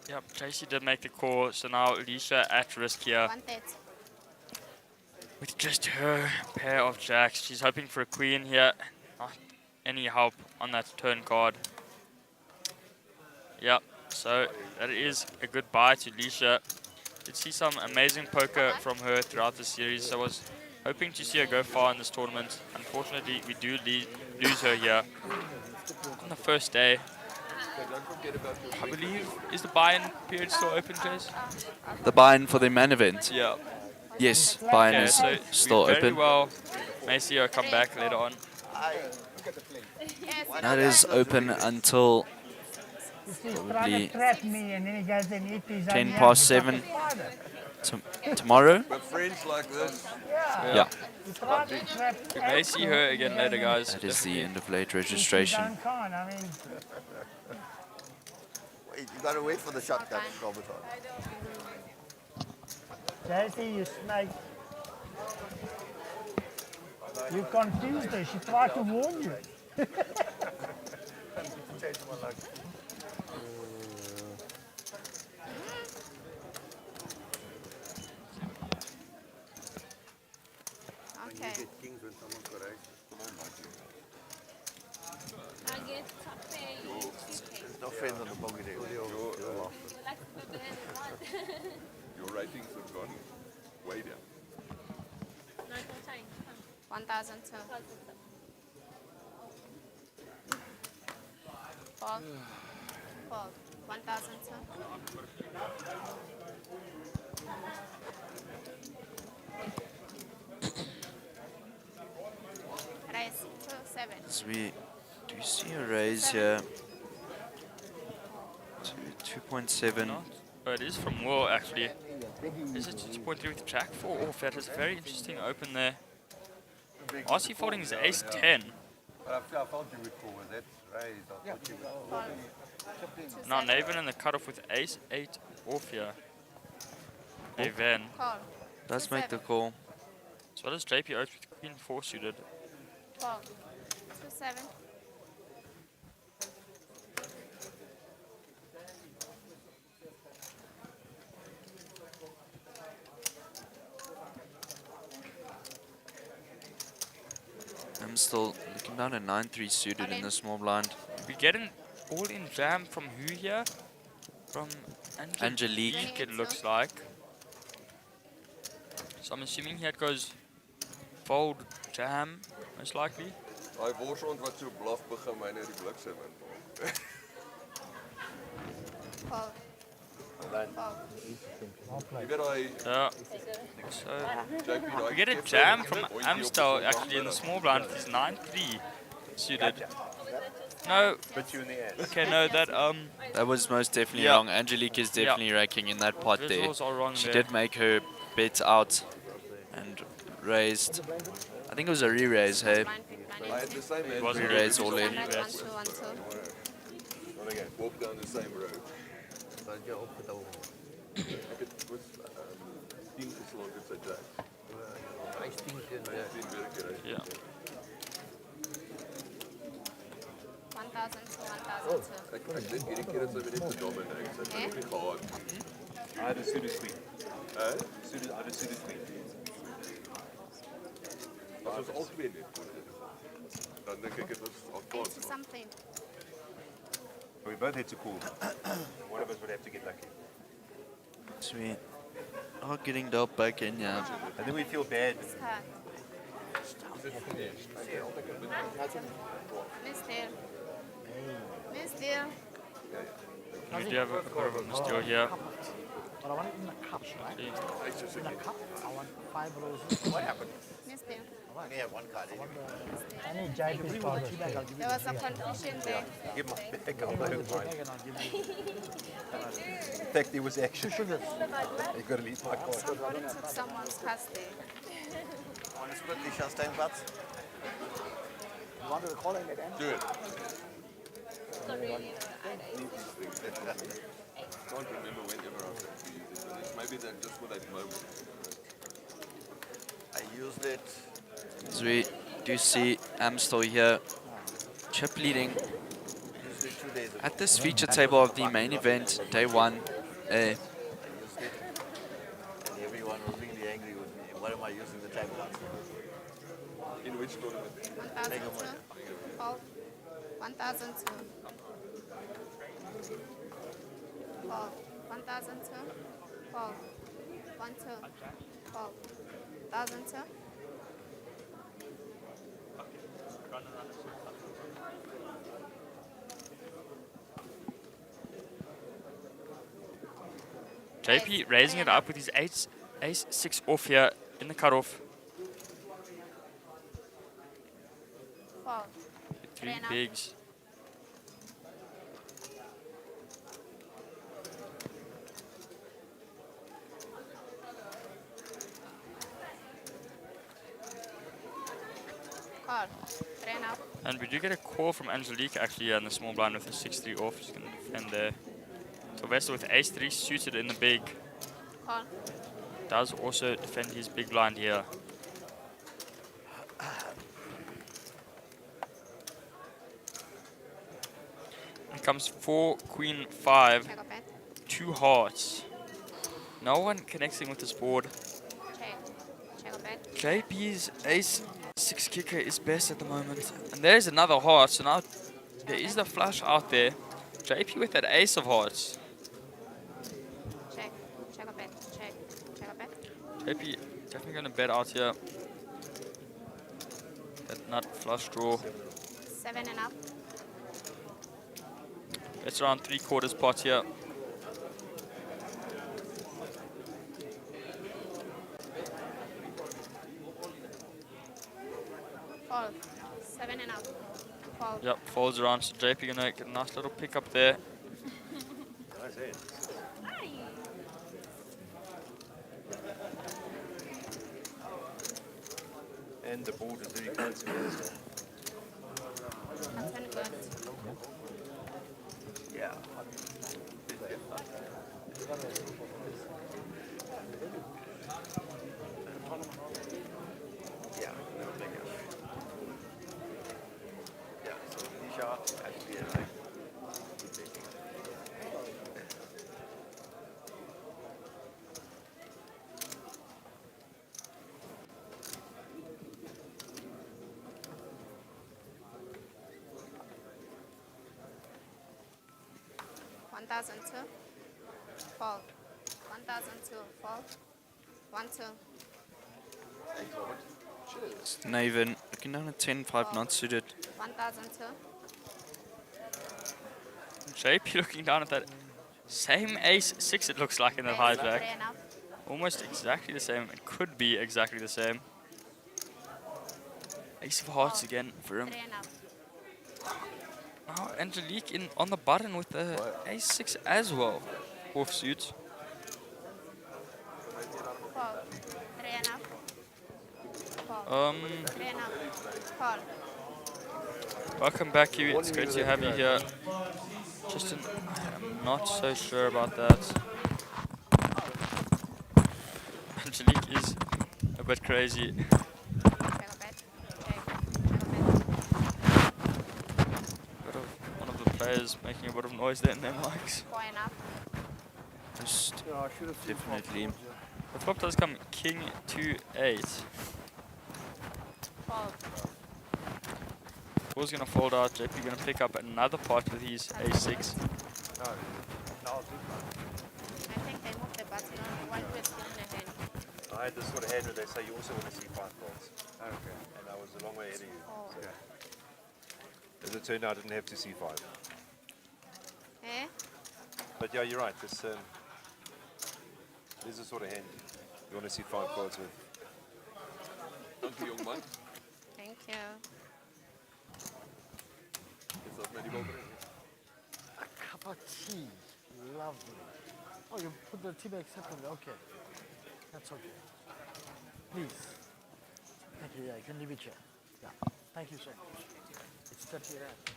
yep, JC did make the call. So now Leisha at risk here. With just her pair of jacks. She's hoping for a queen here. Not any help on that turn card. Yep, so that is a good buy to Leisha. Did see some amazing poker from her throughout the series. So I was hoping to see her go far in this tournament. Unfortunately, we do lose her here on the first day. I believe, is the buy-in period still open, Jace? The buy-in for the main event. Yeah. Yes, buy-in is so still we very open. well may see her come back later on. That is open until probably Trap me and then he goes and eat his 10 onion. past 7 tomorrow. With friends like this. Yeah. We may see her again later, guys. That is the end of late registration. I mean, Wait, you gotta wait for the shotgun, Robertson. JC, you snake. You confused her. She tried to warn you. Change my luck. Okay. You get kings when someone's got aces. I get top pay. There's no friends on the bogey day. Your ratings have gone way down. 1,000, sir. Fall. 1,000, sir. Raise to 7. As we do see a raise here to 2.7. Oh, it is from Will actually. Is it 2.3 with Jack 4 off? That is very interesting open there. RC folding is ace 10. But I found you recall with that raise. I thought you would. Now Naven in the cutoff with ace 8 off here. Naven. Does make the call. So does JP Oates with queen 4 suited. 12. 2-7. I'm still looking down at 9-3 suited in the small blind. We get an all-in jam from who here? From Angelique. It looks like. So I'm assuming here it goes fold jam, most likely. Daai worsond wat so blaf begin my net die bliksem in. You get Yeah. So we get a jam from Amstel actually in the small blind. He's 9-3 suited. No. Okay, no, that was most definitely Yeah. wrong. Angelique is definitely racking in that pot there. Visuals are wrong She there. did make her bet out and raised. I think it was a re-raise, hey? It was a Re-raise all in. Walk down the same road. Ek het was 10 geslaan met sy jack. Hy is 10 keer weer. 10 weer 'n keer. Ja. 1000 to 1002. Ek dink hierdie keer is hy weer net te dominant. Sy het nog nie gehad. Ah, the suited queen. The suited queen. As ons al twee net kon dit. Dan dink ek dit was afkans. Something. We both had to call. One of us would have to get lucky. Sweet. Oh, getting dealt back in, yeah. And then we feel bad. Miss deal. Miss deal. We do have a bit of a mistake here. But I want it in the cup, right? In the cup, I want 5 roses. What happened? Miss deal. I only have one card anyway. I need JP's card. There was a confusion there. Give my back, I'll don't mind. In fact, there was action. You got to leave my card. Somebody took someone's custody. Want to split the Shanstein butts? You wanted to call him again? Do it. Not really, Can't remember whenever I've used it. Maybe that just for that moment. I used it. As we do see Amstel here, chip leading Used it 2 days ago. at this feature table of the main event, day 1. I used it. And everyone was really angry with me. Why am I using the time butts? In which tournament? 1002. Call. 1002. Call. 1002. Call. 12. Call. 1002. JP raising it up with his ace 6 off here in the cutoff. Call. 3 bigs. Call. 3 and up. And we do get a call from Angelique actually in the small blind with a 6-3 off. She's going to defend there. So Vessel with ace 3 suited in the big. Call. Does also defend his big blind here. And comes 4, queen 5, 2 hearts. No one connecting with this board. JP's ace 6 kicker is best at the moment. And there's another heart, so now there is the flush out there. JP with that ace of hearts. Check. Check a bet. Check. Check a bet. JP definitely going to bet out here. That nut flush draw. 7 and up. It's around 3/4 pot here. 7.5. Fold. Yep, folds around. So JP gonna get a nice little pick up there. Nice hand. And the board is very close to me as well. Yeah. Yeah, no bigger. Yeah, so D sharp actually like Fold. 1,002. Fold. 1, 2. Naven looking down at 10-5, not suited. 1,002. JP looking down at that same ace-6 it looks like in the hijack. Almost exactly the same. It could be exactly the same. Ace of hearts again for him. Now Angelique in on the button with the ace-6 as well. Offsuit. Welcome back, Kiwi. It's great to have you here. Justin, I'm not so sure about that. Angelique is a bit crazy. One of the players making a bit of noise there in their mics. Just definitely. The flop does come king to 8. Paul's gonna fold out. JP gonna pick up another pot with his a6. I think they moved the button on one person in the hand. I had this sort of hand where they say you also want to see 5 cards. Okay. And I was a long way ahead of you. Oh. So. As it turned out, I didn't have to see 5. Eh? But yeah, you're right. This is the sort of hand you want to see 5 cards with. Thank you, young man. Thank you. A cup of tea. Lovely. Oh, you put the tea bag separately. Okay. That's okay. Please. Thank you. Yeah, you can leave it here. Yeah. Thank you so much. It's 30 rand. I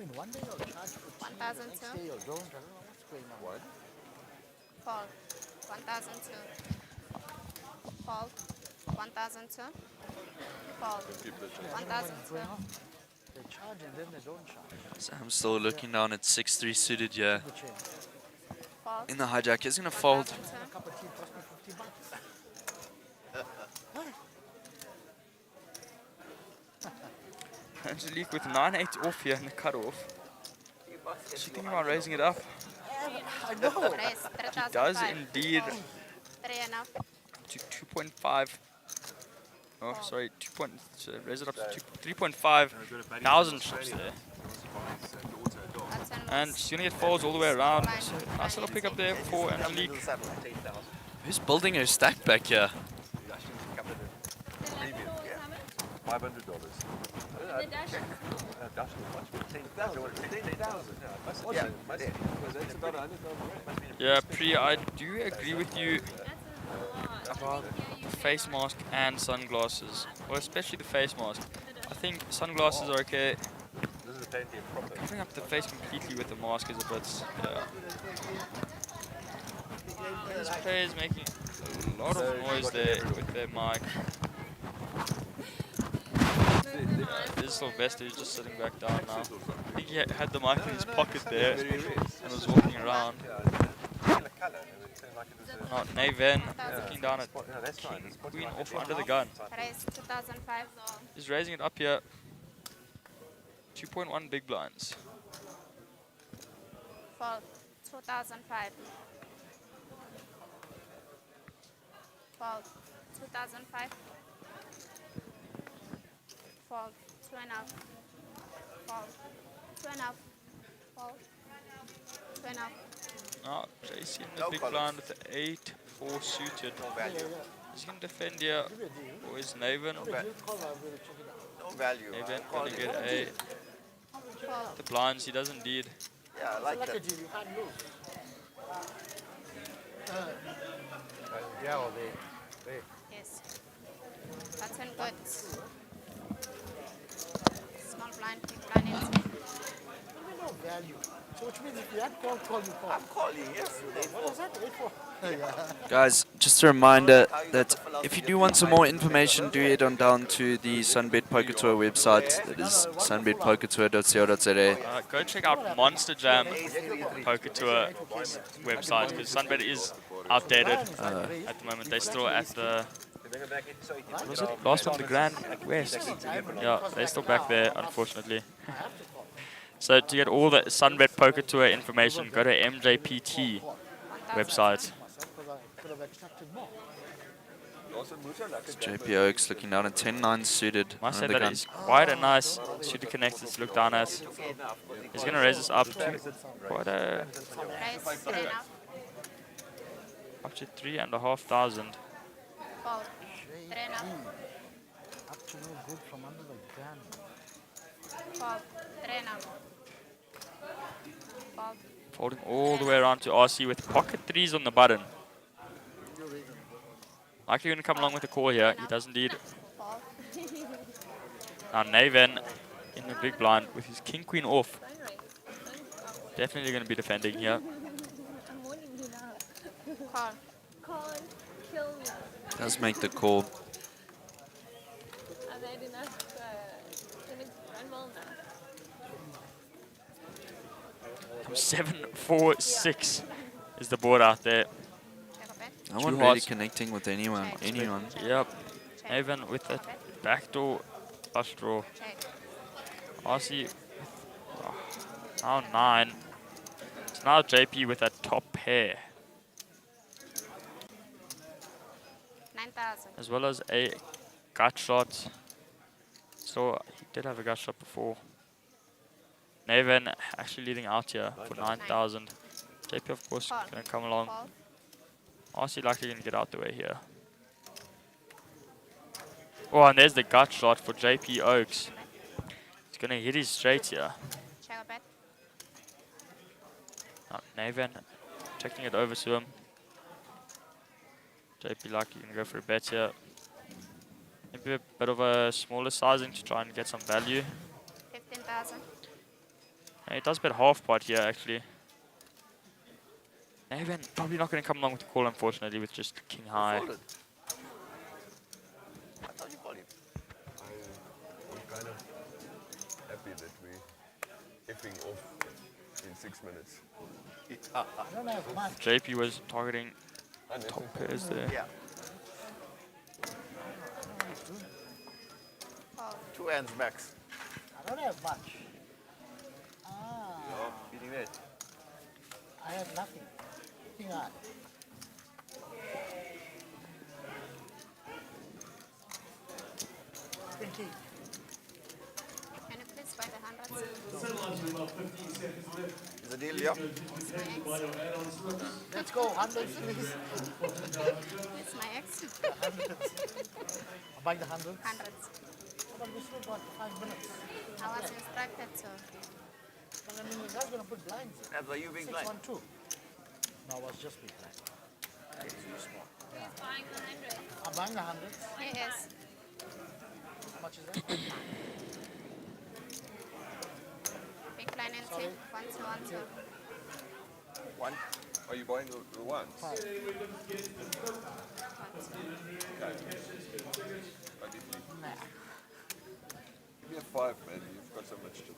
mean, one day you'll charge for tea, the next day you'll don't. I don't know what's going on. What? Fold. 1,002. Fold. 1,002. Fold. 1,002. They charge and then they don't charge. So I'm still looking down at 6-3 suited here. Fold. In the hijack, he's gonna fold. A cup of tea cost me 50 bucks. Angelique with 9-8 off here in the cutoff. She's thinking about raising it up. I know. She does indeed. 3.5. To 2.5. Oh, sorry, raise it up to 3.5 thousand chips there. And she's gonna get folds all the way around. So nice little pick up there for Angelique. Who's building her stack back here? $500. Yeah, Pri, I do agree with you about the face mask and sunglasses. Well, especially the face mask. I think sunglasses are okay. Covering up the face completely with the mask is a bit, yeah. This player is making a lot of noise there with their mic. This is Sylvester who's just sitting back down now. I think he had the mic in his pocket there and was walking around. Now, Naven looking down at King, Queen off under the gun. Raise 2005. He's raising it up here. 2.1 big blinds. Fold. 2005. Fold. 2005. Fold. 2.5. Fold. 2.5. Fold. 2.5. Now, JC in the big blind with the 8-4 suited. He's going to defend here. Or is Naven? No value. Maybe Call gonna it. get a the blinds. He does indeed. Yeah, I like that. You can't lose. Yeah, well, they. Yes. That's an good. Small blind, big blind inside. Even no value. So which means if you had call, you call. I'm calling, yes. What was that? 8-4. Yeah. Guys, just a reminder that if you do want some more information, do head on down to the SunBet Poker Tour website. That is sunbetpokertour.co.za. Go check out Monster Jam Poker Tour website because SunBet is outdated at the moment. They're still at the what was it? Last one, the Grand West. Yeah, they're still back there, unfortunately. So to get all the SunBet Poker Tour information, go to MJPT website. It's JP Oaks looking down at 10-9 suited. I say under that gun. is quite a nice suited connected to look down at. He's going to raise this up to quite a up to 3,500. Fold. 3 and up. Up to no good from under the gun. Fold. 3 and up. Fold. Folding all the way around to RC with pocket threes on the button. Likely going to come along with a call here. He does indeed. Now Naven in the big blind with his king queen off. Definitely going to be defending here. Call. Kill me. Does make the call. I've had enough. Can it run well now? 7-4-6 is the board out there. No one really connecting with anyone. Yep. Naven with a backdoor flush draw. RC now 9. It's now JP with a top pair. 9,000. As well as a gut shot. So he did have a gut shot before. Naven actually leading out here for 9,000. JP of course going to come along. RC likely going to get out the way here. Oh, and there's the gut shot for JP Oaks. He's going to hit his straight here. Check a bet. Naven checking it over to him. JP likely going to go for a bet here. Maybe a bit of a smaller sizing to try and get some value. 15,000. And he does bet half pot here actually. Naven probably not going to come along with the call unfortunately with just king high. I thought you called him. I'm kind of happy that we effing off in 6 minutes. I don't have much. JP was targeting top pairs there. Yeah. 2 hands max. I don't have much. No, beating that. I have nothing. King high. Thank you. Can you please buy the hundreds? Settlements with about 15 seconds left. Is the deal, yeah? Buy your add-on slips. Let's go, hundreds, please. It's my ex. I'll buy the hundreds. Hundreds. But we still got 5 minutes. I was instructed to. But I mean, the guy's gonna put blinds. That's why you being blind. 6-1-2. No, I was just big blind. Okay, so you're small. Yeah. Buying the 100. I'm buying the hundreds. Yes. How much is that? Big blind and take 1, 2, 1, 2. One? Are you buying the ones? Okay. Nah. Give me a 5, man. You've got so much to.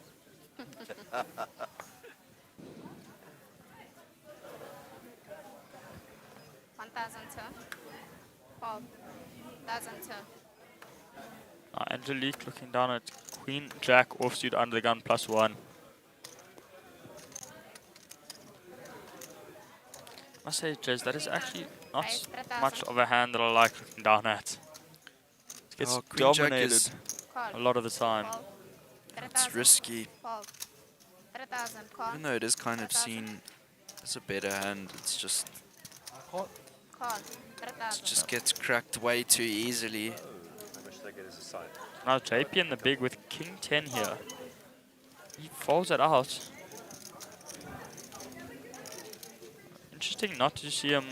1,000 2. 4,000 2. Angelique looking down at Queen Jack offsuit under the gun +1. I must say, Jez, that is actually not much of a hand that I like looking down at. It gets Queen Jack dominated is a lot of the time. It's risky. 3,000. Call. Even though it is kind of seen as a better hand, it's just Call. it 3,000. just gets cracked way too easily. How much did I get as a sign? Now JP in the big with King 10 here. He folds it out. Interesting not to see him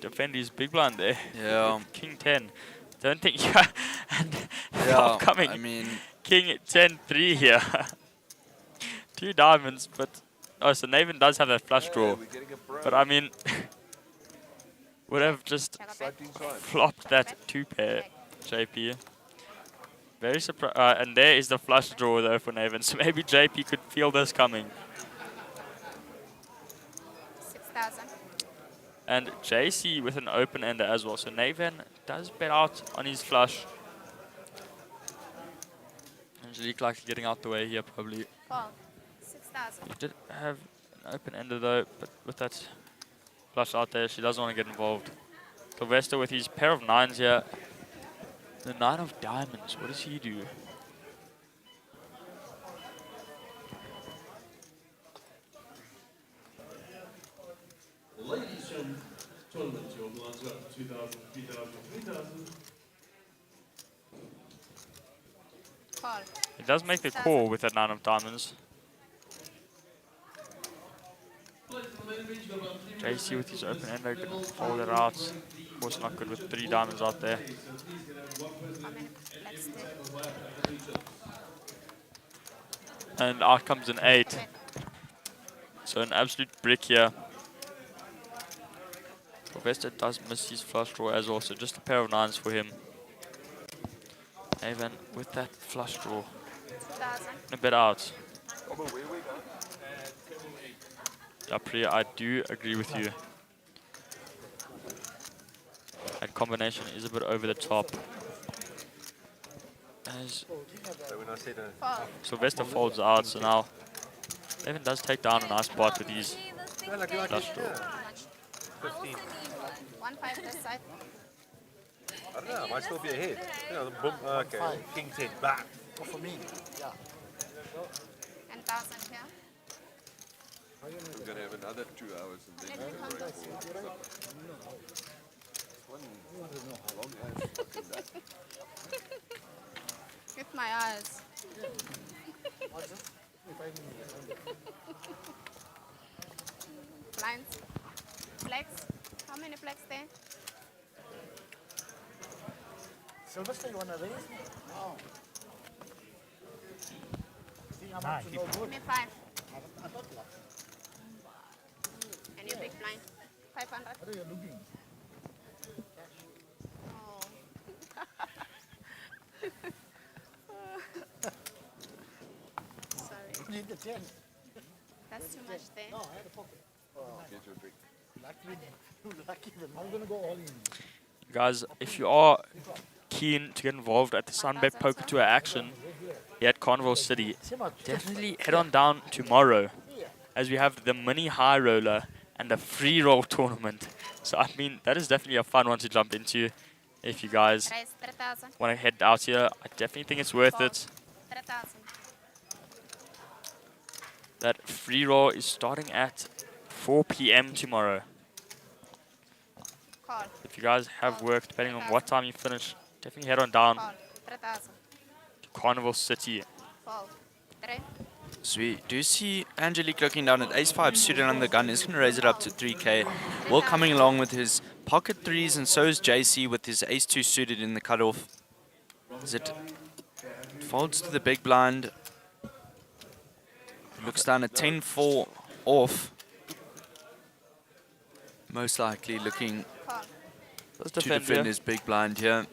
defend his big blind there. Yeah. With King 10. Don't think and Yeah, coming. I mean, King 10-3 here. 2 diamonds, but oh, so Naven does have that flush draw. But I mean, would have just flopped that 2 pair, JP. Very surprised. And there is the flush draw though for Naven. So maybe JP could feel this coming. 6,000. And JC with an open ender as well. So Naven does bet out on his flush. Angelique likely getting out the way here probably. 6,000. He did have an open ender though, but with that flush out there, she doesn't want to get involved. Sylvester with his pair of 9s here. The 9 of diamonds, what does he do? Ladies and gentlemen, tournament, your blinds are up to 2,000, 3,000, 3,000. Call. He does make the call with that 9 of diamonds. JC with his open ender, gonna fold it out. Of course not good with 3 diamonds out there. And out comes an 8. So an absolute brick here. Sylvester does miss his flush draw as well, so just a pair of 9s for him. Naven with that flush draw. A bit out. Yeah, Priya, I do agree with you. That combination is a bit over the top. As Sylvester folds out, so now Naven does take down a nice spot with his flush draw. 1-5 this side. I don't know, I might still be ahead. Yeah, the boom, okay. King 10 back. Oh, for me, yeah. And 1,000 here. We're going to have another 2 hours and then we're going to break for how long I have fucking that. With my eyes. Blinds. Flex. How many flex there? Sylvester, you want to raise? No. See how Nice. much you know good? Give me 5. I thought that. And your big blind. 500. What are you looking? Oh. Sorry. You need the 10. That's too much there. No, I had a pocket. Get your drink. Lucky them. I'm going to go all in. Guys, if you are keen to get involved at the SunBet Poker Tour action here at Carnival City, definitely head on down tomorrow as we have the mini high roller and the free roll tournament. So I mean, that is definitely a fun one to jump into if you guys Raise 3,000. want to head out here. I definitely think it's worth it. 3,000. That free roll is starting at 4 p.m. tomorrow. Call. If you guys have work, depending on what time you finish, definitely head on down Call. 3,000. to Carnival City. Fold. 3. Sweet. Do you see Angelique looking down at ace-5 suited on the gun? Is going to raise it up to 3k. Will coming along with his pocket 3s, and so is JC with his ace-2 suited in the cutoff. As it folds to the big blind. Looks down at 10-4 off. Most likely looking to defend his big blind here.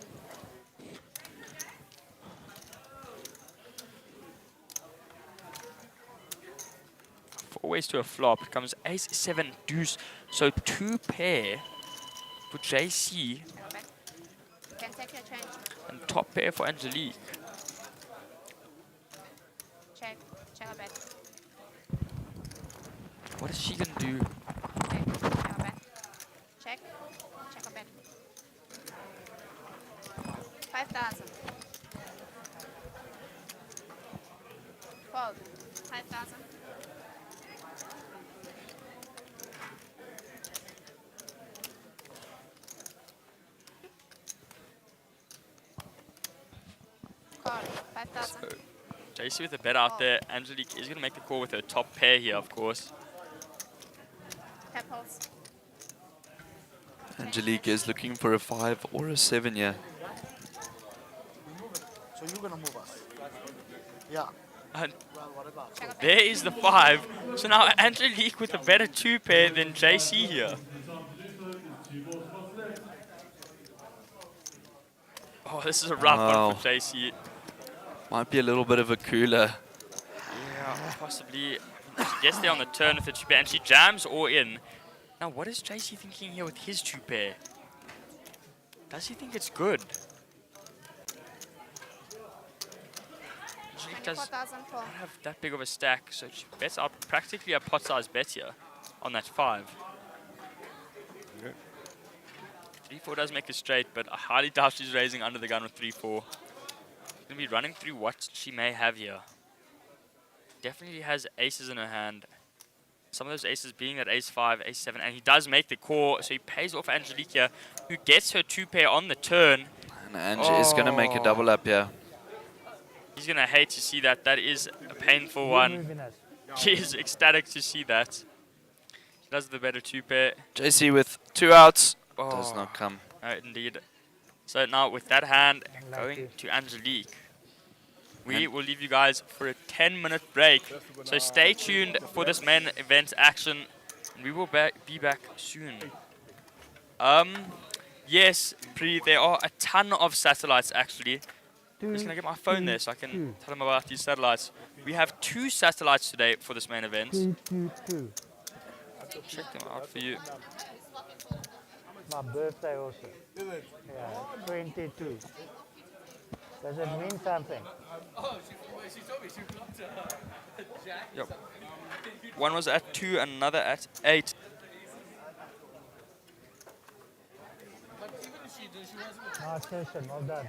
Four ways to a flop. It comes ace, 7, deuce. So 2 pair for JC You can take your change. and top pair for Angelique. Check. Check a bet. What is she going to do? Check. Check a bet. Check. Check a bet. 5,000. Fold. 5,000. Call. 5,000. So, JC with a bet out there. Angelique is going to make the call with her top pair here, of course. Tap pulse. Angelique is looking for a 5 or a 7 here. So you're gonna move us. Yeah. And Well, what about? there is the 5. So now Angelique with a better 2 pair than JC here. Oh, this is a rough one for JC. Might be a little bit of a cooler. Yeah, possibly. She gets there on the turn with the 2 pair and she jams all in. Now, what is JC thinking here with his 2 pair? Does he think it's good? Angelique does not 24,004. have that big of a stack, so she bets out practically a pot-sized bet here on that 5. 3-4 does make it straight, but I highly doubt she's raising under the gun with 3-4. She's going to be running through what she may have here. Definitely has aces in her hand. Some of those aces being that ace-5, ace-7, and he does make the call, so he pays off Angelique here, who gets her 2 pair on the turn. And Ange is going to make a double up here. He's going to hate to see that. That is a painful one. She is ecstatic to see that. She does the better 2 pair. JC with 2 outs. Does not come. No, indeed. So now with that hand going to Angelique, we will leave you guys for a 10-minute break. So stay tuned for this main event action. And we will be back soon. Yes, Pri, there are a ton of satellites actually. I'm just going to get my phone there so I can tell them about these satellites. We have 2 satellites today for this main event. Check them out for you. My birthday also. Yeah, 22. Does it mean something? Oh, she told me she blocked her. Jack. Yep. One was at 2 and another at 8. Session, well done.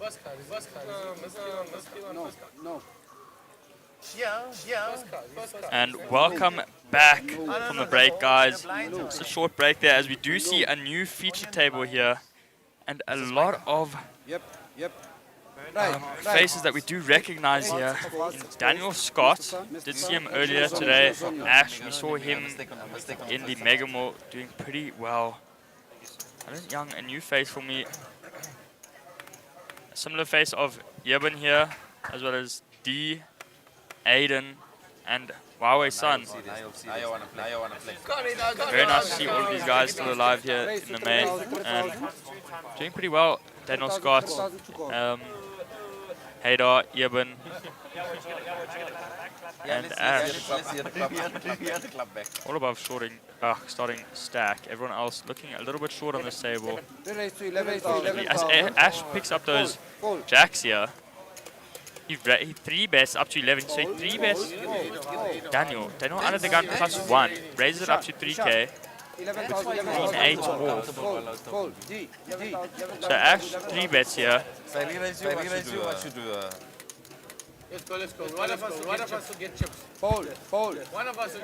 No. And welcome back from the break, guys. It's a short break there as we do see a new feature table here and a lot of faces that we do recognize here. In Daniel Scott, did see him earlier today. Ash, we saw him in the Mega Mall doing pretty well. Alan Young, a new face for me. A similar face of Yeben here, as well as D, Aiden, and Huawei Sun. Very nice to see all of these guys still alive here in the main and doing pretty well. Daniel Scott, Haydar, Yeben, and Ash. All above starting stack. Everyone else looking a little bit short on this table. As Ash picks up those jacks here, he 3-bets up to 11, so he 3-bets Daniel under the gun +1, raises it up to 3k, with queen 8 off. So Ash 3-bets here. Let's go. One of us will get chips. Fold. One of us will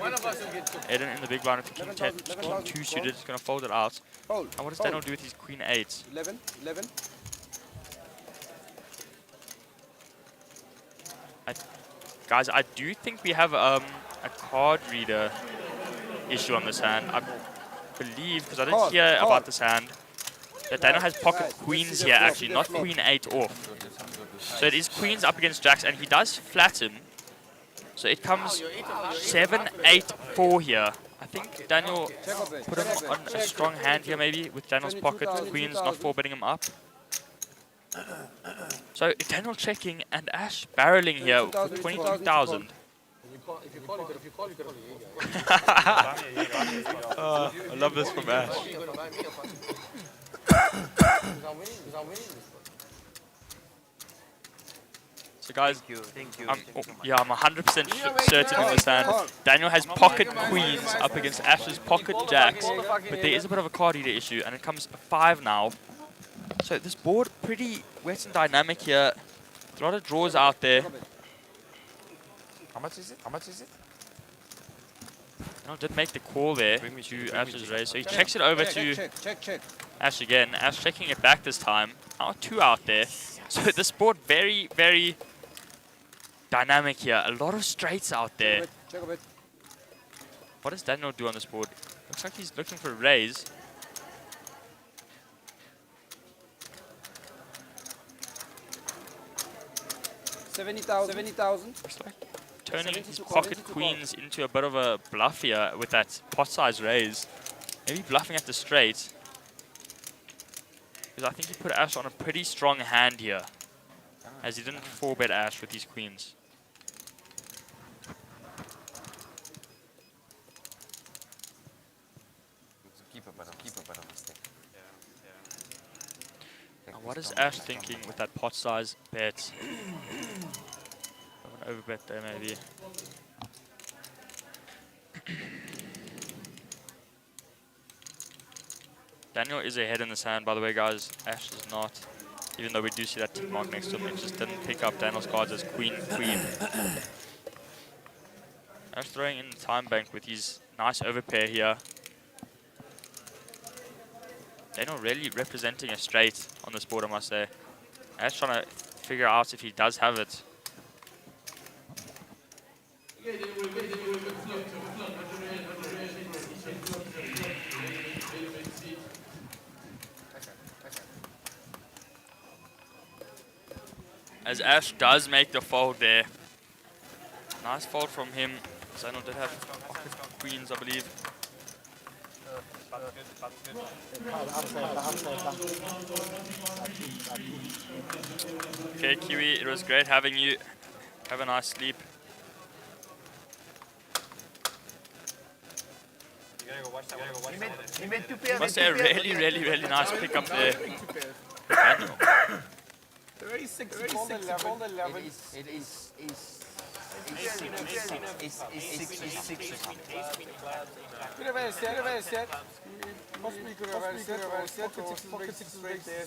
get chips. Aiden in the big blind with king 10, king 2 suited, is going to fold it out. And what does Daniel do with his queen 8? 11. Guys, I do think we have a card reader issue on this hand. I believe, because I didn't hear about this hand, that Daniel has pocket queens here actually, not queen 8 off. So it is queens up against jacks, and he does flat him. So it comes 7-8-4 here. I think Daniel put him on a strong hand here maybe, with Daniel's pocket queens not 4-betting him up. So Daniel checking and Ash barreling here with 22,000. If you call, you could. I love this from Ash. So guys, I'm 100% certain in this hand. Daniel has pocket queens up against Ash's pocket jacks, but there is a bit of a card reader issue, and it comes 5 now. So this board pretty wet and dynamic here. A lot of draws out there. How much is it? Daniel did make the call there to Ash's raise, so he checks it over to Ash again. Ash checking it back this time. Now 2 out there. So this board very, very dynamic here. A lot of straights out there. What does Daniel do on this board? Looks like he's looking for a raise. $70,000. Looks like turning his pocket queens into a bit of a bluff here with that pot size raise. Maybe bluffing at the straight. Because I think he put Ash on a pretty strong hand here, as he didn't 4-bet Ash with these queens. Keep a bit of mistake. Now what is Ash thinking with that pot size bet? An overbet there maybe. Daniel is ahead in this hand, by the way, guys. Ash is not. Even though we do see that tick mark next to him, it just didn't pick up Daniel's cards as queen. Ash throwing in the time bank with his nice overpair here. Daniel really representing a straight on this board, I must say. Ash trying to figure out if he does have it. As Ash does make the fold there. Nice fold from him. Daniel did have pocket queens, I believe. Okay, Kiwi, it was great having you. Have a nice sleep. Must say a really nice pickup there. Daniel. 36, 11. It is 6 or something. Could have said. Possibly could have said. Pocket 6 is straight there,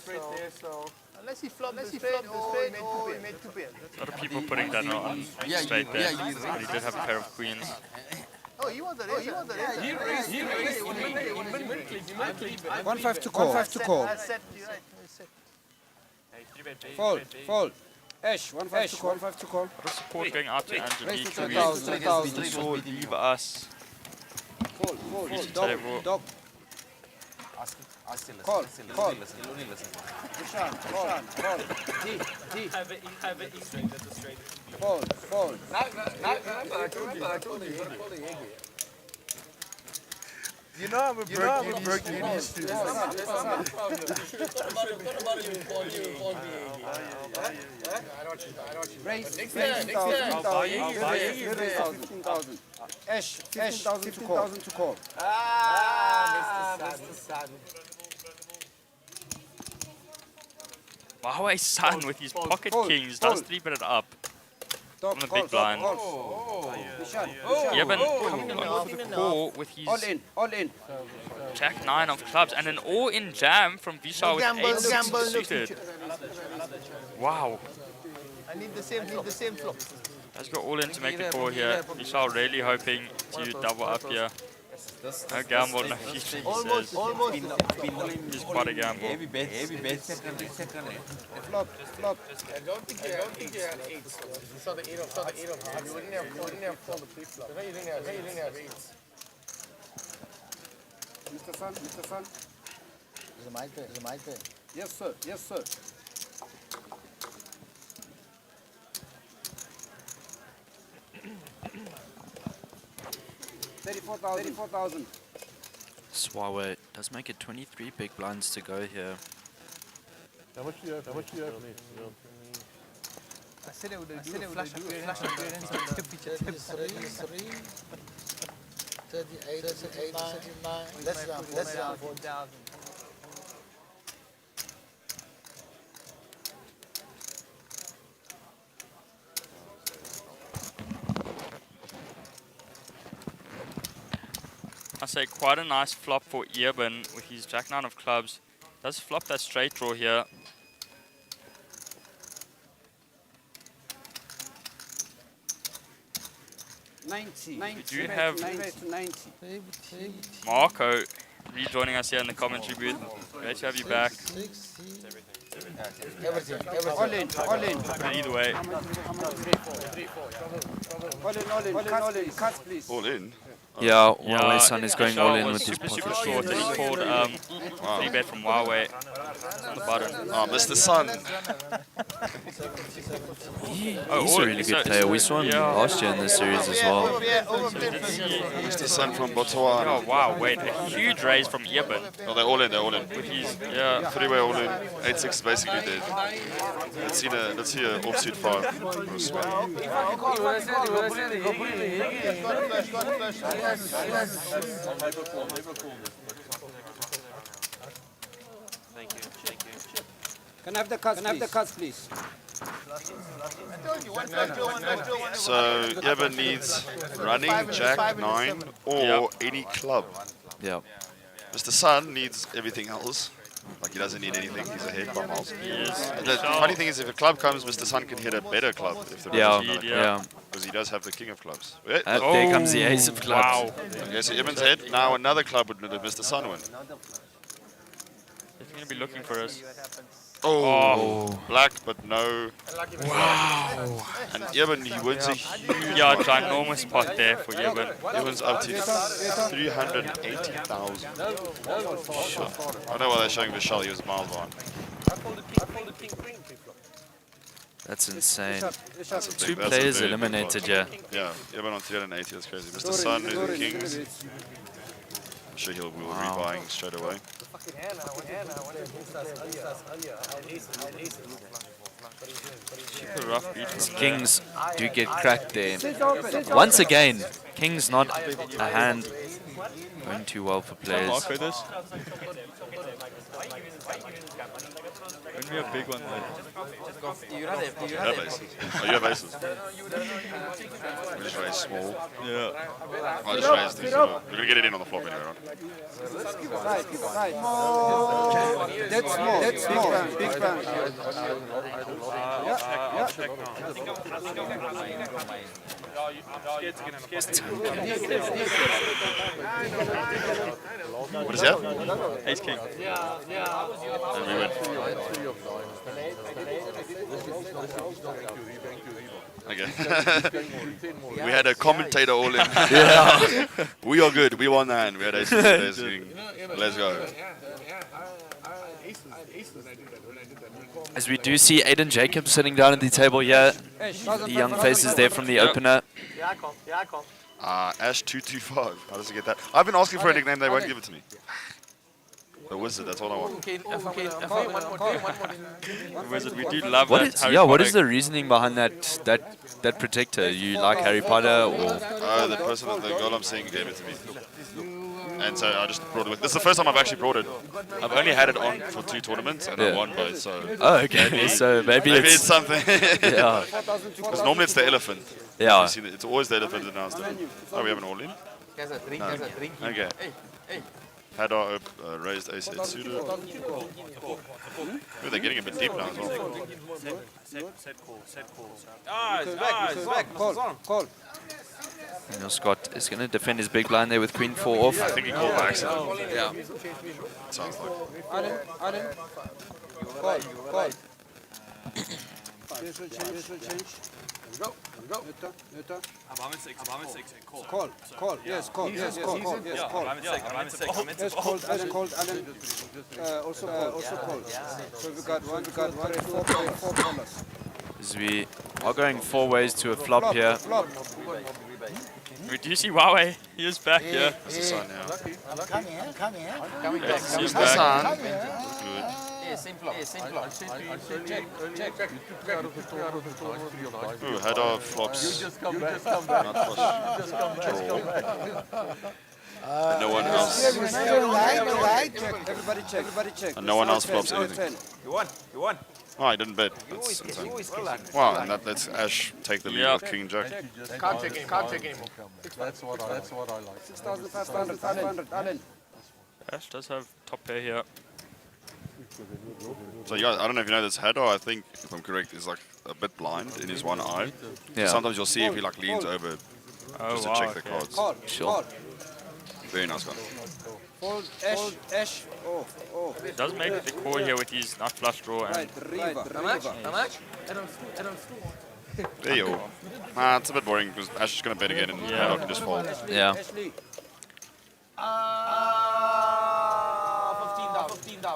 so. Unless he flopped the straight or he made two pairs. A lot of people putting Daniel on straight there. But he did have a pair of queens. Oh, you want the raise? You want the raise? He raised. 1-5 to call. 1-5 to call. I said, you're right. I said. Fold. Ash, 1-5 to call. 1-5 to call. A lot of support going out to Angelique. 3,000. We saw leave us. Fold. Table. Dog. I still listen. Call. He'll only listen. Ishan, call. T. Have it straight. That's a straight. Fold. Remember, I told you. You know I'm a Berkini student. Raise 15,000. Ash, 15,000 to call. Mr. Sun. Huawei Sun with his pocket kings does 3-bet it up Dog, from the big blind. Yeben coming along for the call with his All in. Jack 9 of clubs and an all-in jam from Vishal with 8-6 suited. Wow. I need the same flop. Let's go all in to make the call here. Vishal really hoping to double up here. No gamble, no future, he says. Just quite a gamble. Heavy bet. Flop. I don't think you had eights. You saw the eight of hearts. You wouldn't have called the pre-flop. You didn't have eights. Mr. Sun. Is it my turn? Yes, sir. 34,000. Huawei does make it 23 big blinds to go here. How much do you have? I said I would do a flash appearance on the picture. 38, 39. Let's down 4,000. I say quite a nice flop for Eben with his Jack 9 of clubs. Does flop that straight draw here. We do have Marco rejoining us here in the commentary booth. Great to have you back. Everything. All in. But either way, All in. Cut, please. All in? Yeah, Huawei Sun is going all in with his super pocket short and he kings. called 3-bet from Huawei on the button. Oh, Mr. Sun. He's a really good player. We saw him last year in this series as well. Mr. Sun from Botswana. Oh wow, wait, a huge raise from Eben. Oh, they're all in. With his, Three-way all in. 8-6 is basically dead. Let's see a offsuit 5. Thank you. Can I have the cuts, please? So Eben needs running Jack 9 or any club. Yeah. Mr. Sun needs everything else. Like he doesn't need anything. He's ahead by miles. Yes. The funny thing is, if a club comes, Mr. Sun can hit a better club. If the because he does have the king of clubs. There comes the ace of clubs. Wow. Okay, so Eben's head. Now another club would Mr. Sun win. He's going to be looking for us. Oh, black, but no. Wow. And Eben, he wins a huge ginormous pot there for Eben. Eben's up to 380,000. Sure. I know why they're showing Vishal, he was miles behind. That's insane. That's a big- Two that's a players very big eliminated, pot. yeah. Yeah, Eben on 380, that's crazy. Mr. Sun is the kings. I'm sure will be rebuying straight away. Super rough beat. His kings do get cracked there. Once again, king's not a hand Going too well for Can I players. mark with this? Wouldn't be a big one though. You have aces. Oh, you have aces. We just raise small. Yeah. I just raised this. We're gonna get it in on the flop anyway, right? Right. That's small. That's small. Big blind. What is that? Ace king. And we went. Okay. We had a commentator all in. Yeah. We are good. We won the hand. We had aces. Let's go. As we do see Aiden Jacobs sitting down at the table here. The young faces there from the opener. Ash 225. How does he get that? I've been asking for a nickname. They won't give it to me. The wizard. That's all I want. The wizard. We do love What that. is, Harry yeah, what Potter. is the reasoning behind that protector? You like Harry Potter or? The person, the girl I'm seeing gave it to me. And so I just brought it with. This is the first time I've actually brought it. I've only had it on for 2 tournaments and I Yeah. won both, so... Oh, okay. So maybe it's it's something. Yeah. Because normally it's the elephant. Yeah. You see it's always the elephant and now it's the... Oh, we have an all-in? No. Okay. Had our raised ace 8 suited. Ooh, they're getting a bit deep now as well. Call. Daniel Scott is going to defend his big blind there with Queen 4 off. I think he called by accident. Yeah. Sounds like. Allen. Call. This will change. Go. Neuter. Call. Yes, call. Yes, call. Yes, called. Allen. Also called. So we got one, 4 callers. As we are going 4 ways to a flop here. Do you see Huawei? He is back here. That's the sun now. Come here. Yes, he's That's the back. sun. Ooh, had our flops. Not flush. Draw. And no one else. Everybody check. And no one else flops anything. You won. Oh, I didn't bet. That's insane. Wow, and that lets Ash take the lead with King Jack. Can't take anymore. That's what I like. 6,500. Allen. Ash does have top pair here. So yeah, I don't know if you know this, Hadar, I think, if I'm correct, is like a bit blind in his one eye. Yeah. So sometimes you'll see if he like leans over just to check the cards. Sure. Very nice guy. Fold, Ash. Oh. He does make the call here with his nut flush draw and River. How much? There you go. Nah, it's a bit boring because Ash is going to bet again and Hadar can just fold. Yeah.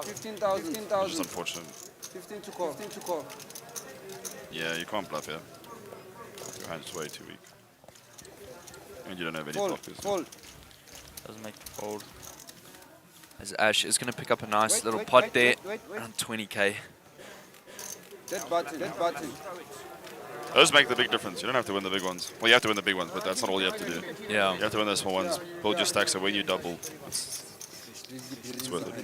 15,000. Which is unfortunate. 15 to call. Yeah, you can't bluff here. Your hand's way too weak. And you don't have any blockers. Fold. doesn't make the fold. As Ash is going to pick up a nice little pot there, around 20k. That button. Those make the big difference. You don't have to win the big ones. Well, you have to win the big ones, but that's not all you have to do. Yeah. You have to win those small ones. Build your stack so when you double, it's worth it.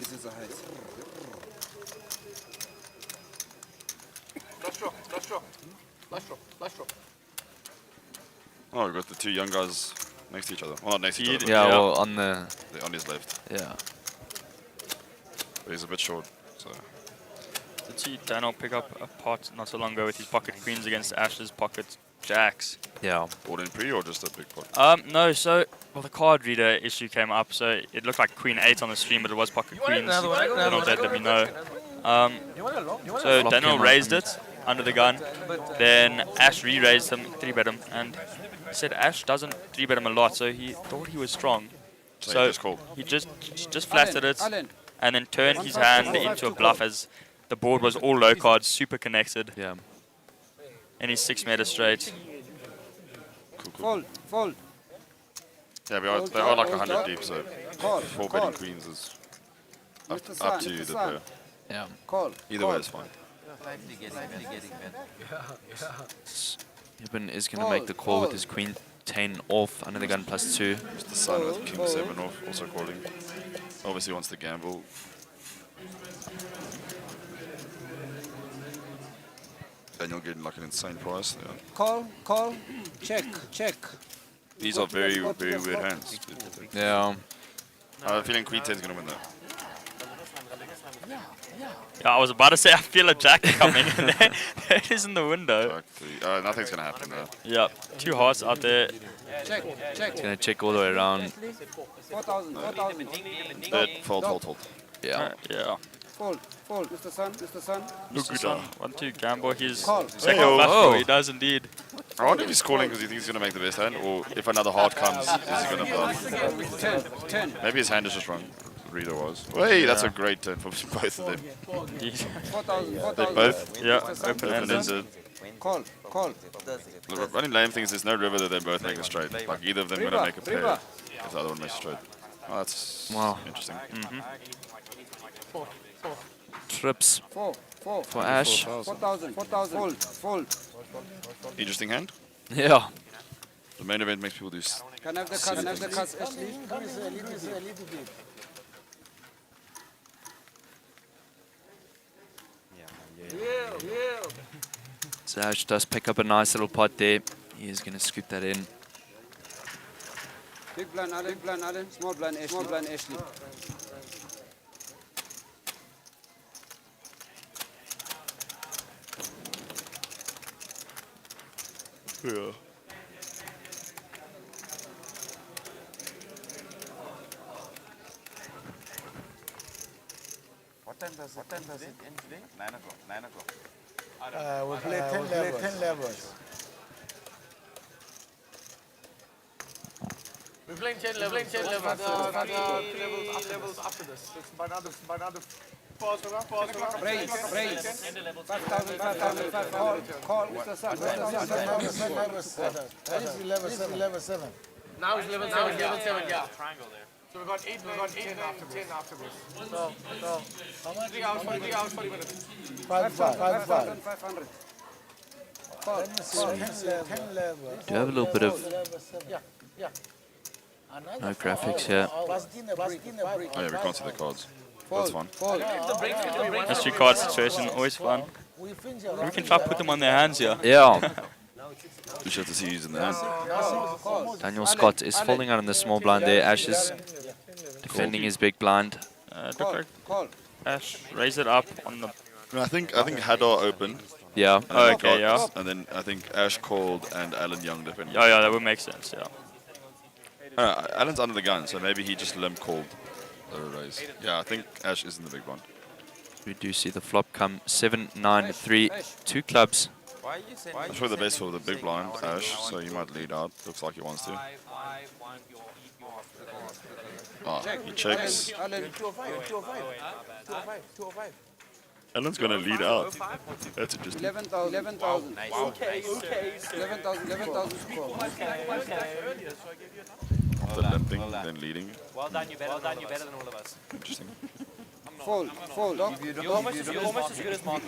Flush draw. Oh, we've got the two young guys next to each other. Well, not next to each other. Yeah, well, on on his left. Yeah. But he's a bit short, so. Did see Daniel pick up a pot not so long ago with his pocket queens against Ash's pocket jacks? Yeah. Bought in pre or just a big pot? No, so, well, the card reader issue came up, so it looked like queen 8 on the stream, but it was pocket queens. Daniel did let me know. So Daniel raised it under the gun, then Ash re-raised him, 3-bet him, and he said Ash doesn't 3-bet him a lot, so he thought he was strong. So he just flattered it, and then turned his hand into a bluff as the board was all low cards, super connected. Yeah. And he's 6 meter straight. Cool. Fold. Yeah, they are like 100 deep, so 4 betting queens is up to the player. Yeah. Either way is fine. Ibn is going to make the call with his queen 10 off, under the gun +2. Mr. Sun with King 7 off, also calling. Obviously wants to gamble. Daniel getting like an insane price. Yeah. Call, check. These are very, very weird hands. Yeah. I have a feeling Queen 10 is going to win that. Yeah, I was about to say I feel a jack coming, and there it is in the window. Nothing's going to happen there. Yeah, 2 hearts out there. Check. It's going to check all the way around. 4,000. Fold. Yeah. Yeah. Fold. Mr. Sun. Look at that. 1-2 gamble. He's Call. second Hey-o. flash Oh. draw. He does indeed. I wonder if he's calling because he thinks he's going to make the best hand, or if another heart comes, is he going to bluff? 10. Maybe his hand is just wrong. Reader was. Hey, that's a great turn for both of them. 4,000. They both open-ended. Call. The running lame thing is there's no river that they both make a straight. Like either of them going to make a pair if the other one makes a straight. Oh, that's interesting. Trips Four. for Ash. 4,000. Fold. Interesting hand. Yeah. The main event makes people do. Can I have the cuts, Ashley? So Ash does pick up a nice little pot there. He is going to scoop that in. Big blind, Allen. Small blind, Ashley. Yeah. What time does it end today? 9 o'clock. 9 o'clock. We play 10 levels. We're playing 10 levels. 10 levels. Levels after this. It's by another. Pause. Raise. 5,000. Call, Mr. Sun. That is level 7. Now it's level 7. Yeah. Triangle there. So we got 8 10 after this. So how much? 3 hours, 40 minutes. 5,500. Call. 10 levels. Do you have a little bit of Yeah. no graphics here? Oh yeah, we can't see the cards. That's fun. That's 2 card situation, always fun. We can try to put them on their hands here. Yeah. We should have to see who's in the hand. Daniel Scott is folding out in the small blind there. Ash is defending his big blind. Ash, raise it up on the... I think Hadar opened. Yeah. Oh, okay, yeah. And then I think Ash called and Alan Young defended. Yeah, that would make sense, yeah. Alan's under the gun, so maybe he just limp called the raise. Yeah, I think Ash is in the big blind. We do see the flop come 7, 9, 3, 2 clubs. I'm sure the best for the big blind, Ash, so he might lead out. Looks like he wants to. He checks. Alan's going to lead out. That's interesting. 11,000. 11,000 score. The limping, then leading. Well done, you're better than all of us. Interesting. Fold. You're almost as good as Mark.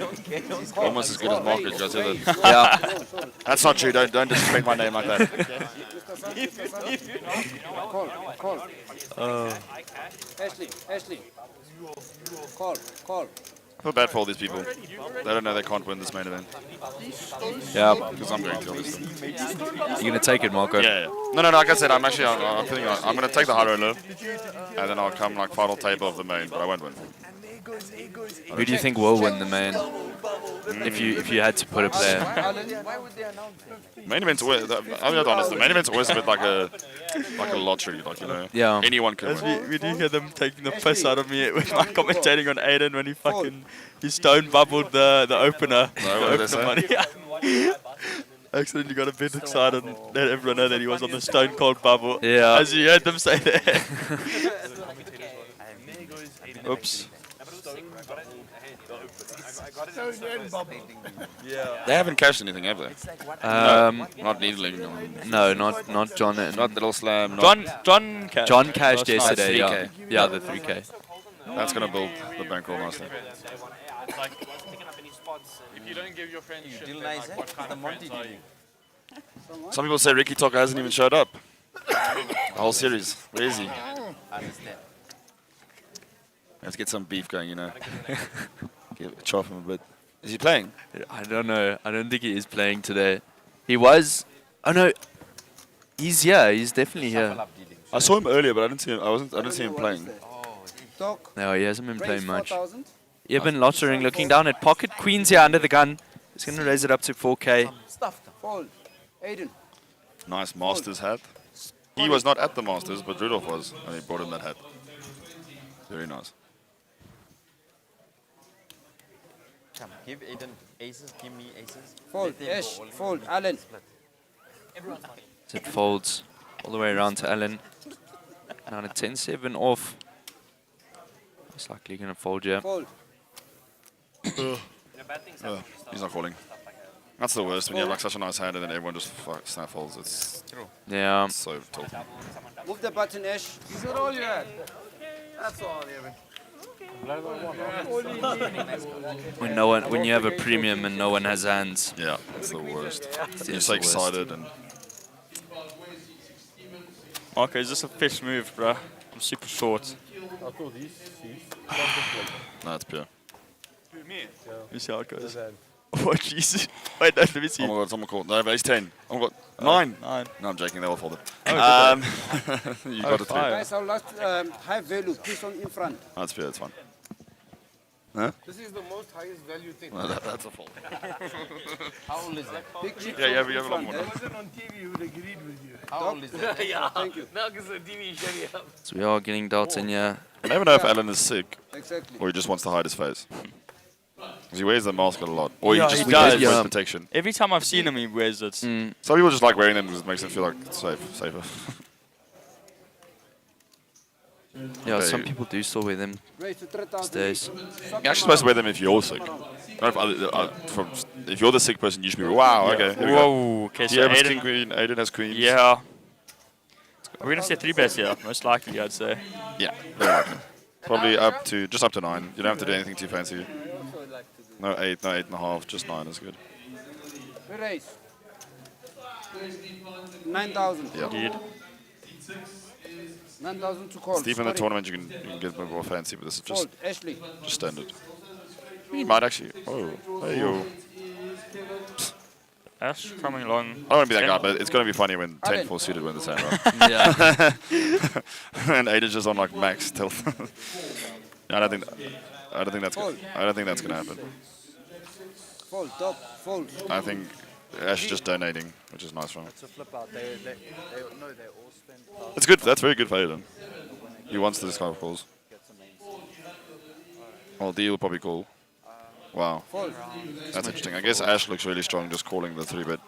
Almost as good as Mark, did you say that? Yeah. That's not true. Don't disrespect my name like that. Call. Ashley. Call. I feel bad for all these people. They don't know they can't win this main event. Yeah. Because I'm going to, obviously. You're going to take it, Marco? Yeah. No, like I said, I'm feeling I'm going to take the high roller, and then I'll come like final table of the main, but I won't win. Who do you think will win the main? If you had to put a player. Main event's always, I'm not honest, the main event's always a bit like a lottery, like, you know. Yeah. Anyone can win. We do hear them taking the piss out of me with my commentating on Aiden when he stone bubbled the opener. No, what did they money. Accidentally got a bit excited and let everyone know that he was on the stone cold bubble. Yeah. As you heard them say that. Oops. They haven't cashed anything, have they? Not needling. No, not John. Not Little Slam. John cashed. John cashed yesterday. 3K. Yeah, the 3K. That's gonna build the bankroll nicely. If you don't give your friends shit, Deal then nice, like, eh? what kind The of Monty friends are deal. you? Some people say Ricky Toka hasn't even showed up. The whole series. Where is he? I understand. Let's get some beef going, you know. Chop him a bit. Is he playing? I don't know. I don't think he is playing today. He was. Oh no. He's here. He's definitely here. I saw him earlier, but I didn't see him. I didn't see him playing. No, he hasn't been playing much. 4,000. Eben Lottering looking down at pocket queens here under the gun. He's going to raise it up to 4K. Fold. Aiden. Nice Masters hat. He was not at the Masters, but Rudolph was, and he brought him that hat. Very nice. Come, give Aiden aces, give me aces. Fold. Let them Ash. go all in. Fold. Allen. It folds all the way around to Allen. Now a 10-7 off. Most likely going to fold here. Fold. He's not calling. That's the worst when you have like such a nice hand and then everyone just snap folds. It's Yeah. so tilting. Move the button, Ash. Is that all you had? That's all, Evan. When you have a premium and no one has hands. Yeah, it's the worst. It's You're the so worst. excited and Okay, is this a fish move, bro? I'm super short. I thought he's contemplating. no, it's pure. Me? Let me see how it goes. Oh, Jesus. Wait, no, let me see. Oh my god, someone called. No, but he's 10. Oh my god, 9. 9. No, I'm joking, they all folded. Oh, You got a 3. Guys, our last high value. Please on in front. That's pure, that's fine. Huh? This is the most highest value thing. No, that's a fold. How old is that? Big chip Yeah, from you have a lot in more. front, If it wasn't on TV, we would have agreed with you. How old is that? Yeah. Thank you. Now because the TV shut you up. So we are getting darts in here. I never know if Alan is sick Exactly. or he just wants to hide his face. Because he wears the mask a lot. Or Yeah, he just he does. wears protection. Every time I've seen him, he wears it. Some people just like wearing them because it makes them feel like safer. Yeah, Okay. some people do still wear them Raise to these 3,000. days. You're actually supposed to wear them if you're sick. Not if you're the sick person, you should be. Wow, okay. Here we go. Whoa. Okay, so Yeah, but Aiden, king queen. Aiden has queens. yeah. We're going to see 3 bets here, most likely, I'd say. Yeah, very likely. Probably just up to 9. You don't have to do anything too fancy. No 8, no 8.5, just 9 is good. We raise. 9,000. Yeah. Indeed. 9,000 to call. Deep in the Sorry. tournament, you can get a bit more fancy, but this is just Fold. Ashley. standard. He might actually. Oh, hey yo. Ash coming along. I don't want to be that guy, but it's going to be funny when 10-4 suited win the same round. Yeah. And Aiden's just on like max tilt. I don't think that's Fold. I don't think that's going to happen. Fold. Top. Fold. I think Ash is just donating, which is nice for him. It's a flip out. They all spend. It's good. That's very good for Aiden. He wants this kind of calls. Well, D will probably call. Wow. Fold. That's interesting. I guess Ash looks really strong just calling the 3-bet.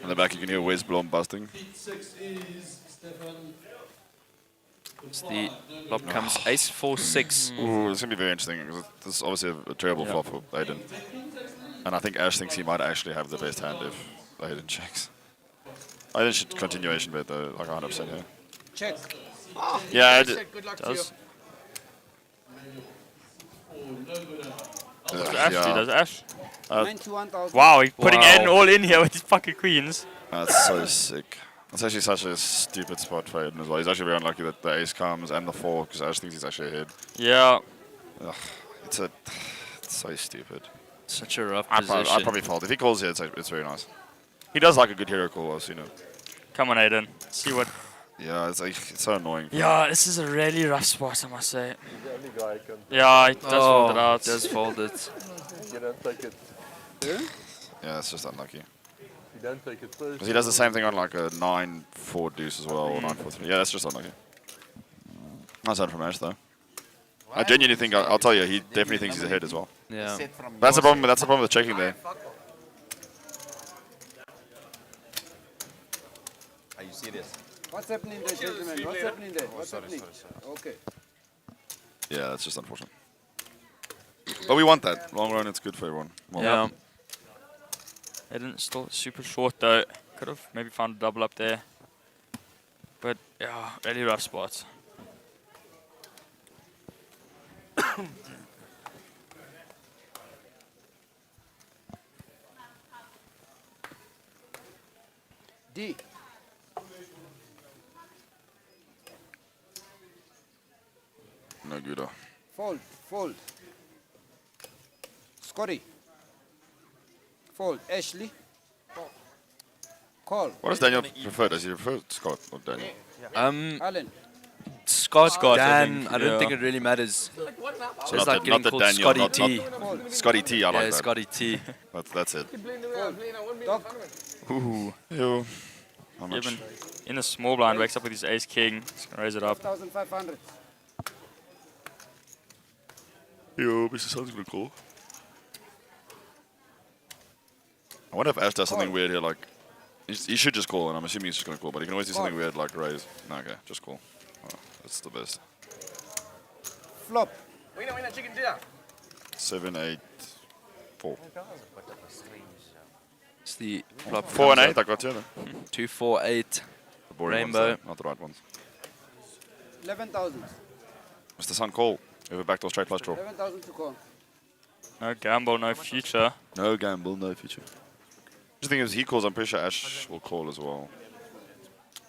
In the back you can hear Wes Blom busting. So the flop comes ace-4-6. Ooh, it's going to be very interesting. Because this is obviously a terrible flop for Aiden. And I think Ash thinks he might actually have the best hand if Aiden checks. Aiden should continuation bet though, like 100% here. Check. Yeah, Good luck to you. Does. Does Ash? yeah. Does Ash? 91,000. Wow, he's putting Wow. Aiden all in here with his fucking queens. That's so sick. That's actually such a stupid spot for Aiden as well. He's actually very unlucky that the ace comes and the 4 because Ash thinks he's actually ahead. Yeah. Ugh, it's so stupid. Such a rough I'd position. probably fold. If he calls here, it's very nice. He does like a good hero call, I've seen it. Come on, Aiden. See what. Yeah, it's like it's so annoying. Yeah, this is a really rough spot, I must say. He's the only guy who can. Yeah, he does fold it out. Does fold it. You don't take it. Yeah, it's just unlucky. You don't take it first. Because he does the same thing on like a 9-4 deuce as well, or 9-4-3. Yeah, that's just unlucky. Nice hand from Ash though. I genuinely think, I'll tell you, he definitely thinks he's ahead as well. Yeah. That's the problem. That's the problem with checking there. Are you serious? What's happening there, gentlemen? What's happening there? What's happening? Okay. Yeah, that's just unfortunate. But we want that. Long run, it's good for everyone. Well, Yeah. Aiden still super short though. Could have maybe found a double up there. But yeah, really rough spot. D. No good. Fold, fold. Scotty. Fold. Ashley. Call. What does Daniel prefer? Does he prefer Scott or Daniel? Alan. Scott, I Dan, think, I don't think yeah. it really matters. So It's not like the, getting not the called Daniel, Scotty not, T. not Scotty T. I like Yeah, that. Scotty T. That's it. Ooh. Yo. How much? Even in a small blind, wakes up with his ace king. He's gonna raise it up. 12,500. Yo, Mr. Sun's gonna call. I wonder if Ash does something weird here, like he should just call, and I'm assuming he's just gonna call, but he can always do something weird like raise. No, okay, just call. Oh, that's the best. Flop. Winner, chicken dinner. 7, 8, 4. It's the flop. 4 and 8. I got 2. 2, 4, 8. The boring Rainbow. ones, though, not the right ones. 11,000. Mr. Sun, call. We have a backdoor straight flush draw. 11,000 to call. No gamble, no future. No gamble, no future. The thing is, he calls. I'm pretty sure Ash will call as well.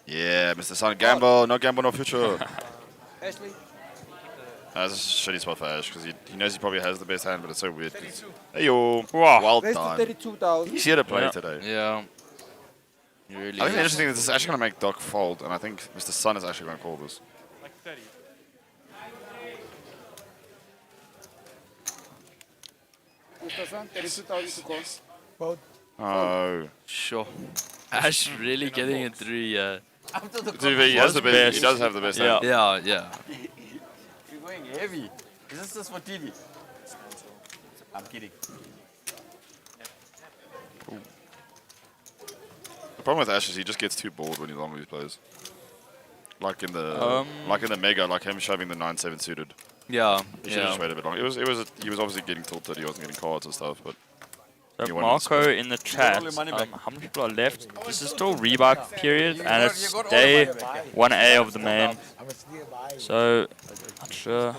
Yeah, Mr. Sun, gamble. No gamble, no future. Ashley. That's a shitty spot for Ash because he knows he probably has the best hand, but it's so weird. Hey yo, well Raise to done. 32,000. He's here to play Yeah. today. Yeah. Really. I think the interesting thing is this is actually going to make Doc fold, and I think Mr. Sun is actually going to call this. Like 30. Mr. Sun, 32,000 to call. Both. Oh. Sure. Ash really getting it through, yeah. After the He has the best. He does have the best hand. Yeah, yeah. You're going heavy. Is this just for TV? I'm kidding. The problem with Ash is he just gets too bored when he's on with his players. Like in the mega, like him shoving the 9-7 suited. Yeah. He should have just waited a bit longer. He was obviously getting tilted. He wasn't getting cards and stuff, but. So he wanted to Marco split. in the chat, how many people are left? This is still rebuy period, and it's day 1A of the main. So, not sure.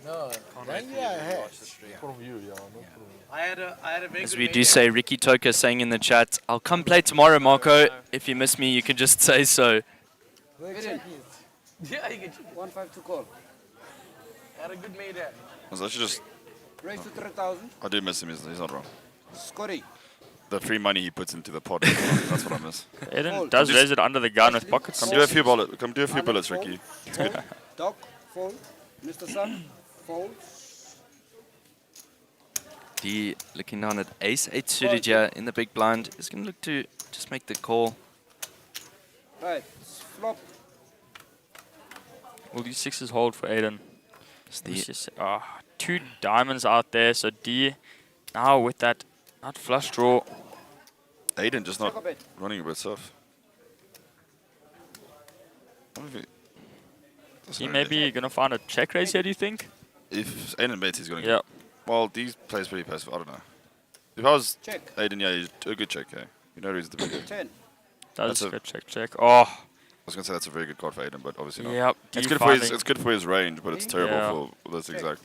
No, then yeah, I had. From you, yeah. I had a very As good we main do hand. say, Ricky Toka saying in the chat, I'll come play tomorrow, Marco. If you miss me, you can just say so. Yeah, you can. 1-5 to call. I had a good main hand. I was actually just. Raise to 3,000. I do miss him. He's not wrong. Scotty. The free money he puts into the pot. That's what I miss. Eden does raise it under the gun with pockets. Come do a few bullets. Come do a few bullets, Ricky. It's good. Doc, fold. Mr. Sun, fold. D looking down at ace-8 suited here in the big blind. Is going to look to just make the call. Right, flop. Will these sixes hold for Aiden? It's Let's the just say, two diamonds out there, so D now with that not flush draw. Aiden just not running a bit soft. He may be going to find a check raise here, do you think? If Aiden bets, he's going to. Yeah. Well, these plays pretty passive. I don't know. If I was Check. Aiden, yeah, he's a good check. Yeah, you know reason to bet. 10. Does That's a- good check. Oh, I was gonna say that's a very good card for Aiden, but obviously not. Yep, It's D good for his. finding- It's good for his range, but it's terrible for this Check. exact.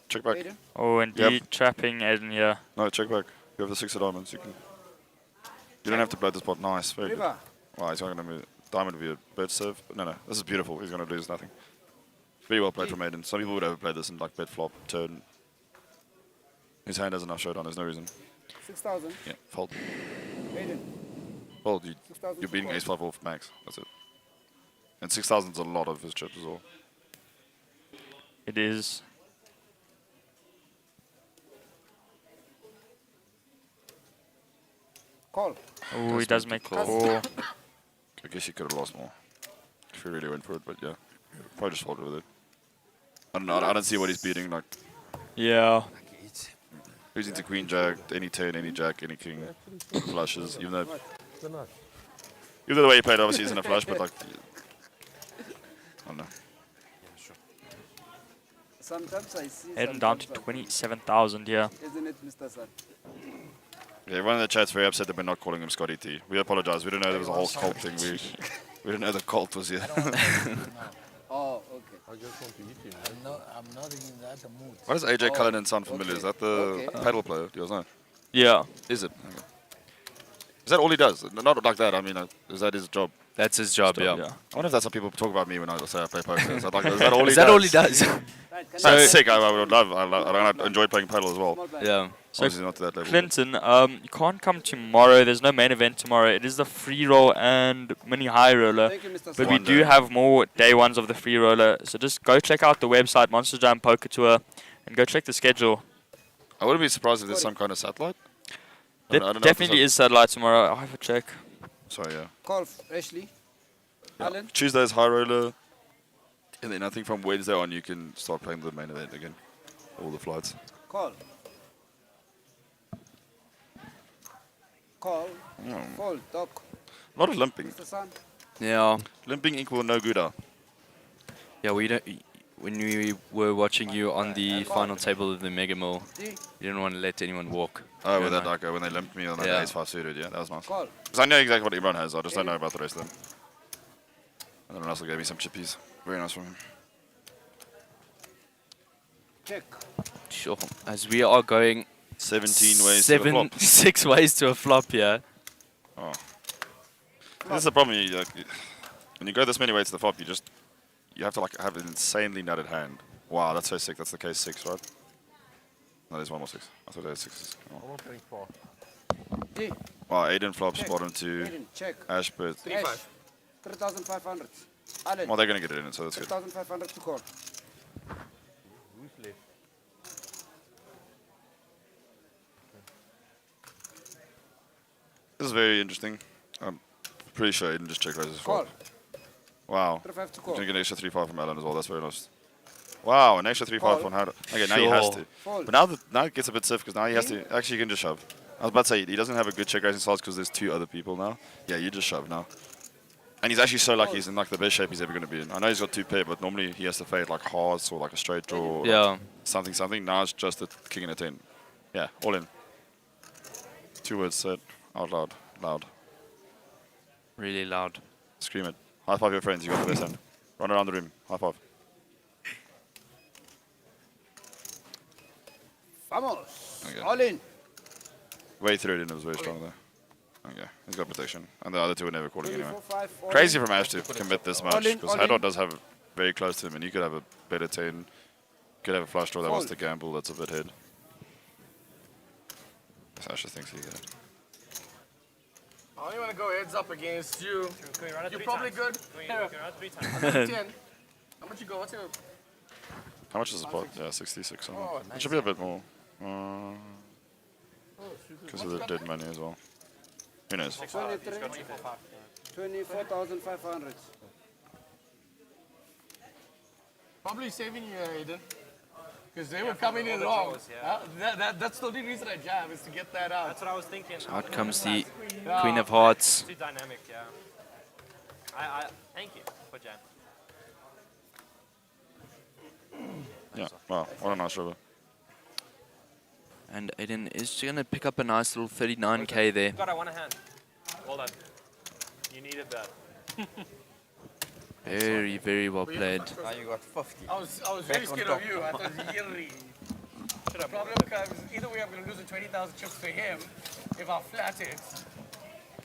Check back. Aiden. oh, and D Yep. trapping Aiden here. No, check back. You have the 6 of diamonds. You can. You don't have to blow this pot. Nice, very good. River. Wow, he's not gonna move. Diamond would be a bet serve. No, this is beautiful. He's gonna lose nothing. Very well played from Aiden. Some people would overplay this and like bet flop turn. His hand has enough showdown. There's no reason. 6,000. Yeah, fold. Aiden. Fold. 6,000 You're beating to ace 5 off max. That's it. And 6,000 is a lot of his chips as well. It is. Call. Oh, he does make call. call. I guess he could have lost more if he really went for it, but yeah, probably just folded with it. I don't know. I don't see what he's beating. Like, Yeah. who's into queen jack, any 10, any jack, any king, flushes. Even though the way he played obviously isn't a flush, but like, I don't know. Sometimes I see. Aiden down to sometimes I 27,000 here. see. Isn't it, Mr. Sun? Yeah, everyone in the chat's very upset that we're not calling him Scotty T. We apologize. We didn't know there was a whole cult thing. We didn't know the cult was here. Oh, okay. I just want to eat him. I'm not in that mood. Why does AJ Cullinan sound familiar? Is that the Okay. paddle player? Do you guys know? Yeah. Is it? Okay. Is that all he does? Not like that. I mean, is that his job? That's his job, yeah. I wonder if that's how people talk about me when I say I play poker. Is that, like, is that all he Is does? that all he does? So that's sick. I would love. I enjoy playing paddle as well. Yeah. So Obviously not to that level. Clinton, you can't come tomorrow. There's no main event tomorrow. It is the free roll and mini high roller. Thank you, Mr. But we Swan. do have more day ones of the free roller. So just go check out the website, Monster Jam Poker Tour, and go check the schedule. I wouldn't be surprised if there's some kind of satellite. There definitely is satellite tomorrow. I'll have a check. Sorry, yeah. Call Ashley. Alan. Tuesday's high roller, and then I think from Wednesday on you can start playing the main event again. All the flights. Call. Call. Mm. Call. Doc. A lot of limping. Mr. Sun. Yeah. Limping equal no gooder. Yeah, we don't. When we were watching you on the final table of the Mega Mill, you didn't want to let anyone walk. Oh, with that, like when they limped me on that Yeah. ace 5 suited, yeah, that was nice. Call. Because I know exactly what everyone has, I just don't know about the rest of them. And then Russell gave me some chippies. Very nice from him. Check. Sure. As we are going 17 ways to a flop. 6 ways to a flop here. Oh. This is the problem. When you go this many ways to the flop, you have to like have an insanely nutted hand. Wow, that's so sick. That's the case 6, right? No, there's one more 6. I thought there was 6s. Oh. D. Wow, Aiden flops, Check. bottom 2. Aiden, check. Ashbert. Ash. 3,500. Alan. Well, they're going to get it in, so that's good. 3,500 to call. Who's left? This is very interesting. I'm pretty sure Aiden just check raises Call. flop. Wow. 3-5 to He's call. going to get an extra 3-5 from Alan as well. That's very nice. Wow, an extra 3-5 Fold. on how to. Okay, now he has Sure. to. Fold. But now it gets a bit stiff because now he has to. Actually, you can just shove. I was about to say, he doesn't have a good check raising size because there's 2 other people now. Yeah, you just shove now. And he's actually so lucky he's in like the best shape he's ever going to be in. I know he's got 2 pair, but normally he has to fade like hearts or like a straight draw. Or Yeah. like something. Now it's just a king and a 10. Yeah, all in. 2 words said out loud. Loud. Really loud. Scream it. High five your friends. You got the best hand. Run around the room. High five. Vamos. Okay. All in. Way through it and it was very strong there. Okay, he's got protection. And the other 2 were never calling anyway. 4, 5, all Crazy in. from Ash to commit this All much in, because all in. Hadot does have very close to him and you could have a better 10. Could have a flush draw that wants to Fold. gamble that's a bit head. Ash just thinks he can. I only want to go heads up against you. You're probably good. Can I'm at 10. How much you go? What's your... How much is the pot? Yeah, 66. Oh, It should be a bit more. Because of the dead money as well. Who knows? 24,500. Probably saving you, Aiden. Because they were coming in long. That's the only reason I jam, is to get that out. That's what I was thinking. Out comes the Queen of Hearts. Too dynamic, yeah. I thank you for jam. Yeah, wow, what a nice river. And Aiden is going to pick up a nice little 39k there. God, I want a hand. Well done. You needed that. Very, very well played. Now you got 50. I was very scared of you. I thought really. The problem comes, either way I'm going to lose the 20,000 chips to him if I flat it.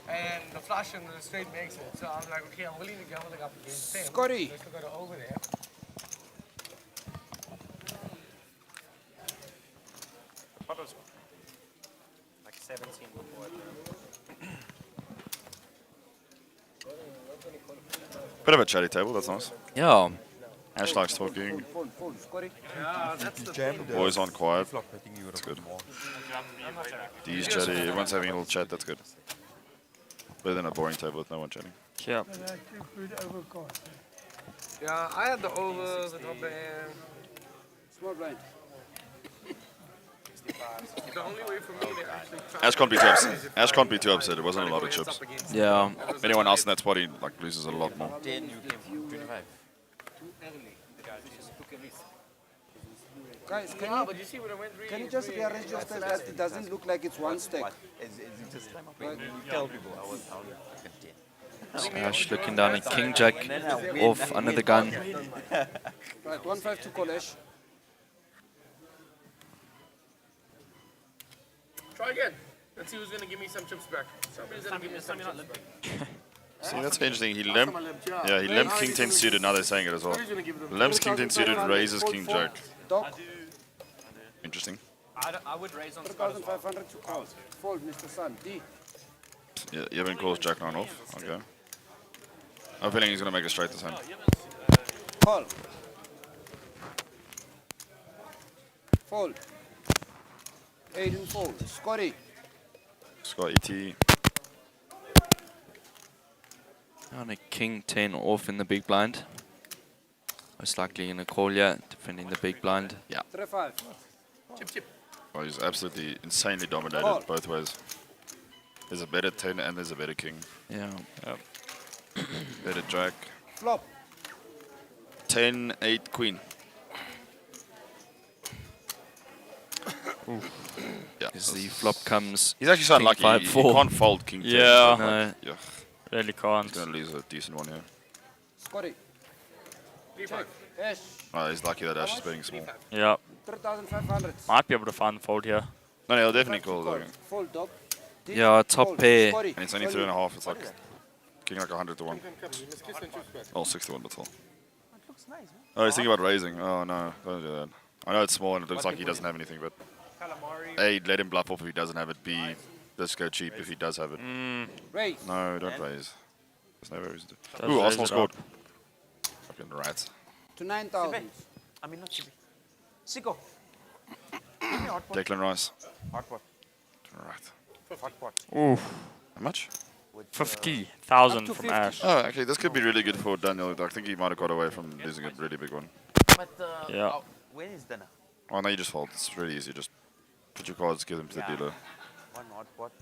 And the flush and the straight makes it. So I'm like, okay, I'm willing to gamble up against him. Scotty. So I still got to over there. What was like 17 before. Bit of a chatty table, that's nice. Yeah. Ash likes talking. Fold, Scotty. Yeah, that's the thing. Boys on quiet. That's good. D's chatty. Everyone's having a little chat, that's good. Better than a boring table with no one chatting. Yeah. Yeah, I had the over, the top end. Small blind. The only way for me to actually try. Ash can't be too upset. Ash can't be too upset. It wasn't a lot of chips. Yeah. Anyone else in that spot, he like loses a lot more. 10, you came 25. Guys, can Yeah, you, but you see when I went can you just rearrange your stacks that it doesn't look like it's one stack? Just tell people I was 10. Ash looking down at King Jack off under the gun. Right, 1-5 to call Ash. Try again. Let's see who's gonna give me some chips back. Somebody's gonna give me some chips back. See, that's interesting. He limped. Yeah, he limped King 10 suited. Now they're saying it as well. Limps King 10 suited, raises King Jack. Interesting. I would raise on Scott as well. 3,500 to call. Fold, Mr. Sun. D. Yeah, Yevon calls Jack 9 off. Okay. I'm feeling he's going to make it straight this hand. Call. Fold. Aiden fold. Scotty. Scott ET. On a King 10 off in the big blind. Most likely in a call, yeah, defending the big blind. Yeah. 3-5. Chip, chip. Well, he's absolutely insanely dominated Call. both ways. There's a better 10 and there's a better King. Yeah. Yep. Better Jack. Flop. 10, 8, Queen. Yeah. Because the flop comes. He's actually so King unlucky. 5, He 4. can't fold King 10. Yeah. No. Yeah. Really can't. He's going to lose a decent one here. Scotty. Check. Ash. Oh, he's lucky that Ash is betting small. Yeah. 3,500. Might be able to find the fold here. No, he'll definitely call. Though. Fold, dog. D. Yeah, top Fold. pair. Scotty. And it's only 3.5. It's like King like 100 to 1. Oh, 6 to 1, but still. Oh, he's thinking about raising. Oh, no. Don't do that. I know it's small and it looks like he doesn't have anything, but A, let him bluff off if he doesn't have it. B, let's go cheap if he does have it. Raise. No, don't raise. There's no reason to. Does Ooh, raise Arsenal it scored. up. Fucking rats. To 9,000. I mean, not Chibi. Siko. Give me hot pot. Declan Rice. Hot pot. Right. Hot pot. Ooh. How much? 50,000 from Ash. Oh, okay. This could be really good for Daniel. I think he might have got away from losing a really big one. But Yeah. when is dinner? Oh, no, you just fold. It's really easy. Just put your cards, give them to the dealer. One hot pot.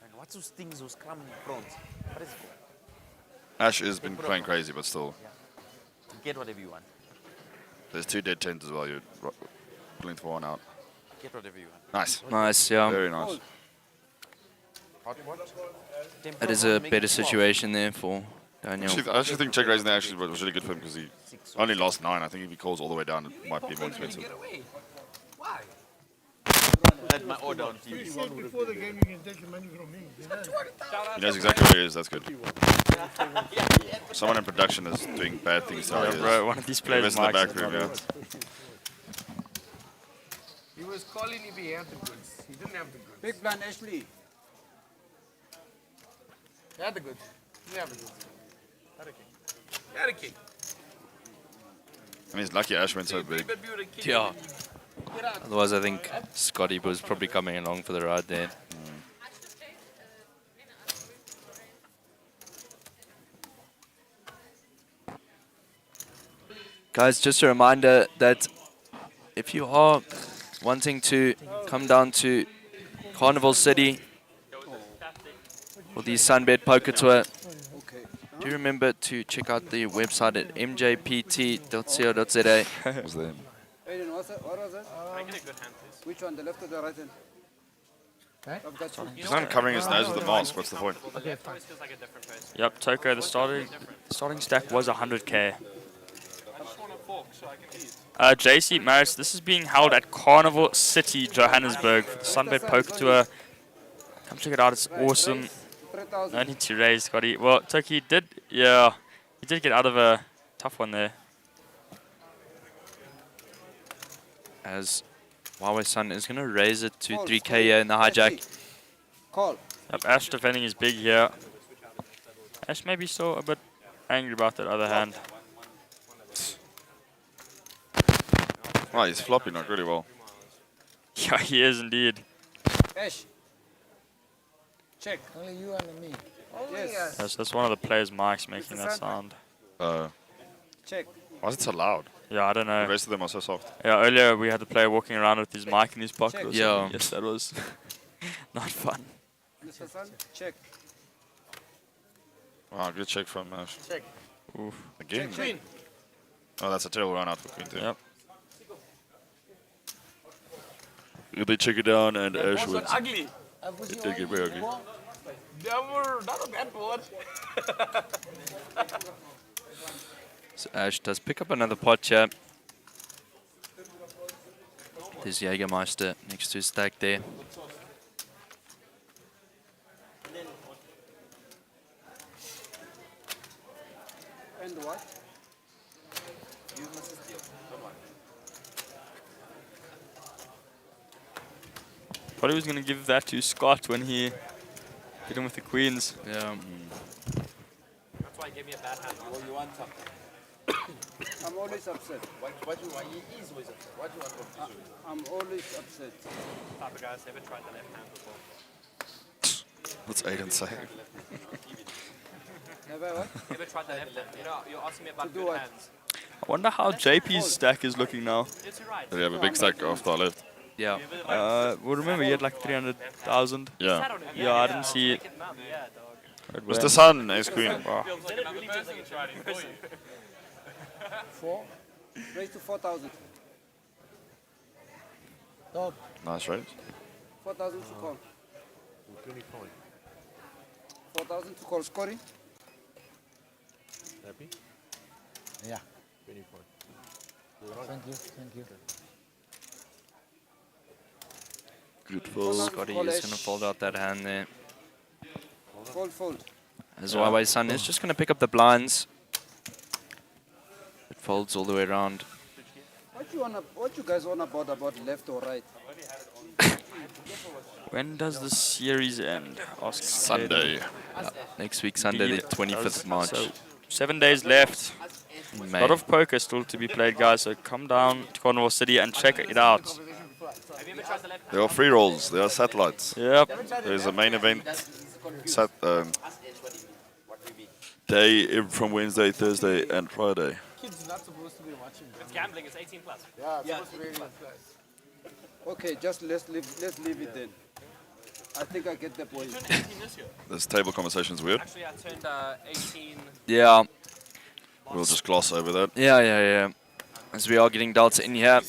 And what's those things, those crumb prawns? What is it? Ash has been playing crazy, but still. Get whatever you want. There's 2 dead 10s as well. You're willing to one out. Get whatever you want. Nice. Nice, yeah. Very nice. Hot pot. That is a better situation there for Daniel. I actually think check raising there actually was really good for him because he only lost 9. I think if he calls all the way down, it might be more expensive. Why? That's my order on TV. You said before the game you can take the money from me. He knows exactly where he is. That's good. Someone in production is doing bad things. Yeah, bro, one of these players in the mics back is room, not yeah. good. He was calling if he had the goods. He didn't have the goods. Big blind Ashley. He had the goods. He didn't have the goods. He had a king. I mean, it's lucky Ash went so big. Yeah. Otherwise, I think Scotty was probably coming along for the ride there. Guys, just a reminder that if you are wanting to come down to Carnival City for the SunBet Poker Tour, do remember to check out the website at mjpt.co.za. What's that? Aiden, what was it? Can I get a good hand, please? Which one, the left or the right hand? I've got two. He's not covering his nose with the mask. What's the point? Okay, fine. Feels like a different person. Yep, Toko, the starting stack was 100k. JC Maris, this is being held at Carnival City, Johannesburg for the SunBet Poker Tour. Come check it out, it's awesome. No need to raise, Scotty. Well, Toki did, yeah, he did get out of a tough one there. As Huawei Sun is going to raise it to 3k here in the hijack. Call. Yep, Ash defending is big here. Ash may be still a bit angry about that other hand. Oh, he's flopping like really well. Yeah, he is indeed. Ash. Check. Only you and me. Yes. Yes, that's one of the players' mics making that sound. Check. Why is it so loud? Yeah, I don't know. The rest of them are so soft. Yeah, earlier we had the player walking around with his mic in his pocket. Or Yeah. something. Yes, that was not fun. Mr. Sun, check. Wow, good check from Ash. Check. Oof. Again? Queen. Oh, that's a terrible run out for Queen too. Yep. They check it down and Ash That wins. was ugly. It did get very ugly. Never, not a bad board. So Ash does pick up another pot here. There's Jägermeister next to his stack there. thought he was going to give that to Scott when he hit him with the queens. Yeah. That's why he gave me a bad hand. Well, you want something. I'm always upset. He is always upset. Why do you want to I'm always upset. Type of guys never tried the left hand before. What's Aiden saying? Never what? Never tried the left hand. You know, you're asking me about do good what? hands. I wonder how JP's stack is looking now. Did he have a big stack after I left? Yeah. Well, remember he had like 300,000. Yeah. Yeah, I didn't see it. Mr. Sun, ace queen. Wow. Four. Raise to 4,000. Dog. Nice range. 4,000 to call. 25. 4,000 to call. Scoring. Happy? Yeah. 25. Thank you. Thank you. Good fold. Scotty is going to fold out that hand there. Fold, fold. As Huawei's son is just going to pick up the blinds. It folds all the way around. What you guys want about left or right? When does the series end? Ask Sunday. Yeah, next week, Sunday, the 25th of March. So 7 days left. A May. lot of poker still to be played, guys. So come down to Carnival City and check it out. There are free rolls. There are satellites. Yep. There's a main event day from Wednesday, Thursday, and Friday. Kids not supposed to be watching. It's gambling. It's 18 plus. Yeah, it's supposed to be 18 plus. Okay, just let's leave it then. I think I get the point. This table conversation's weird. Actually, I turned 18. Yeah. We'll just gloss over that. Yeah. As we are getting dealt in here,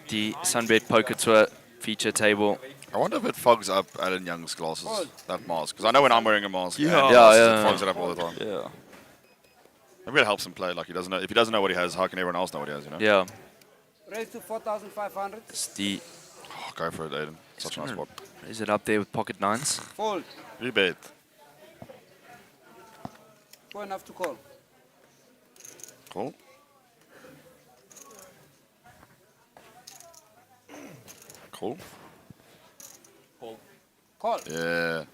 the SunBet Poker Tour feature table. I wonder if it fogs up Alan Young's glasses, that mask. Because I know when I'm wearing a mask, Yeah. and Yeah, it yeah. fogs it up all the time. Yeah. Maybe it helps him play. Like he doesn't know. If he doesn't know what he has, how can everyone else know what he has? You know? Yeah. Raise to 4,500. It's the Oh, go for it, Aiden. Such a nice spot. Is it up there with pocket nines? Fold. Rebet. Go enough to call. Cool. Cool. Call. Yeah.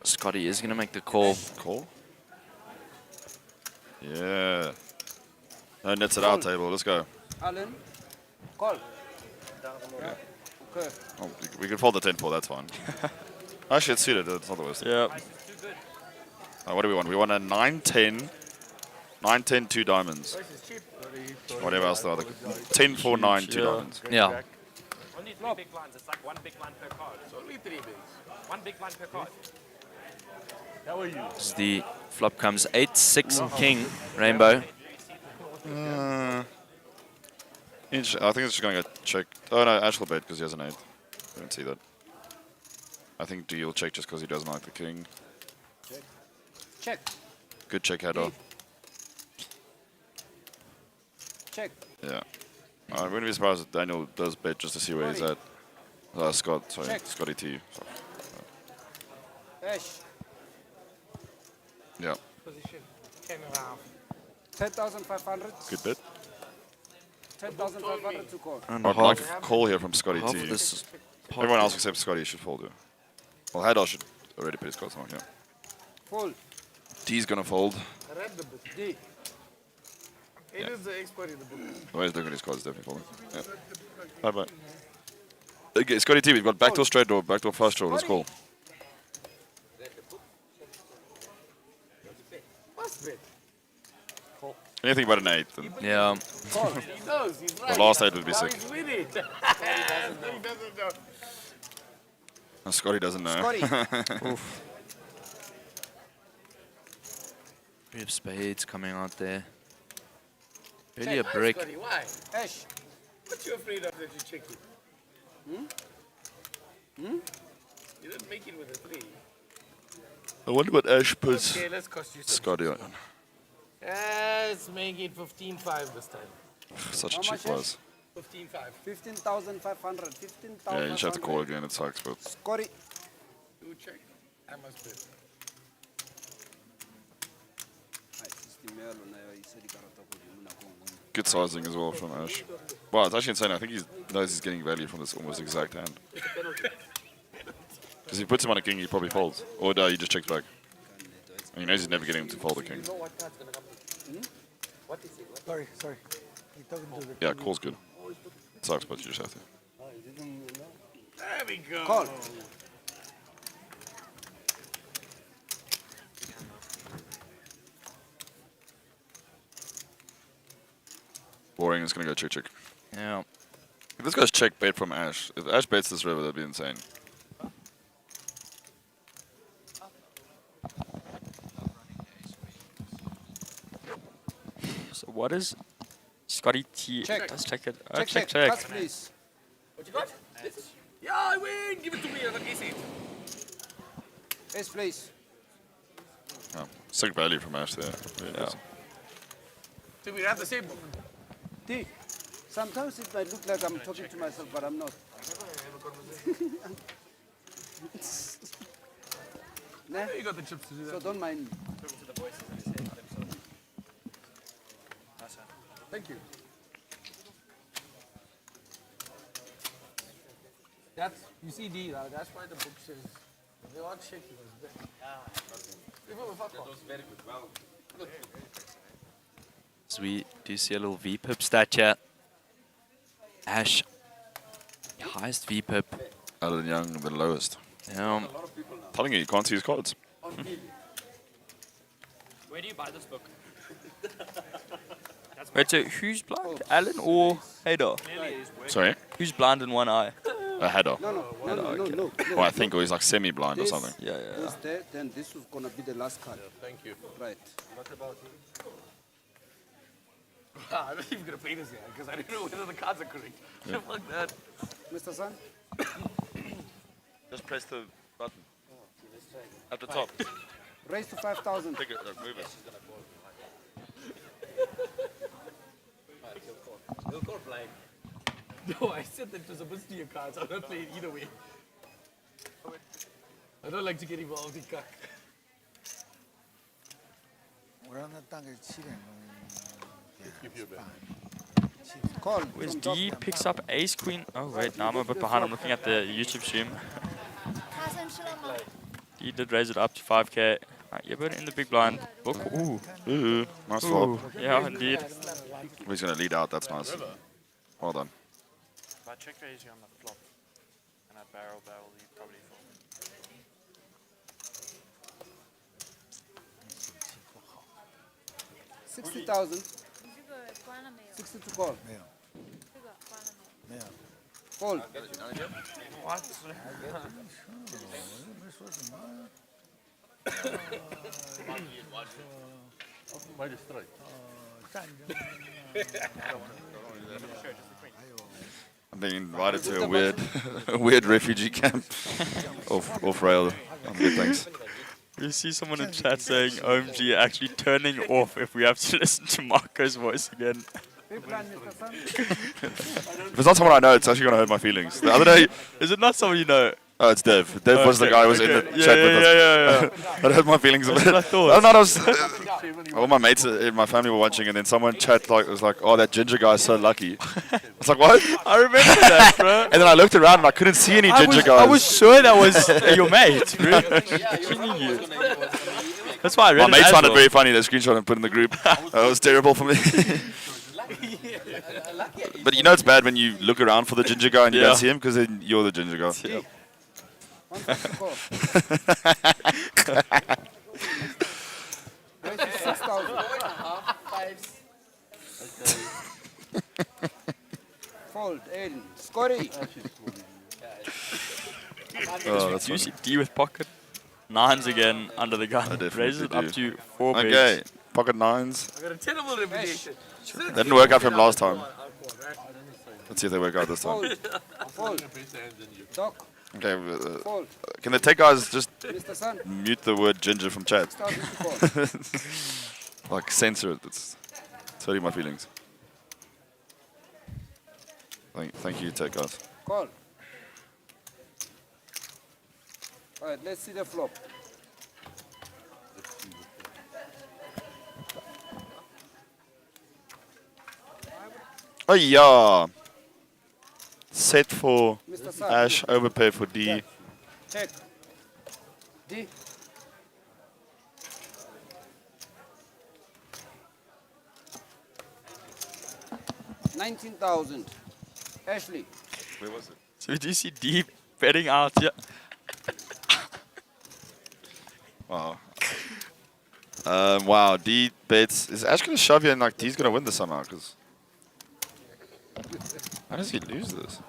Scotty is going to make the call. Call. Yeah. No nets at our table. Let's go. Alan. Call. Yeah. Okay. Oh, we can fold the 10-4. That's fine. Actually, it's suited. It's not the worst. Yeah. What do we want? We want a 9-10. 9-10, 2 diamonds. Whatever else the other. 10-4, 9, 2 diamonds. Yeah. Only 3 big blinds. It's like 1 big blind per card. It's only 3 bigs. 1 big blind per card. How are you? As the flop comes 8-6 king rainbow. I think it's just going to get checked. Oh no, Ash will bet because he has an 8. I didn't see that. I think D will check just because he doesn't like the king. Check. Good check, header. Check. Yeah. I wouldn't be surprised if Daniel does bet just to see where he's at. Scott, sorry, Check. Scotty T. Ash. Yeah, Position 10.5. 10,500. good bet. 10,500 to call. And I'd like a call here from Scotty half T. of this is Everyone else except Scotty should fold here. Well, Hadar should already put his cards on, yeah. Fold. T's gonna fold. I read the book. D. It Yeah. is the expert in the book. The way he's looking at his cards, definitely folding. Yeah. Bye. Okay, Scotty T, we've got backdoor straight draw, backdoor flush draw. Let's call. Must bet. Anything but an 8. Then. Yeah. He knows. He's right. last 8 would be Now sick. He's winning. He doesn't know. No, Scotty doesn't know. Scotty. Oof. We have spades coming out there. Really a brick. Scotty, why? Ash. What you afraid of that you check it? Hmm? You didn't make it with a 3. I wonder what Ash puts Okay, let's cost you some. Scotty on. Let's make it 15.5 this time. Such a How cheap much, price. 15.5. 15,500. 15,500. Yeah, you just have to call again. It sucks, but Scotty. You check. I must bet. good sizing as well from Ash. Wow, it's actually insane. I think he knows he's getting value from this almost exact hand. Because if he puts him on a king, he probably folds. Or he just checks back. And he knows he's never getting him to fold a king. Sorry. You're talking to the Yeah, call's good. It sucks, but you just have to. There we go. Call. Boring is going to go check. Yeah. If this goes check bait from Ash, if Ash baits this river, that'd be insane. So what is Scotty T? Check. Let's check it. Check. Check. Pass, please. What you got? This? Yeah, I win. Give it to me. I can see it. Ace, please. Oh, sick value from Ash there. Yeah. Do we have the same book? D. Sometimes it might look like I'm talking to myself, but I'm not. Nah? You got the chips to do that. So don't mind me. Thank you. That's, you see D, that's why the book says, they want shaky. Very good. Well, good. So we do see a little VPIP stat here. Ash, highest VPIP. Alan Young, the lowest. Yeah. Telling you can't see his cards. Where do you buy this book? Wait, so who's blind? Alan or Hader? Sorry? Who's blind in one eye? A header. No. Well, I think he's like semi-blind or something. Yeah. This there, then this was gonna be the last card. Thank you. Right. What about you? I'm not even going to play this yet because I don't know whether the cards are correct. Yeah. Fuck that. Mr. Sun? Just press the button. At the top. Raise to 5,000. Take it, move it. He'll call blind. No, I said that it was supposed to be your cards. I'm not playing either way. I don't like to get involved in cuck. Call. Where's D picks up ace queen? Oh wait, now I'm a bit behind. I'm looking at the YouTube stream. D did raise it up to 5k. Yeah, but in the big blind book. Ooh. Nice flop. Yeah, indeed. He's going to lead out, that's nice. Well done. If I check raise you on the flop and I barrel, you probably fold. 60,000. 60 to call. Fold. What? I'm being invited to a weird, a weird refugee camp off rail. I'm good, thanks. We see someone in chat saying OMG actually turning off if we have to listen to Marco's voice again. If it's not someone I know, it's actually going to hurt my feelings. The other day... Is it not someone you know? Oh, it's Dev. Dev was the guy who was in the chat with us. That hurt my feelings a bit. That's what I thought. I was, all my mates in my family were watching, and then someone chat was like, "Oh, that ginger guy is so lucky." I was like, "What?" I remember that, bro. And then I looked around and I couldn't see any ginger guys. I was sure that was your mate, bro. You. That's why I read my it mates as found it well. very funny. They screenshot and put in the group. That was terrible for me. But you know it's bad when you look around for the ginger guy and you don't see him because then you're the ginger guy. Yeah. Raise to 6,000. Fold. Aiden. Scotty. Oh, that's Do you funny. see D with pocket? Nines again under the gun. Raises it up to 4 bigs. Okay, pocket nines. I got a terrible reputation. That didn't work out for him last time. Let's see if they work out this time. Fold. Doc. Okay, Fold. can the tech guys just Mr. Sun. mute the word ginger from chat? 6,000 to call. Like censor it. It's hurting my feelings. Thank you, tech guys. Call. Alright, let's see the flop. Oh yeah. Set for Mr. Sun. Ash, overpay for D. Check. D. 19,000. Ashley. Where was it? So do you see deep betting out here? Wow. Wow, D bets. Is Ash going to shove you and like D's going to win this somehow? Because how does he lose this?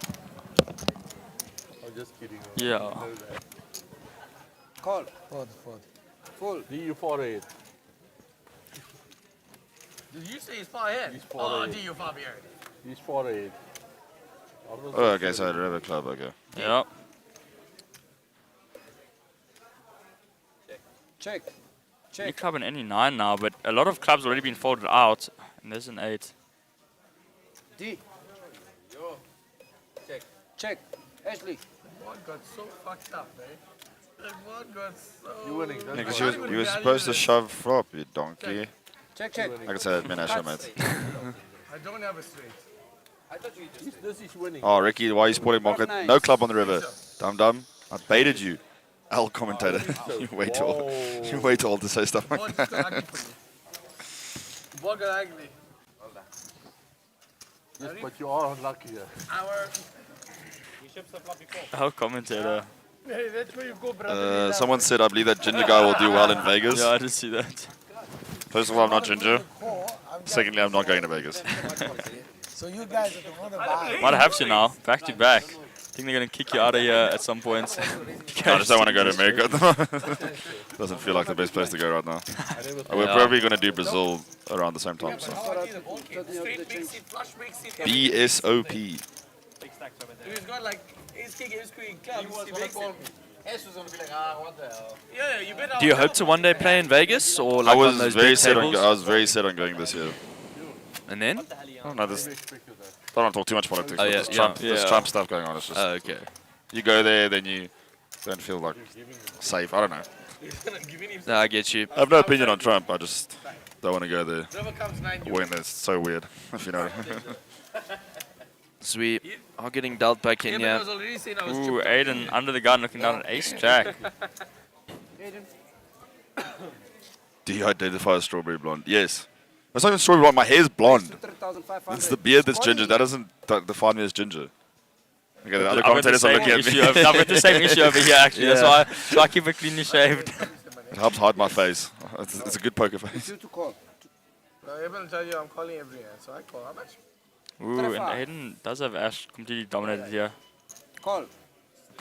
I'm just kidding. Yeah. I know that. Call. Fold. Full. D, you far ahead. Did you say he's far ahead? He's far Oh, ahead. D, you're far behind. He's far ahead. Oh, okay, so River Club, okay. Yeah. Check. You club in any 9 now, but a lot of clubs already been folded out, and there's an 8. D. Yo. Check. Check. Ashley. What got so fucked up, man? What got so... You're winning. Yeah, because you were supposed to shove flop, you donkey. Check. Like I said, man, Ash, mate. I don't have a straight. I thought you just... This is winning. Oh, Ricky, why are you supporting market? No club on the river. Dum. I baited you. L commentator. You wait till all to say stuff like that. What got ugly? Yes, but you are unlucky here. Our commentator. Hey, that's where you go, brother. Someone said, I believe that Ginger guy will do well in Vegas. Yeah, I did see that. First of all, I'm not Ginger. Secondly, I'm not going to Vegas. So you guys are the one that Might have to now, back to back. I think they're going to kick you out of here at some point. I just don't want to go to America at the moment. Doesn't feel like the best place to go right now. We're probably going to do Brazil around the same time. So. BSOP. He's got like, he's kicking his queen club. S was going to be like, what the hell? Yeah, you better. Do you hope to one day play in Vegas or like I on was those very big set tables? on. I was very set on going this year. And then? I don't know. Don't want to talk too much politics. Oh, but yeah, there's Trump, yeah. there's Trump stuff going on. It's just, okay. You go there, then you don't feel like safe. I don't know. No, I get you. I have no opinion on Trump. I just don't want to go there Whoever comes 9 when it's so weird. If you know. So we are getting dealt by Kenya. Ooh, Aiden under the gun looking down at Ace Jack. Do you identify as strawberry blonde? Yes. It's not even strawberry blonde. My hair's blonde. It's the beard that's ginger. That doesn't define me as ginger. Okay, the other commentators are looking at me. I've got the same issue over here, actually. Yeah. That's why I keep it cleanly shaved. It helps hide my face. It's a good poker face. No, everyone tell you I'm calling every hand, so I call. How much? Ooh, and Aiden does have Ash completely dominated here. Call.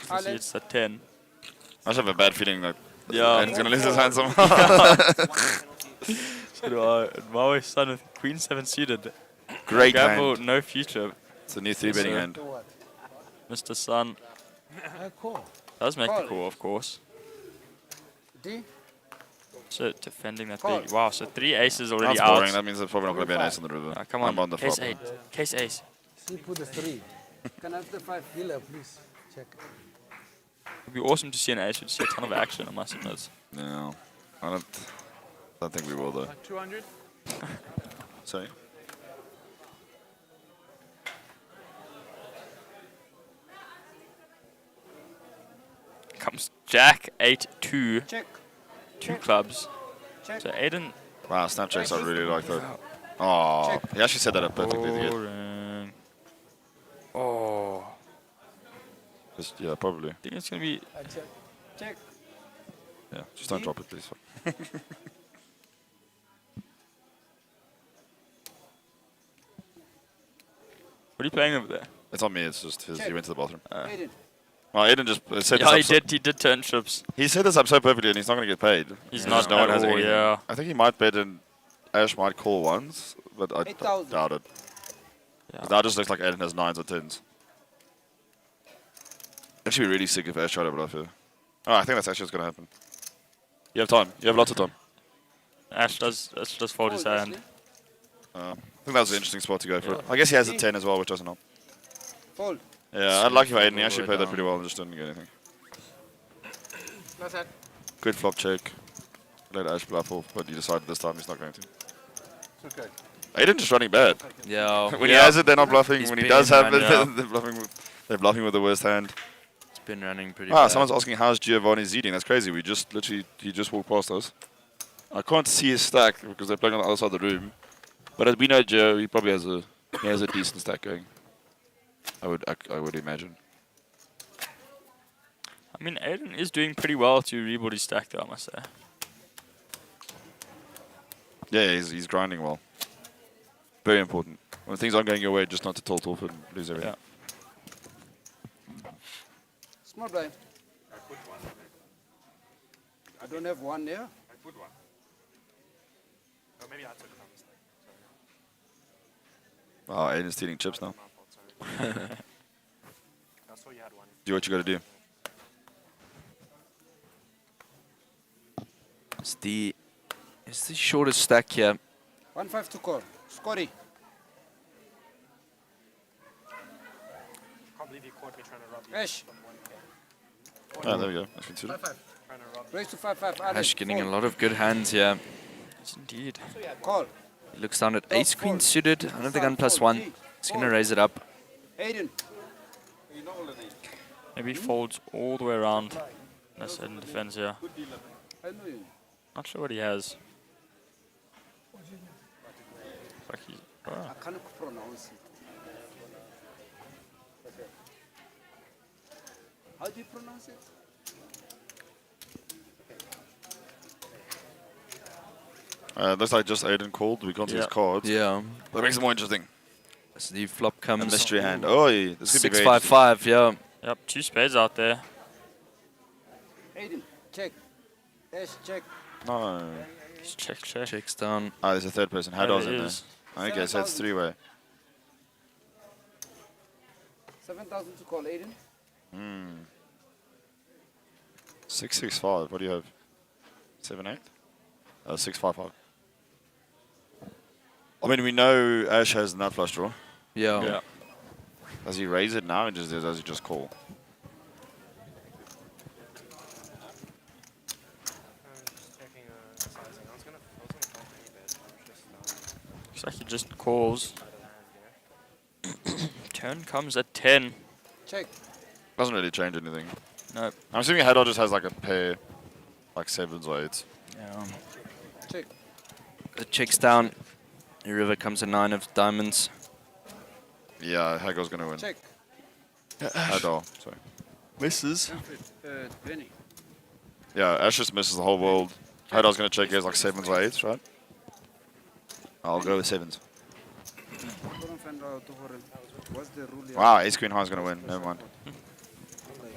See, it's a 10. I just have a bad feeling that Yeah. he's going to lose his hand somehow. So do I. Maoi's son with Queen 7 suited. Great Gamble, hand. no future. It's a new 3-betting sir. hand. Mr. Sun cool. does make the call, of course. D. So defending that Call. big. Wow, so 3 aces already That's out. boring. That means there's probably not going to be an ace on the river. Come on, I'm on the case flop. 8. Case ace. See, put the 3. Can I have the 5? Healer, please. Check. It'd be awesome to see an ace. We'd see a ton of action, I must admit. No, I don't think we will though. 200? Sorry. Comes Jack 8-2. Check. 2 clubs. Check. So Aiden. Wow, Snapchats, I really like that. Oh, he actually set that up perfectly to get. Boring. Oh. Just, yeah, probably. I think it's going to be. Check. Yeah, just don't drop it, please. What are you playing over there? It's on me. It's just he went to the bathroom. Aiden. Well, Aiden just set Yeah, this up. he did turn chips. He set this up so perfectly, and he's not going to get paid. He's Because not No one at has all, anything. yeah. I think he might bet, and Ash might call once, but I 8,000. doubt it. Yeah. 'Cause now it just looks like Aiden has 9s or 10s. Actually, really sick if Ash tried to bluff here. Oh, I think that's actually what's going to happen. You have time. You have lots of time. Ash does fold his hand. I think that was an interesting spot to go for. I guess he has a 10 as well, which doesn't help. Fold. Yeah, I'd like for Aiden. He actually played that pretty well and just didn't get anything. Not that. Good flop check. Let Ash bluff off, but he decided this time he's not going to. It's okay. Aiden just running bad. Yeah. When he has it, they're not bluffing. He's when he being does have it, run, yeah. they're bluffing with the worst hand. It's been running pretty Ah, bad. someone's asking how's Giovanni's eating. That's crazy. He just walked past us. I can't see his stack because they're playing on the other side of the room. But as we know Joe, he probably has a decent stack going. I would imagine. I mean, Aiden is doing pretty well to rebuild his stack, though, I must say. Yeah, he's grinding well. Very important. When things aren't going your way, just not to tilt off and lose everything. Small blind. I don't have one there. I put one. Oh, maybe I took it on mistake. Oh, Aiden's stealing chips now. I saw you had one. Do what you got to do. It's the shortest stack here. 1-5 to call. Scotty. Can't believe you caught me trying to rob you. Ash. Oh, there we go. That's considered. 5-5. Raise to 5-5. Ash getting a lot of good hands here. Yes, indeed. Call. He looks down at ace queen suited, under the gun +1. He's going to raise it up. Aiden. Maybe he folds all the way around. That's in defense here. I know you. Not sure what he has. Like he, I can't pronounce it. How do you pronounce it? Looks like just Aiden called. We can't see his cards. Yeah. That makes it more interesting. So the flop comes. A mystery hand. Oh, yeah. This could be great. 6-5-5, yeah. Yep, 2 spades out there. Aiden, check. Ash, check. No. Just check. Checks down. Ah, there's a third person. Haddo's in there. is. Okay, so it's 3-way. 7,000 to call, Aiden. 6-6-5. What do you have? 7-8? 6-5-5. I mean, we know Ash has nut flush draw. Yeah. Does he raise it now, or does he just call? Looks like he just calls. Turn comes at 10. Check. Doesn't really change anything. No. I'm assuming Haddo just has like a pair, like 7s or 8s. Yeah. Check. It checks down. The river comes a 9 of diamonds. Yeah, Hago's gonna win. Check. Haddo, sorry. Misses. Benny. Yeah, Ash just misses the whole world. Haddo's gonna check. He has like 7s or 8s, right? I'll go with 7s. What's the rule here? Wow, ace queen high is gonna win. Never mind.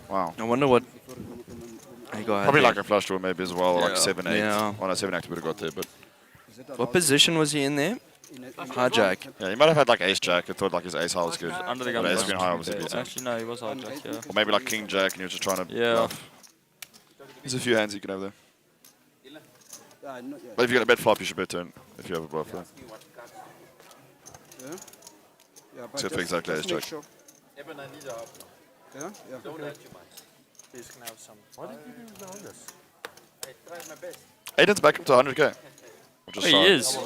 Wow. I wonder what. Probably like a flush draw maybe as well, like 7-8. Yeah. Oh no, 7-8 would have got there, but. What position was he in there? Hijack. Yeah, he might have had like ace jack. I thought like his ace high was good. Under the gun. But ace queen high obviously beats him. Actually, no, he was hijack, yeah. Or maybe like king jack, and he was just trying to. Bluff. There's a few hands you can have there. But if you got a bet flop, you should bet turn. If you have a bluff there. Yeah? Yeah, but Except for exactly ace just make jack. sure. Yeah? Yeah. Don't let you mind. Please can I have some. Why did you do this? I tried my best. Aiden's back up to 100k. Or just Oh, he shy. is.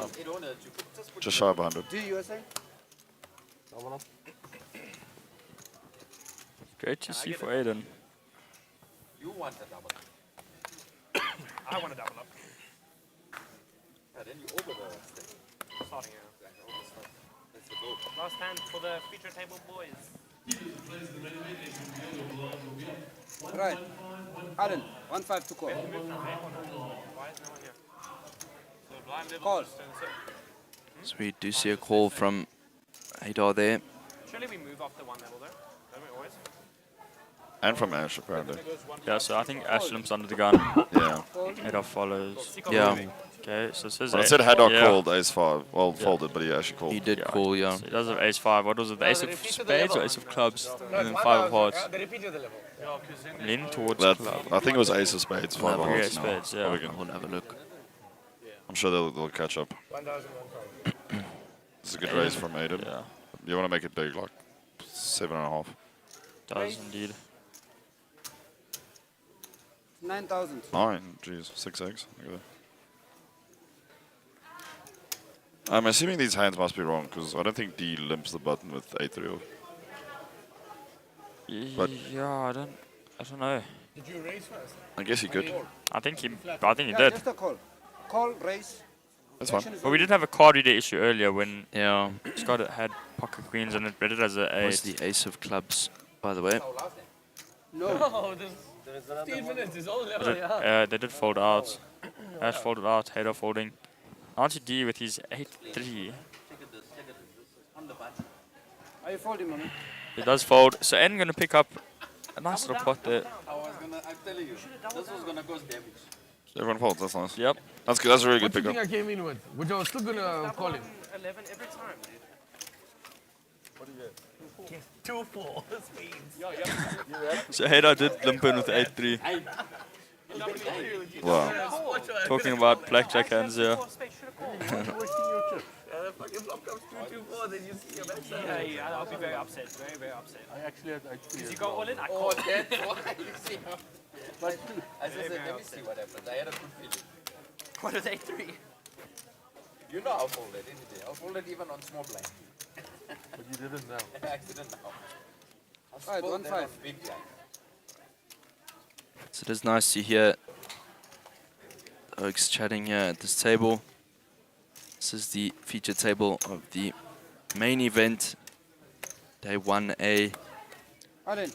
Just shy of 100. Do you say? Great to see for Aiden. You want a double up. I want a double up. Yeah, then you over the stick. Starting here. Last hand for the feature table boys. Right. Alan, 1-5 to call. Why is no one here? So blind level Call. just turns it. So we do see a call from Adar there. Surely we move off the one level though, don't we always? And from Ash, apparently. Yeah, so I think Ash limps under the gun. Yeah. Haddock follows. Yeah. Okay, so it says. Well, it said Haddock yeah. called ace 5. Well, folded, but he actually called. He did call, yeah. So he does have ace 5. What was it? The ace of spades or ace of clubs? And then 5 of hearts. They repeated the level. I'm leaning towards That, club. I think it was ace of spades, 5 of Yeah, hearts. spades, yeah. There we go. We'll have a look. I'm sure they'll catch up. 1,000. It's a good raise from Aiden. Yeah. You want to make it big, like 7.5. Does indeed. 9,000. 9, jeez, 6 eggs. Look at that. I'm assuming these hands must be wrong because I don't think D limps the button with A3 off. But Yeah, I don't. I don't know. Did you raise first? I guess he could. I think he Yeah, did. just a call. Call, raise. That's fine. Action is But we on. did have a card reader issue earlier when Scott had pocket queens and it read it as a was 8. the ace of clubs, by the way. No. No, there's 15 minutes. It's all But level. they did fold out. Ash folded out, Hader folding. RTD with his 8-3. Are you folding, mommy? He does fold. So Aiden going to pick up a nice little pot there. I'm telling you, this was gonna cause damage. Everyone folds. That's nice. Yep. That's good. That's a really What good do you pickup. think I came in with? Which I was still gonna call him. 11 every time, dude. What do you get? 2-4. This means. So Hader did limp in with 8-3. Wow. Talking about blackjack hands here. If flop comes 2-4, then you see your backside. Yeah, I'll be very upset. Very, very upset. I actually had 8-3. Because you go all in, I Oh, can't. that's why you see. But I just said, let me see what happens. I had a good feeling. What is 8-3? You know how folded, isn't it? I folded even on small blind. But you didn't know. Accident now. Alright, 1-5. Big blind. So it is nice to hear the Oaks chatting here at this table. This is the feature table of the main event, day 1A. Alan.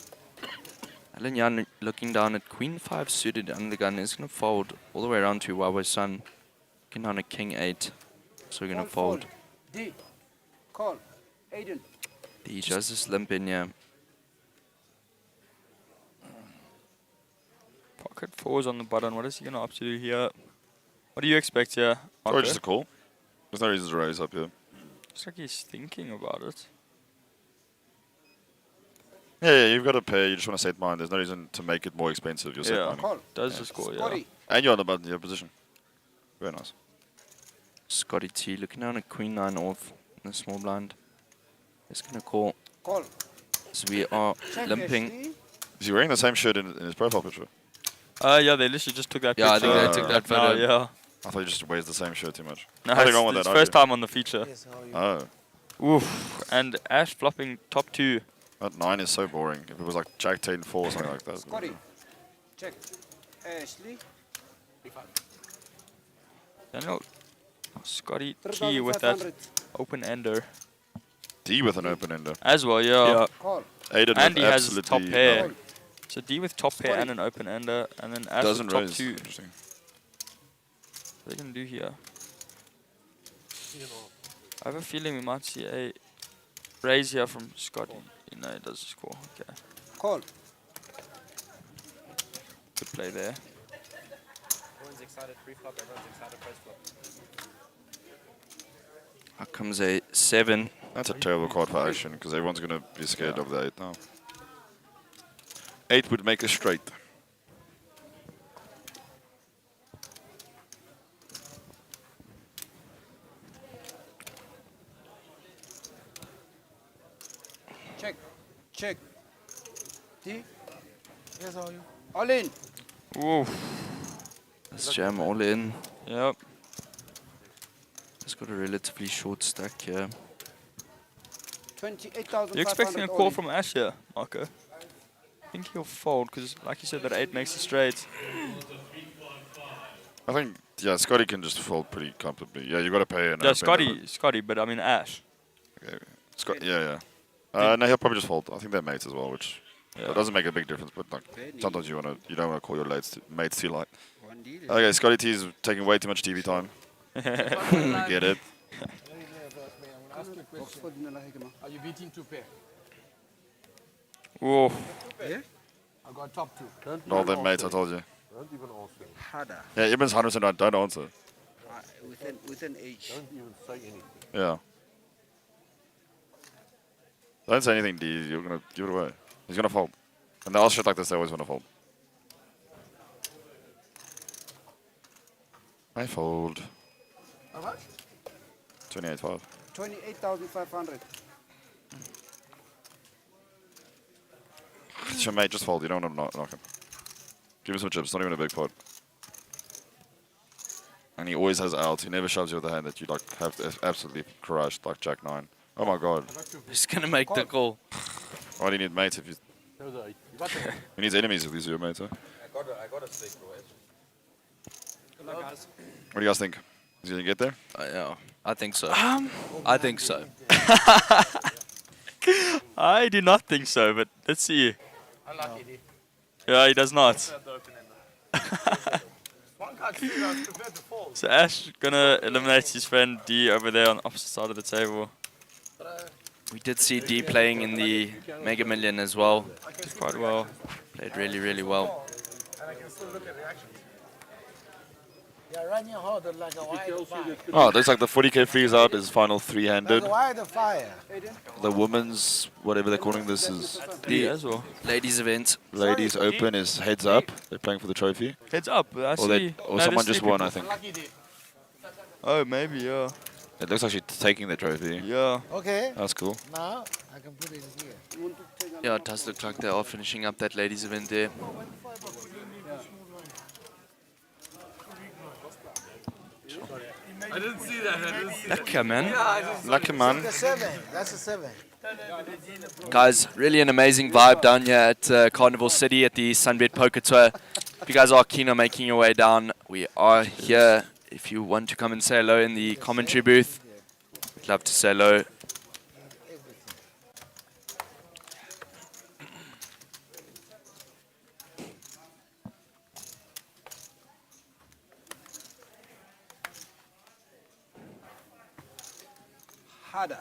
Alan Yan looking down at Queen 5 suited under the gun is going to fold all the way around to Huawei Sun. Looking down at King 8. So we're going to fold. D. Call. Aiden. He does this limp in here. Pocket 4s on the button. What is he going to opt to do here? What do you expect here? Or just a call. There's no reason to raise up here. Looks like he's thinking about it. Yeah, you've got to pay. You just want to set mine. There's no reason to make it more expensive. You're set mining. Call. Does the score, yeah. And you're on the button, your position. Very nice. Scotty T looking down at Queen 9 off in the small blind. He's going to call. Call. So we are limping. Is he wearing the same shirt in his profile picture? Yeah, they literally just took that Yeah, I picture. think they took that No, photo. yeah. I thought he just wears the same shirt too much. No, Nothing it's wrong with his that. first time on the feature. Oh. Oof. And Ash flopping top 2. That 9 is so boring. If it was like Jack 10 4 or something like that. Scotty. Check. Ashley. Daniel. Scotty T with that 3,500. open ender. D with an open ender. As well, yeah. Call. Aiden And with he has absolutely top no- pair. So D with top pair and an open ender. And then Ash Doesn't with top raise. 2. Interesting. What are they going to do here? I have a feeling we might see a raise here from Scotty. No, it does score. Okay. Call. Good play there. Everyone's excited pre-flop, everyone's excited post-flop. Here comes a 7. That's a terrible card for action because everyone's going to be scared of the 8 now. 8 would make a straight. Check. Check. D. Yes, how are you? All in. Oof. Let's jam all in. Yep. Just got a relatively short stack here. 28,500. You're expecting a all call in. from Ash here, Marco? I think he'll fold because, like you said, that 8 makes a straight. I think, yeah, Scotty can just fold pretty comfortably. Yeah, you got to pay an Yeah, open Scotty, but I mean Ash. Okay. Yeah. No, he'll probably just fold. I think they're mates as well, which it doesn't make a big difference. But like, sometimes you don't want to call your mates too light. Okay, Scotty T is taking way too much TV time. Get it. Ask you a question. Are you beating 2 pair? Whoa. Yeah? I got top 2. All them mates, I told you. Don't even answer. Harder. Yeah, Ibn's 100% right. Don't answer. Within age. Don't even say anything. Yeah. Don't say anything, D. You're going to give it away. He's going to fold. And they all shit like this, they always want to fold. I fold. How much? 28.5. 28,500. It's your mate, just fold. You don't want to knock him. Give him some chips. Not even a big pot. And he always has outs. He never shoves you with a hand that you like have to absolutely crushed, like Jack 9. Oh my god. He's gonna make the call. Why do you need mates if you... That was a 8-3. He needs enemies with these your mates, huh? I got a steak, bro. Good luck, guys. What do you guys think? Is he gonna get there? Yeah, I think so. I think so. I do not think so, but let's see. Unlucky, D. Yeah, he does not. One card shooter, I was prepared to fall. So Ash gonna eliminate his friend D over there on the opposite side of the table. We did see D playing in the Mega Million as well. Did quite well. Played really, really well. And I can still look at reactions. Yeah, run your hard like a wide fire. Oh, looks like the 40k freeze out is final three-handed. Like a wide fire. The women's, whatever they're calling this, is D as well. Ladies event. Ladies Open is heads up. They're playing for the trophy. Heads up. I Or, see. or No, someone there's just three won, I people. think. Oh, maybe, yeah. It looks like she's taking the trophy. Yeah. Okay. That's cool. Now I can put it here. Yeah, it does look like they are finishing up that ladies event there. I didn't see that. I didn't see Lekker, man. Lucky man. That's a 7. That's a 7. Guys, really an amazing vibe down here at Carnival City at the SunBet Poker Tour. If you guys are keen on making your way down, we are here. If you want to come and say hello in the commentary booth, we'd love to say hello. Harder.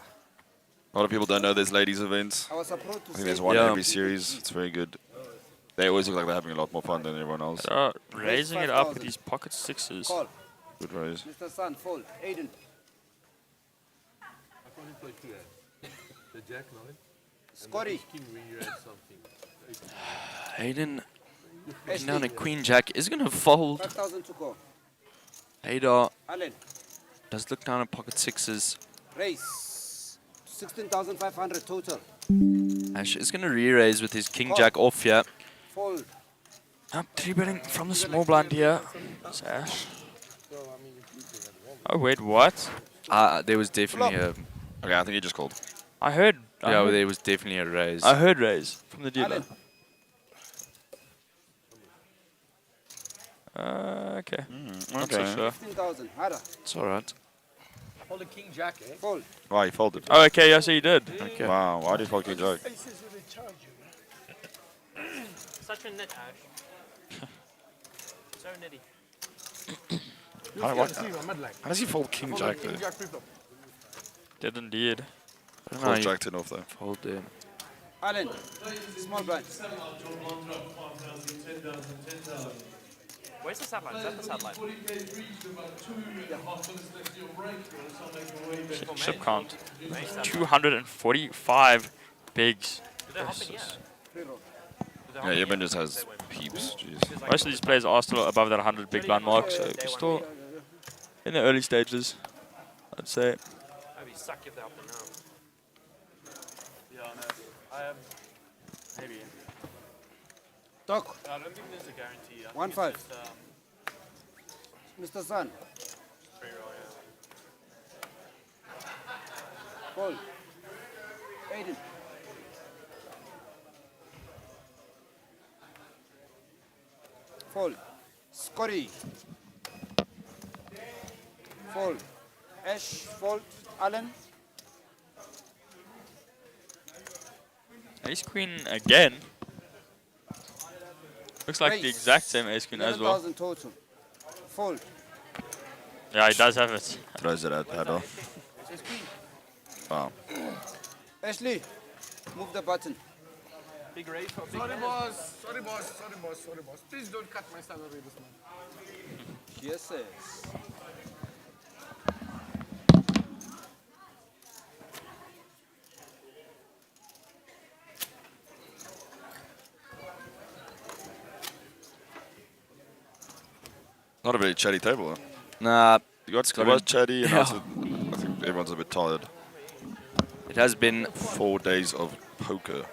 A lot of people don't know there's ladies events. I was supposed to I think there's say- one Yeah. every series. It's very good. They always look like they're having a lot more fun than everyone else. Raising it up with these pocket sixes. Call. Good raise. Mr. Sun, fold. Aiden. The jack nine. Scotty. King rearrange something. Hayden looking down at Queen Jack is going to fold. 5,000 to go. Ada Allen. does look down at pocket sixes. Race. 16,500 total. Ash is going to re-raise with his King Jack off here. Fold. Up 3-betting from the small blind here. It's Ash. Oh, wait, what? There was definitely a... Okay, I think he just called. I heard. Yeah, well, there was definitely a raise. I heard raise from the dealer. Okay. Not so okay. sure. 15,000. Harder. It's alright. Hold a king jack, eh? Fold. Why, he folded. Oh, okay, yeah, so you did. Okay. Wow, why did you fold King Jack? Such a net, Ash. So nitty. How does he fold King Jack there? Did indeed. Fold Jack 10 off there. Fold there. Allen. Small blind. Where's the sideline? Is that the sideline? Chip count. 245 bigs. Yeah, Eben just has heaps. Jeez. Most of these players are still above that 100 big blind mark, so we're still in the early stages, I'd say. I'd be suck if they're up there now. Yeah, no. Maybe. Doc. I don't think there's a guarantee. 1-5. Mr. Sun. Fold. Aiden. Fold. Scotty. Fold. Ash. Fold. Allen. Ace queen again. Looks like the exact same ace queen as well. 11,000 total. Fold. Yeah, he does have it. Throws it at Haddo. Wow. Ashley, move the button. Big raise for big Sorry, man. boss. Sorry, boss. Sorry, boss. Sorry, boss. Please don't cut my salary this month. Yes, yes. Not a very chatty table, huh? Nah. It was chatty, and Yeah. also, I think everyone's a bit tired. It has been 4 days of poker.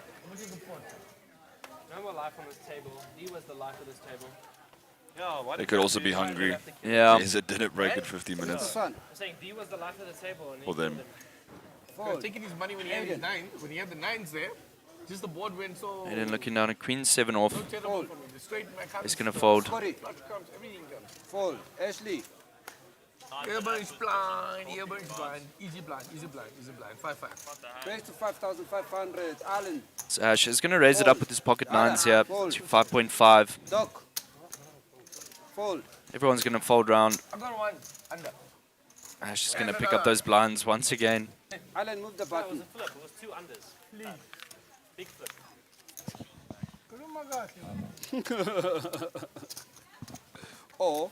No more life on this table. D was the life of this table. They could also be hungry. Yeah. Is it didn't break in 50 minutes? I'm saying D was the life of the table. And For them. Taking his money when he had his nines, when he had the nines there, Just the board went so. Aiden looking down at queen 7 off. so terrible for me. The straight my He's comes, going to fold. Scotty, flush comes, everything comes. fold. Ashley, Earburns blind, earburns blind, easy blind, easy blind, easy blind. 5-5. raise to 5,500. Alan, So Ash is going to raise it up with his pocket nines here to 5.5. Doc, fold. Everyone's going to fold round. I got one under. Ash is going to pick up those blinds once again. Alan, move the No, it was button. a flip. It was 2 unders. Please. Big flip. Or,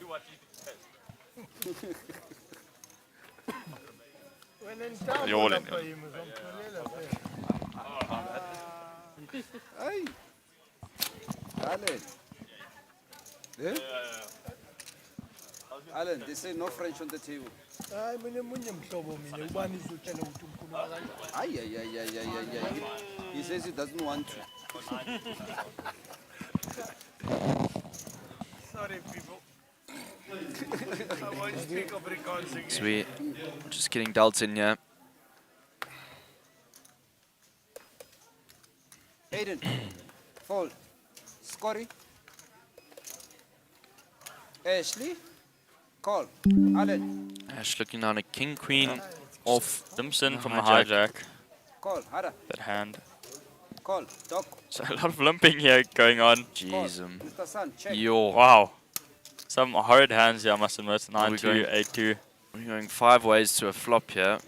When in town, You're all in. put up him, hey, Alan. Eh? Alan, they say no French on the table. Hayi mina munye mhlobo mina ubani izotshela ukuthi umkhuluma kanjani. Ay. He says he doesn't want to. Sorry, people. I won't speak Afrikaans again. So we're just getting dealt in here. Aiden, fold. Scotty. Ashley, call. Alan, Ash looking down at king queen off. Simpson from the hijack. hijack. call. Hara, That hand. call. Doc, So a lot of limping here going on. Jeez. Mr. Sun, check. Yo. Wow. Some horrid hands here, I must admit. Are we 9-2, going- 8-2. We're going 5 ways to a flop here.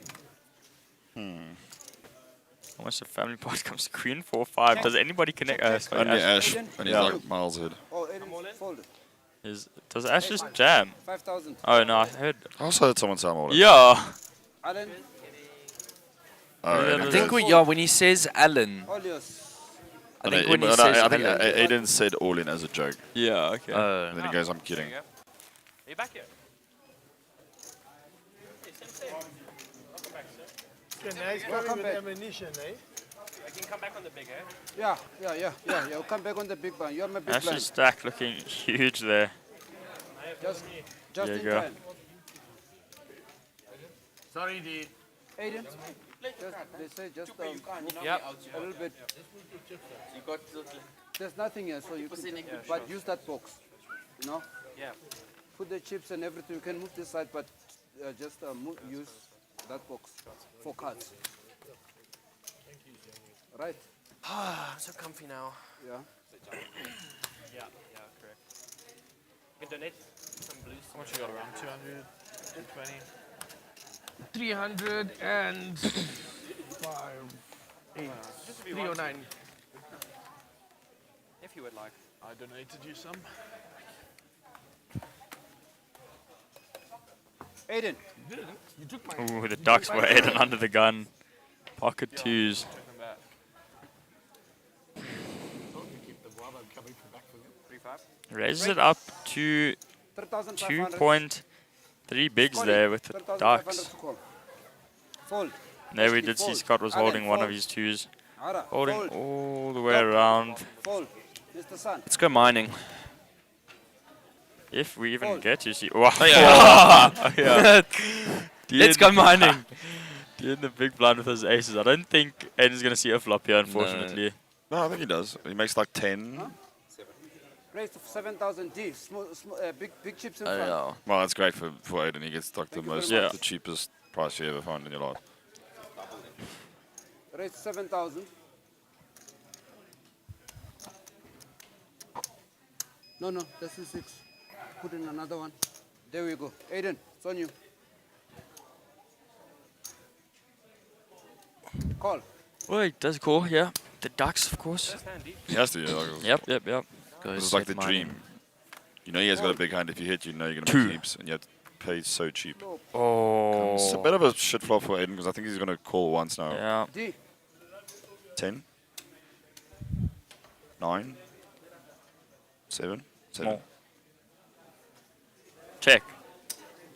Almost a family pot comes to queen 4-5. Does anybody connect? Only Ash, and he's Yeah. like miles ahead. Oh, Aiden, fold. Does Ash just jam? 5,000. Oh no, I heard. I also heard someone say I'm all in. Yeah. Alan, Oh, I think when he says Alan, all yours. I think when he says I think Alan. Aiden said all in as a joke. Yeah, okay. And then he goes, I'm kidding. Are you back here? Welcome back, sir. Okay, nice coming with ammunition, eh? I can come back on the big, eh? Yeah. We'll come back on the big one. You're my big Ash's blind. stack looking huge there. Just There you in go. time. Sorry, D. Aiden, they say just move Yep. a little bit. There's nothing here, so you can, but use that box, you know? Yeah. Put the chips and everything. You can move this side, but just use that box for cards. Right? I'm so comfy now. Yeah. Yeah, correct. You can donate some blues. How much you got around? 200, 220? 305. 309. If you would like. I donated you some. Aiden. You took my. Ooh, the ducks were hidden under the gun. Pocket twos. Raises it up to 2.3 bigs there with the ducks. Fold. There we did see Scott was holding one of his twos. Holding all the way around. Fold. Mr. Sun. Let's go mining. If we even get to see. Wow. Yeah. Let's go mining. In the big blind with his aces. I don't think Aiden's going to see a flop here, unfortunately. No, I think he does. He makes like 10. Raise to 7,000 D. Big chips in front. Well, that's great for Aiden. He gets like the most, much. the cheapest price you ever find in your life. Raise to 7,000. No, that's the 6. Put in another one. There we go. Aiden, it's on you. Call. Well, he does call, yeah. The ducks, of course. He has to, yeah. Yep. This is like the dream. You know he has got a big hand. If you hit, you know you're going to make heaps, and yet pays so cheap. Oh. It's a bit of a shit flop for Aiden because I think he's going to call once now. Yeah. D. 10. 9. 7. More. Check.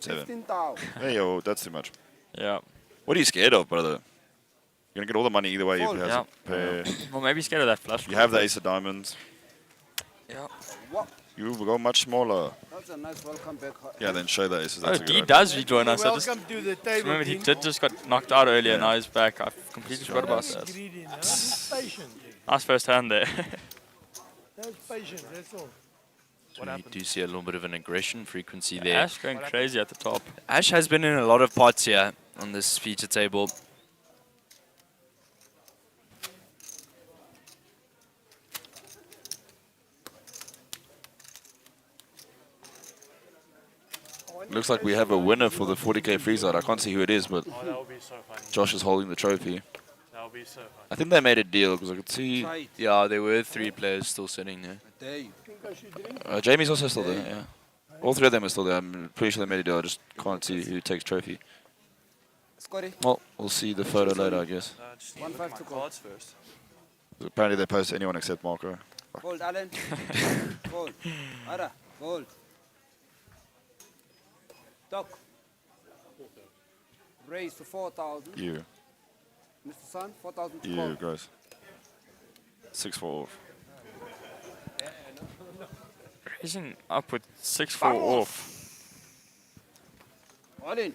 7. 15,000. Hey, yo, that's too much. Yeah. What are you scared of, brother? You're going to get all the money either way. If Fold. he has Yeah. a pair. Well, maybe scared of that flush. You have the ace of diamonds. Yeah. What? You've got much smaller. That's a nice welcome back. Yeah, then show the aces. Oh, That's a good D idea. does rejoin us. I just Welcome to the table, remember he Dean. did just got knocked out earlier. Yeah. Now he's back. I completely forgot about that. Greedy, now. Just patient. Nice first hand there. That's patience, that's all. So you do see a little bit of an aggression frequency Yeah, there. Ash going crazy at the top. Ash has been in a lot of pots here on this feature table. Looks like we have a winner for the 40k freeze out. I can't see who it is, but Oh, that would be so funny. Josh is holding the trophy. That would be so funny. I think they made a deal because I could see. Yeah, there were 3 players still sitting there. Jamie's also still there. Yeah, all 3 of them are still there. I'm pretty sure they made a deal. I just can't see who takes trophy. Scotty. Well, we'll see the photo later, I guess. Just 1-5 to go. First. Apparently they post anyone except Marco. Fold, Alan. Fold. Ara. Fold. Doc. Raise to 4,000. You. Mr. Sun, 4,000 to You, call. gross. 6-4 off. Raising up with 6-4 off. All in.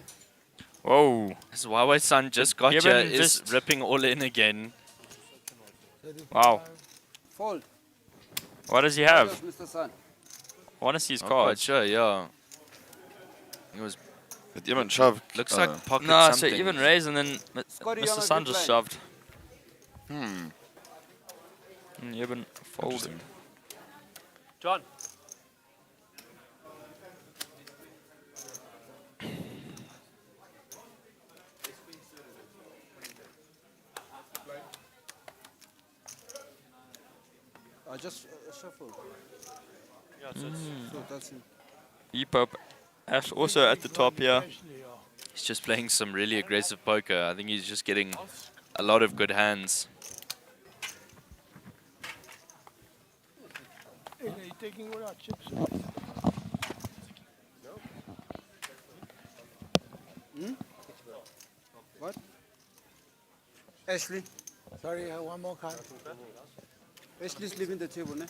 Whoa. This Huawei-san just got Given here, is just- ripping all in again. Wow. Fold. What does he have? Mr. Sun. I want to see his Not quite cards. sure, yeah. It was. But even shove. Looks like pocket No, something. so even raise and then Scotty, Mr. on a Sun big just line. shoved. Hmm. Even folded. John. I just shuffle. Mm. So that's it. E-Pop. Ash also at the top here. He's just playing some really aggressive poker. I think he's just getting a lot of good hands. Hey, are you taking all our chips? Hmm? What? Ashley. Sorry, one more card. Ashley's leaving the table, ne?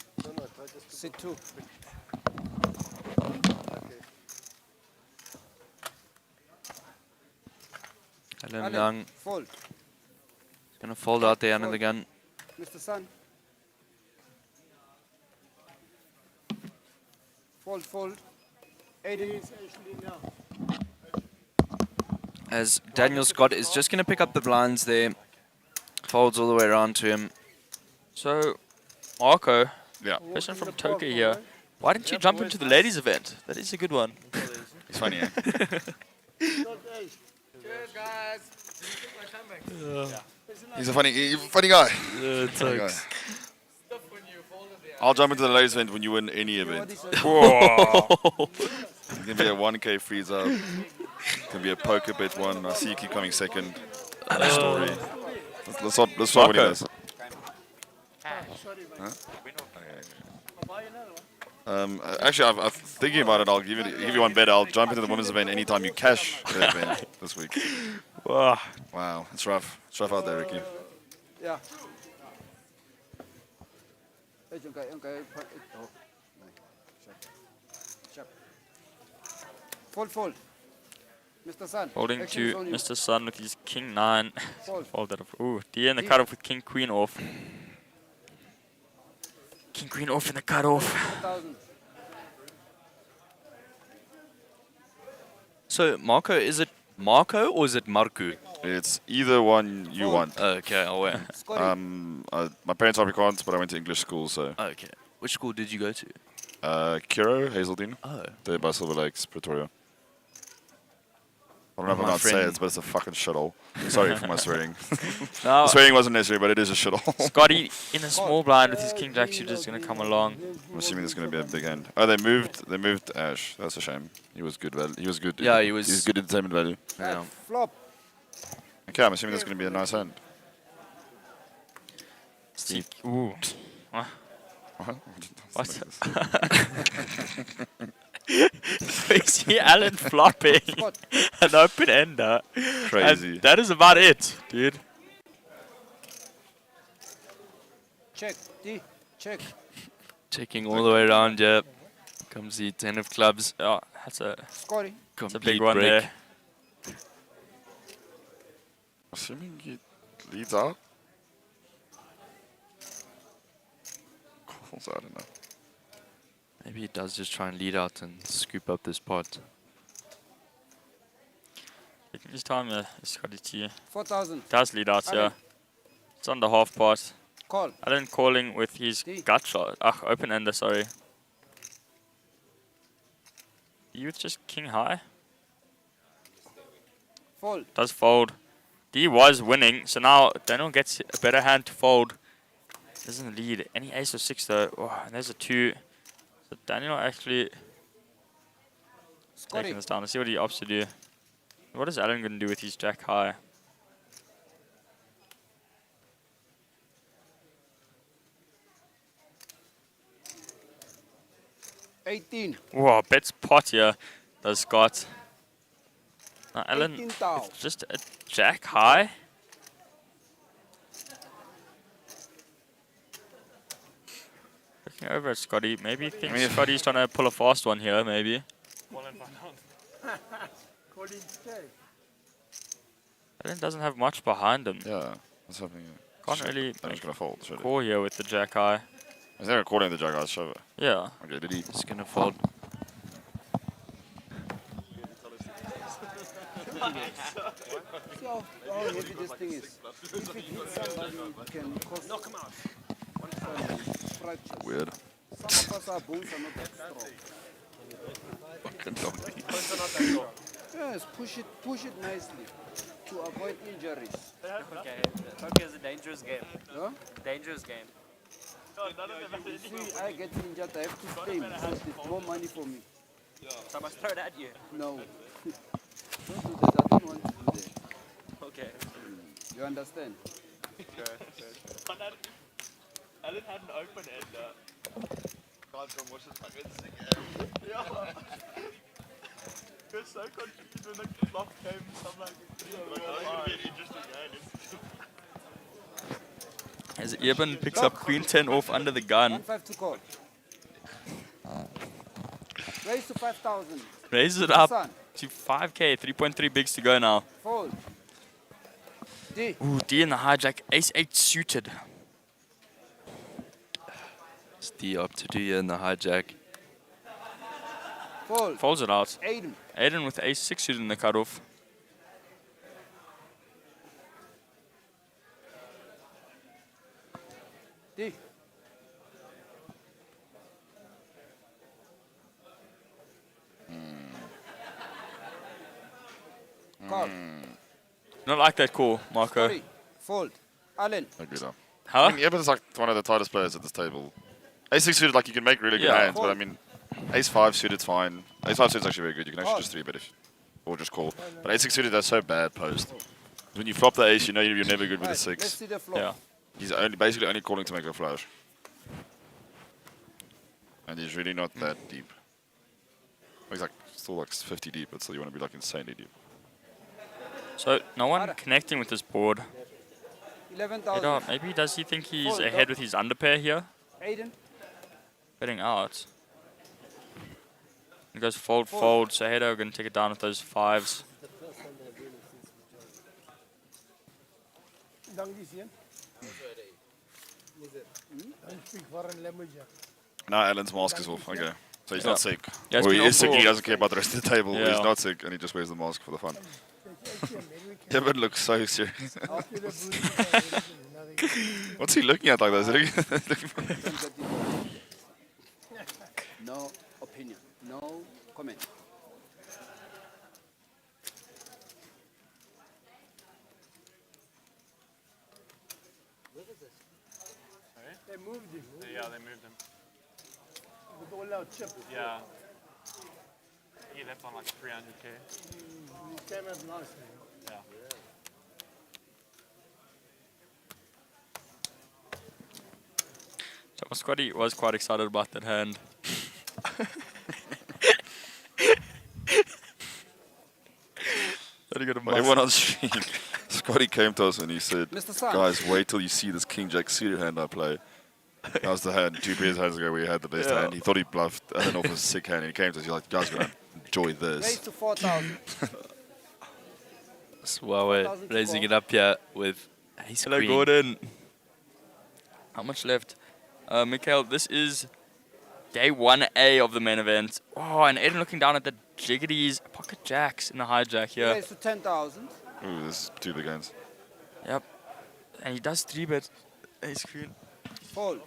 Sit two. Alan Young Fold. gonna fold out there under the gun. Mr. Sun. Fold, fold. 80. As Daniel Scott is just gonna pick up the blinds there. Folds all the way around to him. So, Marco. Yeah. Question from Toka here. Why didn't you jump into the ladies' event? That is a good one. It's funny, eh? Cheers, guys. He's a funny guy. Yeah, Funny guy. I'll jump into the ladies event when you win any event. Whoa. It can be a 1k freeze up. It can be a poker bet one. I see you keep coming second. Story. Let's start what he does. Huh? Actually, I'm thinking about it. I'll give you one bet. I'll jump into the women's event anytime you cash the event this week. Wow. Wow, it's rough. It's rough out there, Ricky. Yeah. Fold, fold. Mr. Sun. Holding action's to on you. Mr. Sun with his King 9. Fold. Fold that off. Ooh, D in the cutoff with King Queen off. King Queen off in the cutoff. 1,000. So Marco, is it Marco or is it Marku? It's either one you want. Okay, I'll wait. My parents are Afrikaans, but I went to English school, so. Okay. Which school did you go to? Kiro, Hazeldean. Oh. There by Silver Lakes, Pretoria. I don't know if I'm My allowed to say friend- it, but it's a fucking shithole. Sorry for my swearing. No. The swearing wasn't necessary, but it is a shithole. Scotty in a small blind with his King Jack suitor is going to come along. I'm assuming there's going to be a big hand. Oh, they moved Ash. That's a shame. He was good value. He was good. Yeah, he was- He's good entertainment value. Yeah. Flop. Okay, I'm assuming that's going to be a nice hand. Steve. Ooh. What? What? We see Alan flopping an open ender. Crazy. And that is about it, dude. Check. D. Check. Checking all the way around, yeah. Comes the 10 of clubs. Yeah, that's a Scotty. That's a Complete big one break. there. Assuming he leads out. Calls, I don't know. Maybe he does just try and lead out and scoop up this pot. Taking his time, Scotty T. 4,000. Does lead out, yeah. Alan. It's on the half pot. Call. Alan calling with his gut shot. Open ender, sorry. Youth just king high. Fold. Does fold. D was winning, so now Daniel gets a better hand to fold. Doesn't lead. Any ace or six though. Oh, and there's a 2. So Daniel actually taking this down. Let's see what he opts to do. What is Alan going to do with his jack high? $18. Whoa, bets pot here. Does Scott. Now Alan, 18,000. it's just a jack high. Looking over at Scotty. Maybe he thinks Scotty's trying to pull a fast one here, maybe. Alan doesn't have much behind him. Yeah, what's happening? Can't really I'm just gonna fold. Should call here with the jack high. Is there a calling the jack eyes shove? Yeah. Okay, did he? Just gonna fold. See how heavy this thing is. If it hits somebody, it can cause knock him out. Fractures. Weird. Some of us, our bones are not that strong. Fucking donkey. Yes, push it nicely to avoid injuries. Okay, poker is a dangerous game. Huh? Dangerous game. You see, I get injured, I have to stay because it's more money for me. So I must throw it at you. No. Don't do that. I don't want to do that. Okay. You understand? Sure. Alan had an open ender. God, from what's his fucking Yeah. He was so confused when the flop came. I'm like, as Eben picks up Queen 10 off under the gun. 1-5 to call. Raise to 5,000. Raises it up Son. to 5k, 3.3 bigs to go now. Fold. D. Ooh, D in the hijack, ace 8 suited. It's D up to do here in the hijack. Fold. Folds it out. Aiden. Aiden with ace 6 suited in the cutoff. D. Call. Not like that call, Marco. Sorry. Fold. Alan. Agree though. Huh? I mean, Eben's like one of the tightest players at this table. Ace 6 suited, like you can make really good Yeah. hands, but I mean, Ace 5 suited's fine. Ace 5 suited's actually very good. You can actually just 3-bet if, or just call. But Ace 6 suited, that's so bad post. When you flop the ace, you know you're never good with a Let's 6. see the flop. Yeah. He's basically only calling to make a flush. And he's really not that deep. He's like still like 50 deep, but still you want to be like insanely deep. So, no one connecting with this board. 11,000. Maybe does he think he's Fold, ahead dog. with his underpair here? Aiden. Betting out. He goes fold, fold. So Hedo going to take it down with those 5s. No, Alan's mask is off. Okay. So he's Yeah. not sick. Yeah, it's Or been he is off sick, he for- doesn't care about the rest of the table. Yeah. He's not sick and he just wears the mask for the fun. Kevin looks so serious. What's he looking at like that? Is he looking for- No opinion. No comment. They moved him. Yeah, they moved him. With all our chips. Yeah. He left on like 300k. He came up nicely. Yeah. So Scotty was quite excited about that hand. Everyone on stream, Scotty came to us and he said, Mr. Sun. guys, wait till you see this King Jack suited hand I play. That was the hand. 2 pairs hands ago where he had the best hand. He thought he bluffed, and then off a sick hand, and he came to us. He's like, "You guys are gonna enjoy Raise this." to 4,000. That's why we're raising it up here with ace Hello, queen. Gordon. How much left? Mikhail, this is day 1A of the main event. Oh, and Aiden looking down at the jiggities, pocket jacks in the hijack here. Raise to 10,000. Ooh, this is 2 big hands. Yep. And he does 3-bet ace queen. Fold.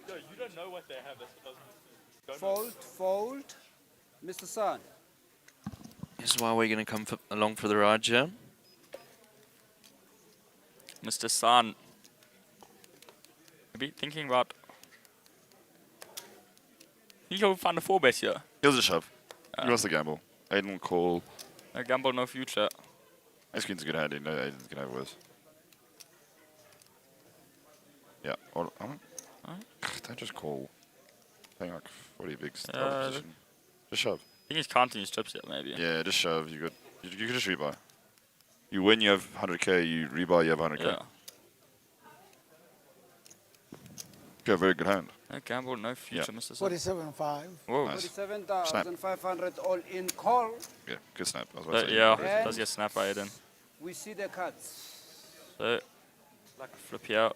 No, you don't know what they have. Fold, fold. Mr. Sun. This is why we're going to come along for the ride here. Mr. San. Maybe thinking about... Think he'll find a 4-bet here. He'll just shove. He wants to gamble. Aiden will call. No gamble, no future. Ace Queen's a good hand. No, Aiden's going to have worse. Yeah. Don't just call. Paying like 40 bigs. Just shove. I think he's counting his chips here, maybe. Yeah, just shove. You could just rebuy. You win, you have 100k. You rebuy, you have 100k. Yeah. You have a very good hand. No gamble, no future, Mr. Sun. 47.5. Whoa. Nice. 47,500 all in call. Yeah, good snap. I was about to say. Yeah, does get snap by Aiden. We see the cuts. So, flip here.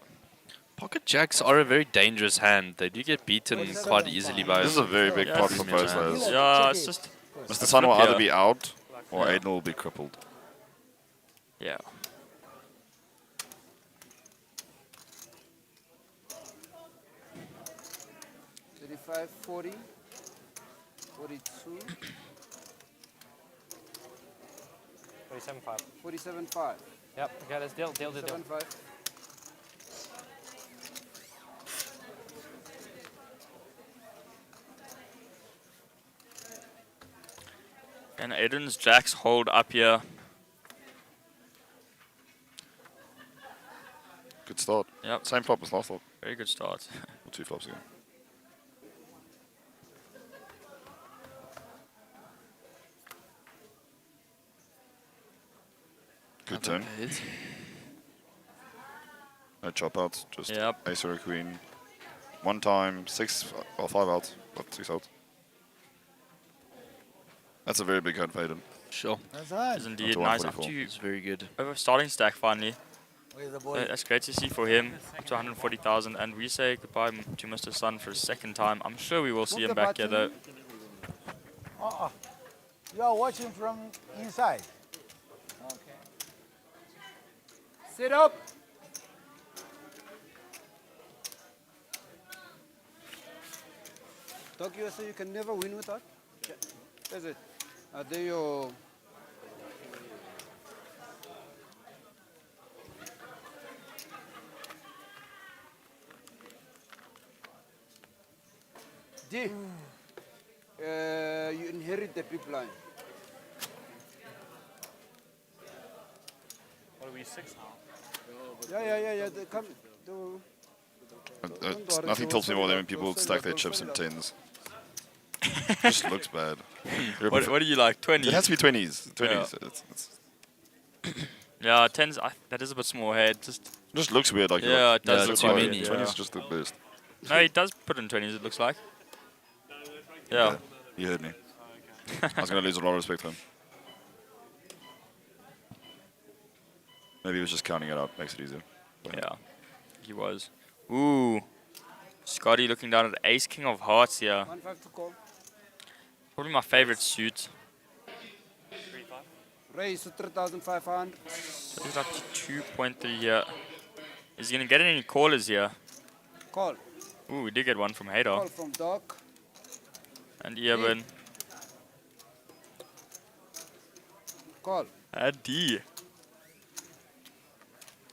Pocket jacks are a very dangerous hand. They do get beaten quite easily by This is a very big pot for both players. players. Yeah, it's just... Mr. Sun will either be out or Aiden will be crippled. Yeah. $35, 40, 42, 47.5. 47.5. Yep, okay, let's deal. 7.5. And Aiden's jacks hold up here. Good start. Yep. Same flop as last flop. Very good start. Or 2 flops ago. Good turn. No chop outs, just ace or a queen. 1 time, 6 or 5 outs, but 6 outs. That's a very big hand for Aiden. Sure. That's right. Is indeed nice. Up to It's very good. over starting stack finally. Where's the boy? That's great to see for him. Up to 140,000, and we say goodbye to Mr. Sun for a second time. I'm sure we will see him back here though. You are watching from inside. Okay. Sit up. Tokyo, so you can never win without? Is it? Are they your... D. You inherit the big blind. What are we, 6 now? Yeah. They come. Nothing tilts me more than when people stack their chips in 10s. Just looks bad. What do you like, 20s? It has to be 20s. 20s. Yeah, yeah 10s, that is a bit small head. Just looks weird. Like yeah, it does yeah, look too weird. many. 20s is just the best. No, he does put in 20s, it looks like. Yeah. You heard me. I was going to lose a lot of respect for him. Maybe he was just counting it out. Makes it easier. Yeah, he was. Ooh. Scotty looking down at ace king of hearts here. 1-5 to call. Probably my favorite suit. Raise to 3,500. He's up to 2.3 here. Is he going to get any callers here? Call. Ooh, we did get one from Hader. Call from Doc. And Eben. Call. And D.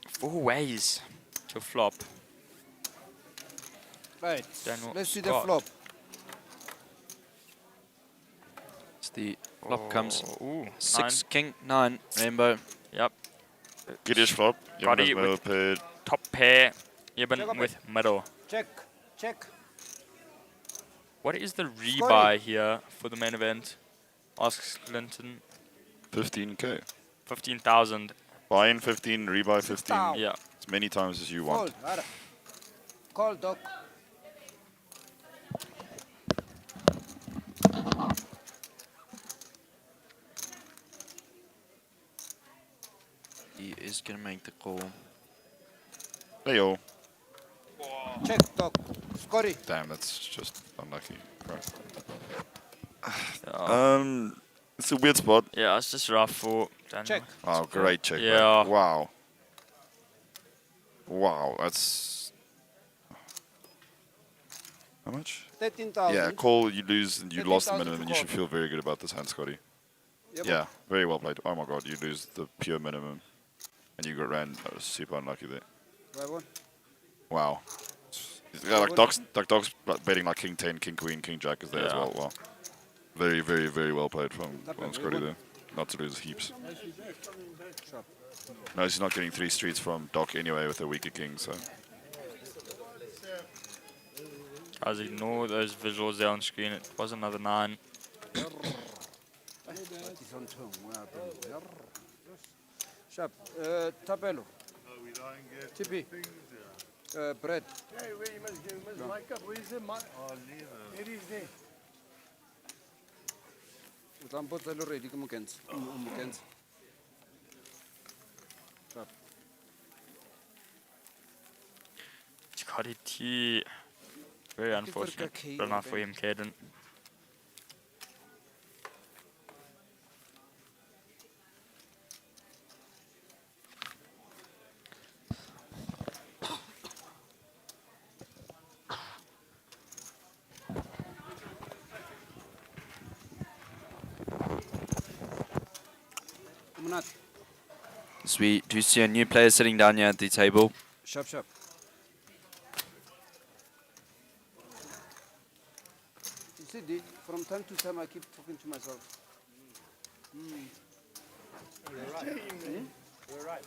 4 ways to flop. Right. Daniel Let's see the Scott. flop. It's the flop comes ooh, 6, king, 9, rainbow. Yep. Goodish flop. Scotty Middle with pair. top pair. Eben Check up with middle. Check. Check. What is the rebuy here for the main event? Asks Clinton. 15k. 15,000. Buy in 15, rebuy 15. Yeah. As many times as you Fold. want. Harder. Call, Doc. He is going to make the call. Hey, yo. Check, Doc. Scotty. Damn, that's just unlucky. Right. Yeah. It's a weird spot. Yeah, it's just rough for Daniel. Check. Oh, great check. Yeah. Back. Wow. Wow, that's... How much? 13,000. Yeah, call, you lose, and you lost the 13,000 minimum, to and you should call. feel very good about this hand, Scotty. Yep. Yeah, very well played. Oh my god, you lose the pure minimum. And you got ran super unlucky there. Right one. Wow. Yeah, like Doc's betting like King 10, King Queen, King Jack is there as Yeah. well. Wow. Very, very, very well played from Scotty there. Not to lose heaps. Sharp. No, he's not getting 3 streets from Doc anyway with a weaker king, so. Guys, ignore those visuals there on screen. It was another 9. He's on tone. Where are they? Sharp. Tapelo. Tippy. Bread. Hey, where you must give him mic up. Where is it? Oh, it is there. Dan pot hulle ready kom ons. Ons. Sharp. Scotty T. Very unfortunate. But not for him, Caden. So we do see a new player sitting down here at the table. Sharp, sharp. You see, from time to time I keep talking to myself. You're right. You're right.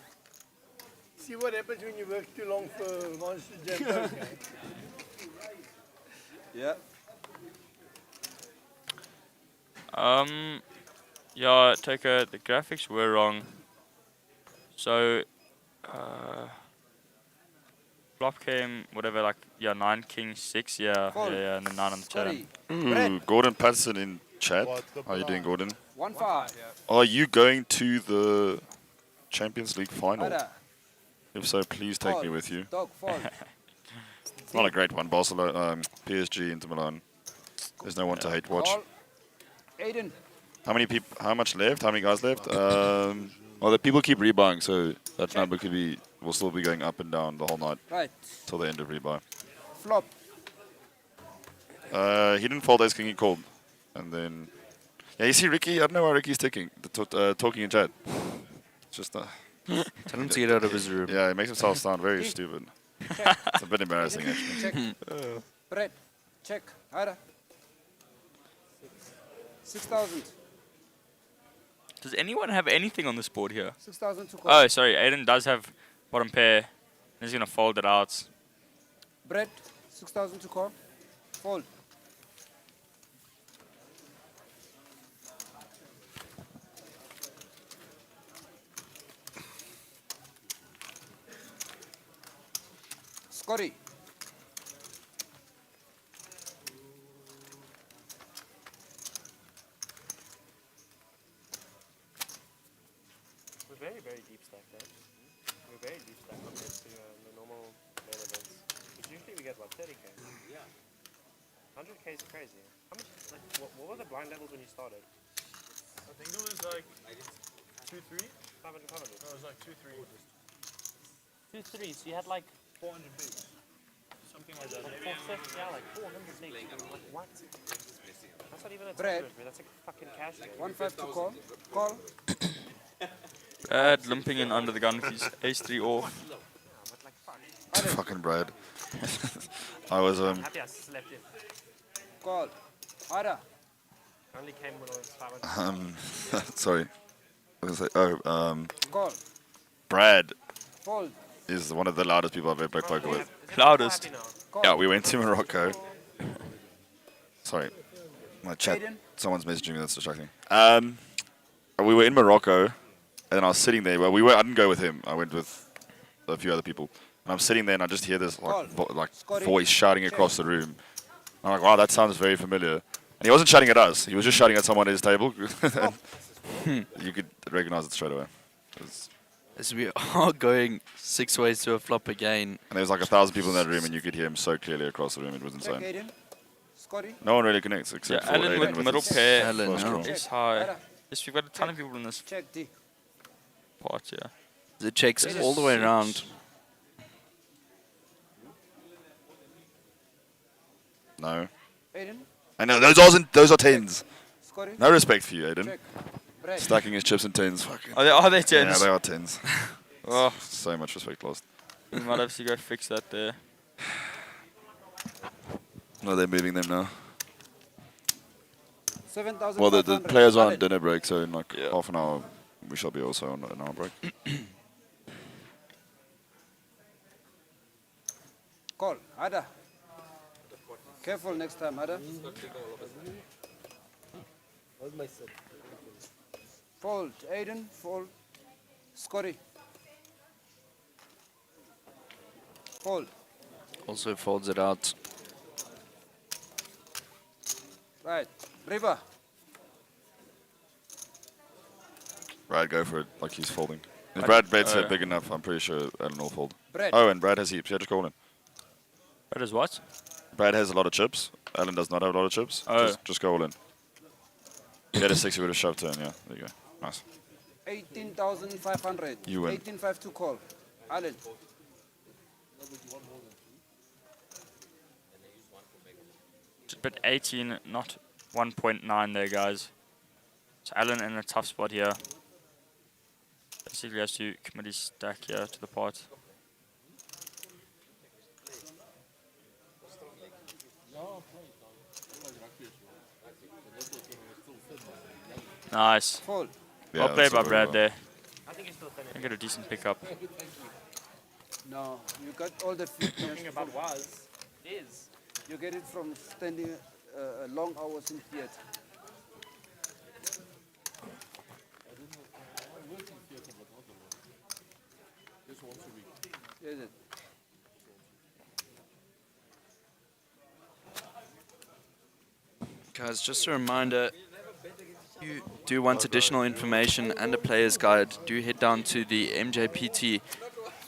See what happens when you work too long for MonsterStak. Yeah. Yeah, Taker, the graphics were wrong. So, flop came, whatever, like, yeah, 9, King, 6, yeah, and then 9 on the channel. Ooh, Gordon Patterson in chat. How you doing, Gordon? 1-5. Are you going to the Champions League final? Harder. If so, please take me with you. Dog, fall. It's not a great one. Barcelona, PSG, Inter Milan. There's no one to hate watch. Call. Aiden. How many people? How much left? How many guys left? Well, the people keep rebuying, so that number could be. Will still be going up and down the whole night. Right. Till the end of rebuy. Flop. He didn't fold ace king. He called, and then. Yeah, you see Ricky. I don't know why Ricky's talking in chat. It's just. Tell him to get out of his room. Yeah, he makes himself sound very stupid. It's a bit embarrassing, actually. Check. Brett. Check. Harder. 6,000. Does anyone have anything on this board here? 6,000 to call. Oh, sorry, Aiden does have bottom pair. He's going to fold it out. Brett. 6,000 to call. Fold. Scotty. We're very, very deep stack there. We're very deep stack compared to the normal main events. Because usually we get, what, 30k? Yeah. 100k is crazy. How much, like, what were the blind levels when you started? I think it was like 2-3. 500, 500. No, it was like 2-3. 2-3, so you had like 400 bigs. Something like that. Like 450, yeah, like 400 bigs. Like, what? That's not even a Brad. tournament, bro. That's like fucking cash game. 1-5 to call. Call. Brad limping in under the gun with his ace-3 off. Fucking Brad. I was I'm happy I slept in. Call. Harder. I only came when I was 500. sorry. I was like, Call. Brad Fold. is one of the loudest people I've ever played poker with. Loudest? Yeah, we went to Morocco. Sorry, my chat. Aiden? Someone's messaging me. That's distracting. We were in Morocco, And then I was sitting there. Well, I didn't go with him. I went with a few other people. And I'm sitting there and I just hear this voice shouting across the room. I'm like, wow, that sounds very familiar. And he wasn't shouting at us. He was just shouting at someone at his table. You could recognize it straight away. As we are going 6 ways to a flop again. And there was like 1,000 people in that room, and you could hear him so clearly across the room. It was insane. No one really connects except for Alan Aiden with middle his pair first draw. is high. Yes, we've got a ton of people in this part, yeah. The checks all the way around. No. Aiden? I know, those are tens. Scotty? No respect for you, Aiden. Check. Brad. Stacking his chips and tens. Fucking. Are they tens? Yeah, they are tens. Oh. So much respect lost. We might have to go fix that there. No, they're moving them now. 7,500. Well, the players are on dinner break, so in like half an hour, we shall be also on an hour break. Call. Ada. Careful next time, Ada. Fold. Aiden, fold. Scotty. Fold. Also folds it out. Right. River. Brad, go for it, like he's folding. If Brad- Brad bets it big enough, I'm pretty sure Alan will fold. Brad. Oh, and Brad has heaps. Yeah, just call him. Brad is what? Brad has a lot of chips. Alan does not have a lot of chips. Oh. Just go all in. He had a 6, he would have shoved turn, yeah. There you go. Nice. 18,500. You win. 18,500 call. Alan. Just bet 18, not 1.9 there, guys. So Alan in a tough spot here. Basically has to commit his stack here to the pot. Nice. Fold. Yeah, Well played that's by very Brad well. there. I get a decent pickup. No, you got all the fitness. Talking about is. You get it from standing long hours in theater. Is it? Guys, just a reminder, if you do want additional information and a player's guide, do head down to the MJPT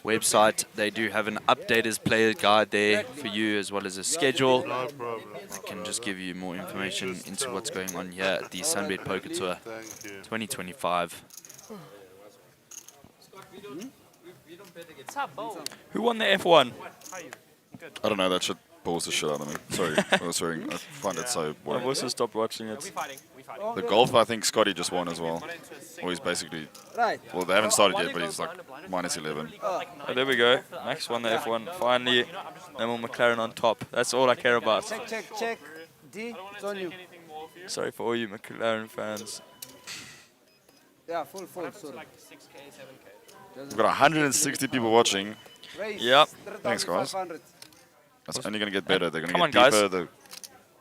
website. They do have an updated player guide there for you, as well as a schedule. No problem. I can just give you more information into what's going on here at the SunBet Poker Tour 2025. Who won the F1? I don't know, that shit balls the shit out of me. Sorry, I was swearing. I find it so boring. I've also stopped watching it. The golf, I think Scotty just won as well. Or he's basically... Right. Well, they haven't started yet, but he's like minus 11. Oh, there we go. Max won the F1. Finally, Emil McLaren on top. That's all I care about. Check. D, it's on you. Sorry for all you McLaren fans. Yeah, full, sorry. We've got 160 people watching. Yep. Thanks, guys. That's only going to get better. They're going Come to on, get guys. deeper.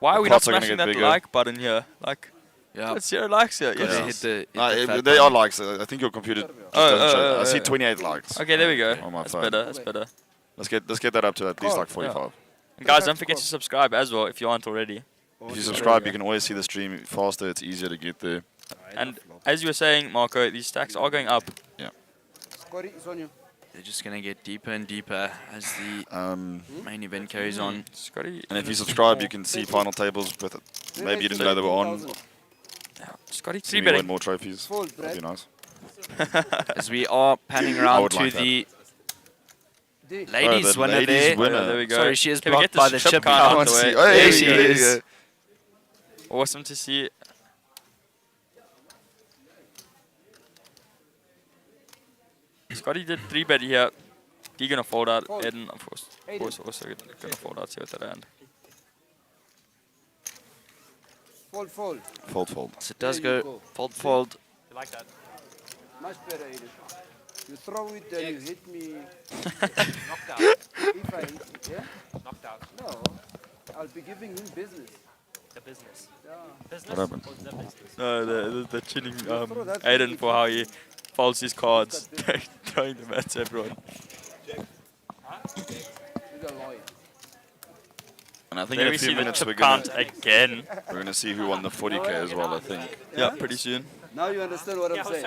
Why are the we not pots are gonna smashing get that bigger. like button here? Like, yeah, it's 0 likes here. Gotta Yes. hit the No, fat they button. are likes. I think your computer just doesn't show. I see 28 likes. Okay, there we go. On my That's phone. better. That's better. Let's get that up to at least like 45. Yeah. And guys, don't forget to subscribe as well if you aren't already. If you subscribe, you can always see the stream faster. It's easier to get there. And as you were saying, Marco, these stacks are going up. Yeah. Scotty, it's on you. They're just going to get deeper and deeper as the main event carries on. Scotty, And if you subscribe, you can see final tables with it. Maybe you didn't know they were on. Scotty, See me 3-betting. win more trophies. That'd be nice. As we are panning I around would to like the that. ladies the winner ladies there. winner. There we go. Sorry, she is Can we get blocked by this the chip chip count out count. the way? Oh, There she there you is. go. Awesome to see. Scotty did 3-bet here. D gonna fold out. Fold. Eden, of course also gonna fold out here with that hand. Fold. Fold. So it does There you go go. fold. You like that? Much better, Aiden. You throw it and you hit me. Knocked out. If I hit you, yeah? Knocked out. No. I'll be giving him business. The business. Yeah. Business? What happened? Or the business? No, the chilling throw that Aiden really for how he folds his cards, throwing them at everyone. And I think There in we a few see the minutes chip we're gonna count again. We're gonna see who won the 40k as well. I think. Yeah, pretty soon. Now you understand what I'm saying.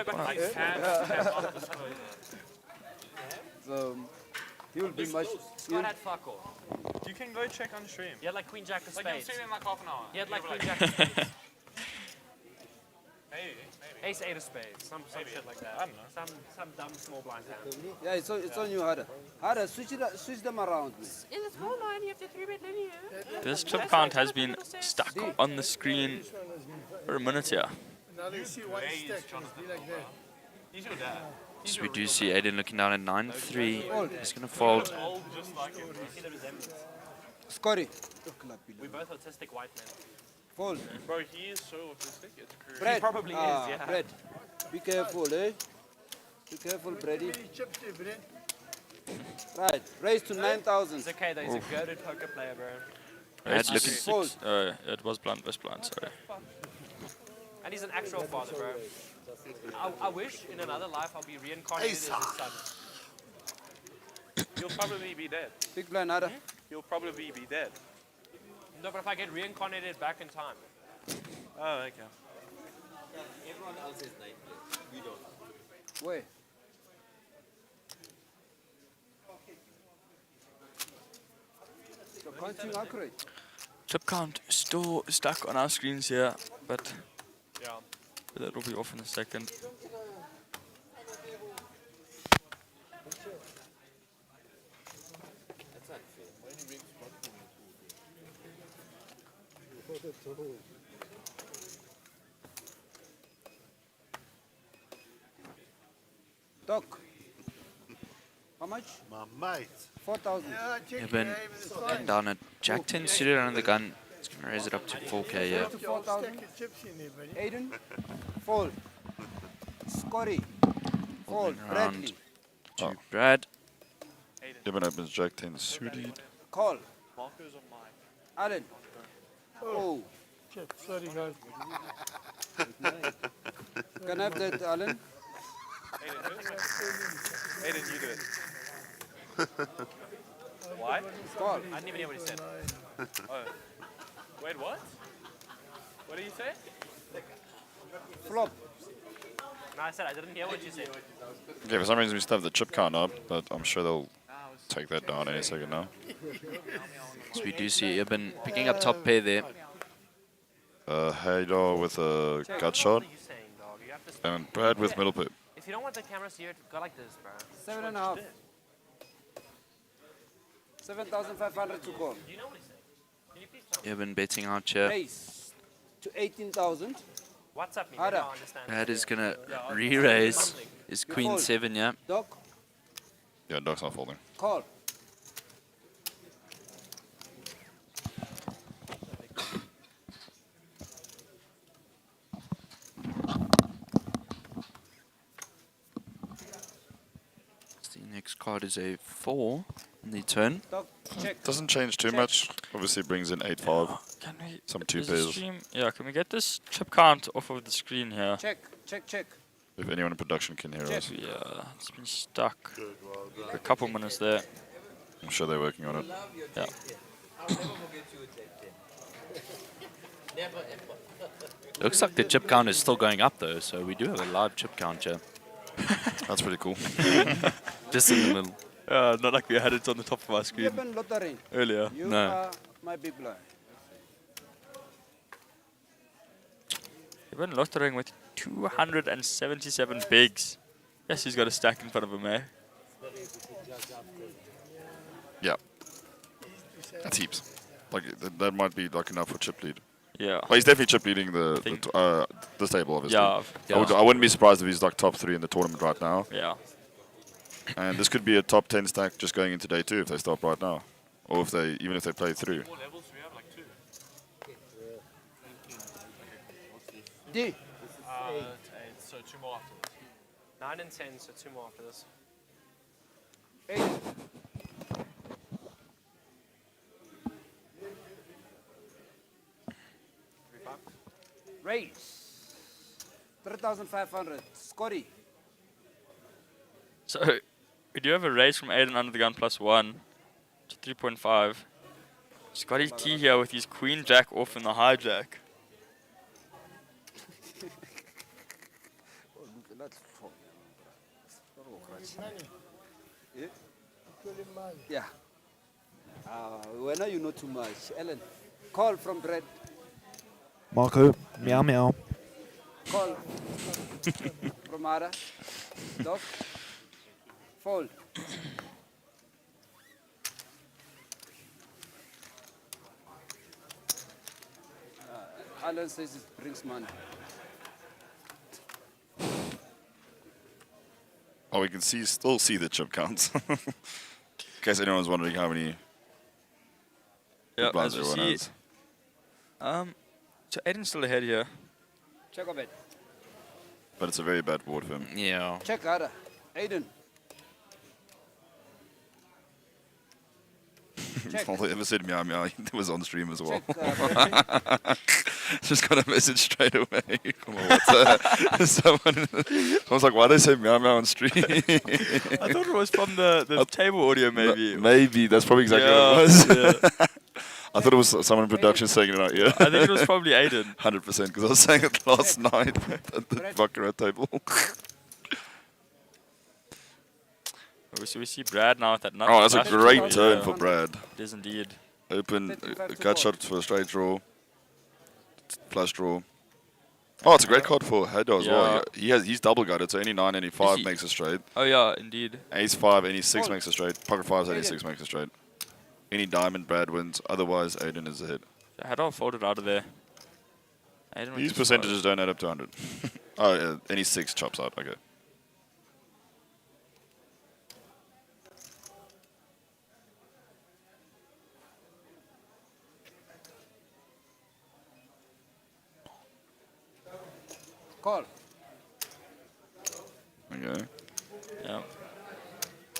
So he will be much. Scott had fuck all. You can go check on stream. He had like Queen Jack of Like you'll spades. see it in like half an hour. He had like You'll Queen be Jack of spades. Maybe. Ace 8 of spades. Some shit like that. I don't know. Some dumb small blind hand. Yeah, it's on you, Hada. Hada, switch them around. In the small line, you have to 3-bet linear. This chip count has been stuck on the screen for a minute here. Now they see one stack and it's be like that. He's your dad. So we do see Aiden looking down at 9-3. He's going to fold. Scotty. We're both autistic white men. Fold. Bro, he is so autistic. It's crazy. Brad. He probably is, yeah. Brad. Be careful, eh? Be careful, Brady. Right, raise to 9,000. It's okay though, he's a goated poker player, bro. It's looking- six. It was blind, sorry. And he's an actual father, bro. I wish in another life I'll be reincarnated as his son. You'll probably be dead. Big blind, Hada. You'll probably be dead. No, but if I get reincarnated back in time. Oh, okay. Everyone else is 9 We don't. Where? You're counting accurate. Chip count still stuck on our screens here, but Yeah. that will be off in a second. That's not fair. Doc. How much? My mate. 4,000. Eben down at Jack 10 suited under the gun. He's going to raise it up to 4k, yeah. 4,000. Aiden. Fold. Scotty. Fold. Bradley. To Brad. Eben opens Jack 10 suited. Call. Markers on my. Alan. Oh. Chip, sorry guys. Can I have that, Alan? Aiden, you do it. Why? Call. I didn't even hear what he said. Oh. Wait, what? What did you say? Flop. No, I said I didn't hear what you said. Yeah, for some reason we still have the chip count up, but I'm sure they'll take that down any second now. So we do see Eben picking up top pair there. Haydar with a gut shot, and Brad with middle pair. If you don't want the camera to see it, go like this, bro. 7.5. 7,500 to call. You know what he said? Can you please tell me? Eben betting out here. Raise to 18,000. What's up, me? Hada. I don't understand. Brad is going to re-raise his queen 7, yeah. Doc. Yeah, Doc's not folding. Call. The next card is a 4 on the turn. Doc, check. Doesn't change too much. Obviously brings in 8-5. Can we? Some 2 Is the pairs. stream- Yeah, can we get this chip count off of the screen here? Check, check, check. If anyone in production can hear us. Yeah, it's been stuck for a couple minutes there. I'm sure they're working on it. Yeah. Looks like the chip count is still going up though, so we do have a live chip count here. That's pretty cool. Just in the middle. Not like we had it on the top of our screen Eben lottery. earlier. You No. are my big blind. We've been lottering with 277 bigs. Yes, he's got a stack in front of him, eh? Yeah. That's heaps. Like, that might be like enough for chip lead. Yeah. But he's definitely chip leading this table, obviously. Yeah. I wouldn't be surprised if he's like top 3 in the tournament right now. Yeah. And this could be a top 10 stack just going into day 2 if they stop right now. Or if they even if they play through. What levels do we have? Like 2. D. 8, so 2 more after this. 9 and 10, so 2 more after this. 8. Raise. 3,500. Scotty. So we do have a raise from Aiden under the gun +1 to 3.5. Scotty T here with his queen jack off in the hijack. Yeah. When are you not too much? Ellen, call from Brad. Marco, meow meow. Call from Ara. Doc. Fold. Alan says it brings money. Oh, we can still see the chip counts. In case anyone's wondering how many Yeah, blinds as we everyone see, has. so Aiden's still ahead here. Check of it. But it's a very bad board for him. Yeah. Check Ara. Aiden. Check. All they ever said meow meow, it was on stream as well. Check, Just got a message straight away. Come on, someone's like, why they say meow meow on stream? I thought it was from the table audio, maybe. Maybe, that's probably exactly what it was. I thought it was someone in production saying it out, yeah. I think it was probably Aiden. 100%, because I was saying it last night at the Baccarat table. We see Brad now with that nut. Oh, that's a nut. great turn for Brad. It is indeed. Open, gut shot for a straight draw. Flush draw. Oh, it's a great card for Haddo as well. He's double gutted, so any 9, any 5 makes a straight. Oh yeah, indeed. Ace 5, any 6 makes a straight. Pocket 5, any 6 makes a straight. Any diamond, Brad wins. Otherwise, Aiden is ahead. So Haddo folded out of there. Aiden These percentages don't add up to 100. Oh, yeah, any 6 chops out. Okay. Call. Okay. Yeah.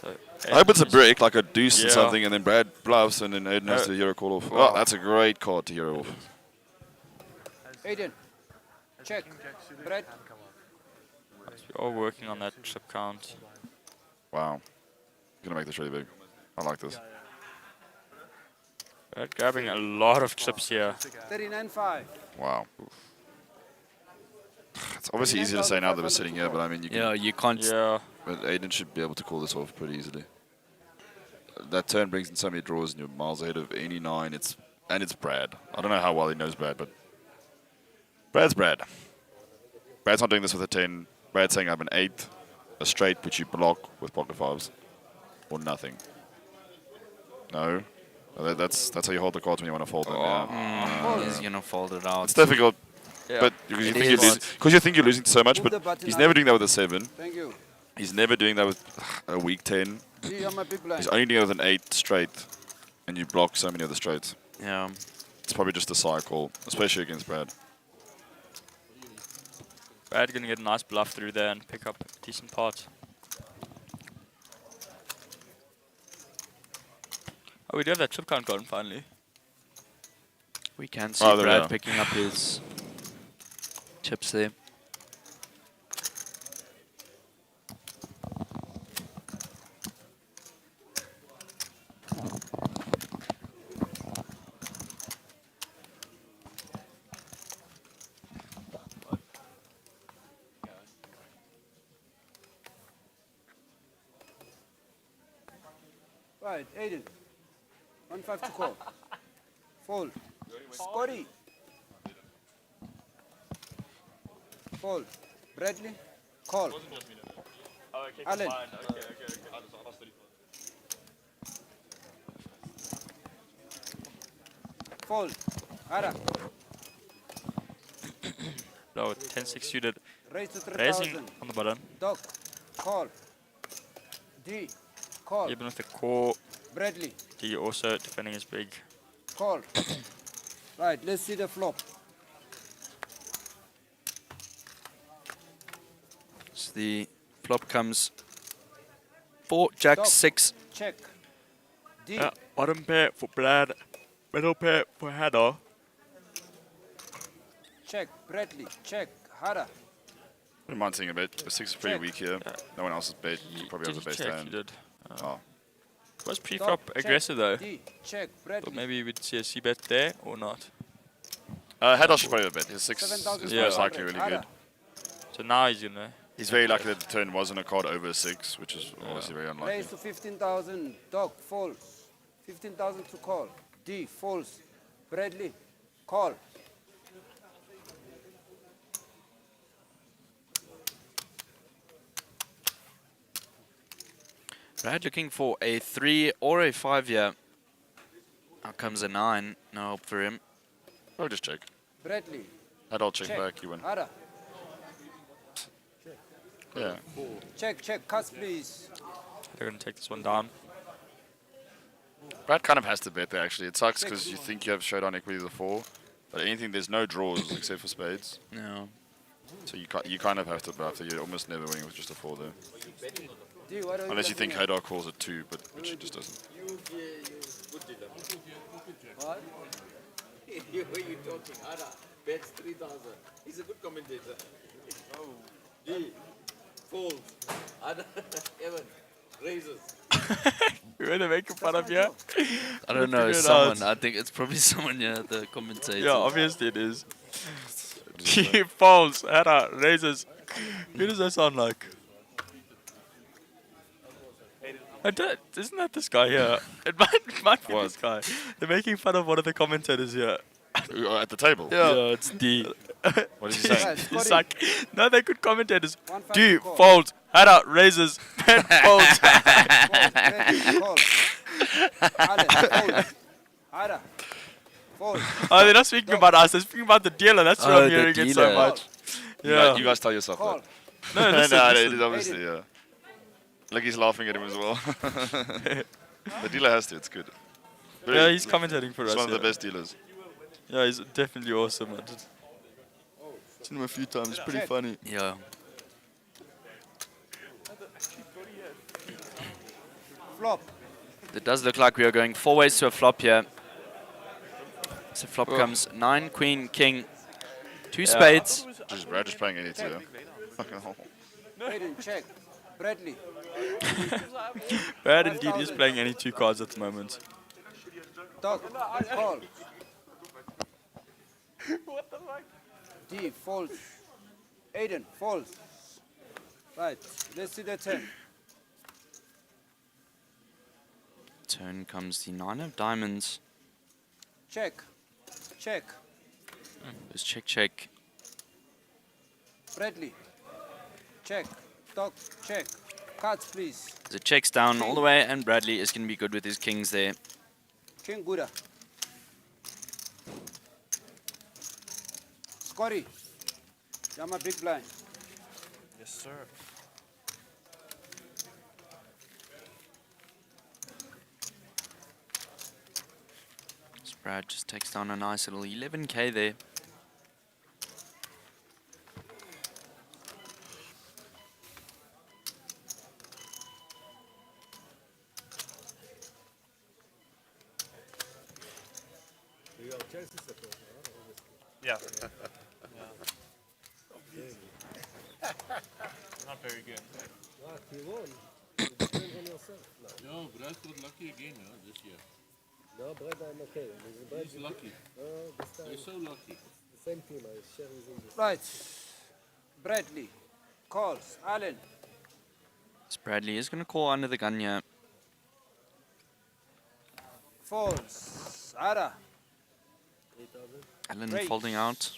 So I hope it's a brick, like a deuce Yeah. or something, and then Brad bluffs, and then Aiden has to hero call off. Oh, that's a great card to hero off. Aiden. Check. Brad. We're all working on that chip count. Wow. Gonna make this really big. I like this. Brad grabbing a lot of chips here. 39.5. Wow. It's obviously easy to say now that we're sitting here, but I mean, you can. Yeah, you can't. Yeah. But Aiden should be able to call this off pretty easily. That turn brings in so many draws, and you're miles ahead of any 9. It's Brad. I don't know how well he knows Brad, but Brad's Brad. Brad's not doing this with a 10. Brad's saying I have an 8, a straight which you block with pocket 5s, or nothing. No, that's how you hold the cards when you want to fold them. Yeah. He's gonna fold it out. It's difficult. Yeah. But because you think you're losing so much, but he's never doing that with a 7. Thank you. He's never doing that with a weak 10. You're my big blind. He's only doing it with an 8 straight, and you block so many of the straights. Yeah. It's probably just a cycle, especially against Brad. Brad gonna get a nice bluff through there and pick up a decent pot. Oh, we do have that chip count going finally. We can see Oh, there we Brad are. picking up his chips there. Right, Aiden. 1-5 to call. Fold. Scotty. Fold. Bradley. Call. Alan. Fold. Ara. No, 10-6 suited. Raise to 3,000. Raising on the button. Doc. Call. D. Call. Even with the core. Bradley. D also defending his big. Call. Right, let's see the flop. So the flop comes 4, Jack, Stop. 6. Check. D. Bottom pair for Brad. Middle pair for Haddo. Check. Bradley. Check. Hara. Wouldn't mind seeing a bet. The 6 is pretty weak here. No one else is bet. Probably Did has he a best check? hand. He did. Oh. Was pre-flop aggressive though. Check, But maybe we'd see a C-bet there or not. Haddock should probably have a bet. His 6 is 7,500. most likely really good. So now he's gonna. He's very lucky that the turn wasn't a card over 6, which is obviously very unlikely. Raise to 15,000. Dog, false. 15,000 to call. D, false. Bradley, call. Brad looking for a 3 or a 5 here. Now comes a 9. No help for him. I'll just check. Bradley. Haddock check back, you win. Hara. Yeah. Check, cuts please. They're gonna take this one down. Brad kind of has to bet there actually. It sucks because you think you have showdown equity to the 4, but anything, there's no draws except for spades. No. So you kind of have to bluff. You're almost never winning with just a 4 there. D, what are Unless you think laughing Haddock calls it 2, but which it just doesn't. What? You were you talking? Ada bets 3,000. He's a good commentator. Oh. D. Folds. Ada. Evan. Raises. You want to make fun of you? I don't know, someone. I think it's probably someone here, the commentator. Yeah, obviously it is. He falls. Hera raises. Who does that sound like? Isn't that this guy here? It might be this guy. They're making fun of one of the commentators here. At the table? Yeah, it's D. What is he saying? He's like, no, they're good commentators. D folds. Hera raises. Pen folds. Oh, they're not speaking about us. They're speaking about the dealer. That's why I'm hearing it so much. Yeah. You guys tell yourself that. No, listen, no, listen. it is obviously, yeah. Like he's laughing at him as well. The dealer has to, it's good. Yeah, he's commentating for us. He's one of the yeah. best dealers. Yeah, he's definitely awesome. I've seen him a few times. It's pretty funny. Yeah. Flop. It does look like we are going 4 ways to a flop here. So flop comes 9, queen, king, 2 spades. Brad just playing any 2. Hayden, check. Bradley. Brad indeed is playing any 2 cards at the moment. Dog, call. What the fuck? D, false. Aiden, false. Right, let's see the 10. Turn comes the 9 of diamonds. Check. Check. There's check, check. Bradley. Check. Dog, check. Cards, please. The checks down all the way, and Bradley is going to be good with his kings there. King Gouda. Scotty. I'm a big blind. Yes, sir. So Brad just takes down a nice little 11k there. Yeah. Not very good. You won. It depends on yourself. No, Brad got lucky again this year. No, Brad, I'm okay. He's lucky. This time he's so lucky. The same team. I share his English. Right. Bradley. Calls. Allen. So Bradley is going to call under the gun here. Falls. Ara. Allen Raise. folding out.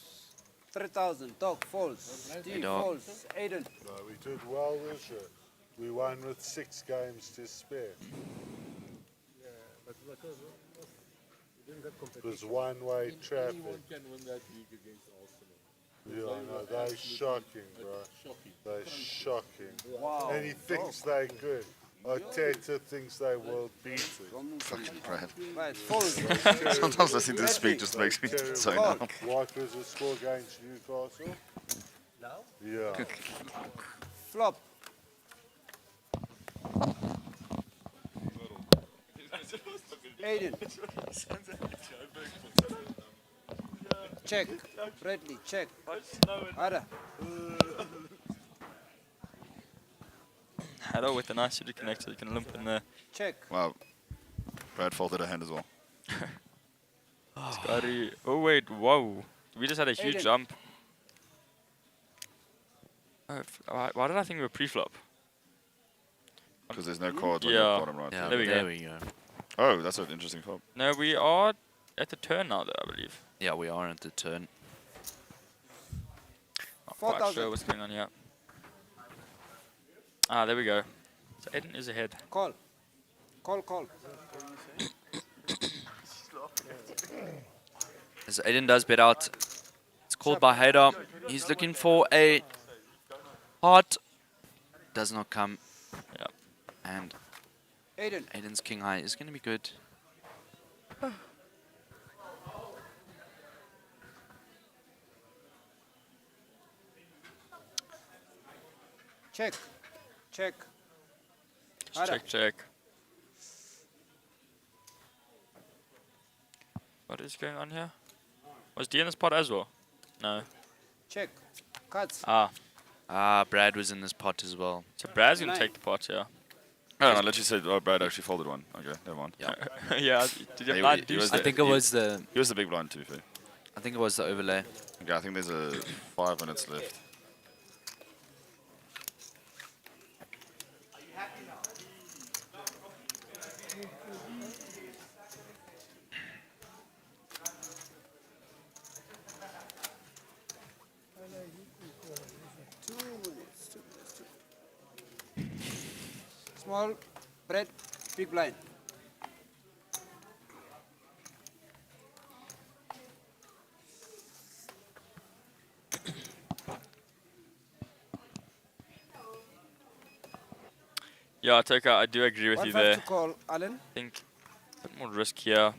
3,000. Dog, falls. D, Hey, dog. falls. Aiden. No, we did well this year. We won with 6 games to spare. Yeah, but because we didn't have It competition. was one-way traffic. Anyone can win that league against Arsenal. Yeah, no, they're shocking, bro. They're shocking. Wow. And he thinks they're good. Arteta thinks they will beat it. Fucking Brad. Right, falls. Sometimes listening to this speak just makes me so numb. What was the score against Newcastle? Now? Yeah. Flop. Aiden. Check. Bradley, check. Ada. Hello with a nice suited connector. You can limp in there. Check. Wow. Brad folded a hand as well. Scotty. Oh wait, whoa. We just had a huge Aiden. jump. Oh, why did I think we were pre-flop? Because there's no cards on Yeah. the bottom right. Yeah, There we there go. we go. Oh, that's an interesting flop. No, we are at the turn now, though, I believe. Yeah, we are at the turn. Not quite 4,000. sure what's going on here. Ah, there we go. So Aiden is ahead. Call. Call. As Aiden does bet out, it's called by Hader. He's looking for a heart. Does not come. Yep. And Aiden. Aiden's king high is going to be good. Check. Check. What is going on here? Was D in this pot as well? No. Check. Cuts. Ah, Brad was in this pot as well. so Brad's going to 9. take the pot, yeah. Oh, no, I literally said, oh, Brad actually folded one. Okay, never mind. Yeah. Yeah, did you He- blind he deuce was I there? think it was the. He was the big blind, to be fair. I think it was the overlay. Okay, I think there's a 5 minutes left. Small bread, big blind. Yeah, Toka, I do agree with you there. To call, Alan. I think a bit more risk here.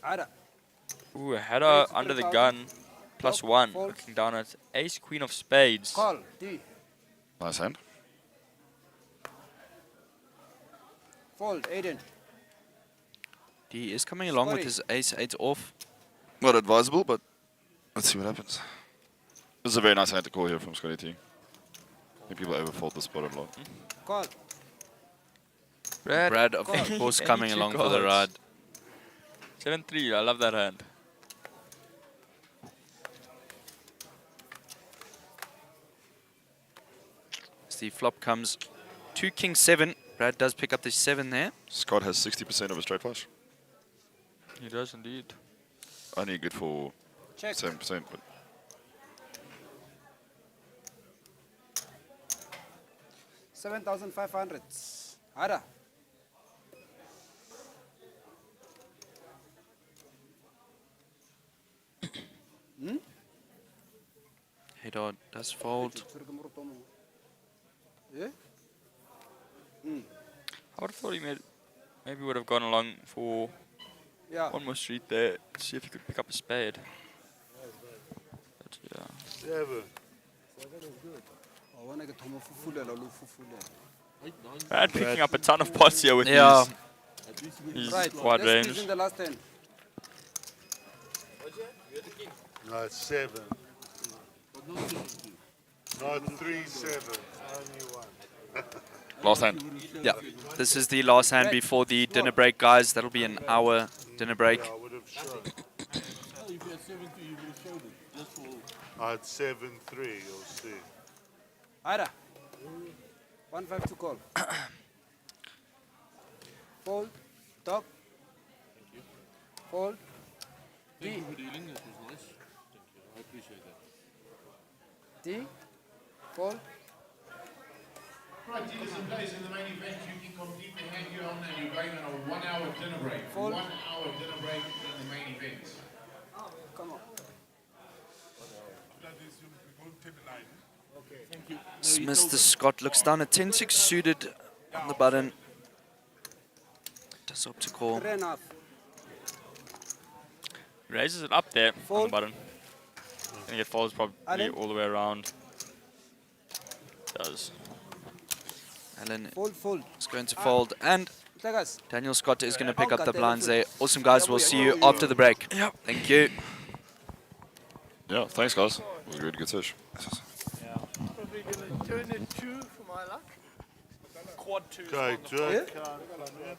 Ada. Ooh, a header under the gun. +1. Looking down at ace, queen of spades. Call. D. Nice hand. Fold. Aiden. D is coming along with Scotty. his ace-8 off. Not advisable, but let's see what happens. This is a very nice hand to call here from Scotty T. I think people overfold the spot a lot. Call. Brad, of Call. course, Any coming two along for the ride. cards. 7-3, I love that hand. As the flop comes 2 king 7. Brad does pick up the 7 there. Scott has 60% of a straight flush. He does indeed. Only good for Check. 7%, but 7,500. Ada. Hader does fold. Yeah? I would have thought he maybe would have gone along for Yeah. one more street there. See if he could pick up a spade. But yeah. 7. I want to get home Brad picking up a ton of pots here with Yeah. his Right. wide Let's range. squeeze in the last 10. No, it's 7. Not 3, 7. Only 1. last hand. Yeah, this is the last hand before the dinner break, guys. That'll be an hour dinner break. I would have shown. Oh, if you had 7-2, you would have showed it. Just for... I had 7-3, you'll see. Ada. 1-5 to call. Fold. Top. Fold. Thank you for dealing, that was nice. Thank you, I appreciate that. D. Fold. Right, dealers and guys, in the main event, you can completely hang you on and you're going on a 1 hour dinner break. Fold. 1 hour dinner break in the main event. Come on. Okay. Thank you. Mr. Scott looks down at 10-6 suited on the button. Does opt to call. 3.5. Raises it up there on the Fold. button. I think it falls probably Alan. all the way around. Does. Alan Fold. is going to fold, and Tagas. Daniel Scott is going to pick up the blinds there. Awesome, guys. We'll see you after the break. Yep. Thank you. Yeah, thanks, guys. It was a really good session. Probably going to turn it 2 for my luck. Quad 2. Okay, Joe can't come in.